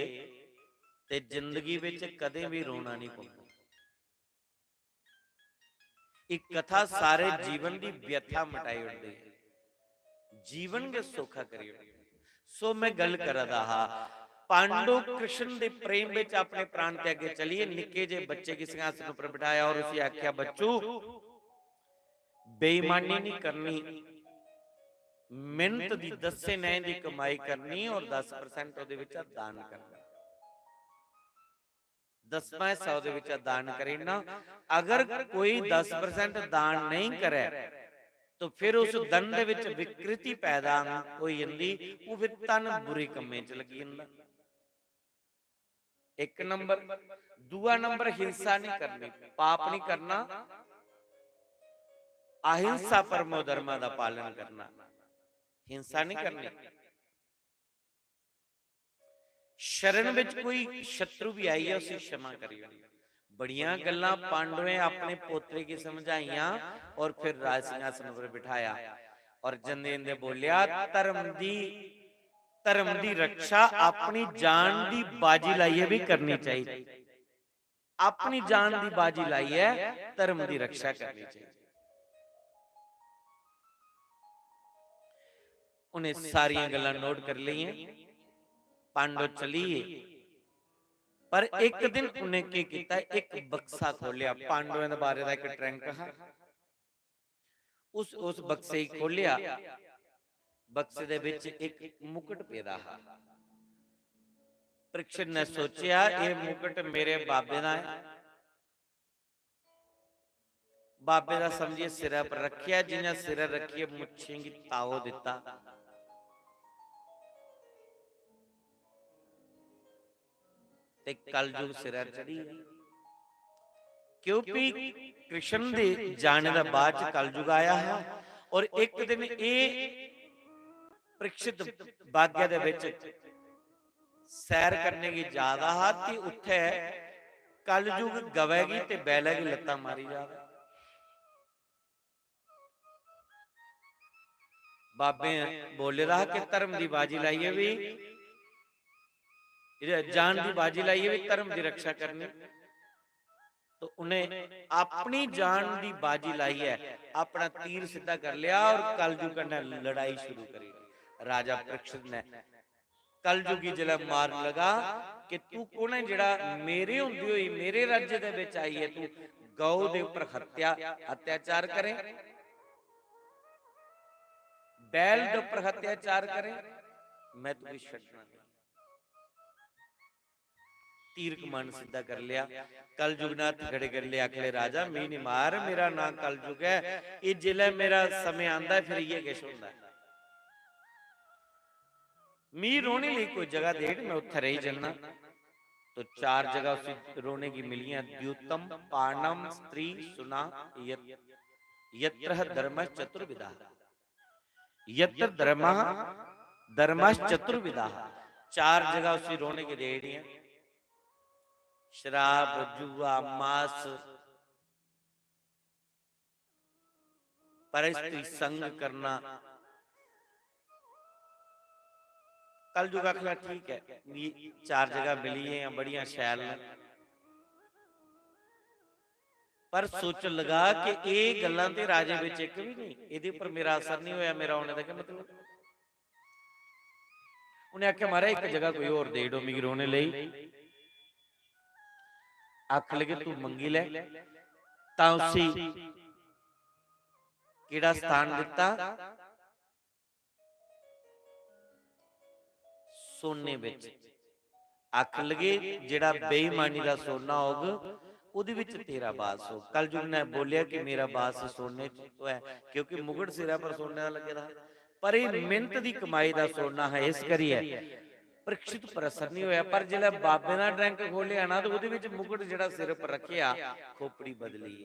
S2: ਤੇ ਜ਼ਿੰਦਗੀ ਵਿੱਚ ਕਦੇ ਵੀ ਰੋਣਾ ਨਹੀਂ ਪਊਗਾ। ਇੱਕ ਕਥਾ ਸਾਰੇ ਜੀਵਨ ਦੀ ਵਿਅਥਾ ਮਿਟਾਈ ਹੁੰਦੀ ਹੈ ਜੀਵਨ ਕੇ ਸੌਖਾ ਕਰੀ ਹੁੰਦੀ। ਸੋ ਮੈਂ ਗੱਲ ਕਰਦਾ ਹਾਂ ਪਾਂਡੂ ਕ੍ਰਿਸ਼ਨ ਦੇ ਪ੍ਰੇਮ ਵਿੱਚ ਆਪਣੇ ਪ੍ਰਾਣ ਤੇ ਅੱਗੇ ਚਲੀਏ। ਨਿੱਕੇ ਜੇ ਬੱਚੇ ਕੀ ਸਿੰਘਾਸਨ ਉੱਪਰ ਬਿਠਾਇਆ ਔਰ ਉਸੇ ਆਖਿਆ ਬੱਚੂ ਬੇਈਮਾਨੀ ਨਹੀਂ ਕਰਨੀ ਮਿਹਨਤ ਦੀ ਦੱਸੇ ਨੈਂ ਦੀ ਕਮਾਈ ਕਰਨੀ ਔਰ 10% ਉਹਦੇ ਵਿੱਚ ਦਾਨ ਕਰਨਾ। 10% ਦੇ ਵਿੱਚ ਦਾਨ ਕਰੇ ਨਾ। ਅਗਰ ਕੋਈ 10% ਦਾਨ ਨਹੀਂ ਕਰੇ तो फिर उस धन दे विच विकृति पैदा होई जंदी वो फिर तन बुरे कम्मे च लगी जंदा। एक नंबर दूआ नंबर हिंसा नहीं करनी पाप नहीं करना अहिंसा परमो धर्मा दा पालन करना हिंसा नहीं करनी। शरण विच कोई शत्रु भी आई है उसे क्षमा करियो। बड़ियां गल्लां पांडवें अपने पोतरे की समझाइयां और फिर राज सिंहासन पर बिठाया और जंदेन दे बोलिया धर्म दी रक्षा अपनी जान दी बाजी लाइए भी करनी चाहिए। अपनी जान दी बाजी लाइए धर्म दी रक्षा करनी चाहिए। उन्हें सारियां गल्लां नोट कर लईयां पांडव चलिए। पर एक दिन उन्हें क्या किया एक बक्सा खोलिया पांडवों के बारे दा एक ट्रंक है उस बक्से ही खोलिया बक्से दे विच एक मुकुट पेदा है। परीक्षित ने सोचा ये मुकुट मेरे बाबे दा है बाबे दा समझिए सिर पर रखिया जिन्हें सिर रखिए मुछेंगी ताओ दिता। कलयुग सिर चढ़ी क्योंकि कृष्ण दे जाने दा बाद कलयुग आया है और एक दिन ये परीक्षित भाग्य दे विच सैर करने की ज्यादा हाथी उठे कलयुग गवेगी ते बैला की लत्ता मारी जावे। बाबे बोले रहा कि धर्म की बाजी लाइए भी जान की बाजी लाइए भी धर्म की रक्षा करनी। तो उन्हें अपनी जान की बाजी लाई है अपना तीर सीधा कर लिया और कलयुग ने लड़ाई शुरू करी। राजा परीक्षित ने कलयुगी जिला मार लगा कि तू कौन है जिहड़ा मेरे हुंदे होई मेरे राज्य दे विच आई है तू गौ दे उपर अत्याचार करे बैल दे उपर अत्याचार करे मैं तुझे छड्डना नहीं। तीर कमान सीधा कर लिया कलयुग ने हथ खड़े कर लिया आखले राजा मैं नहीं मार मेरा ना कलयुग है ये जिले मेरा समय आंदा फिर ये किश होंदा मी रोने लिए कोई जगह देख मैं उत्थे रही जाना। तो 4 जगह उसे रोने की मिलियां द्युतम पाणम स्त्री सुना यत्र धर्मः चतुर्विधा यत्र धर्मः चतुर्विधा 4 जगह उसे रोने की दे रही है। शराब जुआ मांस परस्त्री संग करना कलयुग आखला ठीक है, भी 4 जगह मिली है बड़िया शैल ने, पर सोच लगा कि ये गल्लां ते राजे विच एक भी नहीं, इहदे उपर मेरा असर नहीं होया, मेरा आने दा क्या मतलब। उन्हें आख्या महाराज एक जगह कोई और दे दो, मीर रोने लई आख लगे तू मंगी ले, तां उसी किहड़ा स्थान दिता, सोने विच। आख लगे जिहड़ा बेईमानी दा सोना होग ਉਹਦੇ ਵਿੱਚ तेरा बास हो। कलयुग ने बोलिया कि मेरा बास सोने तो है, क्योंकि मुगट सिरा पर सोने का लगे रहा, पर ये मिहनत की कमाई का सोना है, इस करिए परीक्षित पर असर नहीं होया। पर जिला बाबे का ट्रंक खोलिया ना, तो ਉਹਦੇ ਵਿੱਚ मुगट जिहड़ा सिर पर रखिया खोपड़ी बदली।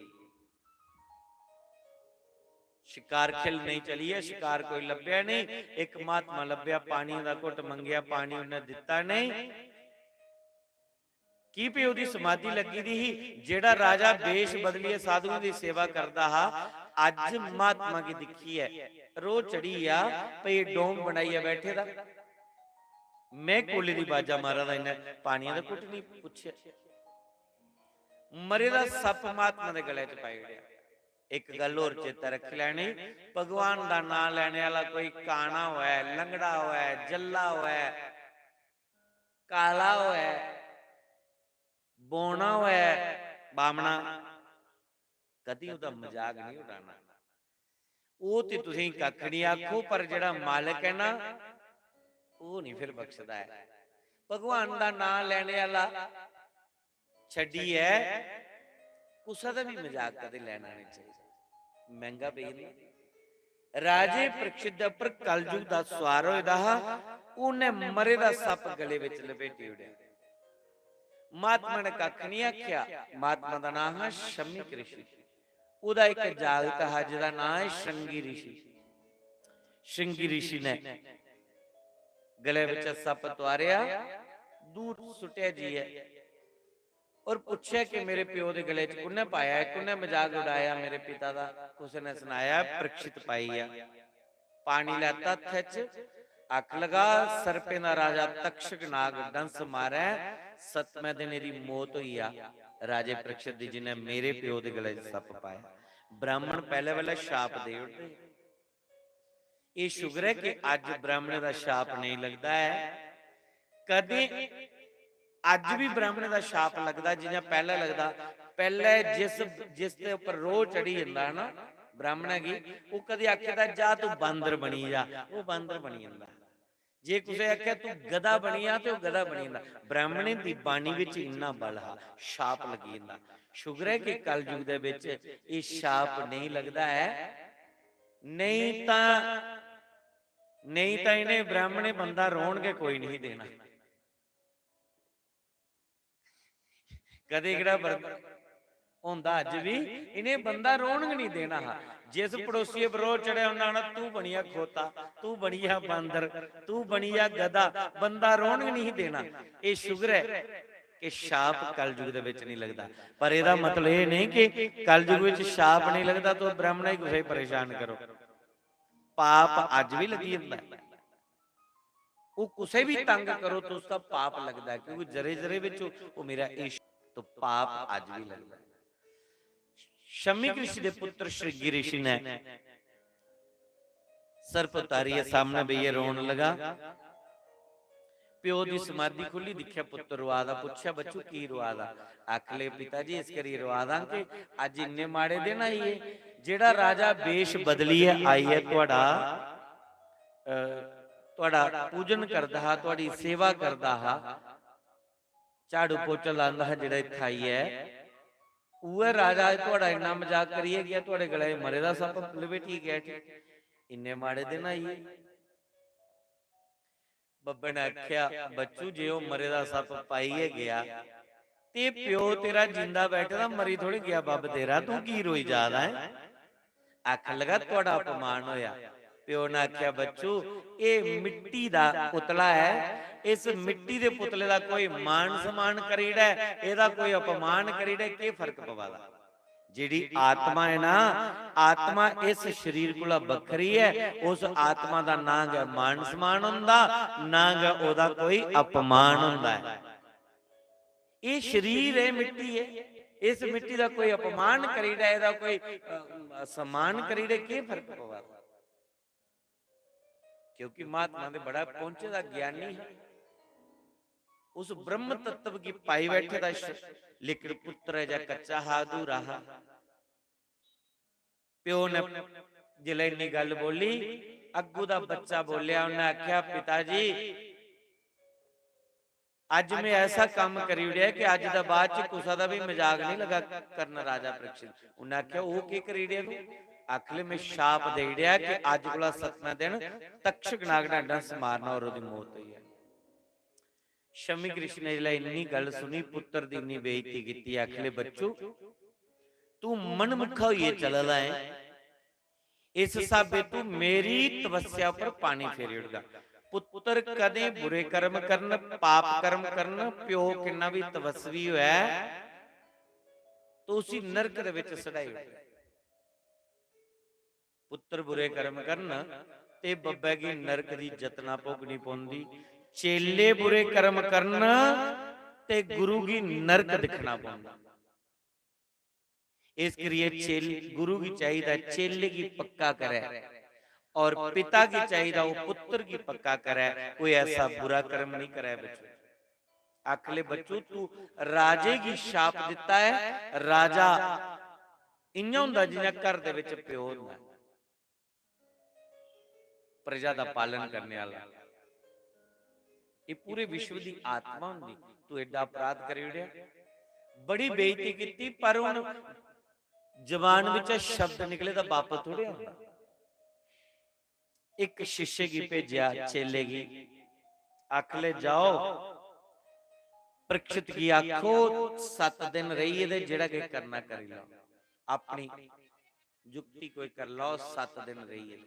S2: शिकार खिल नहीं चली है, शिकार कोई लभ्या नहीं। एक महात्मा लभ्या, पानी का घुट मंगया, पानी उन्हें दिता नहीं। की पे ਉਹਦੀ समाधि लगी दी ही, जेड़ा राजा बेश बदलिए साधुओं की सेवा करता हा, अज महात्मा की दिखी है रो चढ़ी आ भई डोम बनाई है बैठे दा, मैं कोले दी बाजा मारा दा, इन्हें पानी दा कुछ नहीं पूछे, मरे दा सप महात्मा दे गले च पाई गया। एक गल होर चेता रख लैनी, भगवान दा नाम लैने वाला कोई काना होया, लंगड़ा होया, जल्ला होया, काला होया, बोना होया, बामना, कदी उहदा मजाक नहीं उड़ाना। वो ते तुसीं कख नहीं आखो, पर जिहड़ा मालिक है ना वो नहीं फिर बख्शदा है। भगवान दा नाम लैने वाला छड्डी है, कुसा दा भी मजाक कदे लैना नहीं चाहिए, महंगा पे नहीं। राजे परीक्षित दे उपर कलयुग दा सवार होया, उन्हें मरे दा सप गले विच लपेटी उड़िया। महात्मा ने कख नहीं आख्या। महात्मा का नाम है शमीक ऋषि, उदा एक जागत है जिहदा नाम है श्रृंगी ऋषि। श्रृंगी ऋषि ने गले विच सप तवारिया, दूर सुटिया जी है, और पूछया कि मेरे प्यो के गले च कुन्ने पाया है, कुन्ने मजाक उड़ाया मेरे पिता का। उसने सुनाया परीक्षित पाई है। पानी लैता थिच, अख लगा सरपे दा राजा तक्षक नाग डंस मारे, 7वें दिन मेरी मौत हुई आ। राजे परीक्षित जी जिन्हें मेरे प्यो के गले सप पाया। ब्राह्मण पहले वाले शाप दे उठे। ये शुगर है कि अज ब्राह्मण का शाप नहीं लगता है, कदे अज भी ब्राह्मण का शाप लगता जिन्हें पहले लगता। पहले जिस दे उपर रोह चढ़ी जाता है ना ब्राह्मण की, वो कदे आखेगा जा तू बांदर बनी जा, वो बांदर बनी जाता। जे कुछ आख्या तू गधा बनी आ, तो गधा बनी जाता। ब्राह्मण की बाणी विच इन्ना बल है, शाप लगी जाता। शुगर है कि कलयुग दे विच ये शाप नहीं लगता है, नहीं तो इन्हें ब्राह्मणे बंदा रोन के कोई नहीं देना। कदे होंदा अज भी इन्हें बंदा रोन नहीं देना। जिस पड़ोसी विरोध चढ़िया उन्होंने तू बनिया खोता, तू बनिया बांदर, तू बनिया गधा, बंदा रोन नहीं देना। ये शुगर है कि शाप कलयुग दे विच नहीं लगता। पर ਇਹਦਾ मतलब ये नहीं कि कलयुग विच शाप नहीं लगता तो ब्राह्मण ही कुछ परेशान करो। पाप अज भी लगी जाता है, वो कुछ भी तंग करो तो उसका पाप लगता है, क्योंकि जरे जरे विच वो मेरा इश्क, तो पाप अज भी लगता है। शमीक ऋषि के पुत्र श्रृंगी ऋषि ने सर्प उतारी है सामने, भैया रोन लगा। प्यो की समाधि खुली, दिखा पुत्र रुआदा, पूछा बच्चू की रुआदा। आख ले पिता जी इस करी रुआदा कि अज इन्ने माड़े दिन आई है, जेड़ा राजा बेश बदली है आई है, तुहाड़ा पूजन करदा हा, तुहाड़ी सेवा करदा हा, झाड़ू पोचा लांदा हा, जेड़ा इत्थे आई है उहे राजा तुहाड़ा इन्ना मजाक करिए गया, तुहाड़े गले मरे दा सप लपेटी गया, इन्ने माड़े दिन आई है। बब्बे ने आख्या बच्चू जे ओ मरे दा सप पाइए गया ते प्यो तेरा जिंदा बैठे दा मरी थोड़ी गया, बब तेरा तू की रोई जा रहा है। आख लगा तुहाड़ा अपमान होया। प्यो ने आख्या बच्चू ये मिट्टी दा पुतला है, इस मिट्टी दे पुतले दा कोई मान सम्मान करीड़ा है, एदा कोई अपमान करीड़ा है, के फर्क पवादा। ਜਿਹੜੀ ਆਤਮਾ ਹੈ ਨਾ, ਆਤਮਾ ਇਸ ਸਰੀਰ ਕੋਲ ਵੱਖਰੀ ਹੈ। ਉਸ ਆਤਮਾ ਦਾ ਨਾ ਗਾ ਮਾਨ ਸਮਾਨ ਹੁੰਦਾ, ਨਾ ਗਾ ਉਹਦਾ ਕੋਈ ਅਪਮਾਨ ਹੁੰਦਾ ਹੈ। ਇਹ ਸਰੀਰ ਹੈ, ਮਿੱਟੀ ਹੈ, ਇਸ ਮਿੱਟੀ ਦਾ ਕੋਈ ਅਪਮਾਨ ਕਰੀਦਾ, ਇਹਦਾ ਕੋਈ ਸਨਮਾਨ ਕਰੀਦਾ, ਕੀ ਫਰਕ ਪਵਾ? क्योंकि महात्मा दे बड़ा पहुंचे दा ज्ञानी है, उस ब्रह्म तत्व की पाई बैठे दा, लेकिन पुत्र है जा कच्चा हादूरा। प्यो ने जिले इन्नी गल बोली, अगू दा बच्चा बोलिया, उन्हें आख्या पिताजी अज मैं ऐसा काम करी उड़िया कि अज दा बाद च कुसा दा भी मजाक नहीं लगा करना। राजा परीक्षित उन्हें आख्या वो की करी उड़िया तू? आखले में शाप दे दिया कि अज कोला 7वें दिन तक्षक नाग ने डंस मारना और उसकी मौत हुई है। शमी कृष्ण ने जिला इन्नी गल सुनी, पुत्र दी इन्नी बेइज्जती की। आखले बच्चू तू मनमुखा होइए चलला है, इस हिसाबे तू मेरी तपस्या पर पानी फेरी उड़गा। पुत्र कदे बुरे कर्म करन, पाप कर्म करन, प्यो किन्ना भी तपस्वी होया तो उसी नरक दे विच सड़ाई उड़गा। पुत्र बुरे कर्म करना ते बब्बे की नरक दी जतना भोगनी पौंदी, चेले बुरे कर्म करना ते गुरु की नरक दिखना पौंदा। इस करिए गुरु की चाहिए चेले की पक्का करे, और पिता की चाहिए वो पुत्र की पक्का करे, कोई ऐसा बुरा कर्म नहीं करे। बच्चों आखले बच्चों तू राजे की शाप दिता है। राजा इं हुंदा जिन्ना घर दे विच प्यो हुंदा, प्रजा का पालन करने वाला। ये पूरे विश्व की आत्मा होंगी। तू एडा अपराध करी उड़िया, बड़ी बेइज्जती की, पर हुण जबान विच शब्द निकले तो वापस थोड़े आंदा। एक शिष्य की भेजिया, चेले की, आखले जाओ परीक्षित की आखो 7 दिन रही है, जेड़ा के करना करी लो, अपनी जुक्ति कोई कर लो, 7 दिन रही है।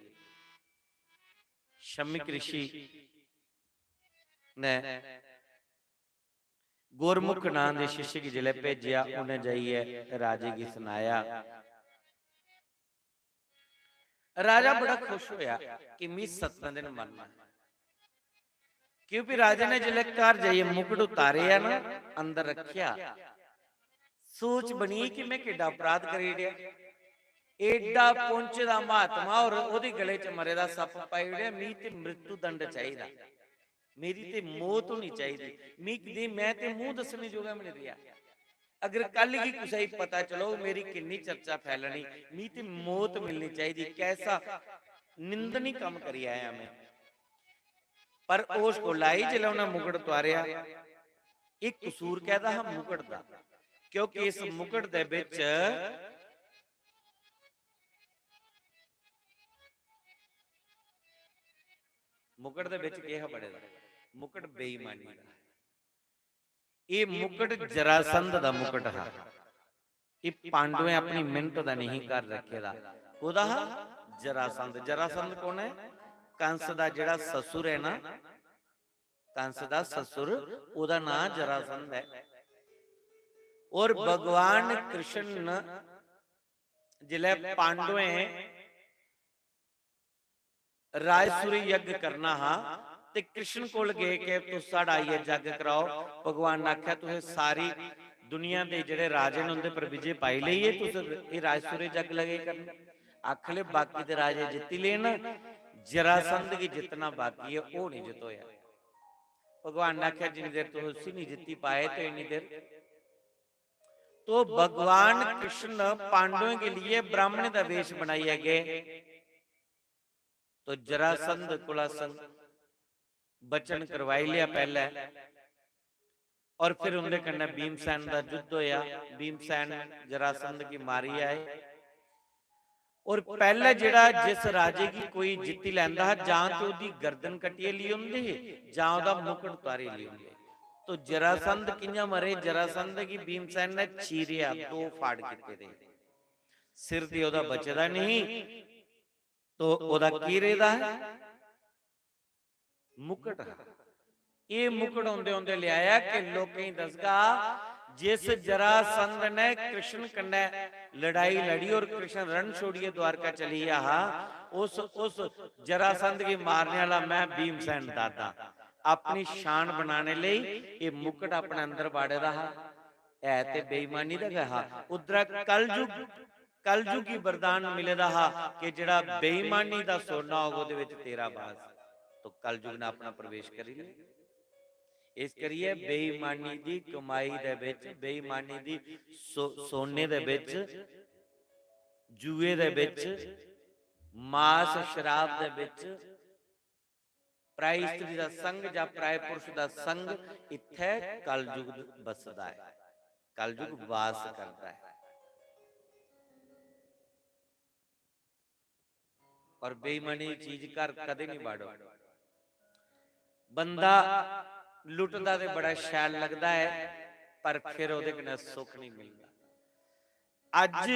S2: शमिक ऋषि ने गुरमुख नाम के शिष्य की जिले भेजिया, उन्हें जाइए राजे की सुनाया। राजा बड़ा खुश होया कि मैं 7 दिन मरना, क्योंकि राजा ने जिले घर जाइए मुकुट उतारे है ना, अंदर रखिया, सोच बनी कि मैं किड्डा अपराध करी दिया। एडा पहुंचे दा महात्मा और ओदी गले च मरे दा सप पाई उड़िया। मी ते मृत्यु दंड चाहिदा, मेरी ते मौत होनी चाहिदी। मैं ते मुंह दसने जोगा मैं रिया। अगर कल की कुछ पता चलो मेरी किन्नी चर्चा फैलनी, मी ते मौत मिलनी चाहिए। कैसा निंदनी काम करी आया मैं। पर उस को लाई जिले उन्हें मुकुट उतारिया, एक कसूर कहता हम मुकुट दा, क्योंकि इस मुकुट दे विच मुकुट दे विच क्या बड़े मुकुट बेईमानी दा। ये मुकुट जरासंध दा मुकुट है। ये पांडवें अपनी मिन्नत दा नहीं कर रखे दा। ओदा जरासंध। जरासंध कौन है? कंस दा जिहड़ा ससुर है ना, कंस दा ससुर, ओदा नाम जरासंध है। और भगवान कृष्ण जिले पांडवें राजसूरी यज्ञ करना हा ते कृष्ण कोल गए कि तू साड़ा ये यज्ञ कराओ। भगवान ने आख्या तुसें सारी दुनिया के जिहड़े राजे ने उनके पर विजय पाई ली है, तुस राजसूरी यज्ञ लगे करना। आखले बाकी दे राजे जित्ती लेना, जरासंध की जितना बाकी है वो नहीं जित होया। भगवान ने आख्या जिन्नी देर तुम उसी नहीं जित्ती पाए तो इन्नी देर। तो भगवान कृष्ण पांडवों के लिए ब्राह्मण का वेश बनाए गए। तो जरासंध कुलासंध बचन करवाई लिया पहले, और फिर उनके कन्ने भीमसेन का युद्ध होया। भीमसेन जरासंध की मारी आए। और पहले जिहड़ा जिस राजे की कोई जित्ती लैंदा जां तो उहदी गर्दन कटिए ली हुंदी जां उहदा मुकुट उतारे ली हुंदी। तो जरासंध किंजा मरे? जरासंध की भीमसेन ने चीरिया, 2 फाड़ कीते दे, सिर ते ओहदा बचदा नहीं। तो ओहदा की रेदा है? मुकुट। ये मुकुट आउंदे आउंदे लियाया कि लोकें दसगा जिस जरासंध ने कृष्ण कन्ने लड़ाई लड़ी और कृष्ण रण छोड़िए द्वारका चली आहा, उस जरासंध की मारने वाला मैं भीमसेन दादा अपनी शान बनाने ले ये मुकुट अपने अंदर बाड़े रहा है ते बेईमानी दा कहा। उधर कलयुग की वरदान मिले रहा कि जड़ा बेईमानी दा सोना होगा ਉਹਦੇ ਵਿੱਚ तेरा बास, तो कलयुग ने अपना प्रवेश करी लिया। इस करिए बेईमानी दी कमाई दे विच, बेईमानी दी सोने दे विच, जुए दे विच, मास शराब दे विच, पराई स्त्री दा संग जां पराए पुरुष दा संग इत्थे कलयुग बसदा है, कलयुग वास करता है। और बेईमानी चीज कर कदे नहीं बाड़ो। बंदा लुटदा ते बड़ा शैल लगदा है पर फिर ओदे कन्नै सुख नहीं मिलदा। अज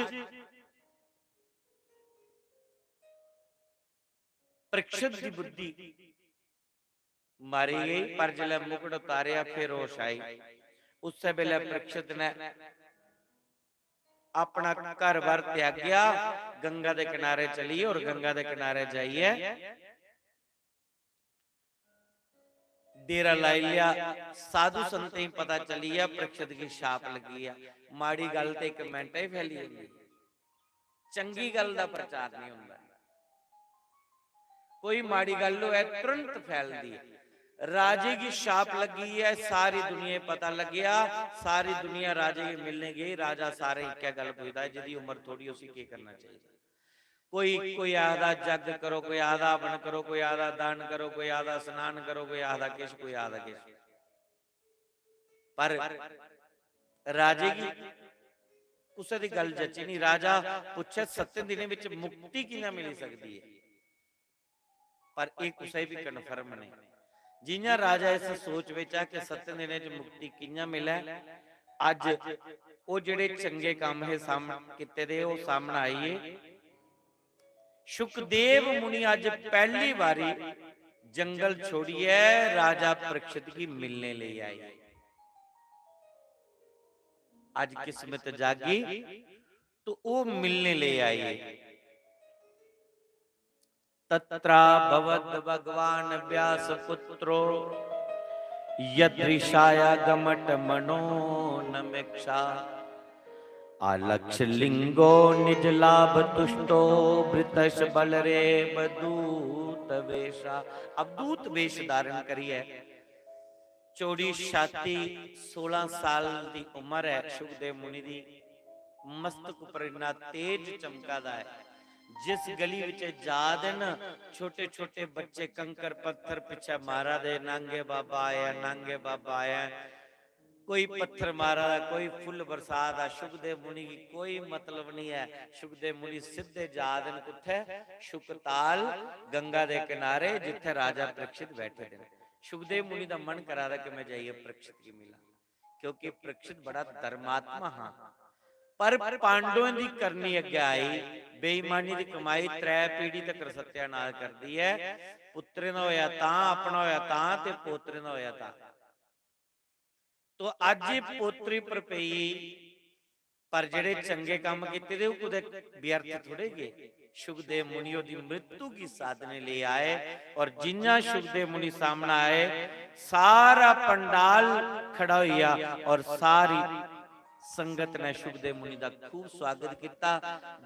S2: परीक्षित दी बुद्धि मारी गई पर जिले मुकुट उतारिया फिर होश आई। उस वेले परीक्षित ने अपना घर बार त्याग्या, गंगा के किनारे चलिए और गंगा के किनारे जाइए डेरा लाई लिया। साधु संत ही पता चली है परीक्षित की छाप लगी है। माड़ी गल ते एक मिनट ही फैली होगी, चंगी गल का प्रचार नहीं होता। कोई माड़ी गल है तुरंत फैलती है। राजे की छाप लगी है, सारी दुनिया पता लग गया, सारी दुनिया राजे के मिलने गई। राजा सारे क्या गल पूछता है जिदी उम्र थोड़ी उसी के करना चाहिए। कोई आधा जग करो, कोई आधा बन करो, कोई आधा दान करो, कोई आधा स्नान करो, कोई आधा किश, कोई आधा किश। पर राजे की उसे दी गल जची नहीं। राजा पूछे 7 दिनों में मुक्ति किना मिल सकती है, पर एक उसे भी कन्फर्म नहीं। जिन्ना राजा इस सोच विच आ कि 7 दिनों में मुक्ति किना मिले, अज वो जिहड़े चंगे काम है सामने किते दे वो सामने आईए। सुखदेव मुनि आज पहली बारी जंगल छोड़िए राजा परीक्षित की मिलने ले आई। आज किस्मत जागी तो वो मिलने ले आई। तत्रा भवद भगवान व्यास पुत्रो यदृशाया गमट मनो नमेक्षा आलक्ष लिंगो निज लाभ तुष्टो वृतश बल रे बदूत वेशा। अब दूत वेश धारण करिए, चौड़ी छाती, 16 साल की उम्र है सुखदेव मुनि दी। मस्तक पर इन्ना तेज चमकादा है। जिस गली विच जा देन छोटे छोटे बच्चे कंकर पत्थर पिछे मारा दे, नांगे बाबा आया, नांगे बाबा आया। कोई पत्थर मारा, कोई फुल बरसात। सुखदेव मुनि की कोई मतलब नहीं है। सुखदेव मुनि सीधे जा देन कुत्थे, शुकताल गंगा दे किनारे जिथे राजा परीक्षित बैठे थे। सुखदेव मुनि का मन करा रहा कि मैं जाइए परीक्षित की मिला, क्योंकि परीक्षित बड़ा धर्मात्मा हाँ। पर पांडवों की करनी अगे आई, बेईमानी की कमाई 3 पीढ़ी तक सत्यानाश कर दी है। पुत्रे ना होया तां, अपना होया तां ते पोतरे ना होया तां। तो अज पोतरी पर पई, पर जेड़े चंगे काम किते थे कुदे व्यर्थ थोड़े गए। सुखदेव मुनि ओदी मृत्यु की साधने ले आए और जिन्ना सुखदेव मुनि सामने आए सारा पंडाल खड़ा होया और सारी संगत ने सुखदेव मुनि दा खूब स्वागत किया।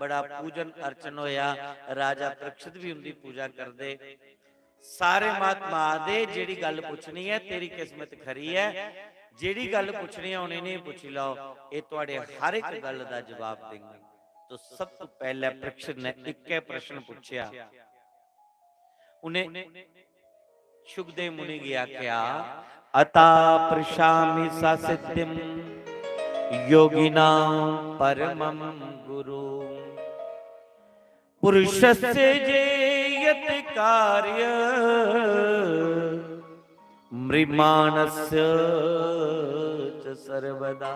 S2: बड़ा पूजन अर्चन होया। राजा परीक्षित भी उनकी पूजा करदे। सारे महात्मा आदे जेड़ी गल पूछनी है तेरी किस्मत खरी है, जेड़ी गल पूछनी है उन्हें नहीं पूछ लो, ये तुहाडे हर एक गल दा जवाब देंगे। तो सब तो पहले परीक्षित ने एक प्रश्न पूछा। उन्हें सुखदेव मुनि गया क्या अता प्रशामि सा सिद्धिम योगिना परमं गुरु पुरुषस्य जेयत कार्य मृमानस्य च सर्वदा।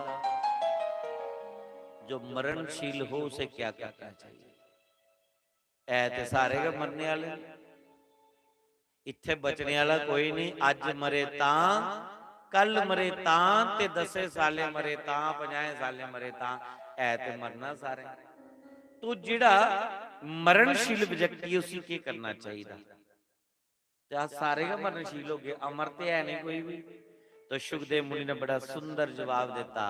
S2: जो मरणशील हो उसे क्या करना चाहिए? ऐ सारे का मरने वाले, इत्थे बचने वाला कोई नहीं। अज मरे तां कल मरे तां ते 10 साले मरे तां 50 साले मरे तां है ते मरना सारे। तो जिहड़ा मरणशील व्यक्ति उसी के करना चाहिए? तो सारे का मरणशील हो गए, अमर ते है नहीं कोई भी। तो सुखदेव मुनि ने बड़ा सुंदर जवाब देता,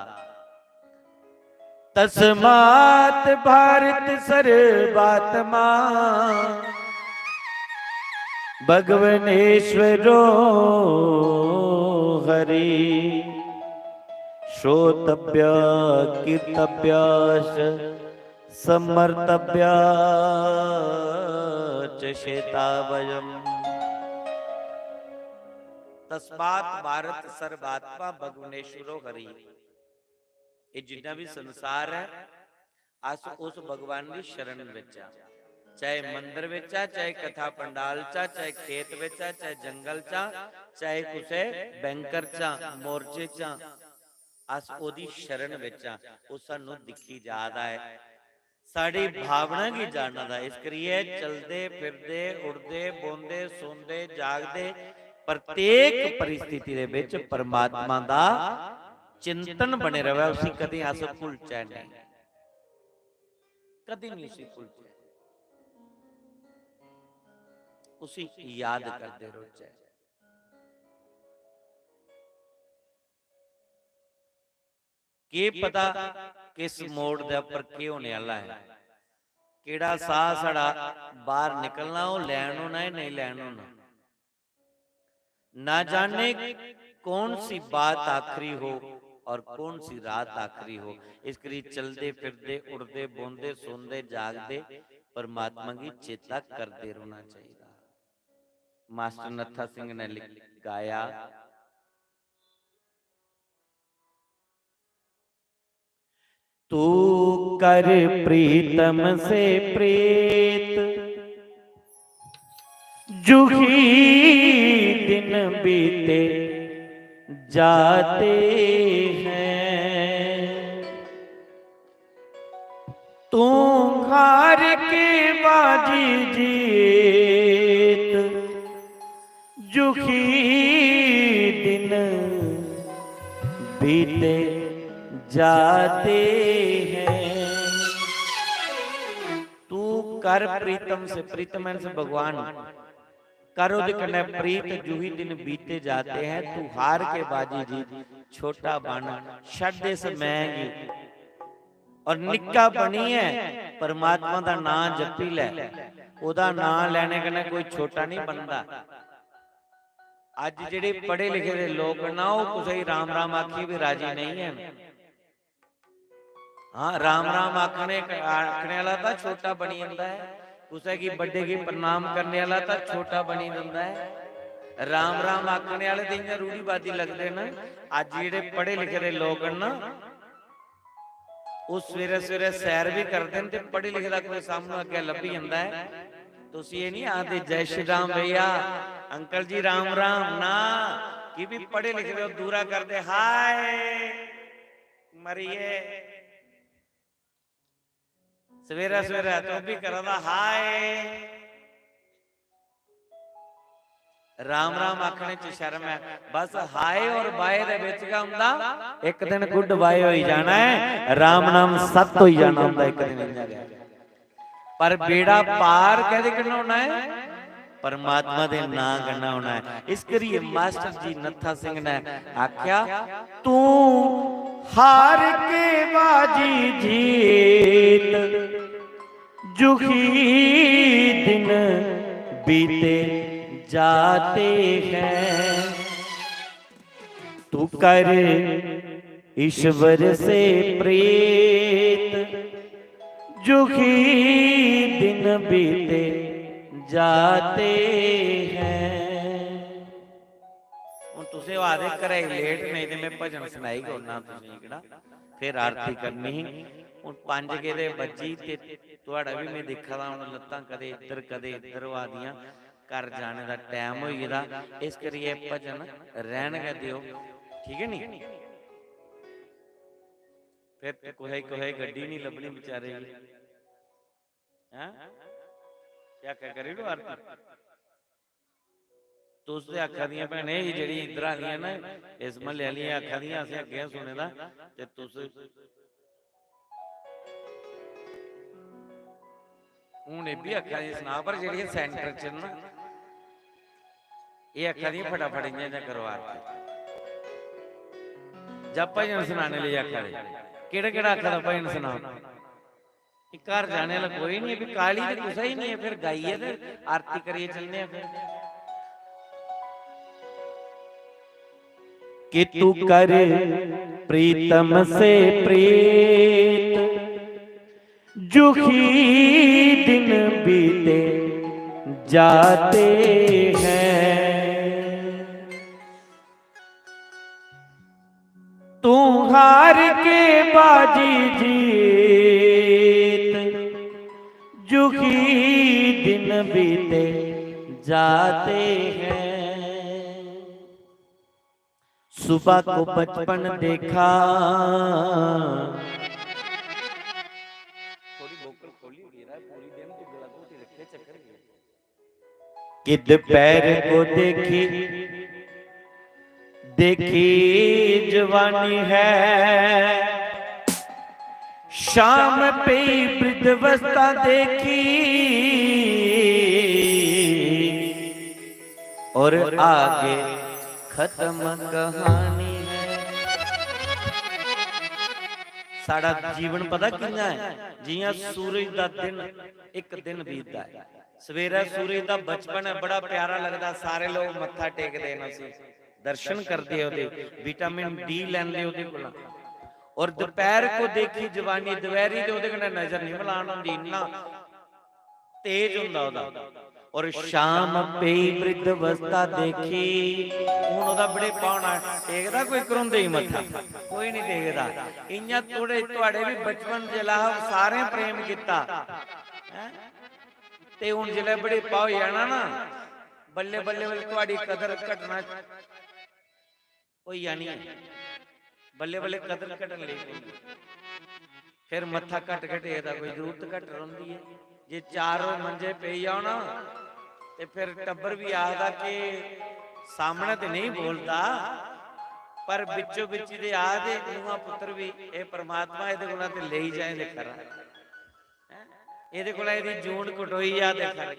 S3: तस्मात् भारत सर्वात्मा भगवनेश्वरो हरि श्रोतव्य कीर्तव्याश समर्तव्य
S2: चेतावयम्। तस्मात् भारत सर्वात्मा भगवनेश्वरो हरि। ये जितना भी संसार है अस उस भगवान की शरण विच आ, चाहे मंदिर विच आ, चाहे कथा पंडाल चा, चाहे खेत विच आ, चाहे जंगल चा, चाहे कुसे बैंकर चा, मोर्चे चा, अस ओदी शरण विच आ। वो सानू दिखी जादा है, साड़ी भावना की जानना दा। इस करिए चलते फिरदे उड़दे बोंदे सोंदे जागदे प्रत्येक परिस्थिति दे विच परमात्मा दा चिंतन बने रहे, उसी कदी अस भुलचै नहीं, कदी नहीं उसी भुलचै, उसी याद करते रोजै। के पता किस मोड़ दे उपर के होने वाला है, केड़ा साह साड़ा बाहर निकलना, हो लैन होना है नहीं लैन होना, ना जाने कौन सी बात आखिरी हो और कौन सी रात आखिरी हो। इसके चलते फिरदे उड़दे बोंदे सोंदे जागदे परमात्मा की चेता करते रहना चाहिए। मास्टर नत्था सिंह ने गाया,
S3: तू कर प्रीतम से प्रीत जुही दिन बीते जाते हैं, तू हार के बाजी जीत जुही दिन बीते जाते हैं।
S2: तू कर प्रीतम से, प्रीतम से भगवान, करो कने प्रीत जूही दिन बीते जाते हैं, तू हार के बाजी जीत छोटा बन छड़ दे मैंगी और निक्का बनी है, परमात्मा दा नाम जपी लै, ओदा नाम लेने कने कोई छोटा नहीं बनता। अज जेडे पढ़े लिखे दे लोग ना वो कुछ राम राम आखी भी राजी नहीं है। हाँ, राम राम आखने वाला तो छोटा बनी जाता है, कुछ की बड़े की प्रणाम करने वाला तो छोटा बनी जाता है। राम राम आखने वाले तो रूढ़ीवादी लगते ना। अज जेडे पढ़े लिखे दे लोग ना वो सवेरे सवेरे सैर भी करते हैं, पढ़े लिखे का कोई सामने अगे लभी जाता है, तो ये नहीं आते जय श्री राम भैया अंकल जी राम राम ना, कि भी पढ़े लिखे दूरा करते हाय मरिए, सवेरा सवेरा तो भी करदा हाय। राम राम आखने च शर्म है, बस हाय और बाय दे विच का हुंदा एक दिन गुड बाय होई जाना है, राम नाम सत होई जाना हुंदा एक दिन। पर बेड़ा पार कहदे करना होना है, परमात्मा दे नाम करना होना है। इस करिए मास्टर जी नत्था सिंह ने आख्या,
S3: तू हार के बाजी जीत जुही दिन बीते जाते हैं, तू कर ईश्वर से प्रीत जुही दिन बीते जाते हैं।
S2: तुसे वादे करे लेट नहीं तो मैं भजन सुनाई करना, फिर आरती करनी। हुण 5 के दे बजी ते तुहाड़ा भी मैं देखा दा हुण लत्तां कदे इधर वादियां घर जाने का टाइम हो गया, इस करिए भजन रहन गए दियो, ठीक है नी। फिर कोई कोई गड्डी नहीं लभनी बेचारे की, हैं क्या करेगा आरती। तुस ते आखा दियां भैने जेह्ड़ी इद्धर आलियां ना इस म्हल्ले आलियां आखा दियां असें अग्गें सुने दा ते तुस हून एह् बी आखा दियां सना पर जेह्ड़ियां सेंटर च ना एह् आखा दियां फटाफट इ'यां इ'यां करवा जब भजन सुनाने लेई आखा दे केड़ा केड़ा आखा दा भजन सुना घर जाने वाला कोई नहीं है काली तो कुछ ही नहीं है फिर गाइए ते आरती करिए चलने फिर
S3: कि तू कर प्रीतम से प्रीत जुखी दिन बीते जाते हैं तू हार के बाजी जीत जुखी दिन बीते जाते हैं सुबह को बचपन देखा कि दोपहर को देखी देखी जवानी है शाम पे वृद्धावस्था देखी और आगे खत्म कहानी है साड़ा जीवन पता कितना है जियां सूरज दा दिन एक दिन बीतदा है सवेरे सूरज दा बचपन है बड़ा प्यारा लगदा सारे लोग मत्था टेकदे न सी दर्शन करदे ओदे विटामिन डी लैंदे ओदे कोला और दोपहर को देखी जवानी दोपहरी ते ओदे कन्नै नजर नहीं मिलान होंदी इन्ना तेज हुंदा ओदा और शाम पे वृद्धावस्था देखी हुण ओदा बड़े पाउणा टेकदा कोई करोंदे ही मत्था कोई नहीं टेकदा इयां थोड़े तुहाडे भी बचपन जिला सारे प्रेम कीता ते हुण जिले बड़े पाओ जाना ना बल्ले बल्ले बल्ले तुहाडी कदर घटना होई जानी है बल्ले बल्ले कदर घटन लगी फिर मत्था घट घटेदा कोई जरूरत घट रही है जे चारों मंजे पे जाओ ना ते फिर टब्बर भी आखदा कि सामने तो नहीं बोलता पर बिचो बिच दे आदे नूंहां पुत्र भी ए परमात्मा इहदे कोला ते ले जाए दे खरा इहदे कोला इहदी जून कटोई आ दे खरा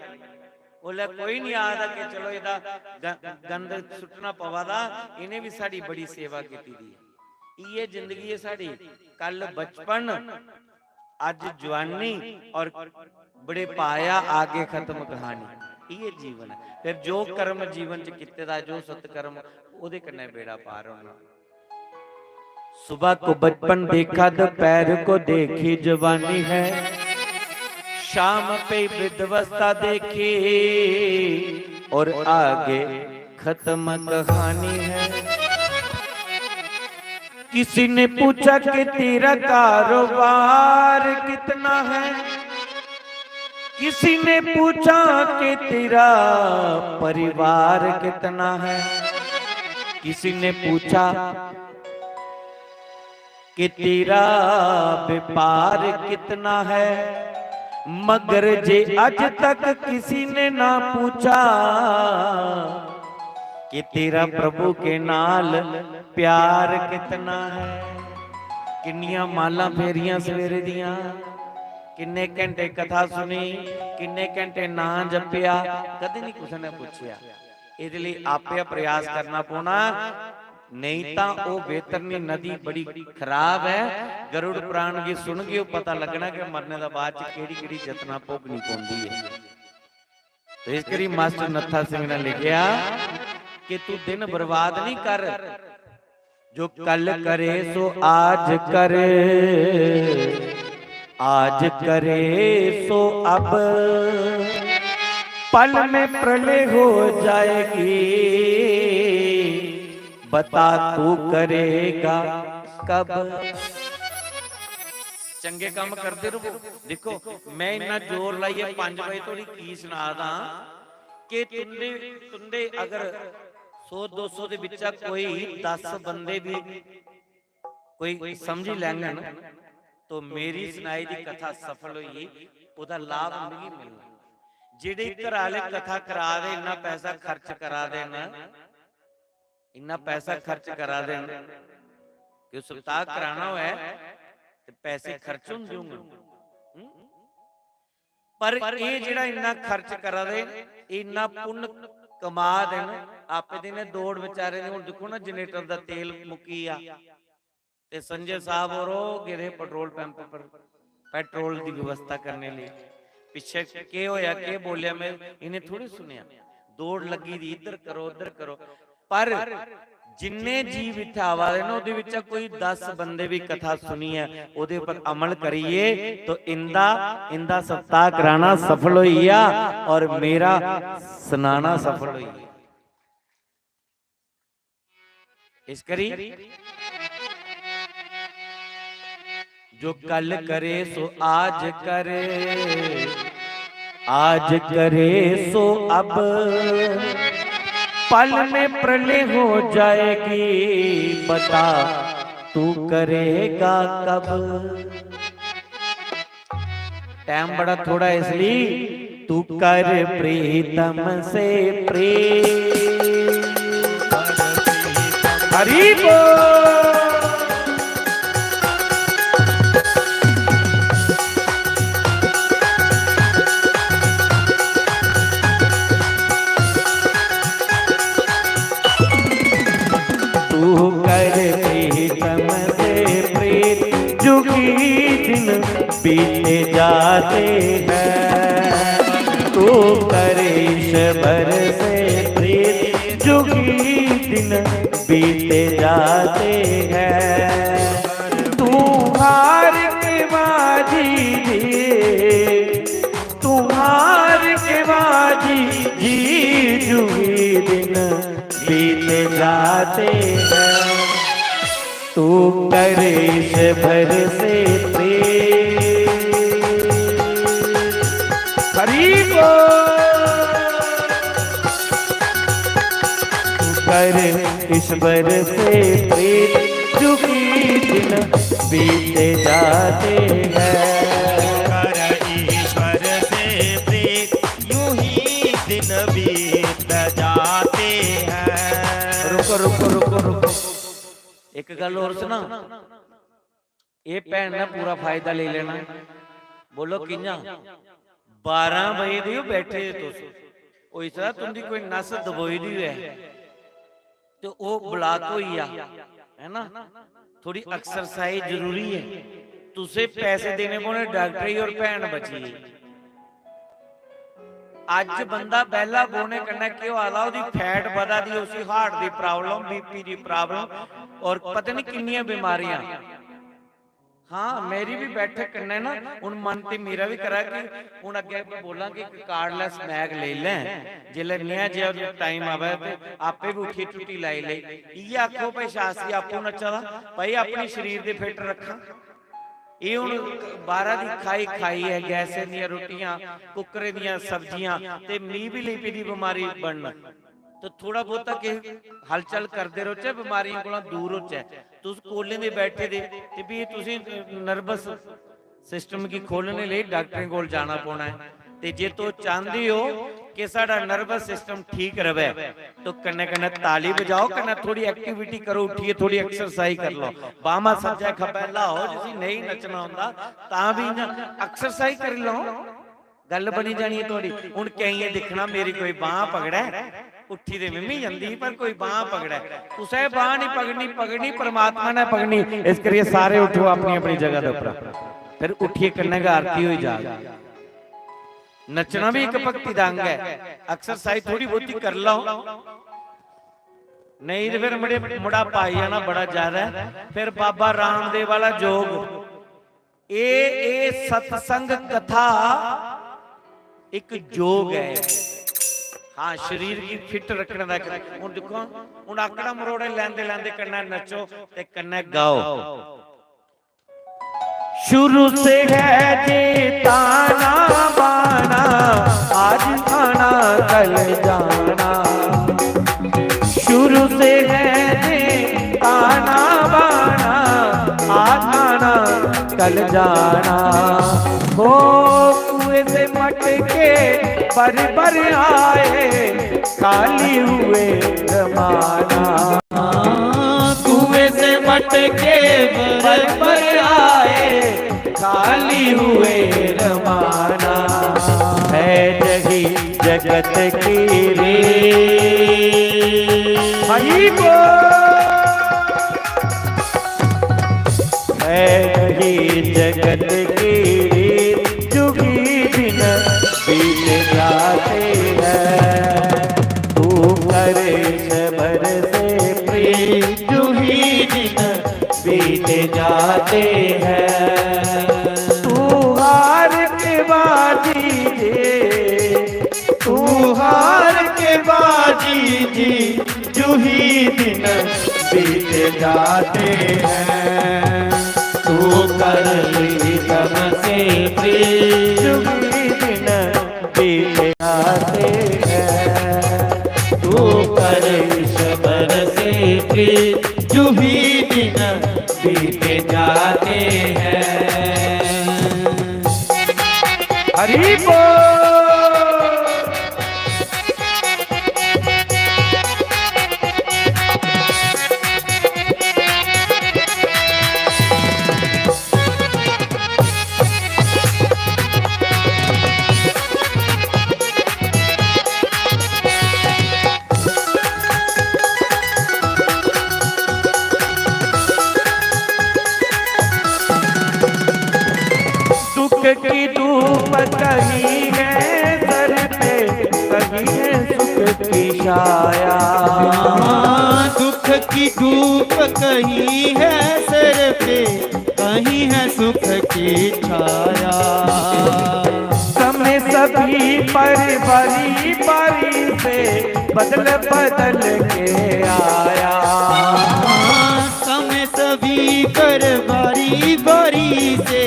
S3: बोले कोई नहीं आखदा कि चलो इहदा गंद सुटना पवादा इन्हें भी साडी बड़ी सेवा कीती दी ये जिंदगी है साडी कल बचपन आज जवानी और बड़े पाया आगे खत्म कहानी ये जीवन है फिर जो कर्म जीवन च किते दा जो सत्कर्म ओदे कन्ने बेड़ा पार होना सुबह को बचपन देखा दोपहर को देखी जवानी है शाम पे वृद्धावस्था देखी और आगे खत्म कहानी है किसी ने पूछा कि तेरा कारोबार कितना है किसी ने पूछा कि तेरा परिवार कितना है किसी ने पूछा कि तेरा व्यापार कितना है मगर जे आज तक किसी ने ना पूछा कि तेरा प्रभु के नाल प्यार कितना है किन्नियां माला फेरियां सवेरे दियां किन्ने घंटे कथा सुनी किन्ने घंटे ना जपिया कदे नहीं किसी ने पूछया इहदे लई आपे प्रयास करना पौना नहीं तां ओ बेतरनी नदी बड़ी खराब है गरुड़ पुराण की सुन के पता लगना कि मरने दा बाद च केड़ी-केड़ी जतना भोगनी पौंदी है तो इस करी मास्टर नत्था सिंह ने लिखिया कि तू दिन बर्बाद नहीं कर जो कल करे सो आज करे आज करे सो अब पल में प्रलय हो जाएगी बता तू करेगा कब चंगे काम करते रहो देखो मैं इन्ना जोर लाइए 5 बजे थोड़ी की सुना दा कि तुंदे अगर 100-200 दे विचा कोई 10 बंदे भी कोई समझी लेंगे ना तो मेरी सुनाई दी कथा सफल हुई ओदा लाभ नहीं मिलना ਜਿਹੜੇ ਘਰ ਵਾਲੇ ਕਥਾ ਕਰਾ ਦੇ, ਇੰਨਾ ਪੈਸਾ ਖਰਚ ਕਰਾ ਦੇਣ, ਇੰਨਾ ਪੈਸਾ ਖਰਚ ਕਰਾ ਦੇਣ ਕਿ ਸਪਤਾਹ ਕਰਾਣਾ ਹੋਇਆ ਤੇ ਪੈਸੇ ਖਰਚ ਹੁੰਦੇ ਹੋਣਗੇ। ਪਰ ਇਹ ਜਿਹੜਾ ਇੰਨਾ ਖਰਚ ਕਰਾ ਦੇ, ਇੰਨਾ ਪੁੰਨ ਕਮਾ ਦੇਣ, ਆਪੇ ਦੇ ਨੇ ਦੌੜ ਵਿਚਾਰੇ ਨੇ। ਹੁਣ ਦੇਖੋ ਨਾ ਜਨਰੇਟਰ ਦਾ ਤੇਲ ਮੁੱਕੀ ਆ ਤੇ ਸੰਜੇ ਸਾਹਿਬ ਔਰ ਗਿਰੇ ਪੈਟਰੋਲ ਪੰਪ ਪਰ ਪੈਟਰੋਲ ਦੀ ਵਿਵਸਥਾ ਕਰਨੇ ਲਈ। ਪਿੱਛੇ ਕੀ ਹੋਇਆ, ਕੀ ਬੋਲਿਆ, ਮੈਂ ਇਹਨੇ ਥੋੜੀ ਸੁਣਿਆ। ਦੌੜ ਲੱਗੀ ਦੀ ਇੱਧਰ ਕਰੋ ਉੱਧਰ ਕਰੋ। ਪਰ ਜਿੰਨੇ ਜੀਵ ਇੱਥੇ ਆਵਾਦੇ ਨੇ ਉਹਦੇ ਵਿੱਚ ਕੋਈ 10 ਬੰਦੇ ਵੀ ਕਥਾ ਸੁਣੀ ਹੈ, ਉਹਦੇ ਉੱਪਰ ਅਮਲ ਕਰੀਏ ਤਾਂ ਇੰਦਾ ਸप्ताह कराना सफल होई आ और मेरा सुनाना सफल होई। इस करी जो कल करे सो आज करे, आज करे सो अब, पल में प्रलय हो जाएगी, बता तू करेगा कब। टाइम बड़ा थोड़ा इसलिए तू कर प्रीतम से प्रेम। हरि बोल। तू कर प्रीतम से प्रीत, जुगी दिन बीते जाते हैं। तू कर ईश्वर से प्रीत, जुगी दिन बीते जाते हैं। तू हार के बाजी जी, तू हार के बाजी जी, जुगी दिन बीते जाते हैं। तू कर ईश्वर से प्रेम। हरि बोल। तू कर ईश्वर से प्रेम, जुगी दिन बीते जाते हैं।
S1: कर ईश्वर से प्रेम, यूं ही दिन बीत जाते हैं।
S3: रुको रुको रुको रुको, एक गल और सुना। ये भैन ने पूरा फायदा ले लेना। बोलो किंजा 12 बजे दी बैठे तुम, इस तरह तुमदी कोई नस दबोई दी है तो वो ब्लॉक हुई है ना। थोड़ी एक्सरसाइज जरूरी है। तुसे पैसे देने पौने, डॉक्टरी और भैन बची है। ਅੱਜ ਬੰਦਾ ਪਹਿਲਾ ਬੋਨੇ ਕਰਨਾ ਕਿਉਂ ਆਲਾ, ਉਹਦੀ ਫੈਟ ਵਧਾ ਦੀ, ਉਸੇ ਹਾਰਟ ਦੀ ਪ੍ਰੋਬਲਮ, ਬੀਪੀ ਦੀ ਪ੍ਰੋਬਲਮ और पता नहीं किन्नियां बीमारियां। हाँ मेरी भी बैठे करना ना, हुण मन ते मेरा भी करा कि हुण अगे बोला कि कार्डलैस मैग ले लें, जिले नया जे टाइम आवे ते आपे भी उठी टुटी लाई ले। ये आखो भाई शास्त्री आपू नचा भाई अपने शरीर दे फिट रखा। ये हुण 12 दी खाई खाई है, गैसे दियां रोटियां, कुकरे दियां सब्जियां ते मीबी लीपी दी बीमारी बनना। तो थोड़ा बहुता कि हलचल करते रहो, चाहे बीमारियों को दूर हो। चाहे तुम कोले दे बैठे दे ते भी तुसी नर्वस सिस्टम की खोलने लिए डॉक्टर को जाना पौना है। ते जे तो चाहते हो कि साडा नर्वस सिस्टम ठीक रहे तो कन्ने कन्ने ताली बजाओ, कन्ने थोड़ी एक्टिविटी करो, उठिए थोड़ी एक्सरसाइज कर लो। बामा सज्जा खब्बा लाओ, जिसी नहीं नचना होंदा तां भी एक्सरसाइज कर लो, गल बनी जानी है थोड़ी। हुण कहीं दिखना मेरी कोई बांह पकड़ा है, उठी दे मिमी जंदी पर कोई बांह पकड़ा, तुसे बांह नहीं पकड़नी, पकड़नी परमात्मा ने पकड़नी। इस करिए सारे उठो अपनी अपनी जगह दे ऊपर, फिर उठिए कन्ने का आरती होई जा। नचना भी एक भक्ति दा अंग है, एक्सरसाइज थोड़ी बहुती कर लो, नहीं तो फिर मुड़ा पाई जाना बड़ा ज्यादा है। फिर बाबा रामदेव वाला जोग, ए सत्संग कथा एक जोग है। हाँ शरीर की फिट रखने का। हुण देखो हुण आकड़ा मरोड़े लैंदे लैंदे कन्ने नचो ते कन्ने गाओ। शुरू से है जे ताना बाना, आज आना कल जाना। शुरू से है जे ताना बाना, आज आना कल जाना। हो कुएं से मटके पर आए, खाली हुए जमाना। कुएं से मटके पर आए, खाली हुए जमाना। है जगी जगत की रीत, हरि बोल। है जगी जगत की रीत, जुगी दिन बीत जाते हैं। तू करे शबर से प्रीत, जुगी दिन बीत जाते हैं। तू हार के बाजी जे, तू हार के बाजी जी, जूही दिन बीत जाते हैं। तू कर ली तम से प्रीत, जूही दिन बीत जाते हैं। तू कर शबर से प्रीत, जूही दिन बीत जाते हैं। हरि बोल। दुख की धूप कहीं है सर पे, कहीं है सुख की छाया।
S4: दुख की धूप कहीं है सर पे, कहीं है सुख की छाया।
S3: समय सभी पर बारी बारी से बदल बदल के आया।
S4: समय सभी पर बारी बारी से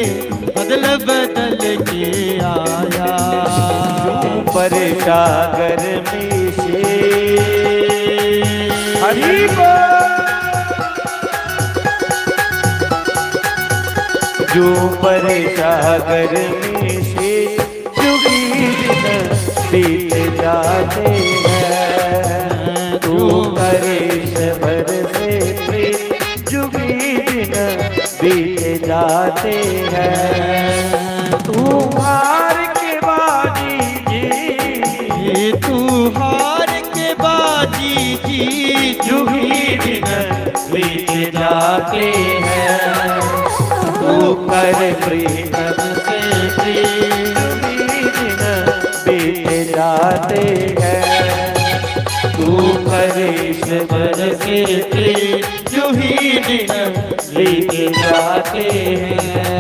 S4: बदल बदल के आया।
S3: पर सागर में से हरि बोल। जो पर सागर में से जुगी दिन बीत जाते हैं। तू करे शबर से प्रीत, जुगी दिन बीत जाते हैं। तू हार के बाजी जी,
S4: तू हार के बाजी जी,
S3: जुगी दिन बीत जाते हैं। तू कर प्रीतम से प्रीत, जुगी दिन बीत जाते हैं। तू करे शबर से प्रीत, जुगी दिन बीत जाते हैं।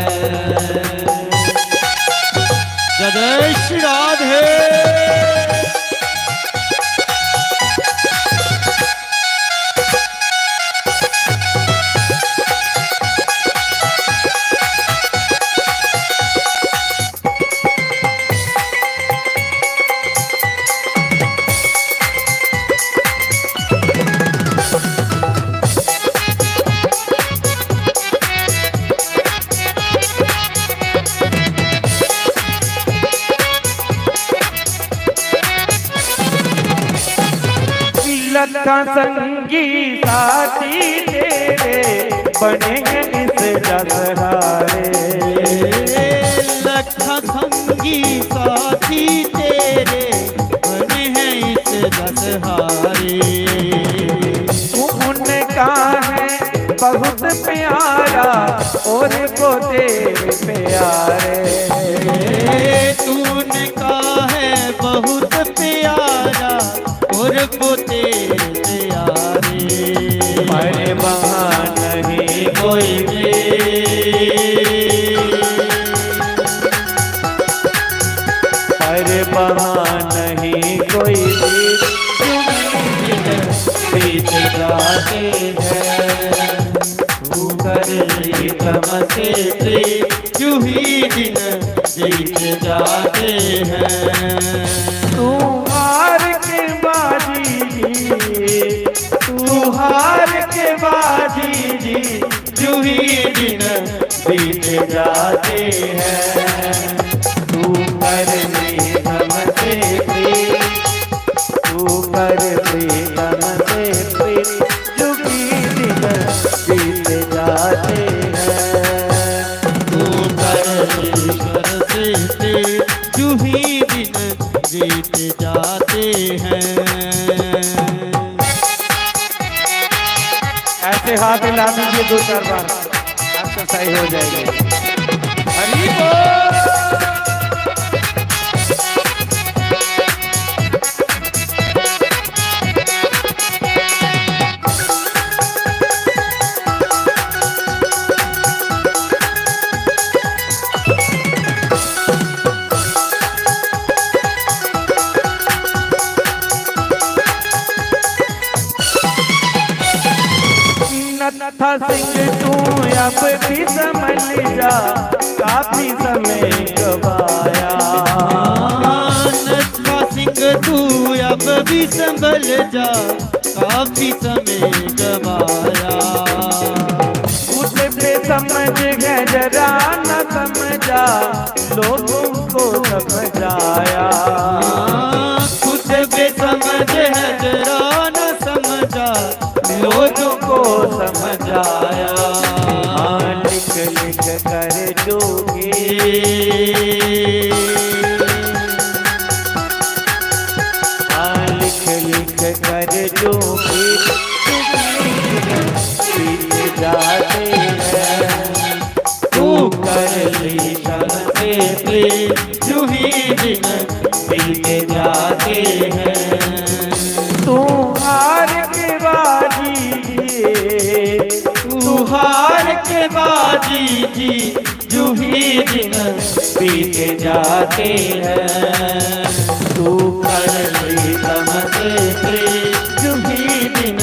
S4: जय श्री राधे।
S3: लखा संगी साथी तेरे बने हैं इस जसहारे।
S4: लखा संगी साथी तेरे बने हैं इस दसहारे।
S3: उनका है बहुत प्यारा और वो तेरे प्यारे।
S4: तूने कहा है बहुत प्यारा और वो तेरे यारे।
S3: पर वहाँ नहीं कोई भी, पर वहाँ नहीं कोई भी, बीत जाते हैं। तू कर तमसे
S4: यूं ही दिन बीत जाते हैं।
S3: तू हार के बाजी जी, तू हार के बाजी जी,
S4: यूं ही दिन
S3: बीत जाते हैं। तू
S4: कर प्रीतम से प्रीत, तू कर प्रीतम से प्रीत, जुगी दिन बीत जाते हैं। तू कर ईश्वर से प्रीत, जूही दिन बीत जाते हैं।
S3: ऐसे हाथ हिला दीजिए 2-4 बार, आपका सही हो जाएगा। हरि बोल। नत्था सिंह तू अब भी संभल जा, काफी समय गवाया।
S4: नत्था सिंह तू अब भी संभल जा, काफी समय गवाया।
S3: उसे पे समझ गए जरा न समझा, लोगों को समझाया।
S4: उसे पे समझ है जरा न समझा,
S3: लोगों को समझाया। हाँ लिख लिख कर जोगी, हाँ लिख लिख कर जोगी, बीत जाते हैं।
S4: तू कर लीशन से प्रीत, जूही दिन बीत जाते हैं।
S3: तू हार के बाजी,
S4: तू हार के बाजी जी, जूही दिन बीत जाते हैं। तू कर प्रीतम से प्रीत, जूही दिन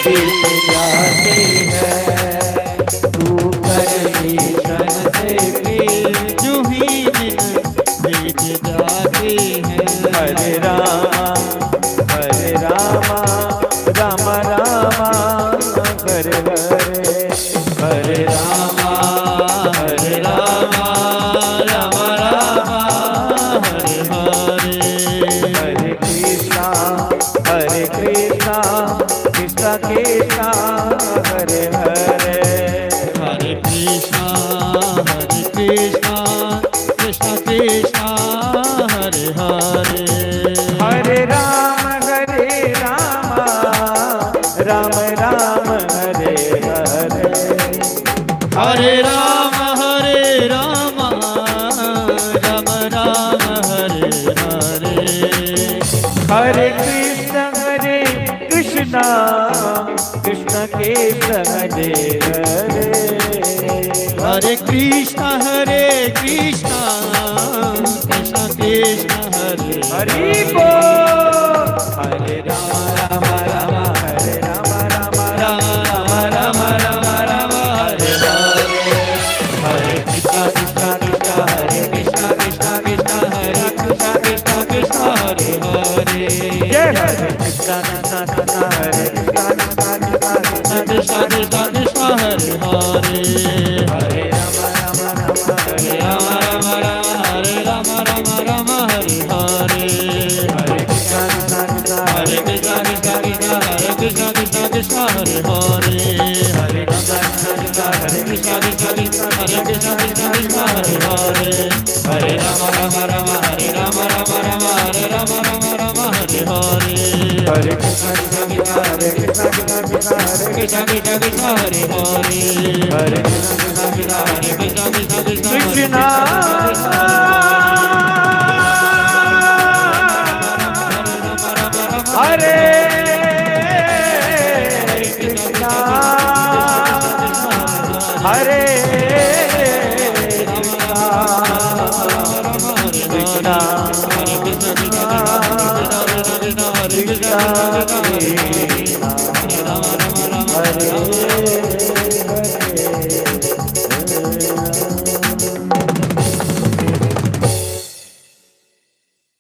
S4: बीत जाते हैं। तू कर लीशन से प्रीत, जूही दिन बीत जाते हैं।
S3: हरे रामा हरे रामा, राम रामा हरे हरे, हरे
S4: रामा हरे रामा, राम रामा हरे हरे।
S3: हरे कृष्णा कृष्णा कृष्णा कृष्णा हरे हरे।
S4: हरे कृष्णा कृष्णा कृष्णा हरे हरे।
S3: हरे राम राम राम हरे हरे।
S4: हरे राम राम राम हरे हरे।
S3: हरे कृष्णा कृष्णा कृष्ण हरे हरे।
S4: हरे कृष्णा कृष्ण कृष्ण हरे
S3: हरि बोल। हरे राम राम हरे राम राम
S4: राम राम राम हरे हरे। हरे कृष्णा कृष्णा हरे कृष्णा कृष्णा हरे कृष्णा कृष्णा हरे हरे।
S3: जय हरे कृष्णा कृष्णा हरे
S4: कृष्णा कृष्णा हरे हरे।
S3: हरे राम
S4: हरे राम हरे राम हरे हरे।
S3: हरे कृष्णा
S4: हरे कृष्णा कृष्णा हरे हरे। हरे कृष्णा कृष्णा हरे कृष्णा हरे हरे। हरे राम हरे राम हरे राम हरे हरे।
S3: हरे कृष्णा
S4: कृष्णा कृष्णा हरे हरे।
S3: हरे
S4: कृष्णा
S3: हरे कृष्णा हरे कृष्णा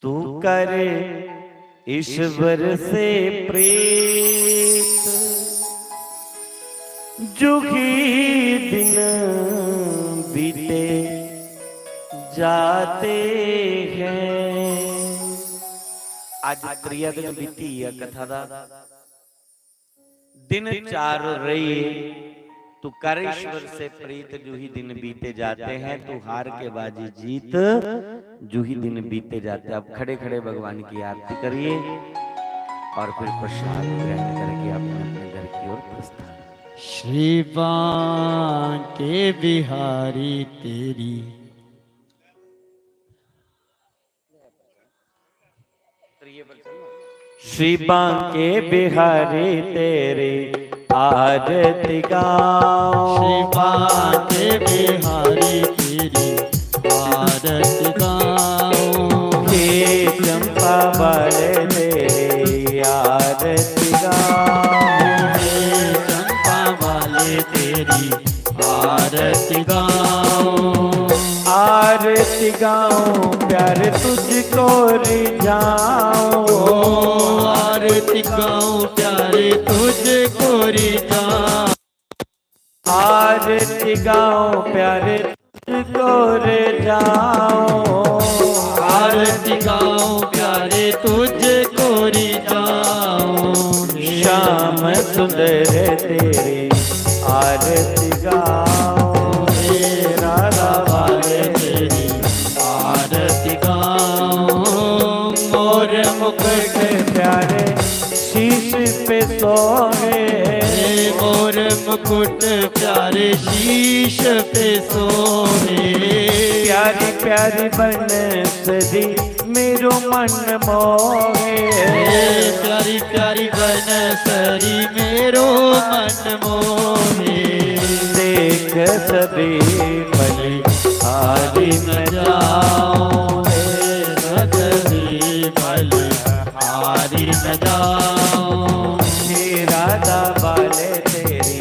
S3: तू करे ईश्वर से प्रीत, जुगी दिन बीते जाते हैं। आज त्रिया दिन बीती है कथा दा दिन चार रही तू कर ईश्वर से प्रीत जू ही दिन बीते जाते हैं, तू हार के बाजी जीत जू ही दिन बीते जाते हैं। अब खड़े खड़े भगवान की आरती करिए और फिर प्रसाद ग्रहण करके अपने अपने घर की ओर प्रस्थान।
S4: श्री बांके बिहारी तेरी
S3: श्री बांके बिहारी तेरे आरती गाओ।
S4: श्री बांके बिहारी तेरी आरती गाओ।
S3: हे चंपा वाले तेरे आरती गाओ।
S4: हे चंपा वाले तेरी आरती गाओ।
S3: आरती गाऊं प्यारे तुझको रिझाऊं।
S4: आरती गाऊं प्यारे तुझको रिझाऊं।
S3: आरती गाऊं प्यारे तुझको रिझाऊं।
S4: आरती गाऊं प्यारे तुझको रिझाऊं।
S3: श्याम सुंदर तेरे आरती गाऊं।
S4: राधा वाले तेरी आरती गाऊं। मोर मुकुट
S3: प्यारे शीश पे सोहे।
S4: मोर मुकुट प्यारे शीश पे सोहे।
S3: प्यारी प्यारी बनसरी मेरो मन मोहे।
S4: प्यारी प्यारी बनसरी मेरो मन मोहे।
S3: देख सभी भले हारी न जाओ।
S4: सभी भले हारी न जाओ।
S3: हे राधा वाले तेरी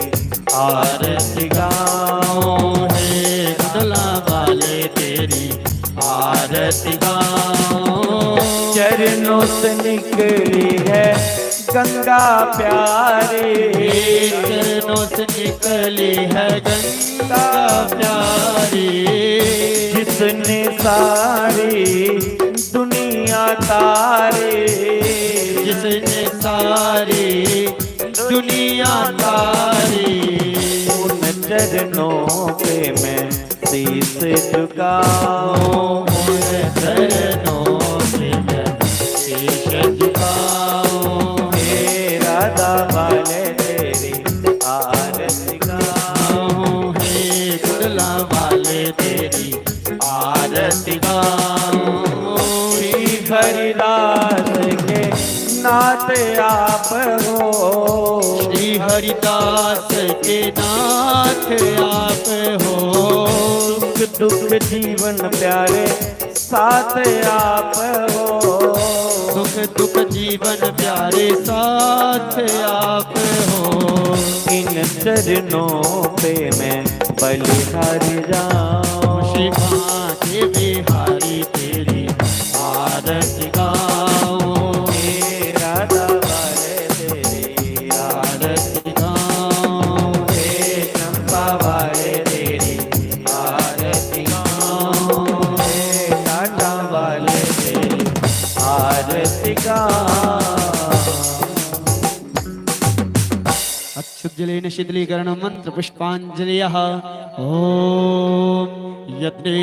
S3: आरती गाऊं।
S4: हे गुडला वाले तेरी आरती गाऊं।
S3: चरणों से निकली है गंगा प्यारी।
S4: चरणों से निकली है गंगा प्यारी।
S3: जिसने सारी दुनिया तारी।
S4: जिसने सारी दुनिया तारी।
S3: उन चरणों पे मैं शीश झुकाऊं।
S4: उन चरणों पे मैं शीश झुकाऊं।
S3: हे राधा वाले तेरी आरती गाऊं।
S4: हे गुडला वाले तेरी आरती गाऊं।
S3: श्री हरिदास के नाथ आप हो।
S4: श्री हरिदास के नाथ आप हो।
S3: सुख दुख जीवन प्यारे साथ आप हो।
S4: दुख दुख जीवन प्यारे साथ आप हो।
S3: इन चरणों पे मैं बलिहारी जाऊं।
S4: श्री बांके बिहारी तेरी आरती गाऊं।
S3: हे राधा वाले तेरी
S4: आरती गाऊं।
S3: हे चंपा वाले तेरी आरती गाऊं। हे टाटा वाले तेरी आरती गाऊं।
S4: अक्षुजलेन शीतलीकरण मंत्र पुष्पांजलिः। ओम यत्रे